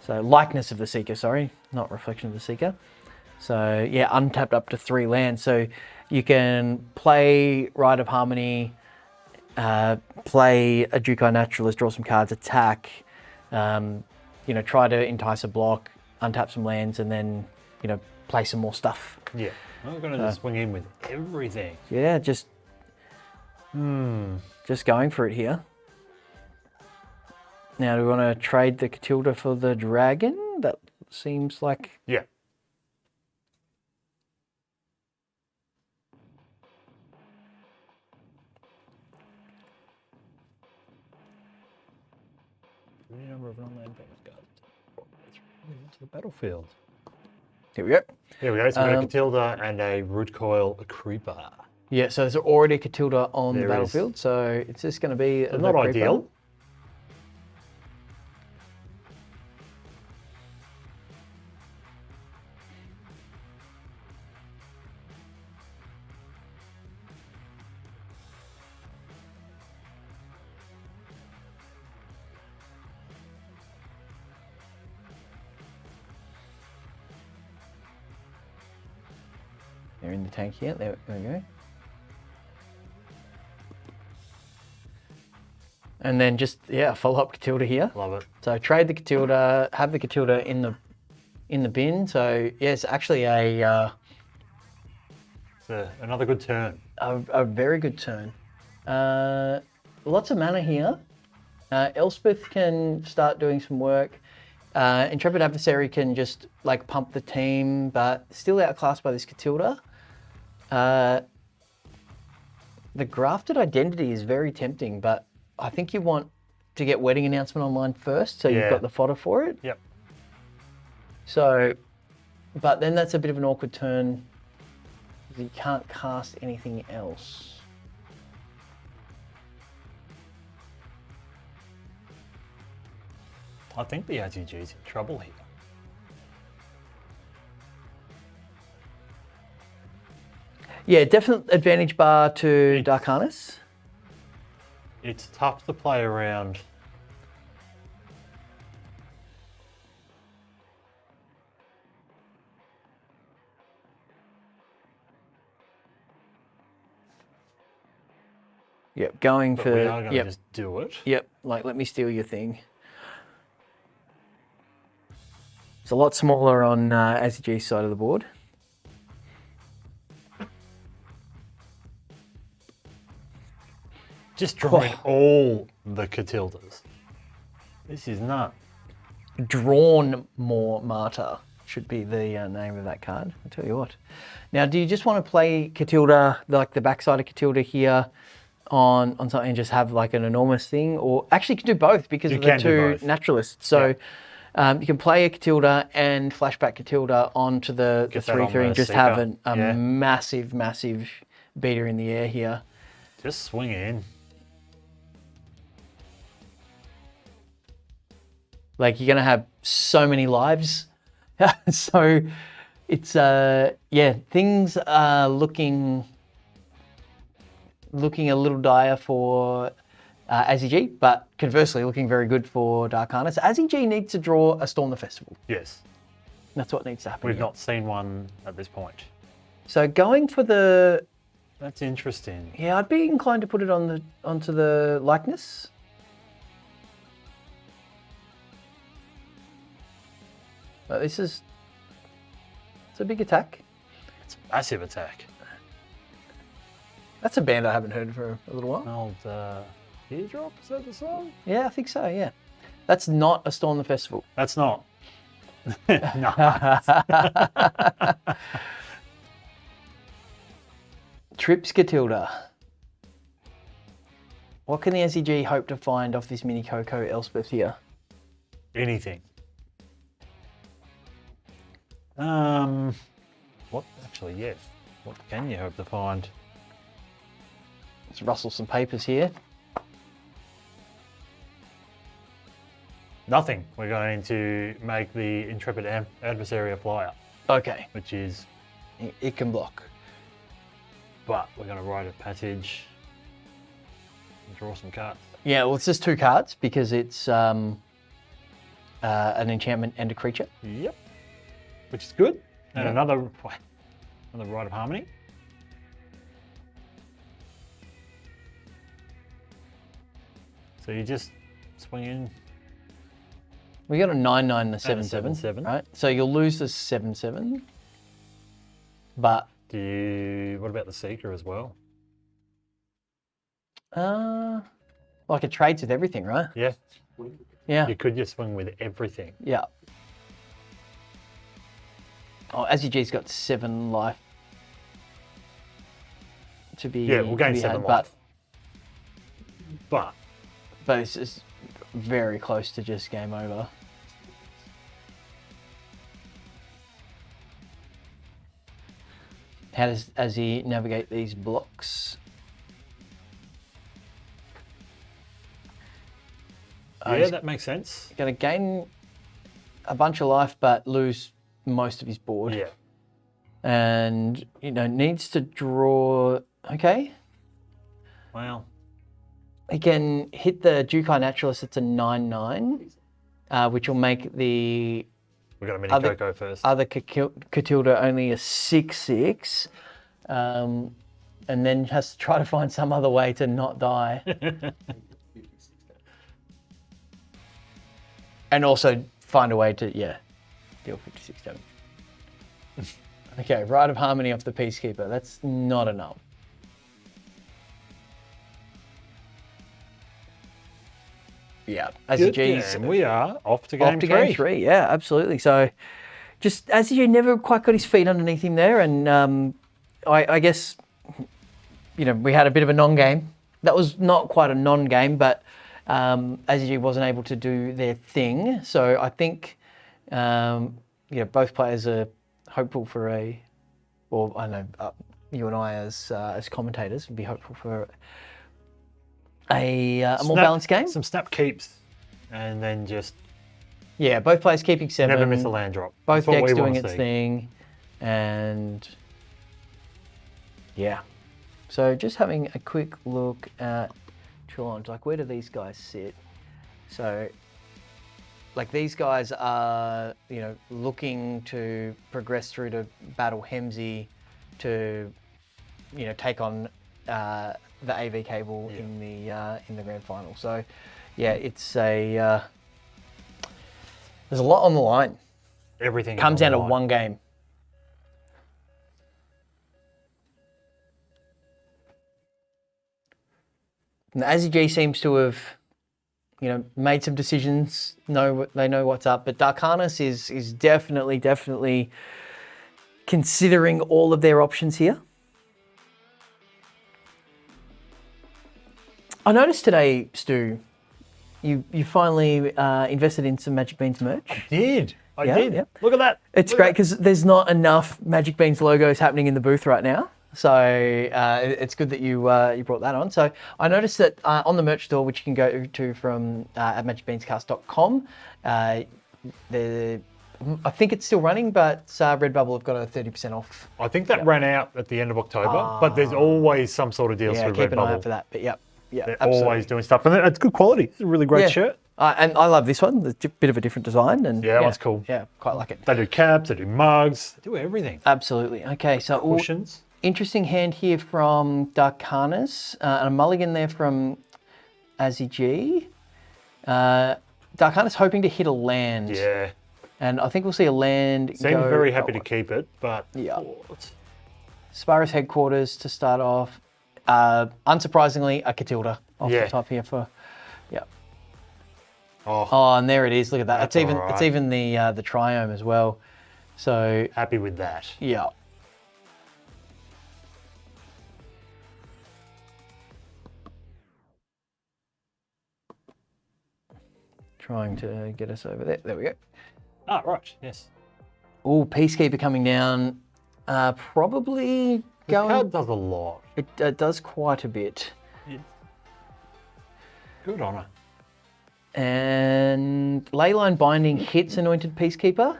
So likeness of the Seeker, sorry, not reflection of the Seeker. So yeah, untapped up to 3 lands. So you can play Rite of Harmony, play a Jukai Naturalist, draw some cards, attack, try to entice a block, untap some lands, and then, play some more stuff. Yeah. I'm going to swing in with everything. Yeah, just going for it here. Now, do we want to trade the Catilda for the dragon? That seems like... Yeah. Any number of non-land famous cards to the battlefield. Here we go. Here we go. So we've got a Catilda and a Root Coil Creeper. Yeah, so there's already a Catilda on There the is. battlefield, so it's just going to be... So not ideal. They're in the tank here. There we go. And then just, follow up Catilda here. Love it. So trade the Catilda, have the Catilda in the bin. So yeah, it's actually It's another good turn. a very good turn. Lots of mana here. Elspeth can start doing some work. Intrepid Adversary can just pump the team, but still outclassed by this Catilda. The Grafted Identity is very tempting, but I think you want to get Wedding Announcement online first, so you've Yeah. got the fodder for it. Yep. So, but then that's a bit of an awkward turn. You can't cast anything else. I think the RTG's in trouble here. Yeah, definite advantage bar to Dark Harness. It's tough to play around. Yep, going But for... we are going to yep, just do it. yep, like let me steal your thing. It's a lot smaller on ACG's side of the board. Just drawing all the Catildas. This is not. Drawn More Martyr should be the name of that card. I'll tell you what. Now, do you just want to play Catilda, like the backside of Catilda here on something and just have like an enormous thing? Or actually you can do both because You of the can do two both. naturalists. So you can play a Catilda and flashback Catilda onto the Get that on 3/3 and the just seeker. have a Yeah. massive, massive beater in the air here. Just swing in. Like you're gonna have so many lives. So it's yeah, things are looking a little dire for AZG, but conversely looking very good for Dark Harness. AZG needs to draw a Storm the Festival. Yes. That's what needs to happen. We've here. not seen one at this point. So going for the That's interesting. yeah, I'd be inclined to put it onto the likeness. But it's a big attack. It's a massive attack. That's a band I haven't heard for a little while. Old Teardrop, is that the song? Yeah, I think so, yeah. That's not a Storm the Festival. That's not. No. Trips Catilda. What can the SEG hope to find off this mini Coco Elspeth here? Anything. What actually, yes. What can you hope to find? Let's rustle some papers here. Nothing. We're going to make the Intrepid Adversary a flyer, Okay, which is, it can block. but we're going to write a passage and draw some cards. Yeah, well, it's just 2 cards because it's an enchantment and a creature. Yep. Which is good. And Yeah. another Rite of Harmony. So you just swing in. We got a 9/9 and a And a 7/7, 7/7. right? So you'll lose the 7/7, but What about the Seeker as well? like it trades with everything, right? Yeah. Yeah, You could just swing with everything. yeah. Oh, SEG's got 7 life to be. Yeah, we'll gain to be 7 had, life. But but it's just very close to just game over. How does he navigate these blocks? yeah, he's that makes sense. going to gain a bunch of life, but lose most of his board. Yeah. And needs to draw. Okay, Well, he can hit the Jukai Naturalist. It's a 9/9, which will make the we've got a mini Other- Coco first. other Catilda only a 6/6, and then has to try to find some other way to not die. And also find a way to, deal 56 damage. Okay, Rite of Harmony off the Peacekeeper. That's not enough. Yeah, as Good, G's and we are off to game off to 3. game 3. Yeah, absolutely. So, just as you never quite got his feet underneath him there, and I guess we had a bit of a non-game. That was not quite a non-game, but AZG wasn't able to do their thing. So I think both players are hopeful for I know you and I as commentators would be hopeful for a more balanced game. Some snap keeps, and then just Yeah, both players keeping 7. Never miss a land drop. Both That's what decks we doing wanna its see. thing. And yeah. So just having a quick look at challenge, like where do these guys sit? So like these guys are, you know, looking to progress through to battle Hemsey to, you know, take on the AV cable in the grand final. So yeah, it's a there's a lot on the line. Everything Comes is down to on the line. one game. And the Azzy G seems to have, you know, made some decisions. They know what's up. But Darkanis is definitely considering all of their options here. I noticed today, Stu, you finally invested in some Magic Beans merch. I Yeah, did. yeah. Look at that. It's Look great at because there's not enough Magic Beans logos happening in the booth right now. So it's good that you brought that on. So I noticed that on the merch store, which you can go to from at magicbeanscast.com, I think it's still running, but Redbubble have got a 30% off. I think that ran out at the end of October, but there's always some sort of deals Yeah, through keep an eye out Redbubble. for that. But yeah, They're absolutely. always doing stuff, and it's good quality. It's a really great shirt. And I love this one. It's a bit of a different design. And Yeah, that one's cool. Yeah, quite like it. They do caps, they do mugs, they do everything. Absolutely. Okay, so Cushions. interesting hand here from Darkanis, and a mulligan there from Azzy G. Darkanis hoping to hit a land. Yeah. And I think we'll see a land Seems go... very happy to keep it, but... Yeah. Sparrow's headquarters to start off. Unsurprisingly, a Catilda off the top here for... Yeah. Oh, and there it is. Look at that. That's It's even the triome as well. So... Happy with that. Yeah. Trying to get us over there. There we go. Ah, right. Yes. Oh, Peacekeeper coming down. Probably This going... card does a lot. It does quite a bit. Good on her. And Leyline Binding hits Anointed Peacekeeper.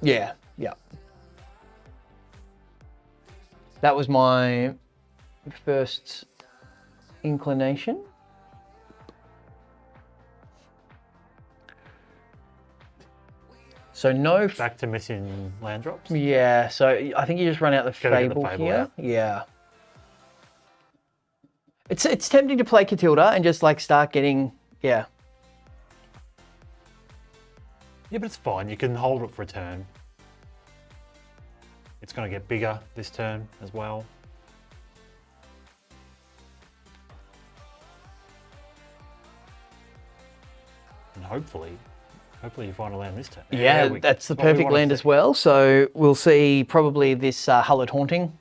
Yeah. That was my first inclination. So no... Back to missing land drops. Yeah, so I think you just run out the Gotta get the Fable Fable here. out. Yeah. It's tempting to play Catilda and just like start getting... Yeah. Yeah, but it's fine. You can hold it for a turn. It's going to get bigger this turn as well. And hopefully you find a land this turn. Yeah, that's the perfect land as well. So we'll see probably this Hulled Haunting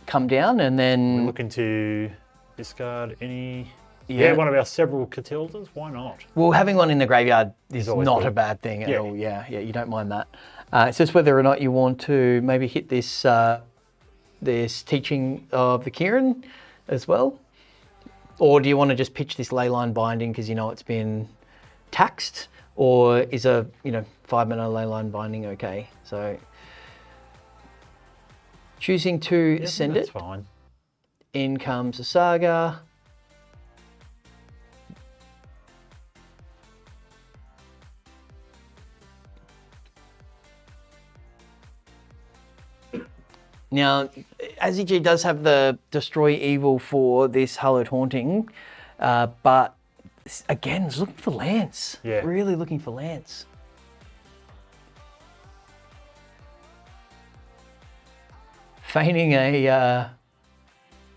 come down and We're then... looking to discard any... Yeah, one of our several Catildas. Why not? Well, having one in the graveyard is always not good. a bad thing at Yeah. all. Yeah, you don't mind that. It's just whether or not you want to maybe hit this this teaching of the Kieran as well. Or do you want to just pitch this Leyline Binding because you know it's been taxed? Or is a 5-mana Leyline Binding okay? So choosing to send that's it. fine. In comes a Saga. Now, Azzy does have the Destroy Evil for this Hallowed Haunting, but again, it's looking for lands. Yeah. Really looking for lands. Feigning a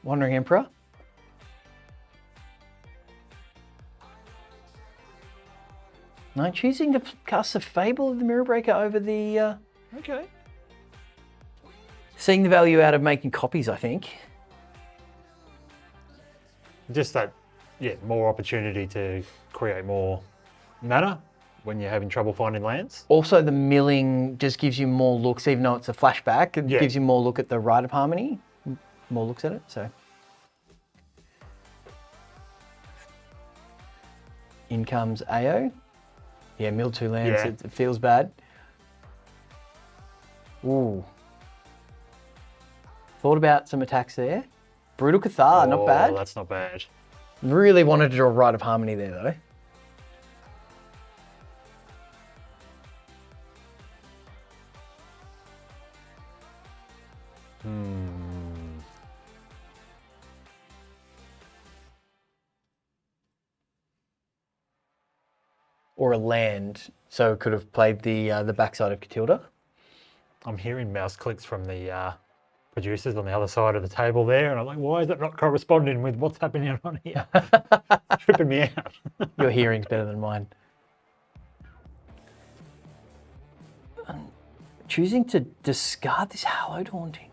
Wandering Emperor. No, choosing to cast a Fable of the Mirror Breaker over the... Okay. Seeing the value out of making copies, I think. Just that, more opportunity to create more mana when you're having trouble finding lands. Also, the milling just gives you more looks, even though it's a flashback. It gives you more look at the Rite of Harmony. More looks at it, so. In comes AO. Yeah, mill 2 lands. Yeah. It feels bad. Ooh. Thought about some attacks there. Brutal Cathar, not bad. That's not bad. Really wanted to draw Rite of Harmony there, though. Or a land, so could have played the backside of Catilda. I'm hearing mouse clicks from the producers on the other side of the table there, and I'm like, why is that not corresponding with what's happening on here? Tripping me out. Your hearing's better than mine. Choosing to discard this Hallowed Haunting.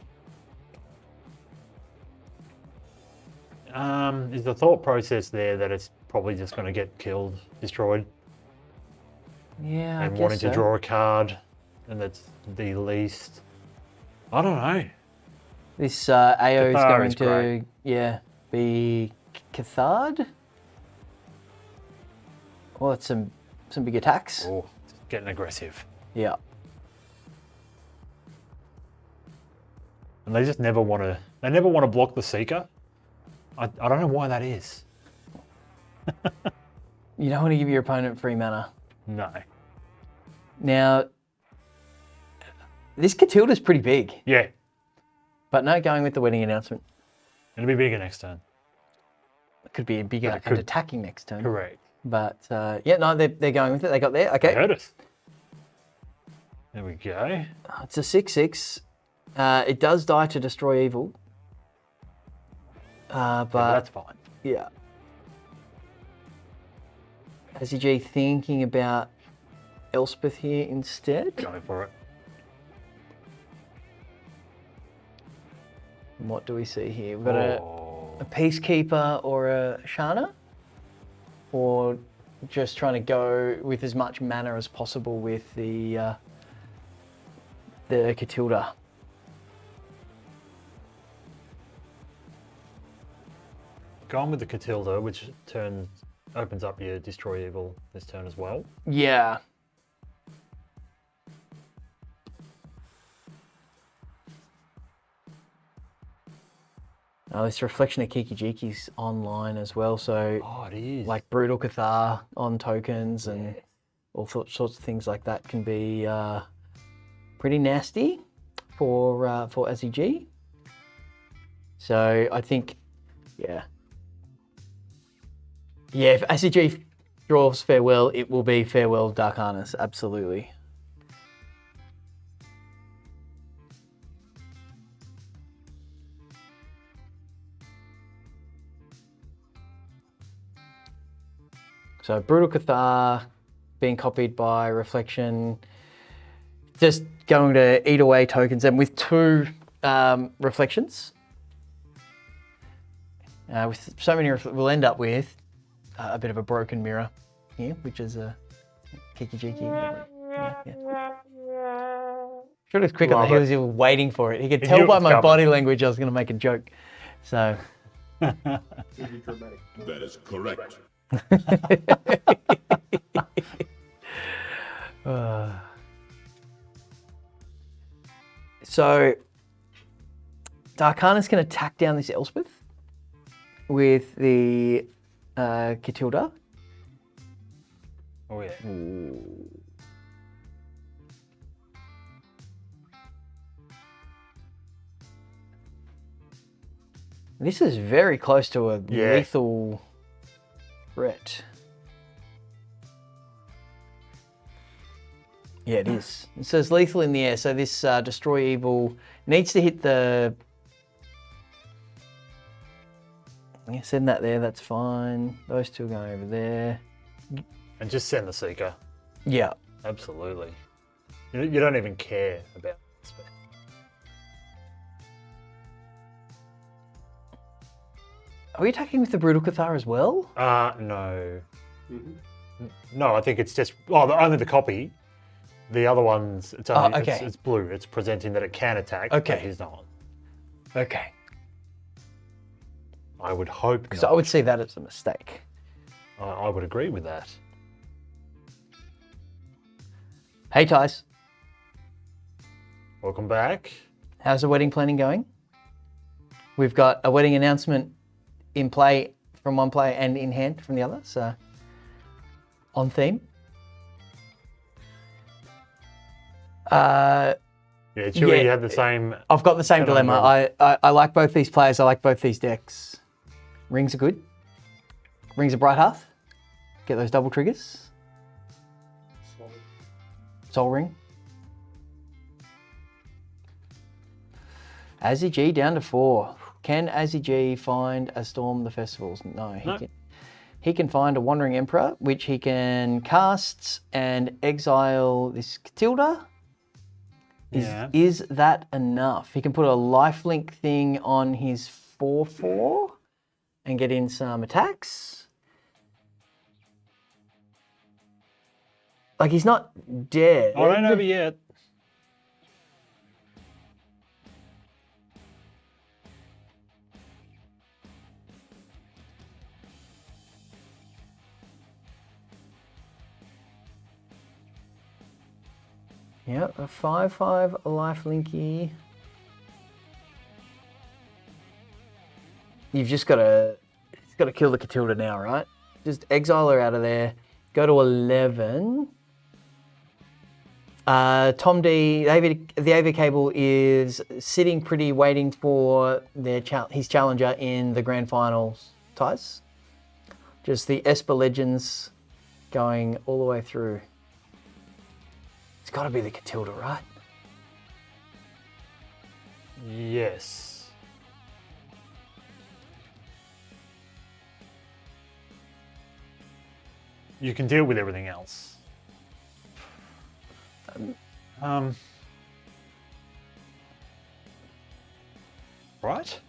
Is the thought process there that it's probably just going to get killed, destroyed, Yeah, and I wanting guess so. to draw a card, and that's the least? I don't know. This AO is Cathar going is to, great. yeah, be Cathard. Well, it's some big attacks. Oh, it's getting aggressive. Yeah. And they just never want to. They never want to block the Seeker. I don't know why that is. You don't want to give your opponent free mana. No. Now, this Catilda's pretty big, Yeah, but no, going with the wedding announcement. it'll be bigger next turn. It could be bigger it and could. attacking next turn. Correct. But yeah, no, they're going with it. They got there. Okay. They heard us. There we go. It's a 6/6. It does die to destroy evil. But That's fine. yeah. SEG thinking about Elspeth here instead. Going for it. And what do we see here? We've got Oh. a Peacekeeper or a Shana? Or just trying to go with as much mana as possible with the Catilda? Going with the Catilda, which opens up your Destroy Evil this turn as well. Yeah. Oh, this Reflection of Kikijiki's online as well, so Oh, it is. like Brutal Cathar on tokens and all sorts of things like that can be pretty nasty for SEG. So I think, yeah. Yeah, if SEG draws Farewell, it will be Farewell Dark Harness, absolutely. So Brutal Cathar being copied by Reflection, just going to eat away tokens, and with 2 Reflections, with so many, we'll end up with a bit of a broken mirror here, which is a Kikijiki. Yeah. Should have quick on the Love it. heels, he was waiting for it. He could He tell knew it by was my coming. body language I was going to make a joke. So, That is correct. so Darkana's going to tack down this Elspeth with the Catilda. Oh, yeah. This is very close to a Yeah. lethal threat. Yeah, it is. It says lethal in the air, so this Destroy Evil needs to hit the... Yeah, send that there, that's fine. Those 2 are going over there. And just send the Seeker. Yeah. Absolutely. You don't even care about spec. Are we attacking with the Brutal Cathar as well? No. No, I think it's just... Oh, only the copy. The other ones, it's only okay. it's blue. It's presenting that it can attack, Okay. but he's not. Okay. I would hope Because not. I would see that as a mistake. I would agree with that. Hey, Tice. Welcome back. How's the wedding planning going? We've got a wedding announcement in play from one player and in hand from the other, so on theme. Yeah, Chewy, Yeah. you had the same. I've got the same conundrum. dilemma. I like both these players. I like both these decks. Rings are good. Rings of Bright Hearth. Get those double triggers. Soul Ring. Azzy G down to 4. Can Azzy G find a Storm the Festivals? No, he can find a Wandering Emperor, which he can cast and exile this Catilda. Is that enough? He can put a lifelink thing on his 4/4 and get in some attacks. Like, he's not dead. I don't know yet. Yep, a 5/5 lifelinky. You've just got to kill the Catilda now, right? Just exile her out of there. Go to 11. Tom D, the AV Cable is sitting pretty, waiting for his challenger in the grand finals. Ties. Just the Esper Legends going all the way through. It's got to be the Catilda, right? Yes. You can deal with everything else. Right?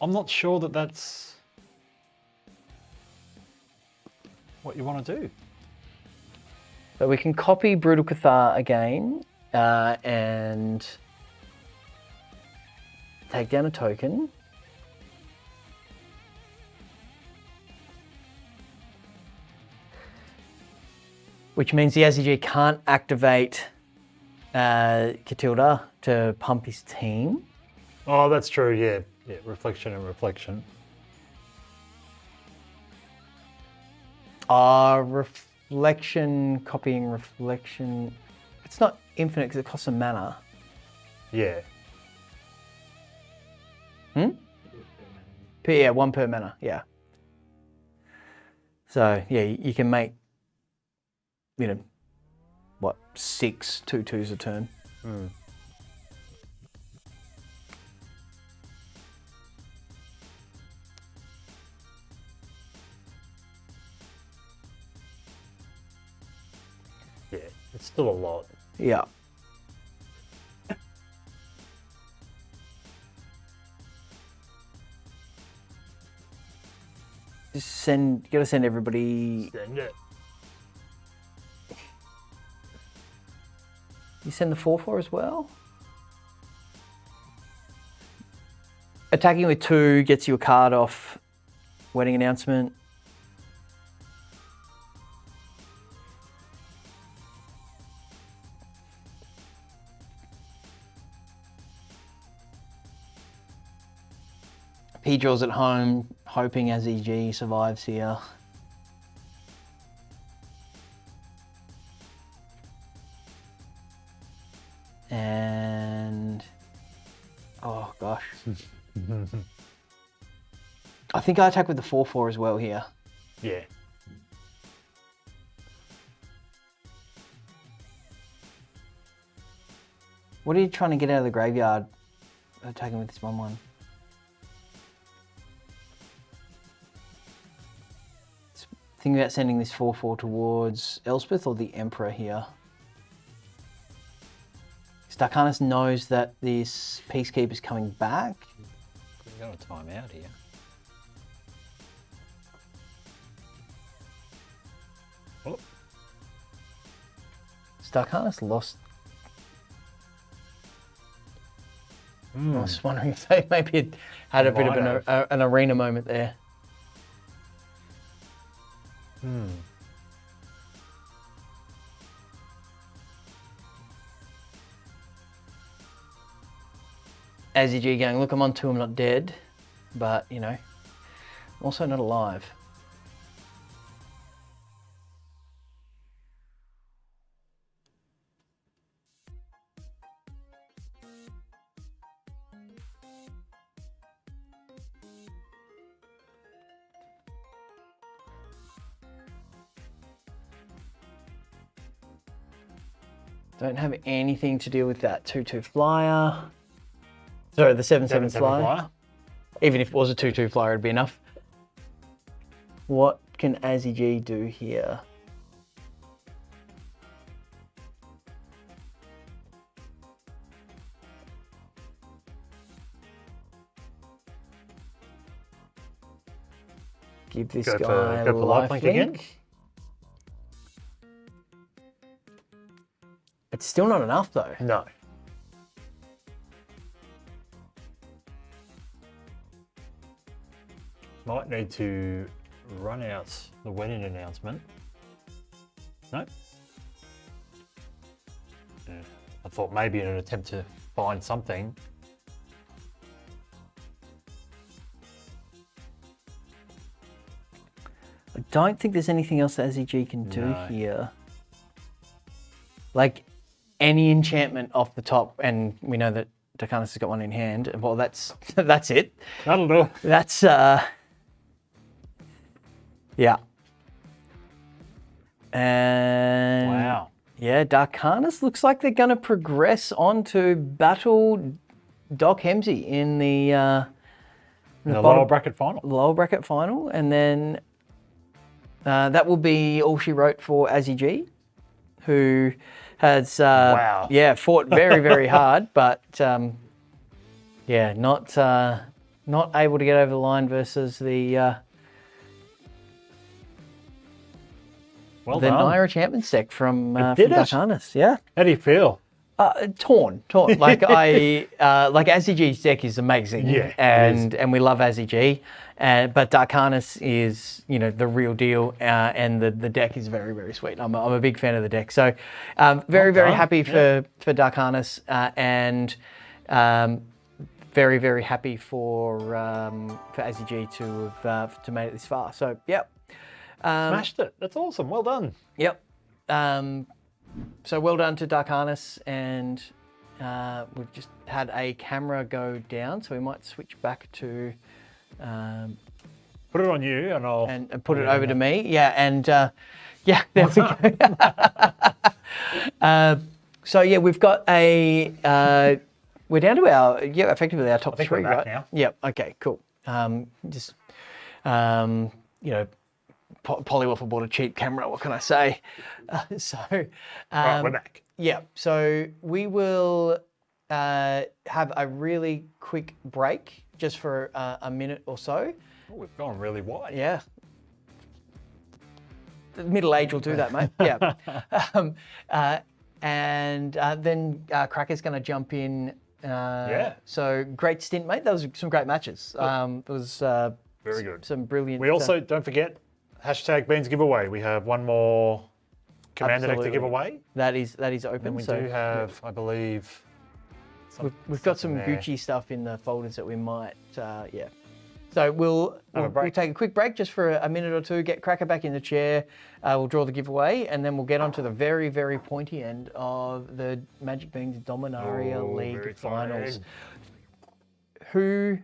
I'm not sure that that's what you want to do. So we can copy Brutal Cathar again and take down a token. Which means the AZG can't activate Catilda to pump his team. Oh, that's true, yeah. Yeah, reflection and reflection. Reflection, copying reflection. It's not infinite because it costs a mana. Yeah. Yeah, 1 per mana, yeah. So, yeah, you can make, 6 2/2s a turn. Yeah, it's still a lot. Yeah. Just you gotta send everybody. Send it. You send the 4/4 as well? Attacking with 2 gets you a card off wedding announcement. P draws at home, hoping AZG survives here. And oh gosh. I think I attack with the 4/4 as well here. Yeah. What are you trying to get out of the graveyard attacking with this 1/1? Think about sending this 4/4 towards Elspeth or the Emperor here. Starkanis knows that this Peacekeeper is coming back. We've got a timeout here. Oh. Starkanis lost. I was wondering if they maybe had a bit of an arena moment there. Azzy G going, look, I'm on 2, I'm not dead, but, you know, I'm also not alive. Don't have anything to deal with that 2-2 flyer. Sorry, the 7-7 flyer. Even if it was a 2-2 flyer, it'd be enough. What can Azzy G do here? Give this guy a life link. Again. It's still not enough though. No. Might need to run out the wedding announcement. No? Yeah. I thought maybe in an attempt to find something. I don't think there's anything else that Azzy G can do here. Like any enchantment off the top, and we know that Darkanis has got one in hand. Well, that's it. That'll do. That's yeah. And Wow. Yeah, Darkanis looks like they're going to progress on to battle Doc Hemsey in the lower bracket final. Lower bracket final, and then that will be all she wrote for Azzy G, who has fought very, very hard, but not able to get over the line versus the Naira Champions deck from Darkanis. Yeah. How do you feel? Torn. Like like Azzy G's deck is amazing, and we love Azzy G, but Darkanis is the real deal, and the deck is very, very sweet. I'm a big fan of the deck, so very, very happy for Darkanis, and very, very happy for Azzy G to have made it this far. So yep, smashed it. That's awesome. Well done. Yep. So well done to Darkanis, and we've just had a camera go down, so we might switch back to put it on you, and I'll put it over to me. Yeah, and there we go. So yeah, we've got we're down to our effectively our top 3, right? Now. Yep. Okay. Cool. Polywaffle bought a cheap camera, what can I say? Right, we're back. Yeah, so we will have a really quick break just for a minute or so. Oh, we've gone really wide. Yeah. The middle age will do that, mate. Yeah. And then Cracker's going to jump in. So great stint, mate. That was some great matches. It was very good. Some brilliant. We also, don't forget, #Beans giveaway. We have one more Commander deck to give away. That is open. And we do have, I believe, we've got some Gucci stuff in the folders that we might, So we'll take a quick break just for a minute or two, get Cracker back in the chair, we'll draw the giveaway, and then we'll get on to the very, very pointy end of the Magic Beans Dominaria League Finals. Who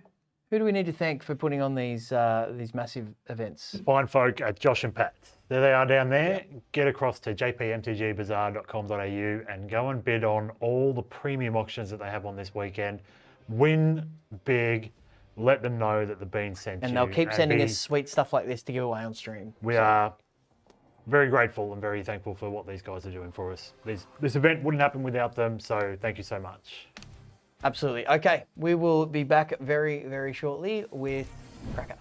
do we need to thank for putting on these massive events? Fine folk at Josh and Pat. There they are down there. Get across to jpmtgbazaar.com.au and go and bid on all the premium auctions that they have on this weekend. Win big. Let them know that the Beans sent you. And they'll keep sending us sweet stuff like this to give away on stream. We are very grateful and very thankful for what these guys are doing for us. This event wouldn't happen without them, so thank you so much. Absolutely. Okay, we will be back very, very shortly with Cracker.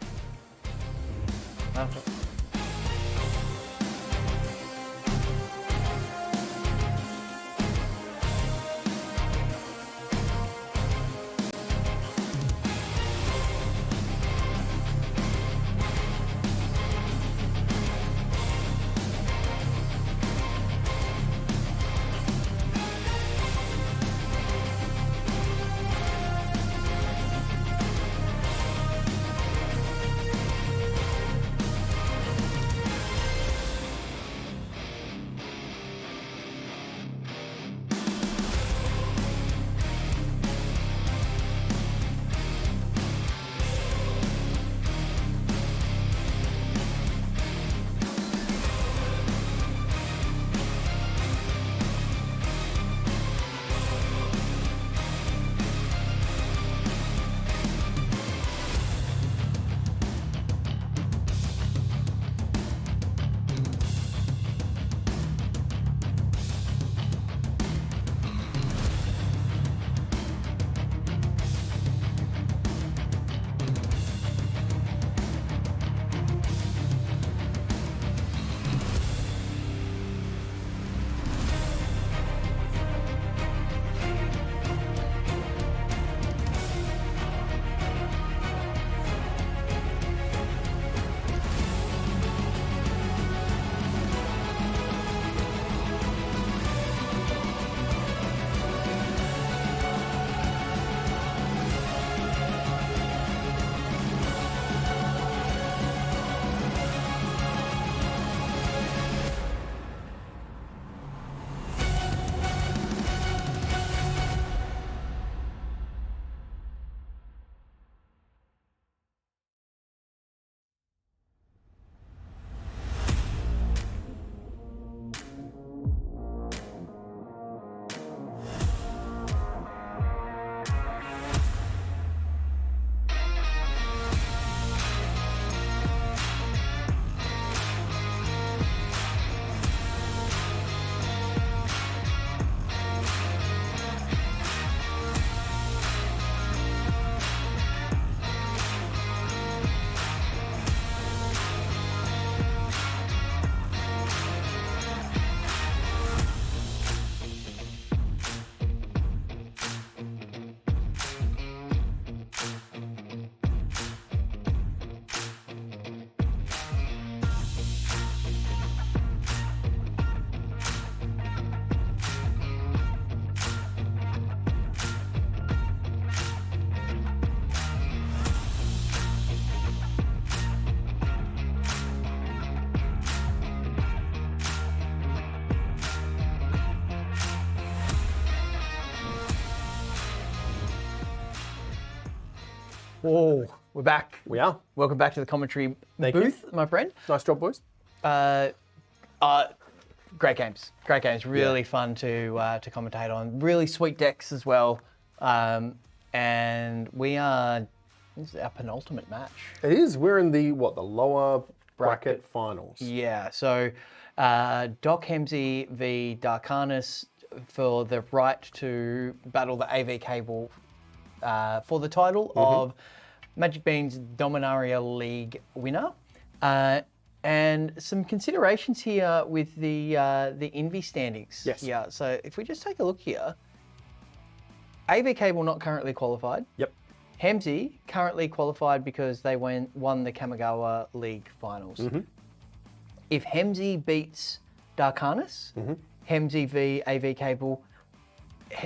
Oh, we're back. We are. Welcome back to the commentary Thank booth, my friend. Nice job, boys. Great games. Great games. Really fun to commentate on. Really sweet decks as well. And we are. This is our penultimate match. It is. We're in the lower bracket finals. Yeah. So, Doc Hemsey v Darkanus for the right to battle the AV Cable for the title of Magic Beans Dominaria League winner. And some considerations here with the Envy standings. Yes. Yeah. So if we just take a look here, AV Cable not currently qualified. Yep. Hemsey currently qualified because they won the Kamigawa League Finals. If Hemsey beats Darkanus, Hemsey v AV Cable,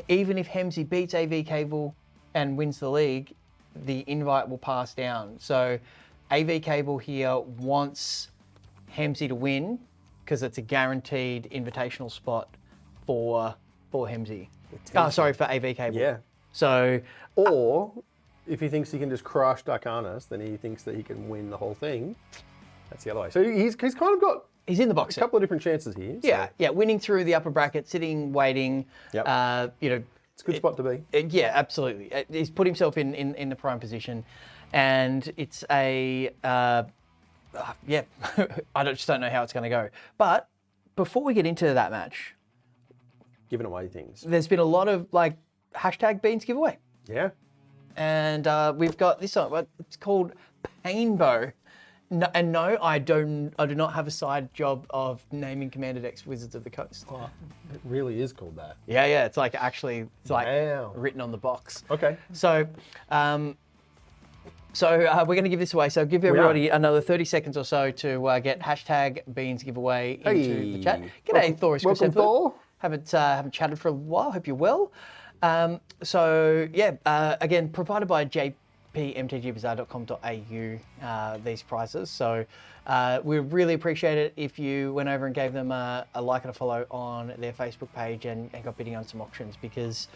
even if Hemsey beats AV Cable and wins the league, the invite will pass down. So AV Cable here wants Hemsey to win because it's a guaranteed invitational spot for Hemsey. Oh, sorry, for AV Cable. Yeah. So, Or if he thinks he can just crush Darkanus, then he thinks that he can win the whole thing. That's the other way. So he's kind of got he's in the box a set. couple of different chances here. So Yeah, winning through the upper bracket, sitting, waiting. Yep. It's a good spot to be. Yeah, absolutely. He's put himself in the prime position, and it's a I just don't know how it's going to go. But before we get into that match, Giving away things. there's been a lot of hashtag Beans giveaway, Yeah. and we've got this one. It's called Painbow. No, and no, I do not have a side job of naming Commander Decks Wizards of the Coast. Oh, it really is called that. Yeah, it's actually Wow. written on the box. Okay. So, we're going to give this away. So give everybody another 30 seconds or so to get hashtag Beans giveaway into the chat. G'day, Thorus. Welcome, Thor. Haven't chatted for a while. Hope you're well. Again, provided by jpmtgbazaar.com.au, these prizes. So we really appreciate it if you went over and gave them a like and a follow on their Facebook page and got bidding on some auctions, because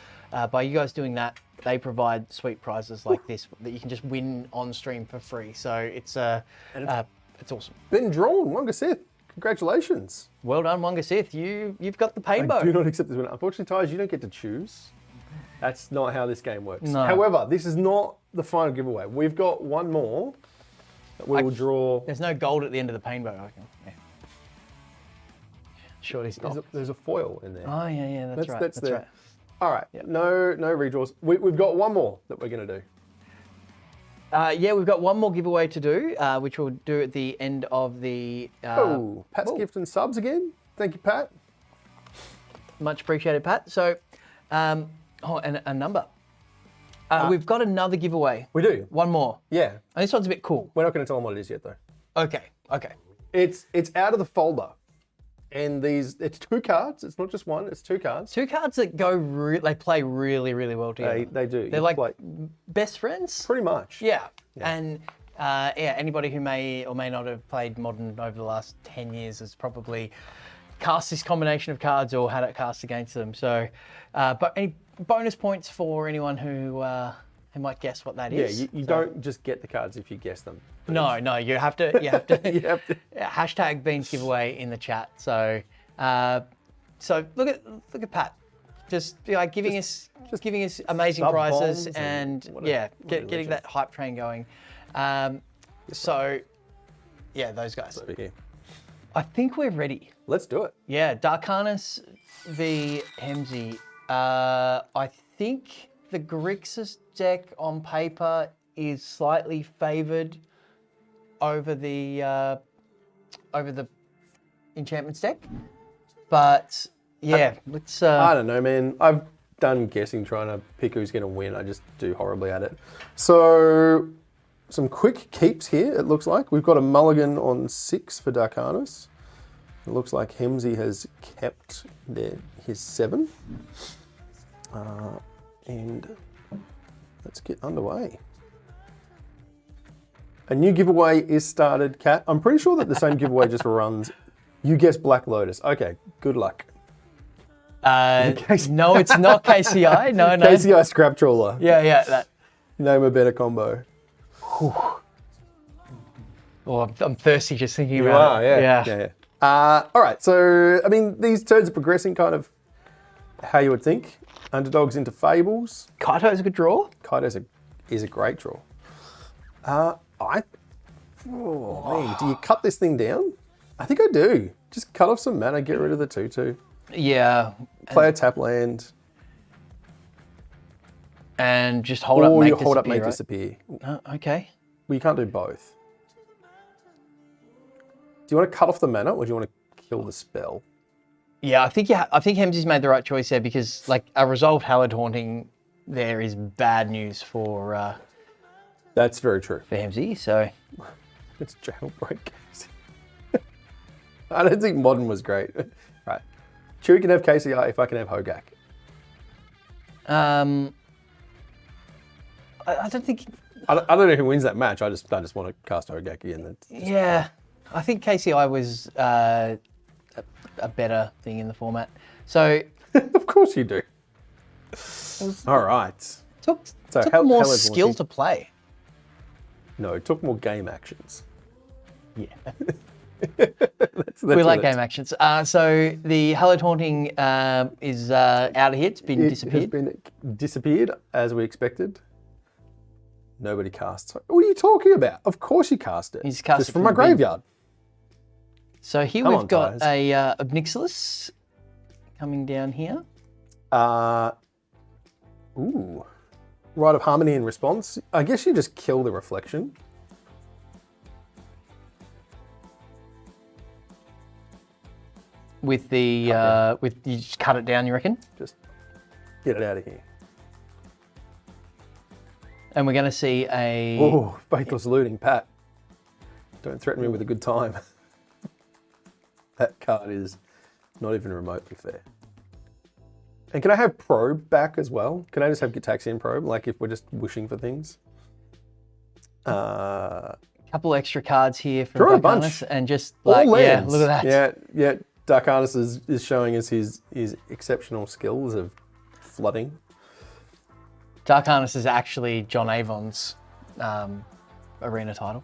by you guys doing that, they provide sweet prizes like this that you can just win on stream for free. So it's awesome. Been drawn, Wonga Sith. Congratulations. Well done, Wonga Sith. You've got the I painbow. do not accept this winner. Unfortunately, Tyres, you don't get to choose. That's not how this game works. No. However, this is not the final giveaway. We've got one more that we will draw. There's no gold at the end of the painbow, I reckon. Yeah. Shorty stop. There's a foil in there. Oh yeah, that's right. That's the- right. All right, no redraws. We've got one more that we're going to do. We've got one more giveaway to do, which we'll do at the end of the. Pat's gift and subs again. Thank you, Pat. Much appreciated, Pat. So, and a number. We've got another giveaway. We do. One more. Yeah. And this one's a bit cool. We're not going to tell them what it is yet, though. Okay. It's out of the folder, and it's two cards. It's not just one. It's two cards. Two cards that they play really, really well together. They do. They're like best friends. Pretty much. Yeah. And anybody who may or may not have played Modern over the last 10 years has probably cast this combination of cards or had it cast against them. So, but any bonus points for anyone who might guess what that is? Yeah, you don't just get the cards if you guess them. No, you have to. Hashtag Beans giveaway in the chat. So, look at Pat, just giving us amazing sub prizes bombs and whatever. getting that hype train going. Those guys. Over here. I think we're ready. Let's do it. Yeah, Darkanus v Hemsey. I think the Grixis deck on paper is slightly favoured over the enchantments deck, but let's. I don't know, man. I've done guessing trying to pick who's going to win. I just do horribly at it. So, some quick keeps here, it looks like. We've got a mulligan on 6 for Darkanus. It looks like Hemsey has kept his 7. And let's get underway. A new giveaway is started, Kat. I'm pretty sure that the same giveaway just runs. You guessed Black Lotus. Okay, good luck. No, it's not KCI. No. KCI Scrap Trawler. Yeah. That. Name a better combo. Oh, I'm thirsty just thinking You about are, it. yeah. All right, so, I mean, these turns are progressing kind of how you would think. Underdogs into Fables. Kaito's a good draw. Kaido's is a great draw. Man, do you cut this thing down? I think I do. Just cut off some mana, get rid of the 2/2. Yeah. Play a tap land. And just hold up, Or make you hold up, disappear, make right? disappear. Okay. Well, you can't do both. Do you want to cut off the mana or do you want to kill the spell? Yeah, I think Hemsy's made the right choice there because like a resolved Hallowed Haunting there is bad news for That's very true. Hemsy. So It's jailbreak. I don't think Modern was great. Right. Chewie can have KCI if I can have Hogak. I don't think. I don't know who wins that match. I just want to cast Hogaki and then. Yeah, I think KCI was a better thing in the format. So Of course you do. All right. took So took how- more how is skill Haunting? to play. No, it took more game actions. Yeah. That's We what like it- game actions. So the Hallowed Haunting is out of here. It's been It disappeared. has been disappeared as we expected. Nobody casts. What are you talking about? Of course you cast it. He's cast just it from from my the bin. graveyard. So here Come we've on, got guys. a Obnixilis coming down here. Ooh. Rite of Harmony in response. I guess you just kill the reflection. With the with you just cut it down, you reckon? Just get it out of here. And we're going to see a Oh, faithless looting, Pat. Don't threaten me with a good time. That card is not even remotely fair. And can I have Probe back as well? Can I just have Gitaxian Probe, like if we're just wishing for things? couple extra cards here for Draw a Dark bunch. Arnis, and just All like yeah, lands. look at that. Yeah. Dark Arnis is showing us his exceptional skills of flooding. Dark Arnis is actually John Avon's arena title.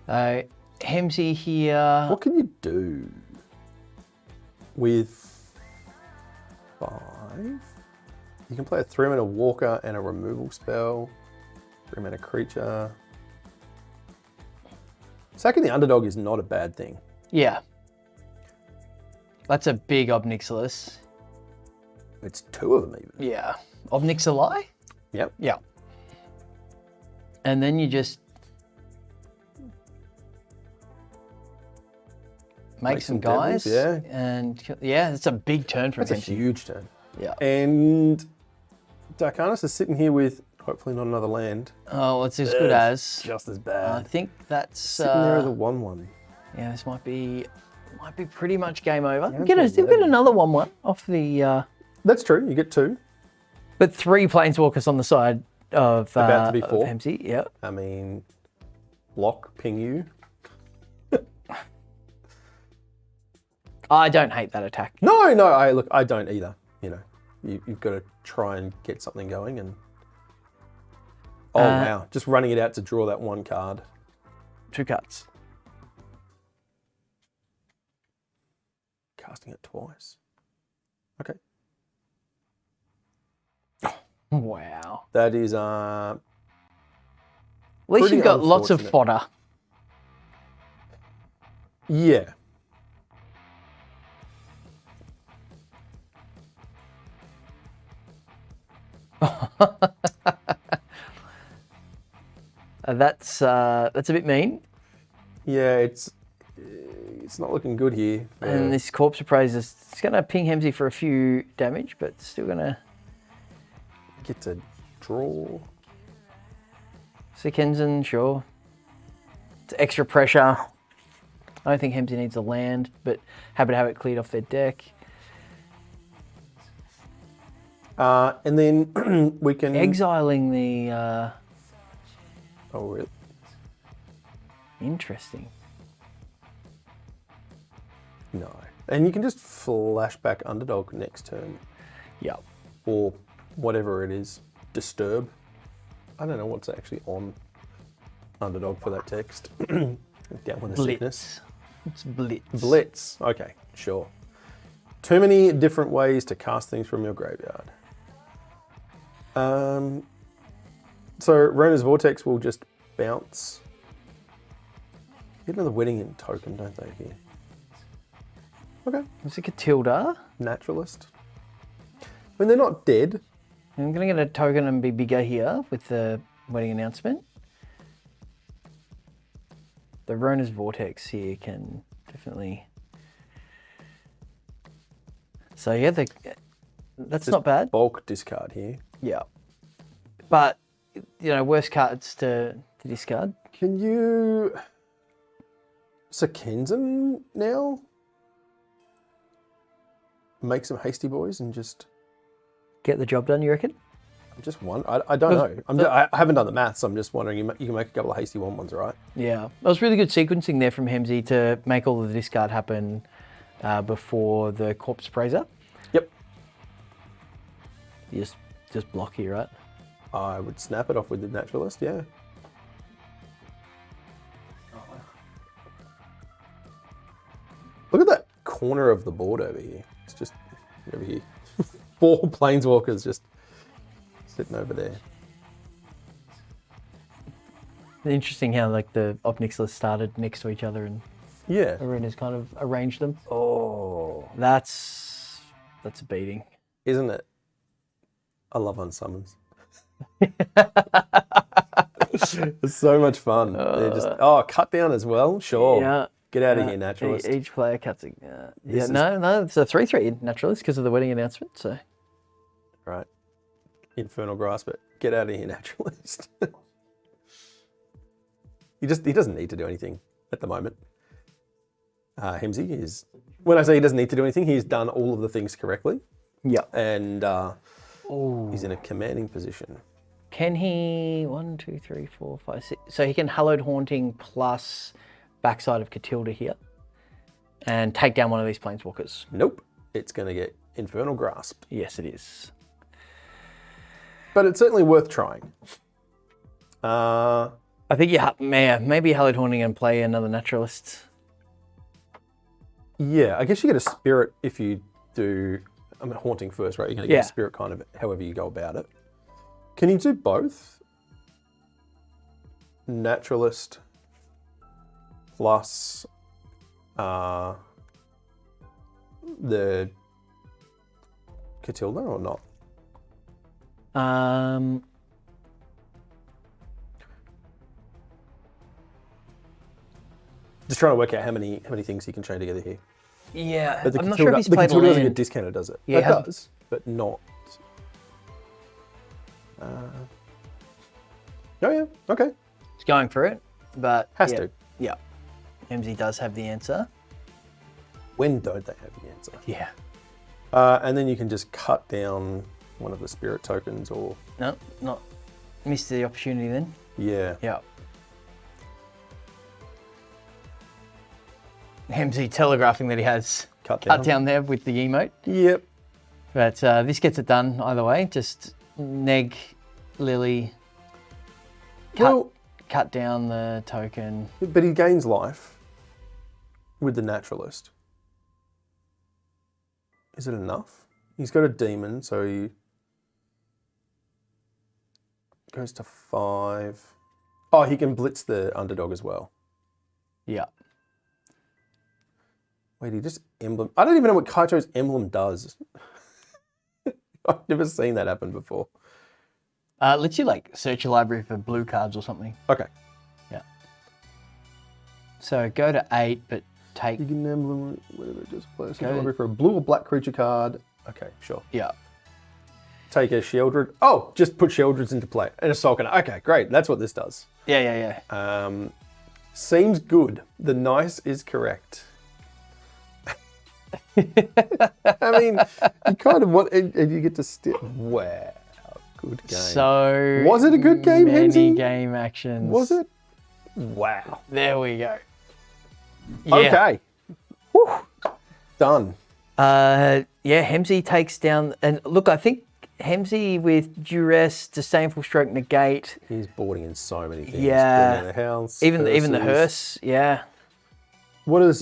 Hemsy here. What can you do with 5? You can play a 3-mana walker and a removal spell. 3-mana creature. Sacking the underdog is not a bad thing. Yeah. That's a big Obnixilis. It's 2 of them even. Yeah. Obnixili? Yep. Yeah. And then you just make some devils, guys. yeah. And yeah, it's a big turn for That's a Hemsy. huge turn. Yeah. And Dark Arnis is sitting here with hopefully not another land. Oh, it's as good as. Just as I bad. think that's Sitting there as a 1/1. yeah. This might be pretty much game over. Yeah, We get it's still get 11. another 1/1 off the. That's true. You get 2. But 3 planeswalkers on the side of About to be of 4. Hemsy. Yeah. I mean, lock, ping you. I don't hate that attack. No, I don't either. You know, you've got to try and get something going. And oh wow, just running it out to draw that 1 card. 2 cards. Casting it twice. Okay, Wow. that is At least Pretty you've got lots of unfortunate. fodder. yeah. That's a bit mean. Yeah, it's not looking good here. And this Corpse Appraiser is going to ping Hemsy for a few damage, but still going to Get to draw. Sikenzen, sure. It's extra pressure. I don't think Hemsy needs a land, but happy to have it cleared off their deck. And then we can Exiling the... Oh, really? Interesting. No. And you can just flashback underdog next turn. Yeah. Or whatever it is. Disturb. I don't know what's actually on Underdog for that text. Down with the sickness. It's Blitz. Blitz. Okay, sure. Too many different ways to cast things from your graveyard. So Rona's Vortex will just bounce. Get another Wedding in token, don't they, here? Okay. Is it Catilda? Naturalist. I mean, they're not dead. I'm going to get a token and be bigger here with the wedding announcement. The Rona's Vortex here can definitely... So yeah, that's not bad. Bulk discard here. Yeah. But, you know, worse cards to discard. Can you... So Kenzan now? Make some hasty boys and just... Get the job done, you reckon? Just one. I don't know. I haven't done the maths. I'm just wondering. You can make a couple of hasty ones, right? Yeah. That was really good sequencing there from Hemsey to make all of the discard happen before the Corpse Praiser. Yep. You just block here, right? I would snap it off with the Naturalist, yeah. Look at that corner of the board over here. It's just over here. 4 Planeswalkers just sitting over there. Interesting how like the Obnixilis started next to each other and Yeah. Arena's kind of arranged them. Oh, That's a beating. isn't it? I love unsummons. It's so much fun. They're just cut down as well. Sure. Yeah. Get out of here, Naturalist. Each player cuts a... This is- no, it's a 3/3 Naturalist because of the wedding announcement. So Right. Infernal Grasp it. Get out of here, Naturalist. He doesn't need to do anything at the moment. Hemsey is... When I say he doesn't need to do anything, he's done all of the things correctly. yeah. And he's in a commanding position. Can he 1, 2, 3, 4, 5, 6? So he can Hallowed Haunting plus backside of Catilda here and take down one of these Planeswalkers. Nope. It's going to get Infernal Grasp. Yes, it is. But it's certainly worth trying. I think maybe Hallowed Haunting and play another Naturalist. Yeah, I guess you get a Spirit if you do... I mean, Haunting first, right? You're going to get a Spirit kind of however you go about it. Can you do both? Naturalist plus the Catilda or not? Just trying to work out how many things he can chain together here. Yeah, But the I'm not Catilda, sure if he's the played Catilda doesn't land. get discounted, does it? Yeah, it does, but not. Oh yeah, okay. He's going for it, but Has yeah, to. Yeah, MZ does have the answer. When don't they have the answer? Yeah. And then you can just cut down one of the Spirit tokens or... No, not missed the opportunity then. Yeah. Yeah. MZ telegraphing that he has Cut cut down there with the emote. Yep. But this gets it done either way. Just neg Lily, cut down the token. But he gains life with the Naturalist. Is it enough? He's got a demon, so he goes to 5. Oh, he can blitz the Underdog as well. Yeah. Wait, he just emblem... I don't even know what Kaito's emblem does. I've never seen that happen before. Lets you like search your library for blue cards or something. Okay. Yeah. So go to 8, but take... You can emblem whatever, just play Go- library for a blue or black creature card. Okay, sure. Yeah. Take a Sheoldred. Oh, just put Sheoldreds into play. And a Sulkana. Okay, great. That's what this does. Yeah. Seems good. The nice is correct. I mean, you kind of want, and you get to still. Wow, good game. So Was it a good game, many Hemsey? game actions. Was it? Wow. There we go. Yeah. Okay. Whew. Done. Yeah, Hemsey takes down, and look, I think Hemsey with duress, disdainful stroke, negate. He's boarding in so many things. Yeah. Boarding in the house. Even the hearse. hearse, yeah. What does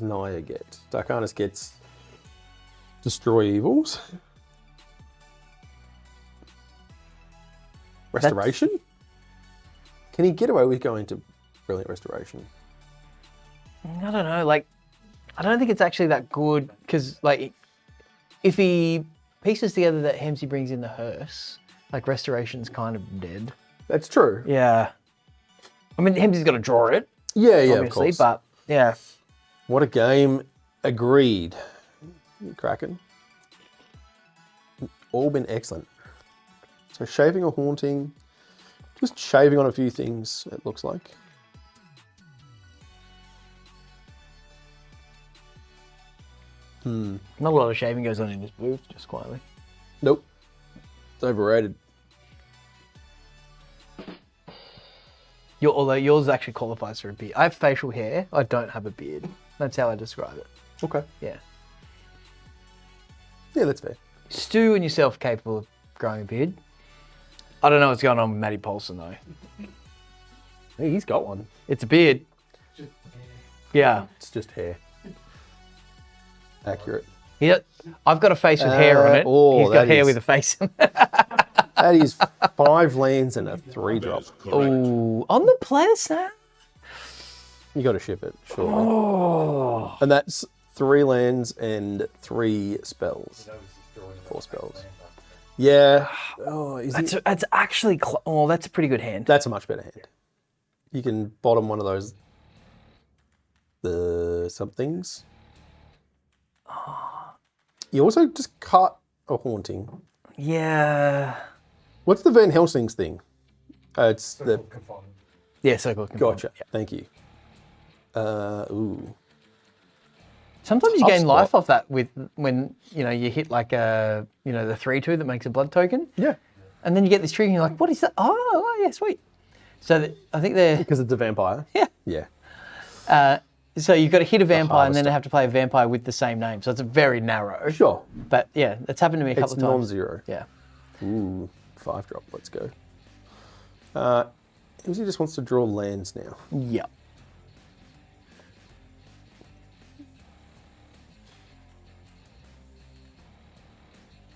Naya get? Darkanus gets destroy evils. Restoration? Can he get away with going to brilliant restoration? I don't know, like, I don't think it's actually that good, because, like, if he pieces together that Hemsey brings in the hearse, like, restoration's kind of dead. That's true. Yeah. I mean, Hemsey's got to draw it, Yeah, obviously, of course. but, yeah. What a game. Agreed. Kraken. All been excellent. So shaving or haunting, just shaving on a few things, it looks like. Not a lot of shaving goes on in this booth, just quietly. Nope. It's overrated. Although yours actually qualifies for a beard. I have facial hair. I don't have a beard. That's how I describe it. Okay. Yeah. Yeah, that's fair. Stu and yourself capable of growing a beard. I don't know what's going on with Matty Paulson though. Hey, he's got one. It's a beard. Yeah. It's just hair. Accurate. Yeah. I've got a face with hair on it. He's got that hair is- with a face. That is 5 lands and a 3 That drop. is correct. Ooh, on the player snap. You got to ship it, surely. And that's 3 lands and 3 spells. 4 spells. Yeah. Oh, is it? That's actually that's a pretty good hand. That's a much better hand. You can bottom one of those. The somethings. You also just cut a haunting. Yeah. What's the Van Helsing's thing? It's the. Yeah, circle. Gotcha. Thank you. Ooh. Sometimes you Tough gain spot. life off that when you hit like a the 3/2 that makes a blood token, Yeah. and then you get this trigger and you're like, what is that? Oh yeah, sweet. So I think they're Because it's a vampire. yeah. Yeah. So you've got to hit a vampire and then harvester. have to play a vampire with the same name. So it's very narrow. Sure. But yeah, that's happened to me a couple It's of times. non-zero. Yeah. Ooh, 5 drop. Let's go. He just wants to draw lands now. Yeah.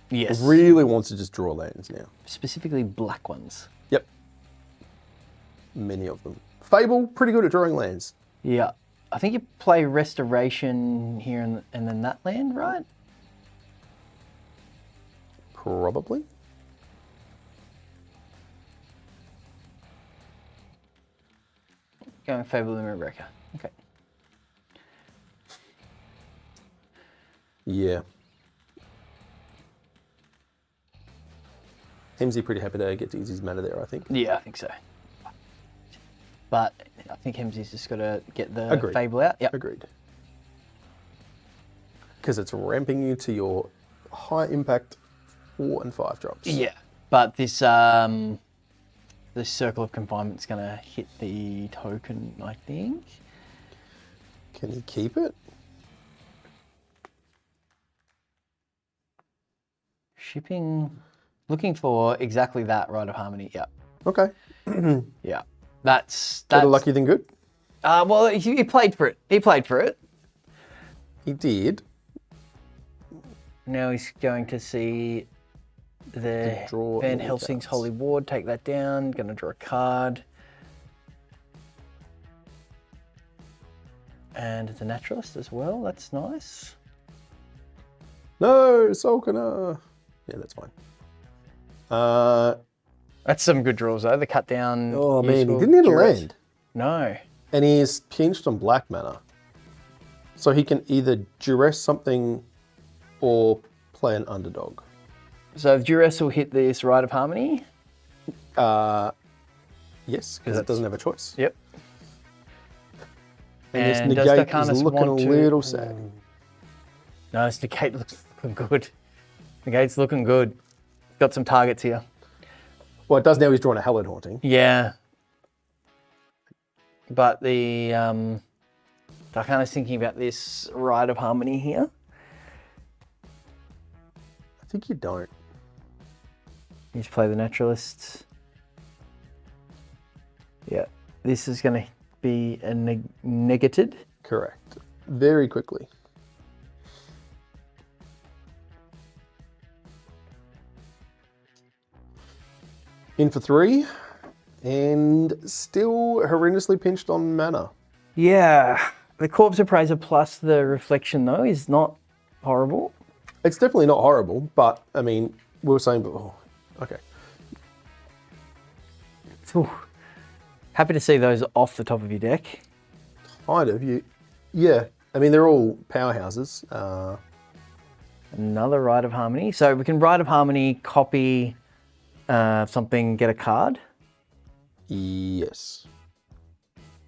Yes. Really wants to just draw lands now. Specifically black ones. Yep. Many of them. Fable, pretty good at drawing lands. Yeah. I think you play Restoration here and then that land, right? Probably. Going Fable and Rebecca. Okay. Yeah. Hemsey pretty happy to get to use his mana there, I think. Yeah, I think so. But I think Hemsey's just got to get the Agreed. Fable out. Yep. Agreed. Because it's ramping you to your high impact 4 and 5 drops. Yeah. But this this Circle of Confinement's going to hit the token, I think. Can he keep it? Shipping, looking for exactly that, Rite of Harmony. Yeah. Okay. Yeah. That's Better lucky than good. well, he played for it. He played for it. He did. Now he's going to see the draw Van all Helsing's cards. Holy Ward. Take that down. Going to draw a card. And it's a Naturalist as well. That's nice. No, Solkana. Yeah, that's fine. That's some good draws though. The cut down. Oh man, he useful didn't hit a duress. land. No. And he's pinched on black mana. So he can either duress something or play an underdog. So if Duress will hit this Rite of Harmony. Yes, because it doesn't have a choice. Yep. And this And does negate Darkanus is looking a want to- little sad. No, this Negate looks looking good. Negate's looking good. Got some targets here. Well, it does now. He's drawing a Hallowed Haunting. Yeah. But the Darkana's thinking about this Rite of Harmony here. I think you don't. You just play the naturalist. Yeah, this is going to be a negated. Correct. Very quickly. In for 3, and still horrendously pinched on mana. Yeah, the Corpse Appraiser plus the Reflection though is not horrible. It's definitely not horrible, but I mean, we were saying before. Okay. Ooh. Happy to see those off the top of your deck. Kind of. Yeah. I mean, they're all powerhouses. Another Rite of Harmony. So we can Rite of Harmony, copy something, get a card. Yes.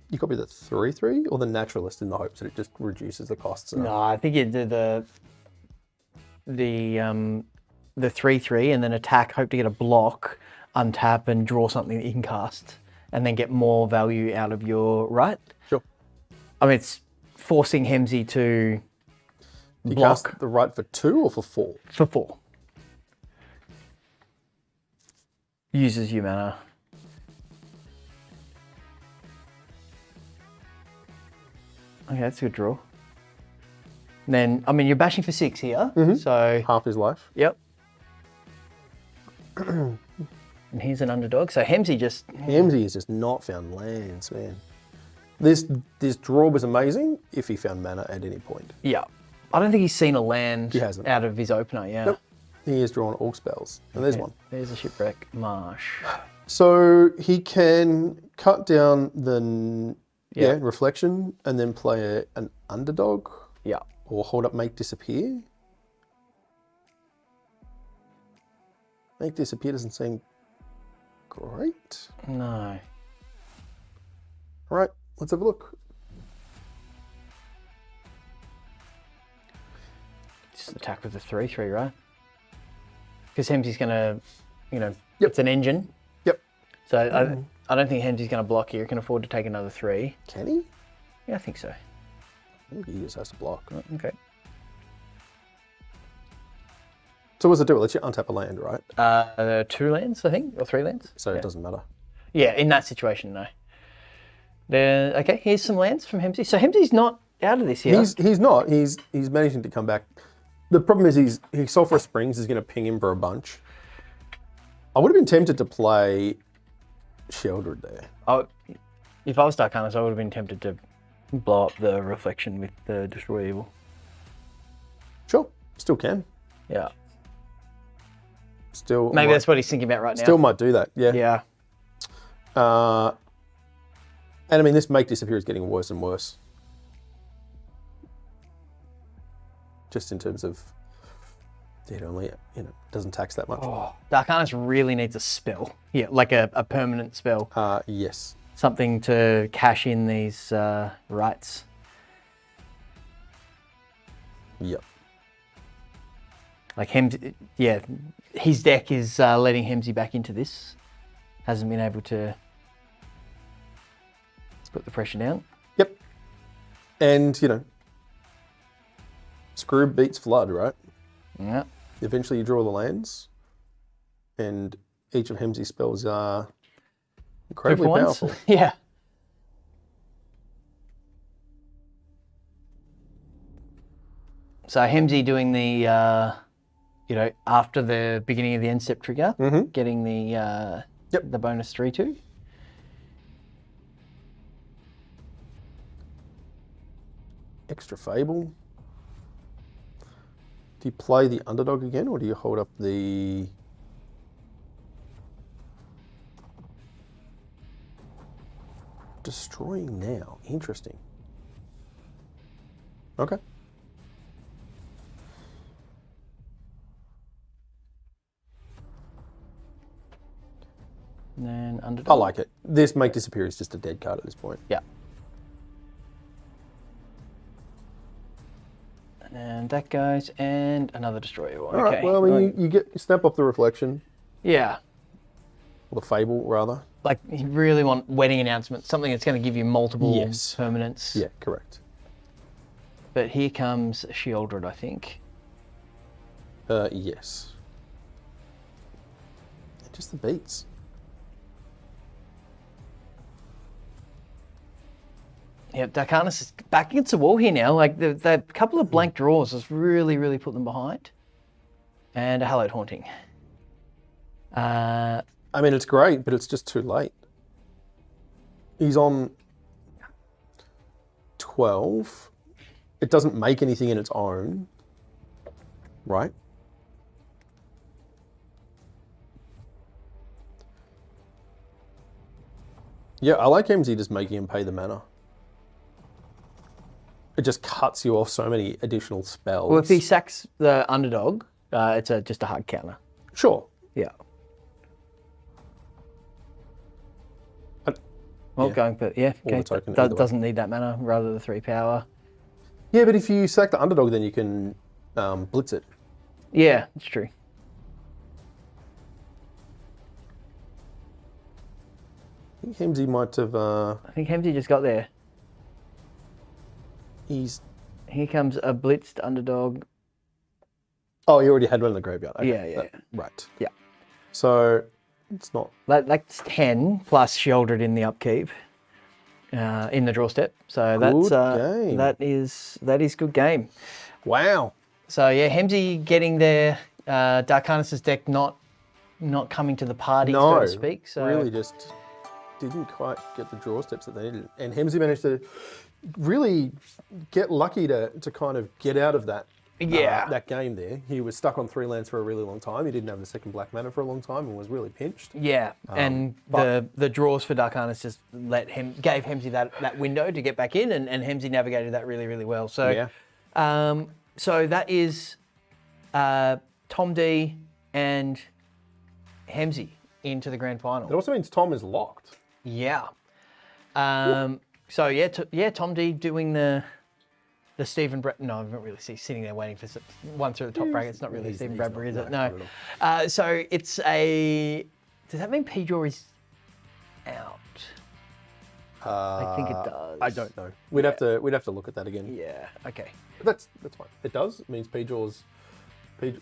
You copy the 3/3 or the naturalist in the hopes that it just reduces the costs. No, I think you do the 3/3 and then attack, hope to get a block, untap and draw something that you can cast, and then get more value out of your right. Sure. I mean, it's forcing Hemsey to You block cast the right for 2 or for 4? for 4. Uses your mana. Okay, that's a good draw. And then, I mean, you're bashing for 6 here, so Half his life. yep. And he's an underdog. So Hemsey just Hemsey has just not found lands, man. This draw was amazing if he found mana at any point. yeah. I don't think he's seen a land He hasn't. out of his opener. Yeah. Nope. He has drawn all spells, and there's one. There's a Shipwreck Marsh. So he can cut down the reflection and then play an underdog Yeah. or hold up Make Disappear. Make Disappear doesn't seem great. No. All right, let's have a look. Just attack with the 3/3, right? Because Hemsey's gonna, Yep. it's an engine. Yep. So I don't think Hemsey's gonna block here. He can afford to take another 3. Can he? Yeah, I think so. I think he just has to block. Okay. So what's it do? It lets you untap a land, right? 2 lands, I think, or 3 lands. So it doesn't matter. Yeah, in that situation, no. Okay, here's some lands from Hemsey. So Hemsey's not out of this here. He's not. He's managing to come back. The problem is he Sulphurous Springs is going to ping him for a bunch. I would have been tempted to play Sheldred there. If I was Darkanus, I would have been tempted to blow up the Reflection with the Destroy Evil. Sure, still can. Yeah. Still. Maybe might, that's what he's thinking about right now. Still might do that. Yeah. Yeah. And I mean, this Make Disappear is getting worse and worse. Just in terms of it only, doesn't tax that much. Darkanus really needs a spell. Yeah, like a permanent spell. Yes. Something to cash in these rights. Yep. Like his deck is letting Hemsey back into this. Hasn't been able to put the pressure down. Yep. And, Screw beats Flood, right? Yeah. Eventually you draw the lands, and each of Hemsey's spells are incredibly powerful. Yeah. So Hemsey doing the, after the beginning of the end step trigger, getting the the bonus 3/2. Extra Fable. Do you play the underdog again, or do you hold up the... Destroying now. Interesting. Okay. And then underdog. I like it. This Make Disappear is just a dead card at this point. Yeah. And that goes, and another destroyer. All right, well, I mean, you snap off the Reflection, Yeah. or the Fable, rather. Like, you really want wedding announcements, something that's going to give you multiple Yes. permanents. Yeah, correct. But here comes Sheoldred, I think. Yes. Just the beats. Yeah, Darkanis is back against the wall here now. Like the couple of blank draws has really, really put them behind. And a Hallowed Haunting. I mean, it's great, but it's just too late. He's on 12. It doesn't make anything in its own, right? Yeah, I like Hemsey just making him pay the mana. It just cuts you off so many additional spells. Well, if he sacks the underdog, it's just a hard counter. Sure. Yeah. But- Well, yeah. going, but yeah, Or the okay. token, either way. Doesn't need that mana, rather the 3 power. Yeah, but if you sack the underdog, then you can blitz it. Yeah, it's true. I think Hemsey might have. I think Hemsey just got there. He's. Here comes a blitzed underdog. Oh, he already had one in the graveyard. Okay, Yeah. right. Yeah. So it's not. That's 10 plus shouldered in the upkeep, in the draw step. So that's game. that is good game. Wow. So yeah, Hemsey getting there. Darkanis' deck not coming to the party, so to speak. So really just didn't quite get the draw steps that they needed. And Hemsey managed to really get lucky to kind of get out of that. That game there. He was stuck on 3 lands for a really long time. He didn't have the second black mana for a long time and was really pinched. Yeah, and the draws for Darkanis just gave Hemsey that window to get back in, and Hemsey navigated that really, really well. So, Yeah. so that is Tom D and Hemsey into the grand final. It also means Tom is locked. Yeah. So yeah, Tom D doing the Stephen No, I'm not really sitting there waiting for one through the top bracket. It's not really Stephen Bradbury, is it? No. So it's a. Does that mean P-Draw is out? I think it does. I don't know. We'd have to look at that again. Yeah. Okay. But that's fine. It does. It means P-Draws.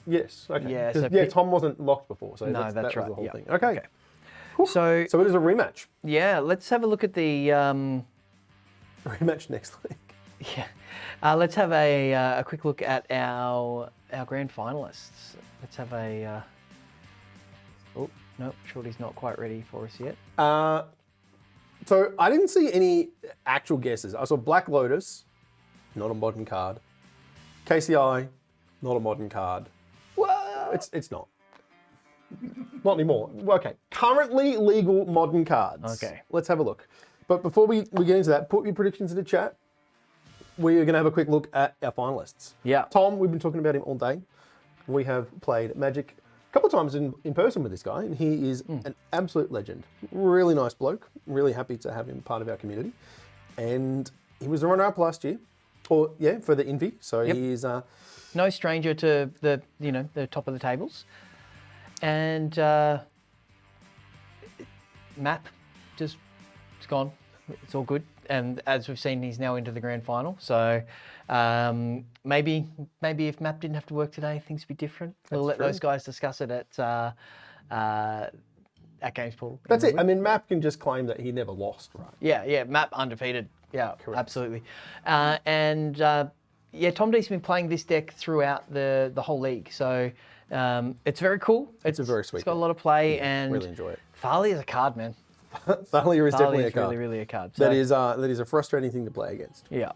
Yes. Okay. Yeah, 'Cause, so Tom wasn't locked before, so No, that that's was right. the whole Yeah. thing. Okay. So So it is a rematch. yeah, let's have a look at the. Rematch next week. Yeah. Let's have a quick look at our grand finalists. Let's have a. Oh no, Shorty's not quite ready for us yet. So I didn't see any actual guesses. I saw Black Lotus, not a modern card. KCI, not a modern card. Well, It's not. Not anymore. Okay. Currently legal modern cards. Okay. Let's have a look. But before we get into that, put your predictions in the chat. We are going to have a quick look at our finalists. Yeah. Tom, we've been talking about him all day. We have played Magic a couple of times in person with this guy, and he is an absolute legend. Really nice bloke. Really happy to have him part of our community. And he was the runner-up last year, for the Invi. So he is... no stranger to the top of the tables, and map just it's gone. It's all good, and as we've seen, he's now into the grand final. So maybe if map didn't have to work today, things would be different. We'll let those guys discuss it at Games Portal. That's it. I mean, Map can just claim that he never lost, right? Yeah, map undefeated. Yeah, absolutely. Tom D's been playing this deck throughout the whole league, so it's very cool. It's a very sweet It's got a deck. lot of play, and really enjoy it. Farley is a card, man. Thalia is definitely Farley a is card. really, really a card. That is a frustrating thing to play against. Yeah.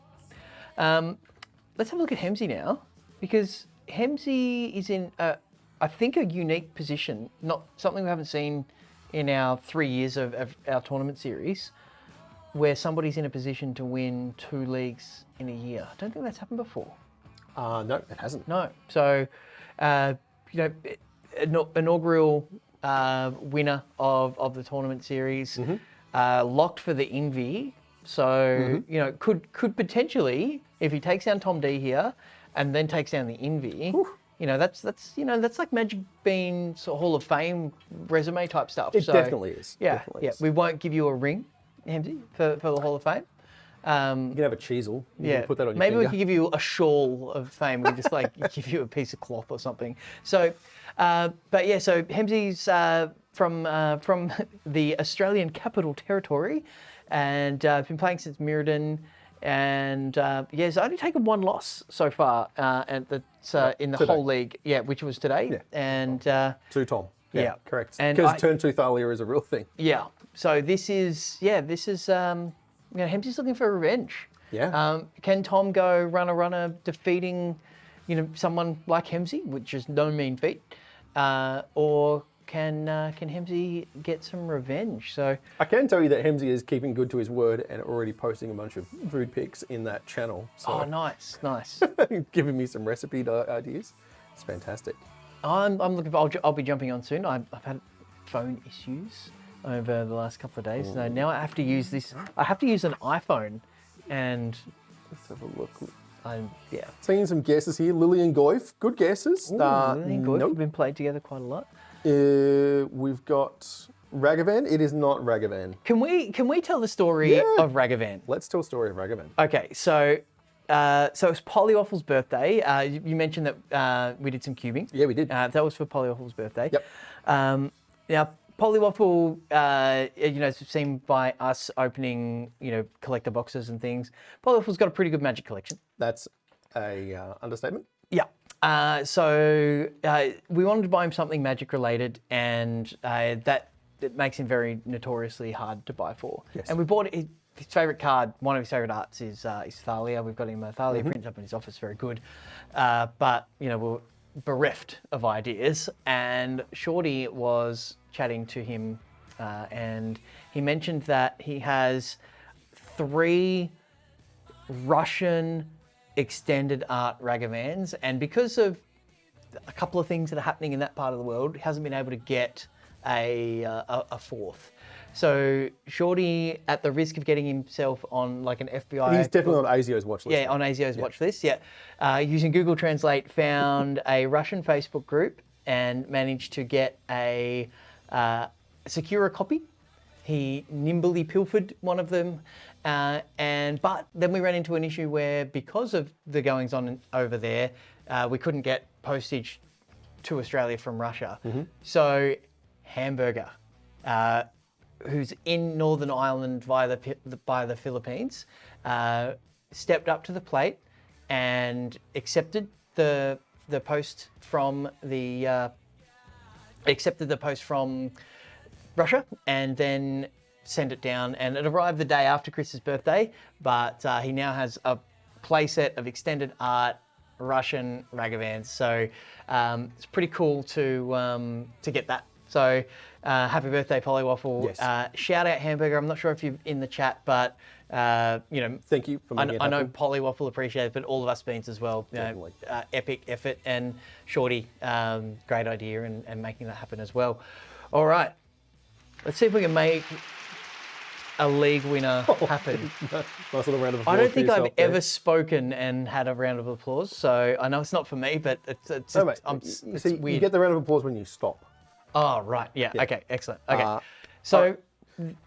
Let's have a look at Hemsey now, because Hemsey is in, I think, a unique position, not something we haven't seen in our 3 years of our tournament series, where somebody's in a position to win 2 leagues in a year. I don't think that's happened before. No, it hasn't. No. So, inaugural winner of the tournament series, locked for the Invi. So, could potentially, if he takes down Tom D here and then takes down the Invi, that's like Magic Beans Hall of Fame resume type stuff. It definitely is. Yeah, Definitely yeah. is. We won't give you a ring, Hemsey, for the Hall of Fame. You can have a cheesel. You Yeah, can put that on your maybe we finger. could give you a shawl of fame. We just like give you a piece of cloth or something. So, but yeah, so Hemsy's from the Australian Capital Territory, and been playing since Mirrodin, and yeah, he's only taken one loss so far, and that's in the today. whole league. Yeah, which was today, Yeah. and To Tom. Yeah. Correct. And Because turn two Thalia is a real thing. yeah. So this is Hemsy's looking for revenge. Yeah. Can Tom go runner defeating, someone like Hemsy, which is no mean feat, or can Hemsy get some revenge? So I can tell you that Hemsy is keeping good to his word and already posting a bunch of food pics in that channel. So oh, nice. giving me some recipe ideas. It's fantastic. I'm looking for. I'll be jumping on soon. I've had phone issues over the last couple of days, so now I have to use this. I have to use an iPhone, and Let's have a look. yeah. Seeing some guesses here. Lillian Goif, good guesses. Lily and Good, nope. we've been played together quite a lot. We've got Ragavan. It is not Ragavan. Can we tell the story Yeah. of Ragavan? Let's tell a story of Ragavan. Okay, so it's Polywaffle's birthday. You mentioned that we did some cubing. Yeah, we did. That was for Polywaffle's birthday. Yep. Now, Polywaffle, is seen by us opening, collector boxes and things. Polywaffle's got a pretty good Magic collection. That's a understatement. Yeah. So we wanted to buy him something Magic related, and that it makes him very notoriously hard to buy for. Yes. And we bought his favourite card. One of his favourite arts is Thalia. We've got him a Thalia print up in his office, very good. But we're bereft of ideas, and Shorty was chatting to him, and he mentioned that he has 3 Russian extended art Ragavans, and because of a couple of things that are happening in that part of the world, he hasn't been able to get a 4th. So Shorty, at the risk of getting himself on like an FBI... He's definitely on ASIO's watch list. Yeah, on ASIO's watch list, yeah. Using Google Translate, found a Russian Facebook group and managed to get a secure a copy. He nimbly pilfered one of them, but then we ran into an issue where, because of the goings on over there, we couldn't get postage to Australia from Russia. So Hamburger, who's in Northern Ireland via the Philippines, stepped up to the plate and accepted the post from Russia, and then sent it down, and it arrived the day after Chris's birthday, but he now has a playset of extended art Russian Ragavans, so it's pretty cool to get that. So happy birthday, Polywaffle. Yes. Shout out Hamburger. I'm not sure if you're in the chat, but Thank you for making it I know happen. Polywaffle appreciates it, but all of us Beans as well. Definitely. Epic effort, and Shorty, great idea, and making that happen as well. All right, let's see if we can make a league winner happen. Nice little round of applause I don't for think I've yourself there. ever spoken and had a round of applause, so I know it's not for me, but it's No, mate. it's See, weird. you get the round of applause when you stop. Oh, right. Yeah. Okay. Excellent. Okay. Uh, so,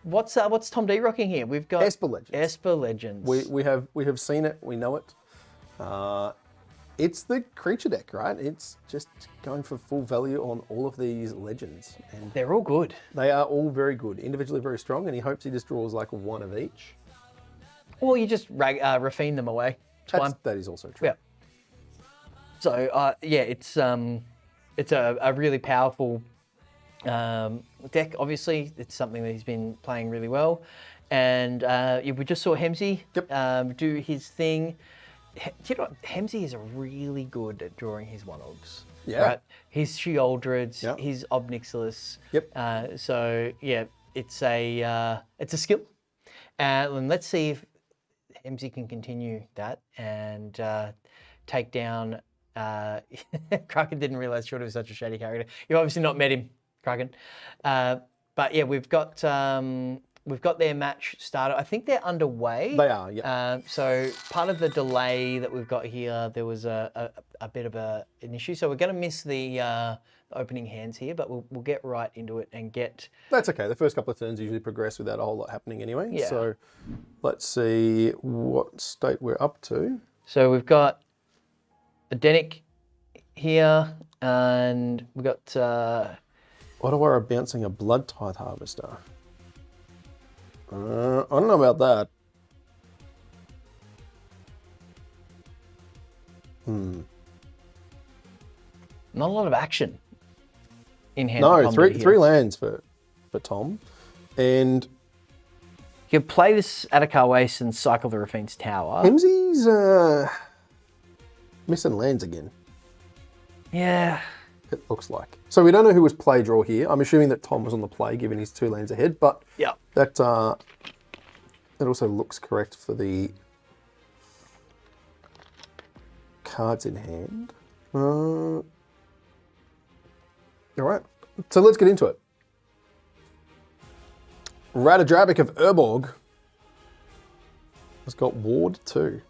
what's Tom D rocking here? We've got Esper Legends. Esper Legends. We have seen it. We know it. It's the creature deck, right? It's just going for full value on all of these legends, and They're all good. they are all very good, individually very strong. And he hopes he just draws like one of each. Or you just refine them away. It's fine. That is also true. Yeah. So it's a really powerful deck. Obviously, it's something that he's been playing really well, and we just saw Hemsy do his thing. You know, Hemsy is really good at drawing his one-ogs. Yeah. Right? His Sheoldreds, Yep. his Obnixilis. Yep. So yeah, it's a skill, and let's see if Hemsy can continue that and take down. Kraken didn't realize Shorty was such a shady character. You've obviously not met him, Kraken. But yeah, we've got their match started. I think they're underway. They are, yeah. So part of the delay that we've got here, there was a bit of an issue. So we're going to miss the opening hands here, but we'll get right into it and get. That's okay. The first couple of turns usually progress without a whole lot happening anyway. Yeah. So let's see what state we're up to. So we've got a Denick here, and we've got Ottawa are bouncing a Blood Tithe Harvester. I don't know about that. not a lot of action in hand. No, three lands for Tom. And You could play this Adakar Waste and cycle the Rafine's Tower. Hemsey's missing lands again, Yeah. it looks like. So we don't know who was play draw here. I'm assuming that Tom was on the play, given his 2 lands ahead, but Yeah. that also looks correct for the cards in hand. All right, so let's get into it. Radadrabic of Urborg has got Ward 2.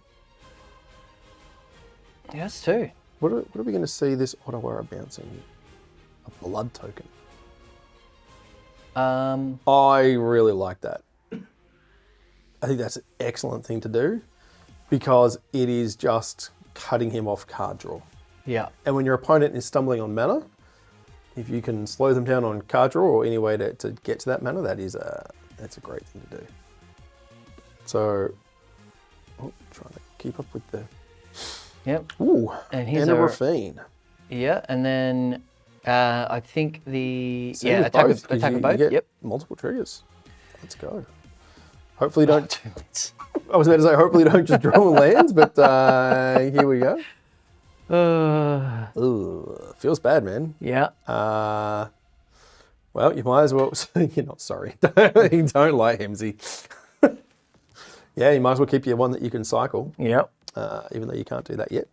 Yes, too. What are we going to see this Ottawa bouncing? A blood token. I really like that. I think that's an excellent thing to do because it is just cutting him off card draw. Yeah. And when your opponent is stumbling on mana, if you can slow them down on card draw or any way to get to that mana, that's a great thing to do. So, trying to keep up with the... Yep. Ooh, And here's and a our- Rafine. Yeah, and then I think the Same with attack both, 'cause of you both. get Yep. multiple triggers. Let's go. Hopefully don't... 2 lands. I was about to say, hopefully don't just draw lands, but here we go. Ooh, feels bad, man. Yeah. Well, you might as well... You're not sorry. Don't like Hemsey. Yeah, you might as well keep your one that you can cycle, Yep. even though you can't do that yet.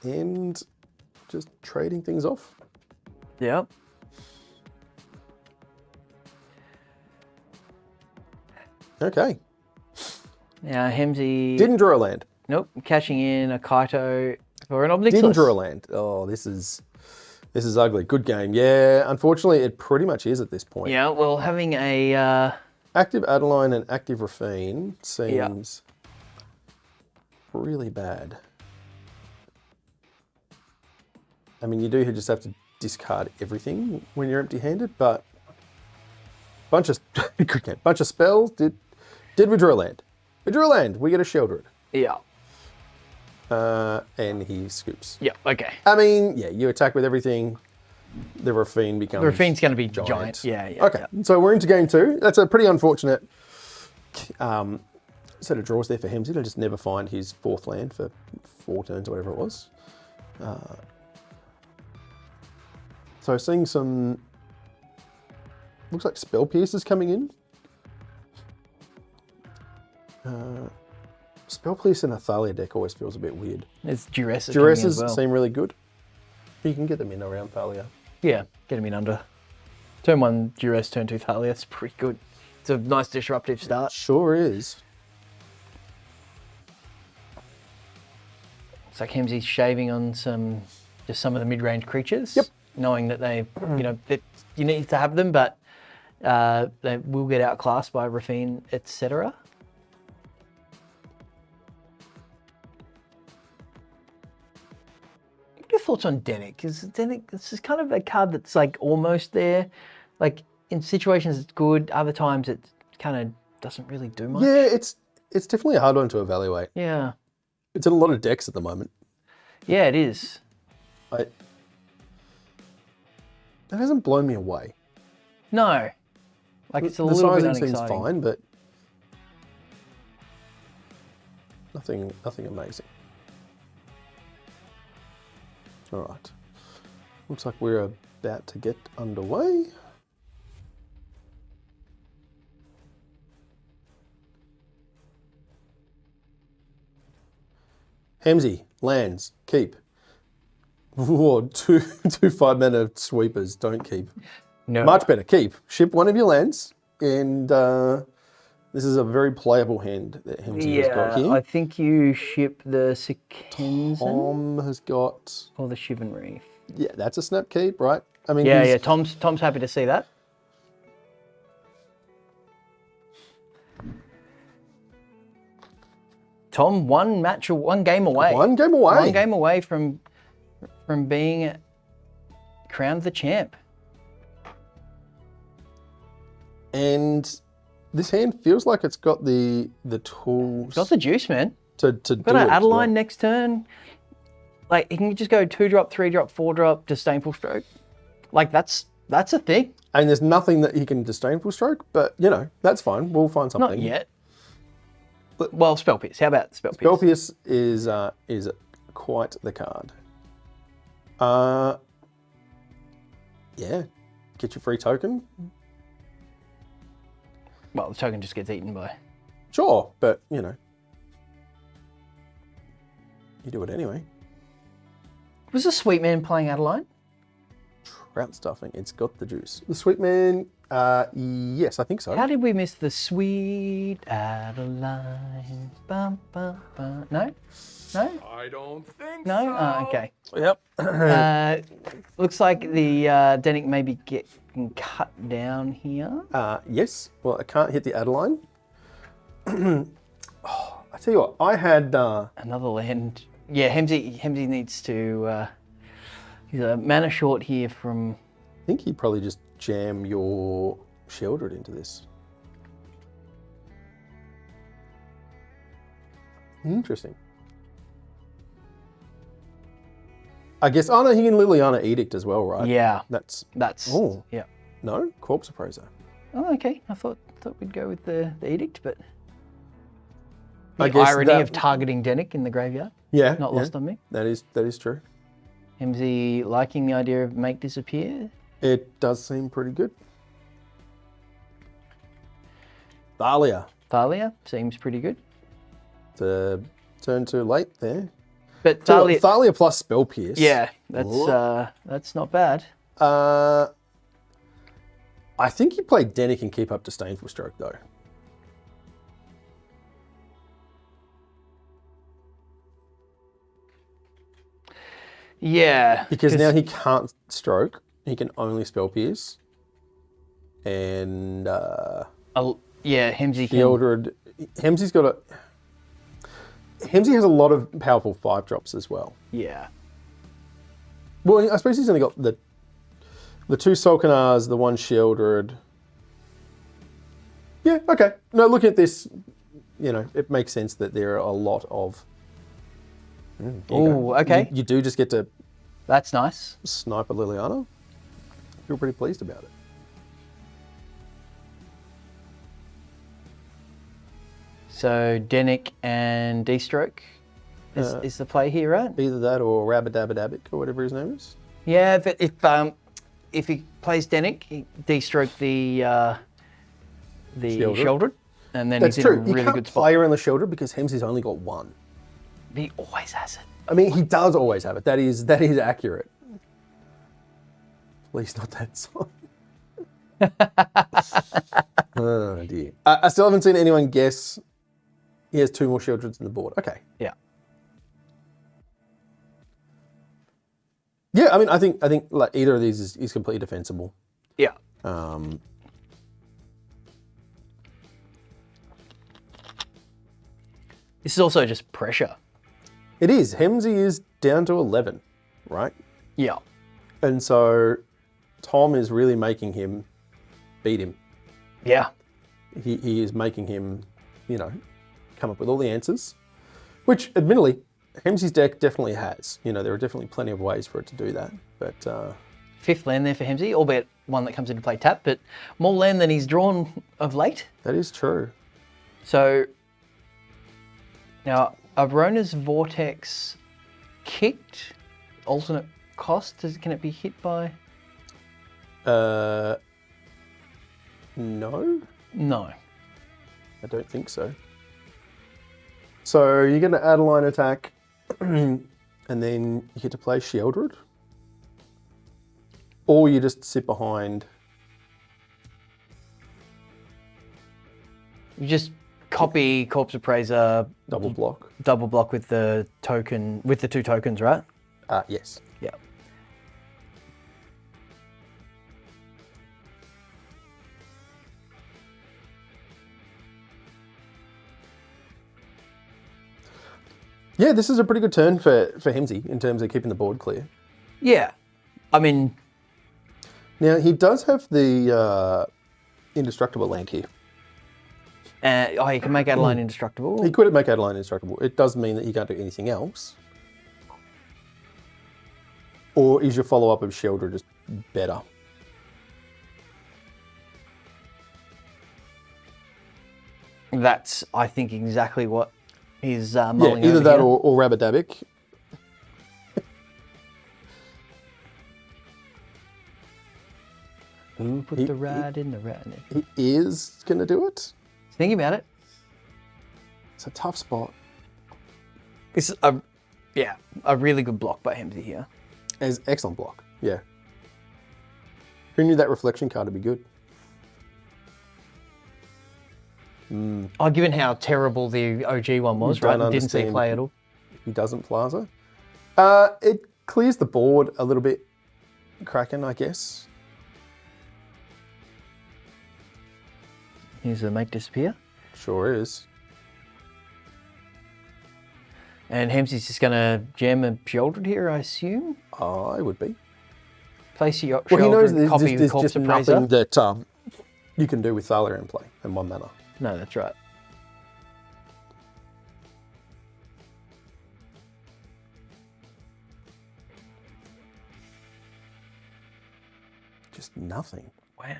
And just trading things off. Yep. Okay. Now Hemsey. Didn't draw a land. Nope. Cashing in a Kaito for an Obnixilus. Didn't draw a land. Oh, this is ugly. Good game. Yeah, unfortunately, it pretty much is at this point. Yeah. Well, having a Active Adeline and active Rafine seems really bad. I mean, you do just have to discard everything when you're empty-handed, but bunch of spells. Did we draw a land? We drew a land. We get a Sheldred. yeah. And he scoops. Yeah. Okay. I mean, yeah, you attack with everything. The Rafine becomes... The Rafine's going to be giant. Yeah. Yeah. Okay, so we're into game 2. That's a pretty unfortunate set of draws there for Hemsey to just never find his 4th land for 4 turns or whatever it was. So seeing some... Looks like Spell Piercers coming in. Spell Pierce in a Thalia deck always feels a bit weird. It's Duresses. coming in as Duresses well. seem really good. You can get them in around Thalia. Yeah. Get him in under. Turn 1 Duress, turn 2 Thalia. It's pretty good. It's a nice disruptive start. Sure is. It's like Hemsey's shaving on some of the mid-range creatures. Yep. Knowing that they, that you need to have them, but they will get outclassed by Rafine, etc. What are your thoughts on Denick? Because Denick, this is kind of a card that's like almost there. Like in situations it's good, other times it kind of doesn't really do much. Yeah, it's definitely a hard one to evaluate. Yeah. It's in a lot of decks at the moment. Yeah, it is. That hasn't blown me away. No. Like it's a The little bit sizing seems unexciting. fine, but nothing amazing. All right. Looks like we're about to get underway. Hemsey, lands, keep. Whoa, two 5-mana sweepers, don't keep. No. Much better, keep. Ship one of your lands and This is a very playable hand that Hemsy has got here. I think you ship the Sikensen Tom has got... or the Chivalry. Yeah, that's a snap keep, right? I mean, Yeah. Tom's happy to see that. Tom, one game away. One game away. One game away from being crowned the champ. And this hand feels like it's got the tools Got the juice, man. to do Got it. an Adeline well. next turn. Like, he can just go 2-drop, 3-drop, 4-drop, disdainful stroke. Like, that's a thing. And there's nothing that he can disdainful stroke, but, you know, that's fine. We'll find something. Not yet. Well, Spell Pierce. How about Spell Pierce? Spell Pierce is quite the card. Yeah. Get your free token. Well, the token just gets eaten by... Sure, but, you know. You do it anyway. Was the Sweet Man playing Adeline? Trout stuffing. It's got the juice. The Sweet Man, yes, I think so. How did we miss the Sweet Adeline? Bum, bum, bum. No? No? I don't think No? so. Oh, okay. Yep. Looks like the Denick may be getting cut down here. Yes. Well, I can't hit the Adeline. Oh, I tell you what, I had... Another land. Yeah, Hemsy needs to... he's a mana short here from... I think he'd probably just jam your Sheldred into this. Interesting. I guess, oh no, he can Liliana Edict as well, right? Yeah, That's, oh. Yeah. no, Corpse Appraiser. Oh, okay. I thought we'd go with the edict, but... I The guess irony that- of targeting Denick in the graveyard. Yeah. Not lost on me. That is true. Hemsy liking the idea of make disappear. It does seem pretty good. Thalia. Thalia seems pretty good. To turn too late there. But So Thalia... Thalia plus Spell Pierce. Yeah, that's not bad. I think he played Denick and keep up Disdainful Stroke though. Yeah. Because now he can't stroke. He can only Spell Pierce. And yeah, Hemsy can... Sheldred. Hemsy's got a... Hemsy has a lot of powerful 5-drops as well. Yeah. Well, I suppose he's only got the 2 Solkanars, the 1 Sheldred. Yeah, okay. No, looking at this, you know, it makes sense that there are a lot of... Oh, okay. You do just get to That's nice. snipe a Liliana. I feel pretty pleased about it. So Denick and D-Stroke is the play here, right? Either that or Rabadabadabic or whatever his name is. Yeah, but if he plays Denick, he D-Stroke the Sheldred, and then That's he's in true. a You really can't good spot. play around the Sheldred because Hemsy's only got 1. He always has it. I mean, he does always have it. That is accurate. Please not that song. Oh dear. I still haven't seen anyone guess. He has 2 more Sheldreds in the board. Okay. Yeah. Yeah, I mean, I think like either of these is completely defensible. Yeah. This is also just pressure. It is. Hemsy is down to 11, right? Yeah. And so Tom is really making him beat him. Yeah. He is making him, you know, come up with all the answers, which admittedly, Hemsy's deck definitely has. You know, there are definitely plenty of ways for it to do that. But 5th land there for Hemsy, albeit one that comes into play tap, but more land than he's drawn of late. that is true. So now Arona's Vortex kicked, alternate cost. Can it be hit by? No, No. I don't think so. So you get an Adeline attack, and then you get to play Sheldred, or you just sit behind You just copy Corpse Appraiser, Double block. double block with the token, with the 2 tokens, right? Yes. Yeah. Yeah, this is a pretty good turn for Hemsey in terms of keeping the board clear. Yeah. I mean, Now, he does have the indestructible land here. you can make Adeline indestructible. He could make Adeline indestructible. It does mean that he can't do anything else. Or is your follow-up of Sheldra just better? That's, I think, exactly what he's Yeah, mulling either over that here. or Rabadabic. Who put the rat in the rat? He is going to do it. Thinking about it. It's a tough spot. It's a really good block by Hemsey here. As excellent block, yeah. Who knew that reflection card would be good? Oh, given how terrible the OG one was, You right? don't Didn't see understand. play at all. He doesn't Plaza. It clears the board a little bit, Kraken, I guess. Here's a make disappear. Sure is. And Hemsey's just going to jam a Sheldred here, I assume. I would be. Place your Well, he knows Sheldred, there's, copy there's, the there's Corpse just Appraiser. nothing that you can do with Thalia in play in one manner. No, that's right. Just nothing. Wow.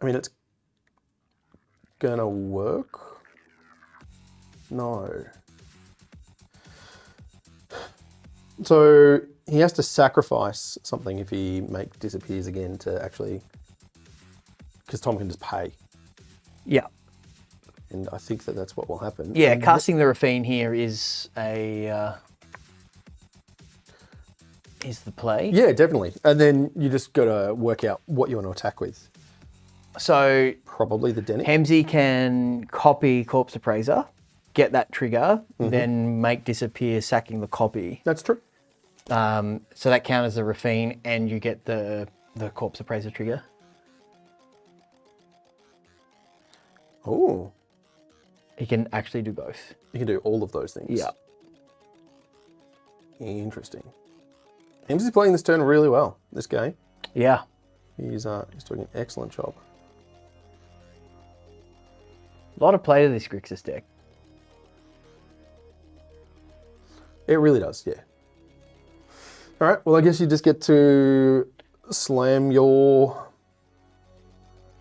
I mean, it's gonna work. No. So he has to sacrifice something if he make disappears again to actually, because Tom can just pay, Yeah. and I think that that's what will happen. Yeah, And casting the Rafine here is a is the play. yeah, definitely. And then you just got to work out what you want to attack with. So Probably the Denny. Hemsey can copy Corpse Appraiser, get that trigger, then make disappear, sacking the copy. That's true. So that counters the Rafine, and you get the Corpse Appraiser trigger. Oh, He can actually do both. you can do all of those things. Yeah. Interesting. Hemsey's playing this turn really well, this game. Yeah. He's doing an excellent job. A lot of play to this Grixis deck. It really does, yeah. All right, well, I guess you just get to slam your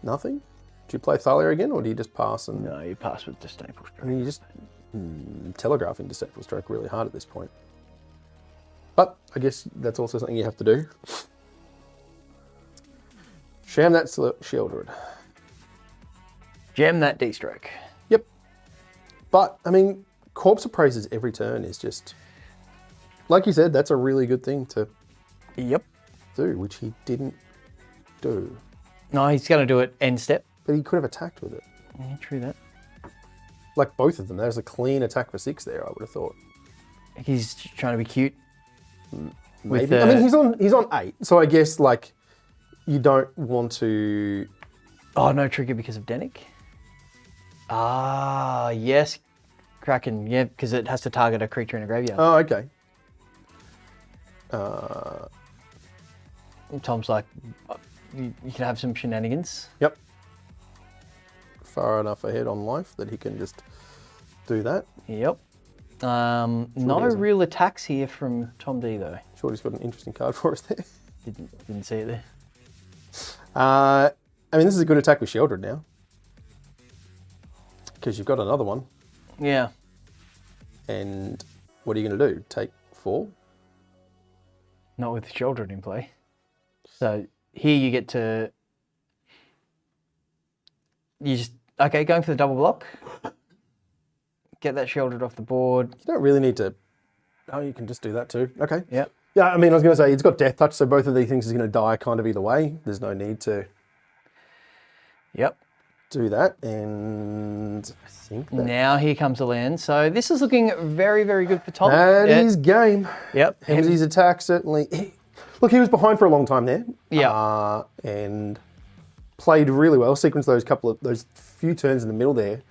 nothing. Do you play Thalia again, or do you just pass and No, you pass with Disdainful I Stroke. mean, you just telegraphing Deceptive Stroke really hard at this point. But I guess that's also something you have to do. Sham that Sheldred. Jam that D-Stroke. Yep. But, I mean, Corpse Appraisers every turn is just, like you said, that's a really good thing to Yep. do, which he didn't do. No, he's going to do it end step. But he could have attacked with it. Yeah, true that. Like both of them. There's a clean attack for 6 there, I would have thought. He's trying to be cute. Maybe. With I mean, he's on 8, so I guess, like, you don't want to... Oh, no trigger because of Denick? Ah, yes. Kraken, yeah, because it has to target a creature in a graveyard. Oh, okay. Tom's like, you can have some shenanigans. Yep. Far enough ahead on life that he can just do that. Yep. No doesn't. real attacks here from Tom D, though. Shorty's got an interesting card for us there. Didn't see it there. I mean, this is a good attack with Sheldred now. Because you've got another one. Yeah. And what are you going to do? Take 4? Not with children in play. So here you get to... You just... Okay, going for the double block. Get that Sheldred off the board. You don't really need to... Oh, you can just do that too. Okay. Yep. Yeah, I mean, I was going to say, it's got Death Touch, so both of these things is going to die kind of either way. There's no need to... Yep. do that, and I think that Now here comes the land. So this is looking very, very good for Tom. that is game. Yep. Hemsy's attack certainly. Look, he was behind for a long time there. Yeah. And played really well. Sequenced those few turns in the middle there.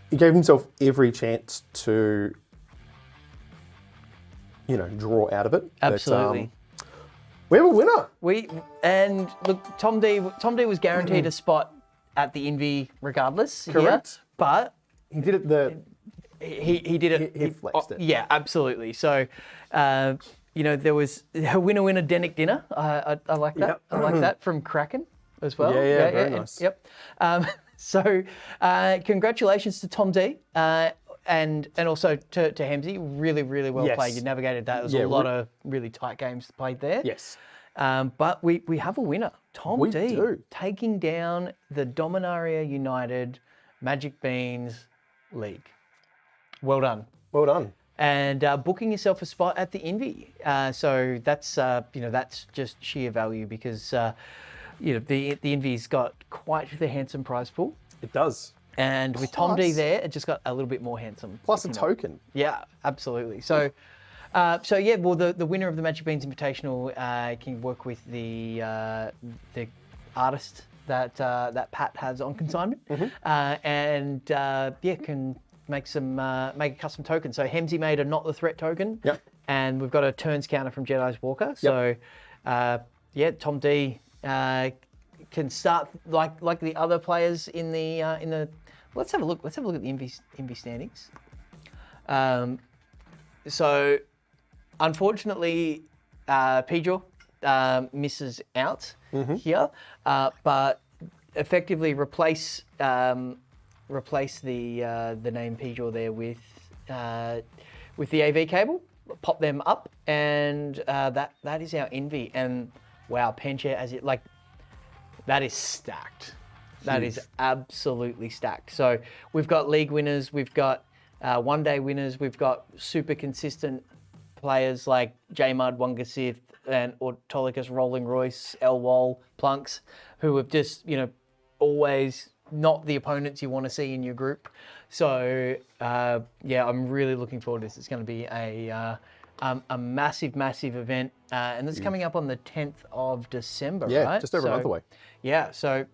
He gave himself every chance to, draw out of it. Absolutely. But, we have a winner. Look, Tom D was guaranteed a spot at the Envy regardless. Correct. Here, but He did it he did it. He flexed it. Yeah, absolutely. So, there was a winner Denick dinner. I like that. Yep. I like that from Kraken as well. Yeah, very nice. Yep. So, congratulations to Tom D. And also to Hemsy, really, really well Yes. played. You navigated that. There was a lot of really tight games played there. Yes. But we have a winner, Tom We D, do. taking down the Dominaria United Magic Beans League. Well done. Well done. And booking yourself a spot at the Envy. So that's that's just sheer value because the Envy's got quite the handsome prize pool. It does. And with Tom D Plus- there, it just got a little bit more handsome. Plus a token. Yeah, absolutely. So, the winner of the Magic Beans Invitational can work with the artist that Pat has on consignment, and can make a custom token. So Hemsy made a Not the Threat token. Yep. And we've got a turns counter from Jedi's Walker. So, Tom D can start like the other players in the. Let's have a look. Let's have a look at the Envy standings. So, unfortunately, Pedro misses out here, but effectively replace the name Pedro there with the AV cable. Pop them up, and that is our Envy. And wow, Penchair that is stacked. That is absolutely stacked. So we've got league winners, we've got one-day winners, we've got super consistent players like J-Mud, Wongasith, and Autolycus, Rolling Royce, Elwol, Plunks, who have just, always not the opponents you want to see in your group. So, I'm really looking forward to this. It's going to be a massive, massive event. And this is coming up on the 10th of December, right? Yeah, just over a month away. Yeah, so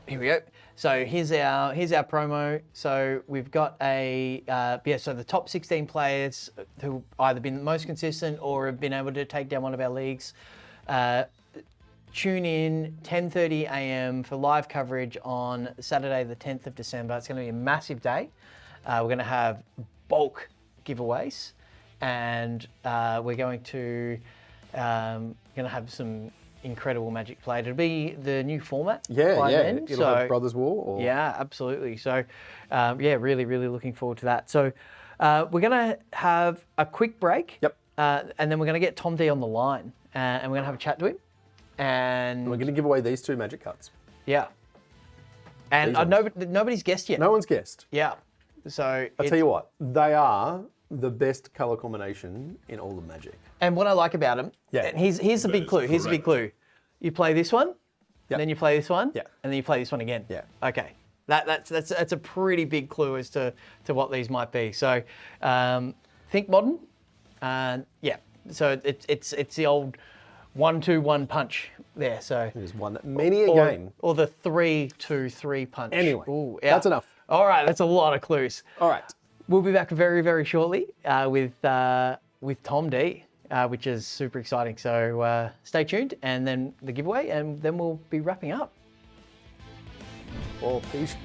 here we go. So here's our promo. So we've got so the top 16 players who either been the most consistent or have been able to take down one of our leagues. Tune in 10:30 a.m. for live coverage on Saturday, the 10th of December. It's going to be a massive day. We're going to have bulk giveaways, and we're going to have some incredible Magic played. It'll be the new format by then. It'll have Brothers War. Or... Yeah, absolutely. So, really, really looking forward to that. So, we're going to have a quick break. Yep. And then we're going to get Tom D on the line, and we're going to have a chat to him. And we're going to give away these two Magic cards. Yeah. And nobody's guessed yet. No one's guessed. Yeah. So I'll tell you what, they are the best color combination in all of Magic. And what I like about them, Yeah. here's the big clue. Here's the big clue. You play this one, Yep. and then you play this one, Yeah. and then you play this one again. Yeah. Okay. That's a pretty big clue as to what these might be. So think modern. So it's the old 1-2-1 punch there. So There's one that many a game. or the 3-2-3 punch. Anyway, Ooh, yeah. that's enough. All right, that's a lot of clues. All right. We'll be back very, very shortly with Tom D, which is super exciting. So stay tuned, and then the giveaway, and then we'll be wrapping up. Oh, peace.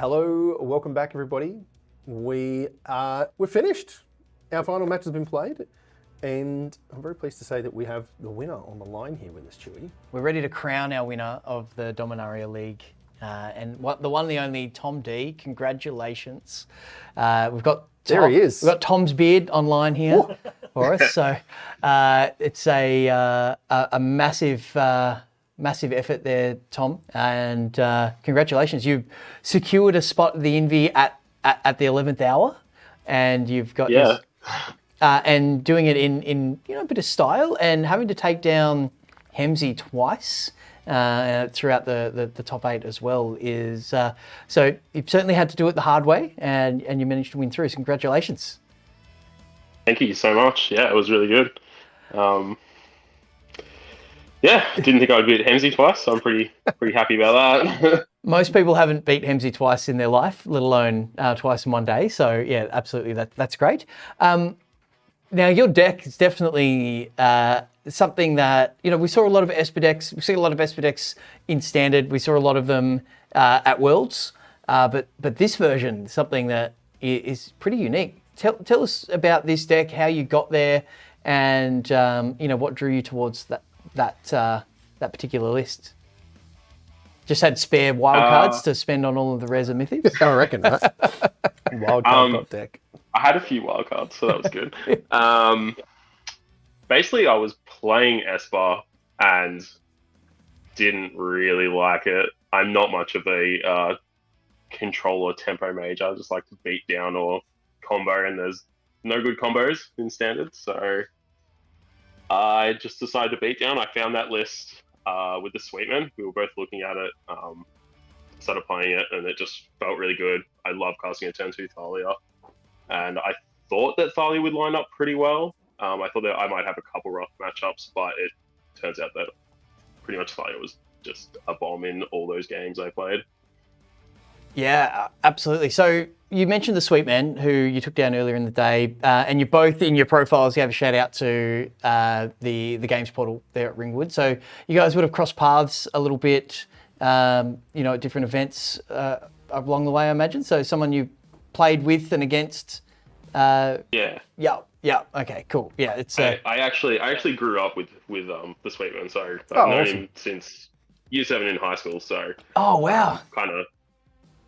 Hello, welcome back, everybody. We're finished. Our final match has been played, and I'm very pleased to say that we have the winner on the line here with us, Chewy. We're ready to crown our winner of the Dominaria League. The one, the only Tom D. Congratulations. We've got There he is. We've got Tom's beard online here for us. So it's a massive effort there, Tom. And congratulations. You've secured a spot at the Invy at the 11th hour. And you've got this, and doing it in a bit of style and having to take down Hemsey twice. Throughout the top 8 as well is so you've certainly had to do it the hard way and you managed to win through. So congratulations. Thank you so much. Yeah, it was really good. Didn't think I'd beat Hemsey twice, so I'm pretty happy about that. Most people haven't beat Hemsey twice in their life, let alone twice in one day. So yeah, absolutely, that's great. Now your deck is definitely something that, we saw a lot of Esper decks. We see a lot of Esper decks in Standard. We saw a lot of them at Worlds. But this version, something that is pretty unique. Tell us about this deck, how you got there, and what drew you towards that particular list. Just had spare wildcards to spend on all of the rares and mythics? I reckon, right? Wildcard deck. I had a few wildcards, so that was good. Basically, I was playing Esper and didn't really like it. I'm not much of a controller tempo mage. I just like to beat down or combo, and there's no good combos in Standard. So I just decided to beat down. I found that list with the Sweetman. We were both looking at it, started playing it, and it just felt really good. I love casting a turn 2 Thalia. And I thought that Thalia would line up pretty well. I thought that I might have a couple rough matchups, but it turns out that pretty much Thalia was just a bomb in all those games I played. Yeah, absolutely. So you mentioned the Sweetman, who you took down earlier in the day, and you both in your profiles gave a shout out to the games portal there at Ringwood. So you guys would have crossed paths a little bit, at different events along the way, I imagine. So someone you played with and against. Yeah. Okay. Cool. Yeah. It's. I actually grew up with the Sweetman, so I've known him since year 7 in high school. So. Oh wow. Kind of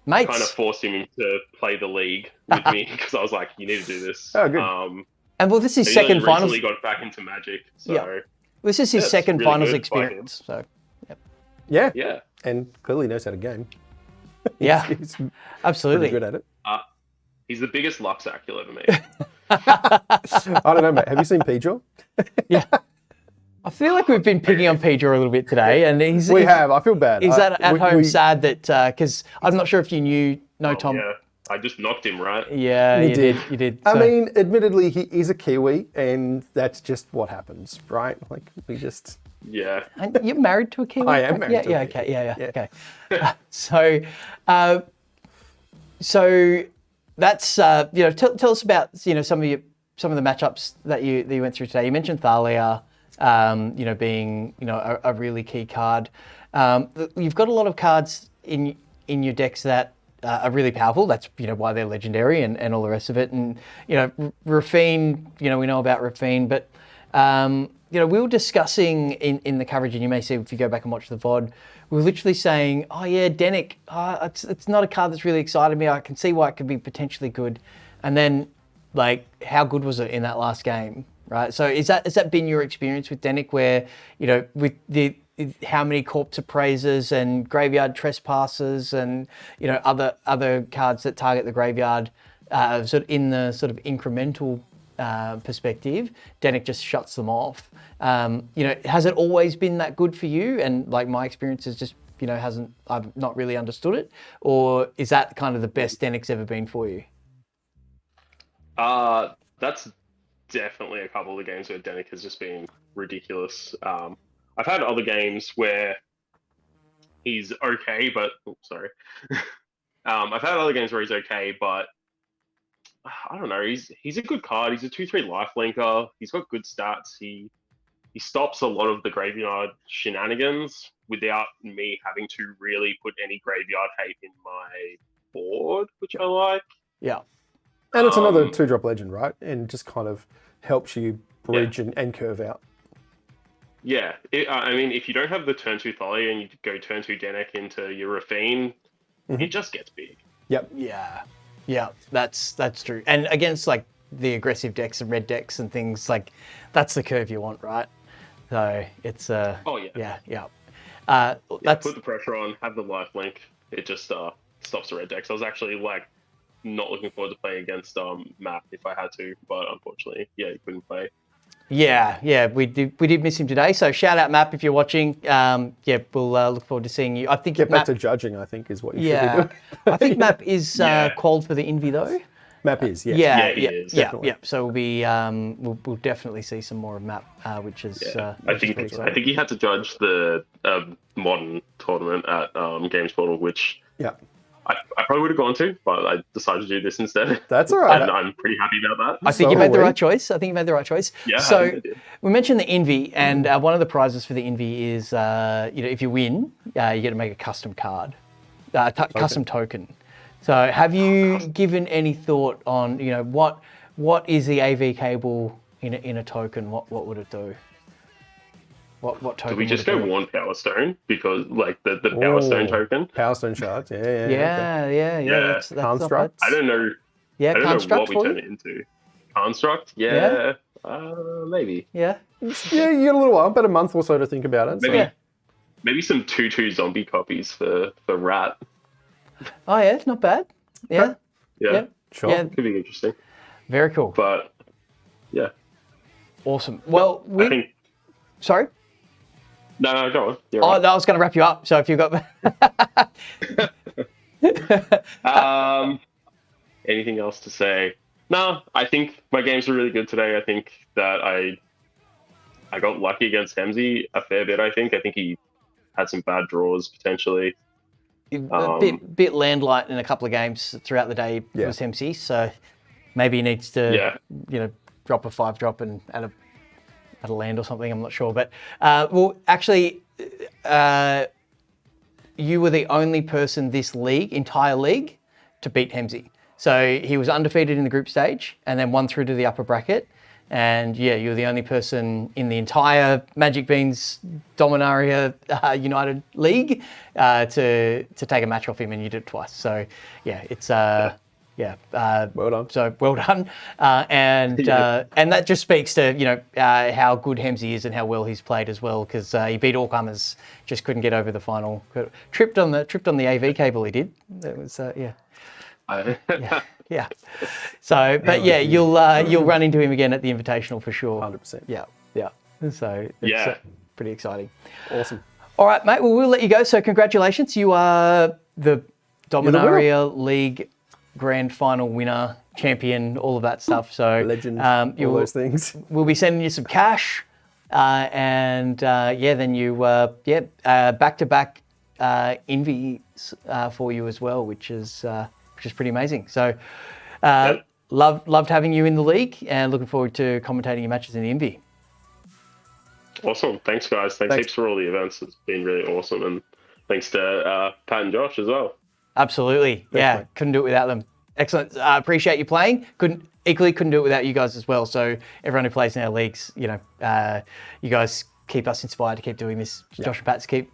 Mates. forced him to play the league with me because I was like, you need to do this. Oh, good. And well, this is he second only finals. recently got back into Magic, so. Yeah. This is his second really finals good experience. So. Yeah. Yeah. And clearly knows how to game. Yeah. He's absolutely. pretty good at it. He's the biggest luck sack you'll ever meet. I don't know, mate. Have you seen Pedro? Yeah. I feel like we've been picking on Pedro a little bit today, and We have. I feel bad. He's at home sad that because I'm not sure if you know Tom. Yeah, I just knocked him, right? Yeah, you did. You did. I So- mean, admittedly, he is a Kiwi, and that's just what happens, right? Like, we just... Yeah. And you're married to a Kiwi? I am married to a Yeah, Kiwi. okay. Yeah. Yeah. Okay. So that's tell us about some of the matchups that you went through today. You mentioned Thalia, being a really key card. You've got a lot of cards in your decks that are really powerful. That's why they're legendary and all the rest of it. And Rafine, we know about Rafine, but we were discussing in the coverage, and you may see if you go back and watch the VOD, we were literally saying, oh yeah, Denick, it's not a card that's really excited me. I can see why it could be potentially good. And then, like, how good was it in that last game, right? So has that been your experience with Denick, where, with how many corpse appraisers and graveyard trespassers and, other cards that target the graveyard, sort of in the sort of incremental perspective, Denick just shuts them off. Has it always been that good for you? And like my experience is just, I've not really understood it. Or is that kind of the best Denick's ever been for you? That's definitely a couple of the games where Denick has just been ridiculous. I've had other games where he's okay, but I've had other games where he's okay, but I don't know. He's a good card. He's a 2/3 lifelinker. He's got good stats. He stops a lot of the graveyard shenanigans without me having to really put any graveyard hate in my board, which I like. Yeah. And it's another 2-drop legend, right? And just kind of helps you bridge Yeah. and curve out. Yeah, I mean, if you don't have the turn 2 Tholly and you go turn 2 Denek into your Rafine, it just gets big. Yep. Yeah, that's true. And against like the aggressive decks and red decks and things, like that's the curve you want, right? So it's Oh yeah. yeah. Put the pressure on, have the life link. It just stops the red decks. I was actually like not looking forward to playing against Matt if I had to, but unfortunately, yeah, he couldn't play. Yeah, we did miss him today. So shout out Map if you're watching. Yeah, we'll look forward to seeing you. I think Get back Map, to judging, I think, is what you should be doing. I think Map is qualified for the Invi though. Map is, yes. Yeah, he is, yeah. So we'll be we'll definitely see some more of Map, which is I which is think pretty exciting. he had to judge the modern tournament at Games Portal, which Yeah. I probably would have gone to, but I decided to do this instead. That's all right. And I'm pretty happy about that. I think So you made the are we. right choice. I think you made the right choice. Yeah, I So think I did. we mentioned the Envy, and one of the prizes for the Envy is, if you win, you get to make a custom card, custom token. So have you given any thought on, what is the AV cable in a token? What would it do? What token? Did we just would go it do? one Power Stone? Because, like, the Power Stone token, Power Stone shards, yeah. Okay. Yeah. Yeah. That's not Construct? bad. I don't know. Yeah, I don't know construct what we for turn you? it into. Construct? Yeah. Maybe. Yeah. Yeah, you get a little while, about a month or so to think about it. Maybe. So. Maybe some 2/2 zombie copies for Rat. Oh yeah, it's not bad. Yeah. Yeah. Yeah. Sure. Yeah. Could be interesting. Very cool. But yeah. Awesome. Well, I think. sorry. No, go on. You're Oh, right. no, I was going to wrap you up. So if you've got Anything else to say? No, I think my games were really good today. I think that I got lucky against Hemsey a fair bit. I think he had some bad draws potentially. a bit landlight in a couple of games throughout the day Yeah. was MC, so maybe he needs to drop a 5-drop and add a land or something. I'm not sure, but well, actually, you were the only person this entire league, to beat Hemsey. So he was undefeated in the group stage and then won through to the upper bracket. And yeah, you're the only person in the entire Magic Beans Dominaria United League to take a match off him, and you did it twice. So yeah, it's well done. So well done, and that just speaks to how good Hemsey is and how well he's played as well, because he beat all comers, just couldn't get over the final. Tripped on the AV cable. He did. That was Yeah. So, but yeah, you'll run into him again at the Invitational for sure. 100%. Yeah. So it's pretty exciting. Awesome. All right, mate. Well, we'll let you go. So congratulations, you are the Dominaria League Grand Final winner, champion, all of that stuff. So Legend, all those things. We'll be sending you some cash, then you back-to-back Invies for you as well, which is pretty amazing. So loved having you in the league, and looking forward to commentating your matches in the Invi. Awesome. Thanks, guys. Thanks heaps for all the events. It's been really awesome. And thanks to Pat and Josh as well. Absolutely. Yeah, couldn't do it without them. Excellent. Appreciate you playing. Couldn't do it without you guys as well. So everyone who plays in our leagues, you guys keep us inspired to keep doing this. Josh and Pat's keep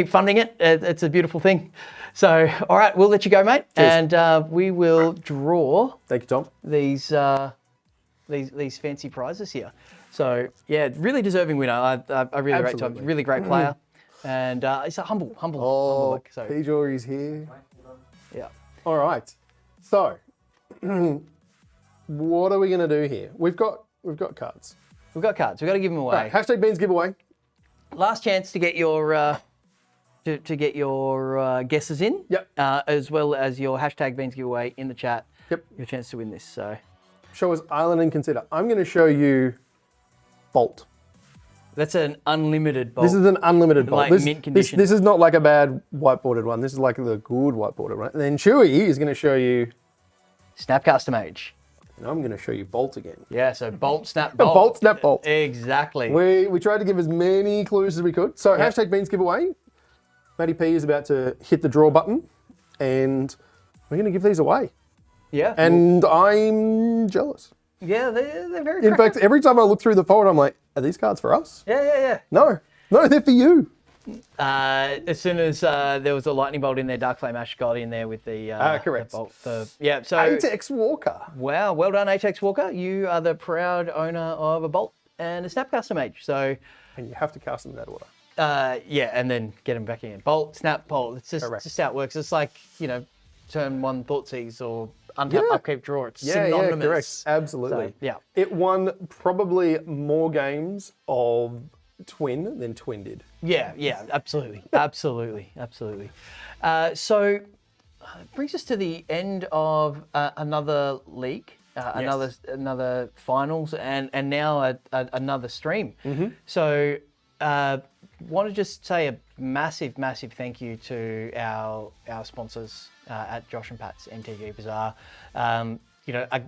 funding it. It's a beautiful thing. So, all right, we'll let you go, mate. Cheers. And we will draw Thank you, Tom. these fancy prizes here. So, yeah, really deserving winner. I really rate Tom. Absolutely. Really great player. And it's a humble Oh, look. So, P-Jory's here. yeah. All right. So, what are we going to do here? We've got cards. We've got cards. We've got to give them away. Right, hashtag Beans giveaway. Last chance to get your guesses in. Yep. As well as your hashtag Beans giveaway in the chat. Yep. Your chance to win this. So Show us Island and Consider. I'm going to show you Bolt. that's an unlimited bolt. This is an unlimited Bolt. Like This, mint this, condition. this is not like a bad whiteboarded one. This is like the good whiteboarded one. And then Chewy is going to show you, Snap Custom Age. and I'm going to show you Bolt again. Yeah. So bolt, snap, bolt. Bolt, snap, Bolt. Exactly. We tried to give as many clues as we could. So hashtag Beans giveaway. Matty P is about to hit the draw button. and we're going to give these away. Yeah. And I'm jealous. Yeah, they're very In fact, every time I look through the folder, I'm like, are these cards for us? Yeah. No, they're for you. As soon as there was a lightning bolt in there, Dark Flame Ash got in there with the correct. the bolt. So Atex Walker. wow, well done, HX Walker. You are the proud owner of a bolt and a Snapcaster Mage. So And you have to cast them in that order. yeah, and then get them back in. Bolt, snap, bolt. It's just how it works. It's like, turn one Thoughtseize or untap, upkeep, draw. It's synonymous. Yeah, correct. Absolutely. So, yeah. It won probably more games of Twin than Twin did. Yeah, absolutely. absolutely. So it brings us to the end of another league, another finals, and now another stream. So want to just say a massive thank you to our sponsors at Josh and Pat's MTG Bazaar.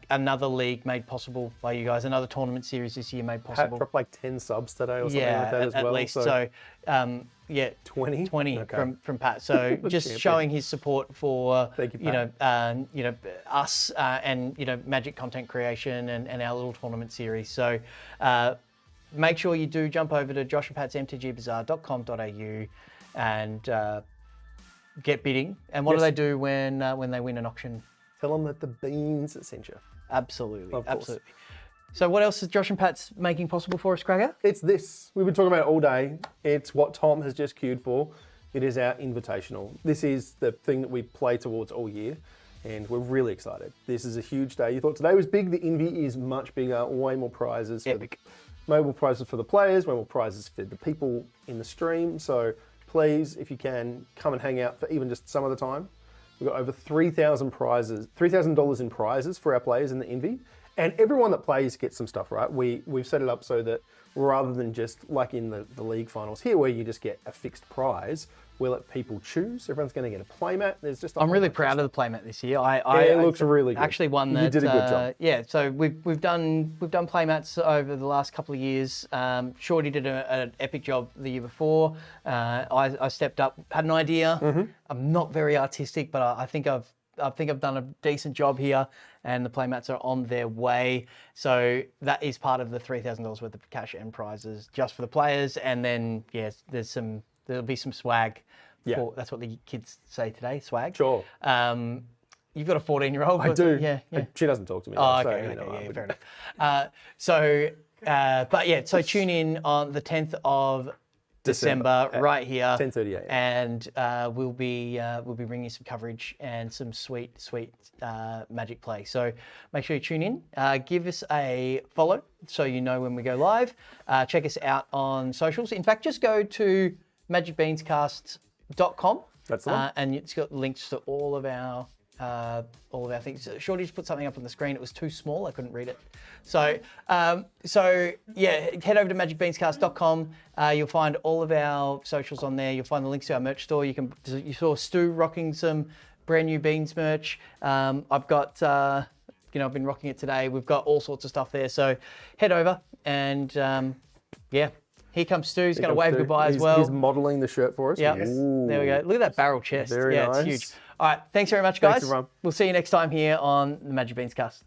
Another league made possible by you guys, another tournament series this year made Pat possible. dropped like 10 subs today or something like that as well. At least. So 20? 20 Okay. from Pat. So just champion. showing his support for Thank you, Pat. us and Magic content creation and our little tournament series. So make sure you do jump over to joshandpatsmtgbazaar.com.au and get bidding. And what do Yes. they do when they win an auction? Tell them that the beans sent you. Absolutely, Of course. absolutely. So what else is Josh and Pat's making possible for us, Craiger? It's this. We've been talking about it all day. It's what Tom has just queued for. It is our invitational. This is the thing that we play towards all year, and we're really excited. This is a huge day. You thought today was big. The Invi is much bigger. Way more prizes. Epic. Way more prizes for the players. Way more prizes for the people in the stream. So please, if you can, come and hang out for even just some of the time. We've got over 3,000 prizes, $3,000 in prizes for our players in the Invi. And everyone that plays gets some stuff, right? We've set it up so that rather than just like in the league finals here where you just get a fixed prize, we let people choose. Everyone's going to get a playmat. There's just I'm really proud of the playmat this year. It looks really good. Actually, one You that did a good job. Yeah, so we've done playmats over the last couple of years. Shorty did an epic job the year before. I stepped up, had an idea. Mm-hmm. I'm not very artistic, but I think I've done a decent job here, and the playmats are on their way. So that is part of the $3,000 worth of cash and prizes just for the players, and then there'll be some swag. Yeah. That's what the kids say today, swag. Sure. You've got a 14-year-old. I do. Yeah. She doesn't talk to me. Oh, though, okay, so, yeah, fair enough. So tune in on the 10th of December right here, 10:30 a.m. and we'll be bringing you some coverage and some sweet Magic play. So make sure you tune in. Give us a follow so you know when we go live. Check us out on socials. In fact, just go to magicbeanscast.com. That's the one. And it's got links to all of our things. Shorty just put something up on the screen. It was too small. I couldn't read it. So head over to magicbeanscast.com. You'll find all of our socials on there. You'll find the links to our merch store. You saw Stu rocking some brand new Beans merch. I've got, I've been rocking it today. We've got all sorts of stuff there. So head over and here comes Stu. He's going to wave Stu. goodbye as well. He's modeling the shirt for us. Yeah, Yes. there we go. Look at that barrel chest. Very It's nice. huge. All right, thanks very much, guys. everyone. We'll see you next time here on the Magic Beans Cast.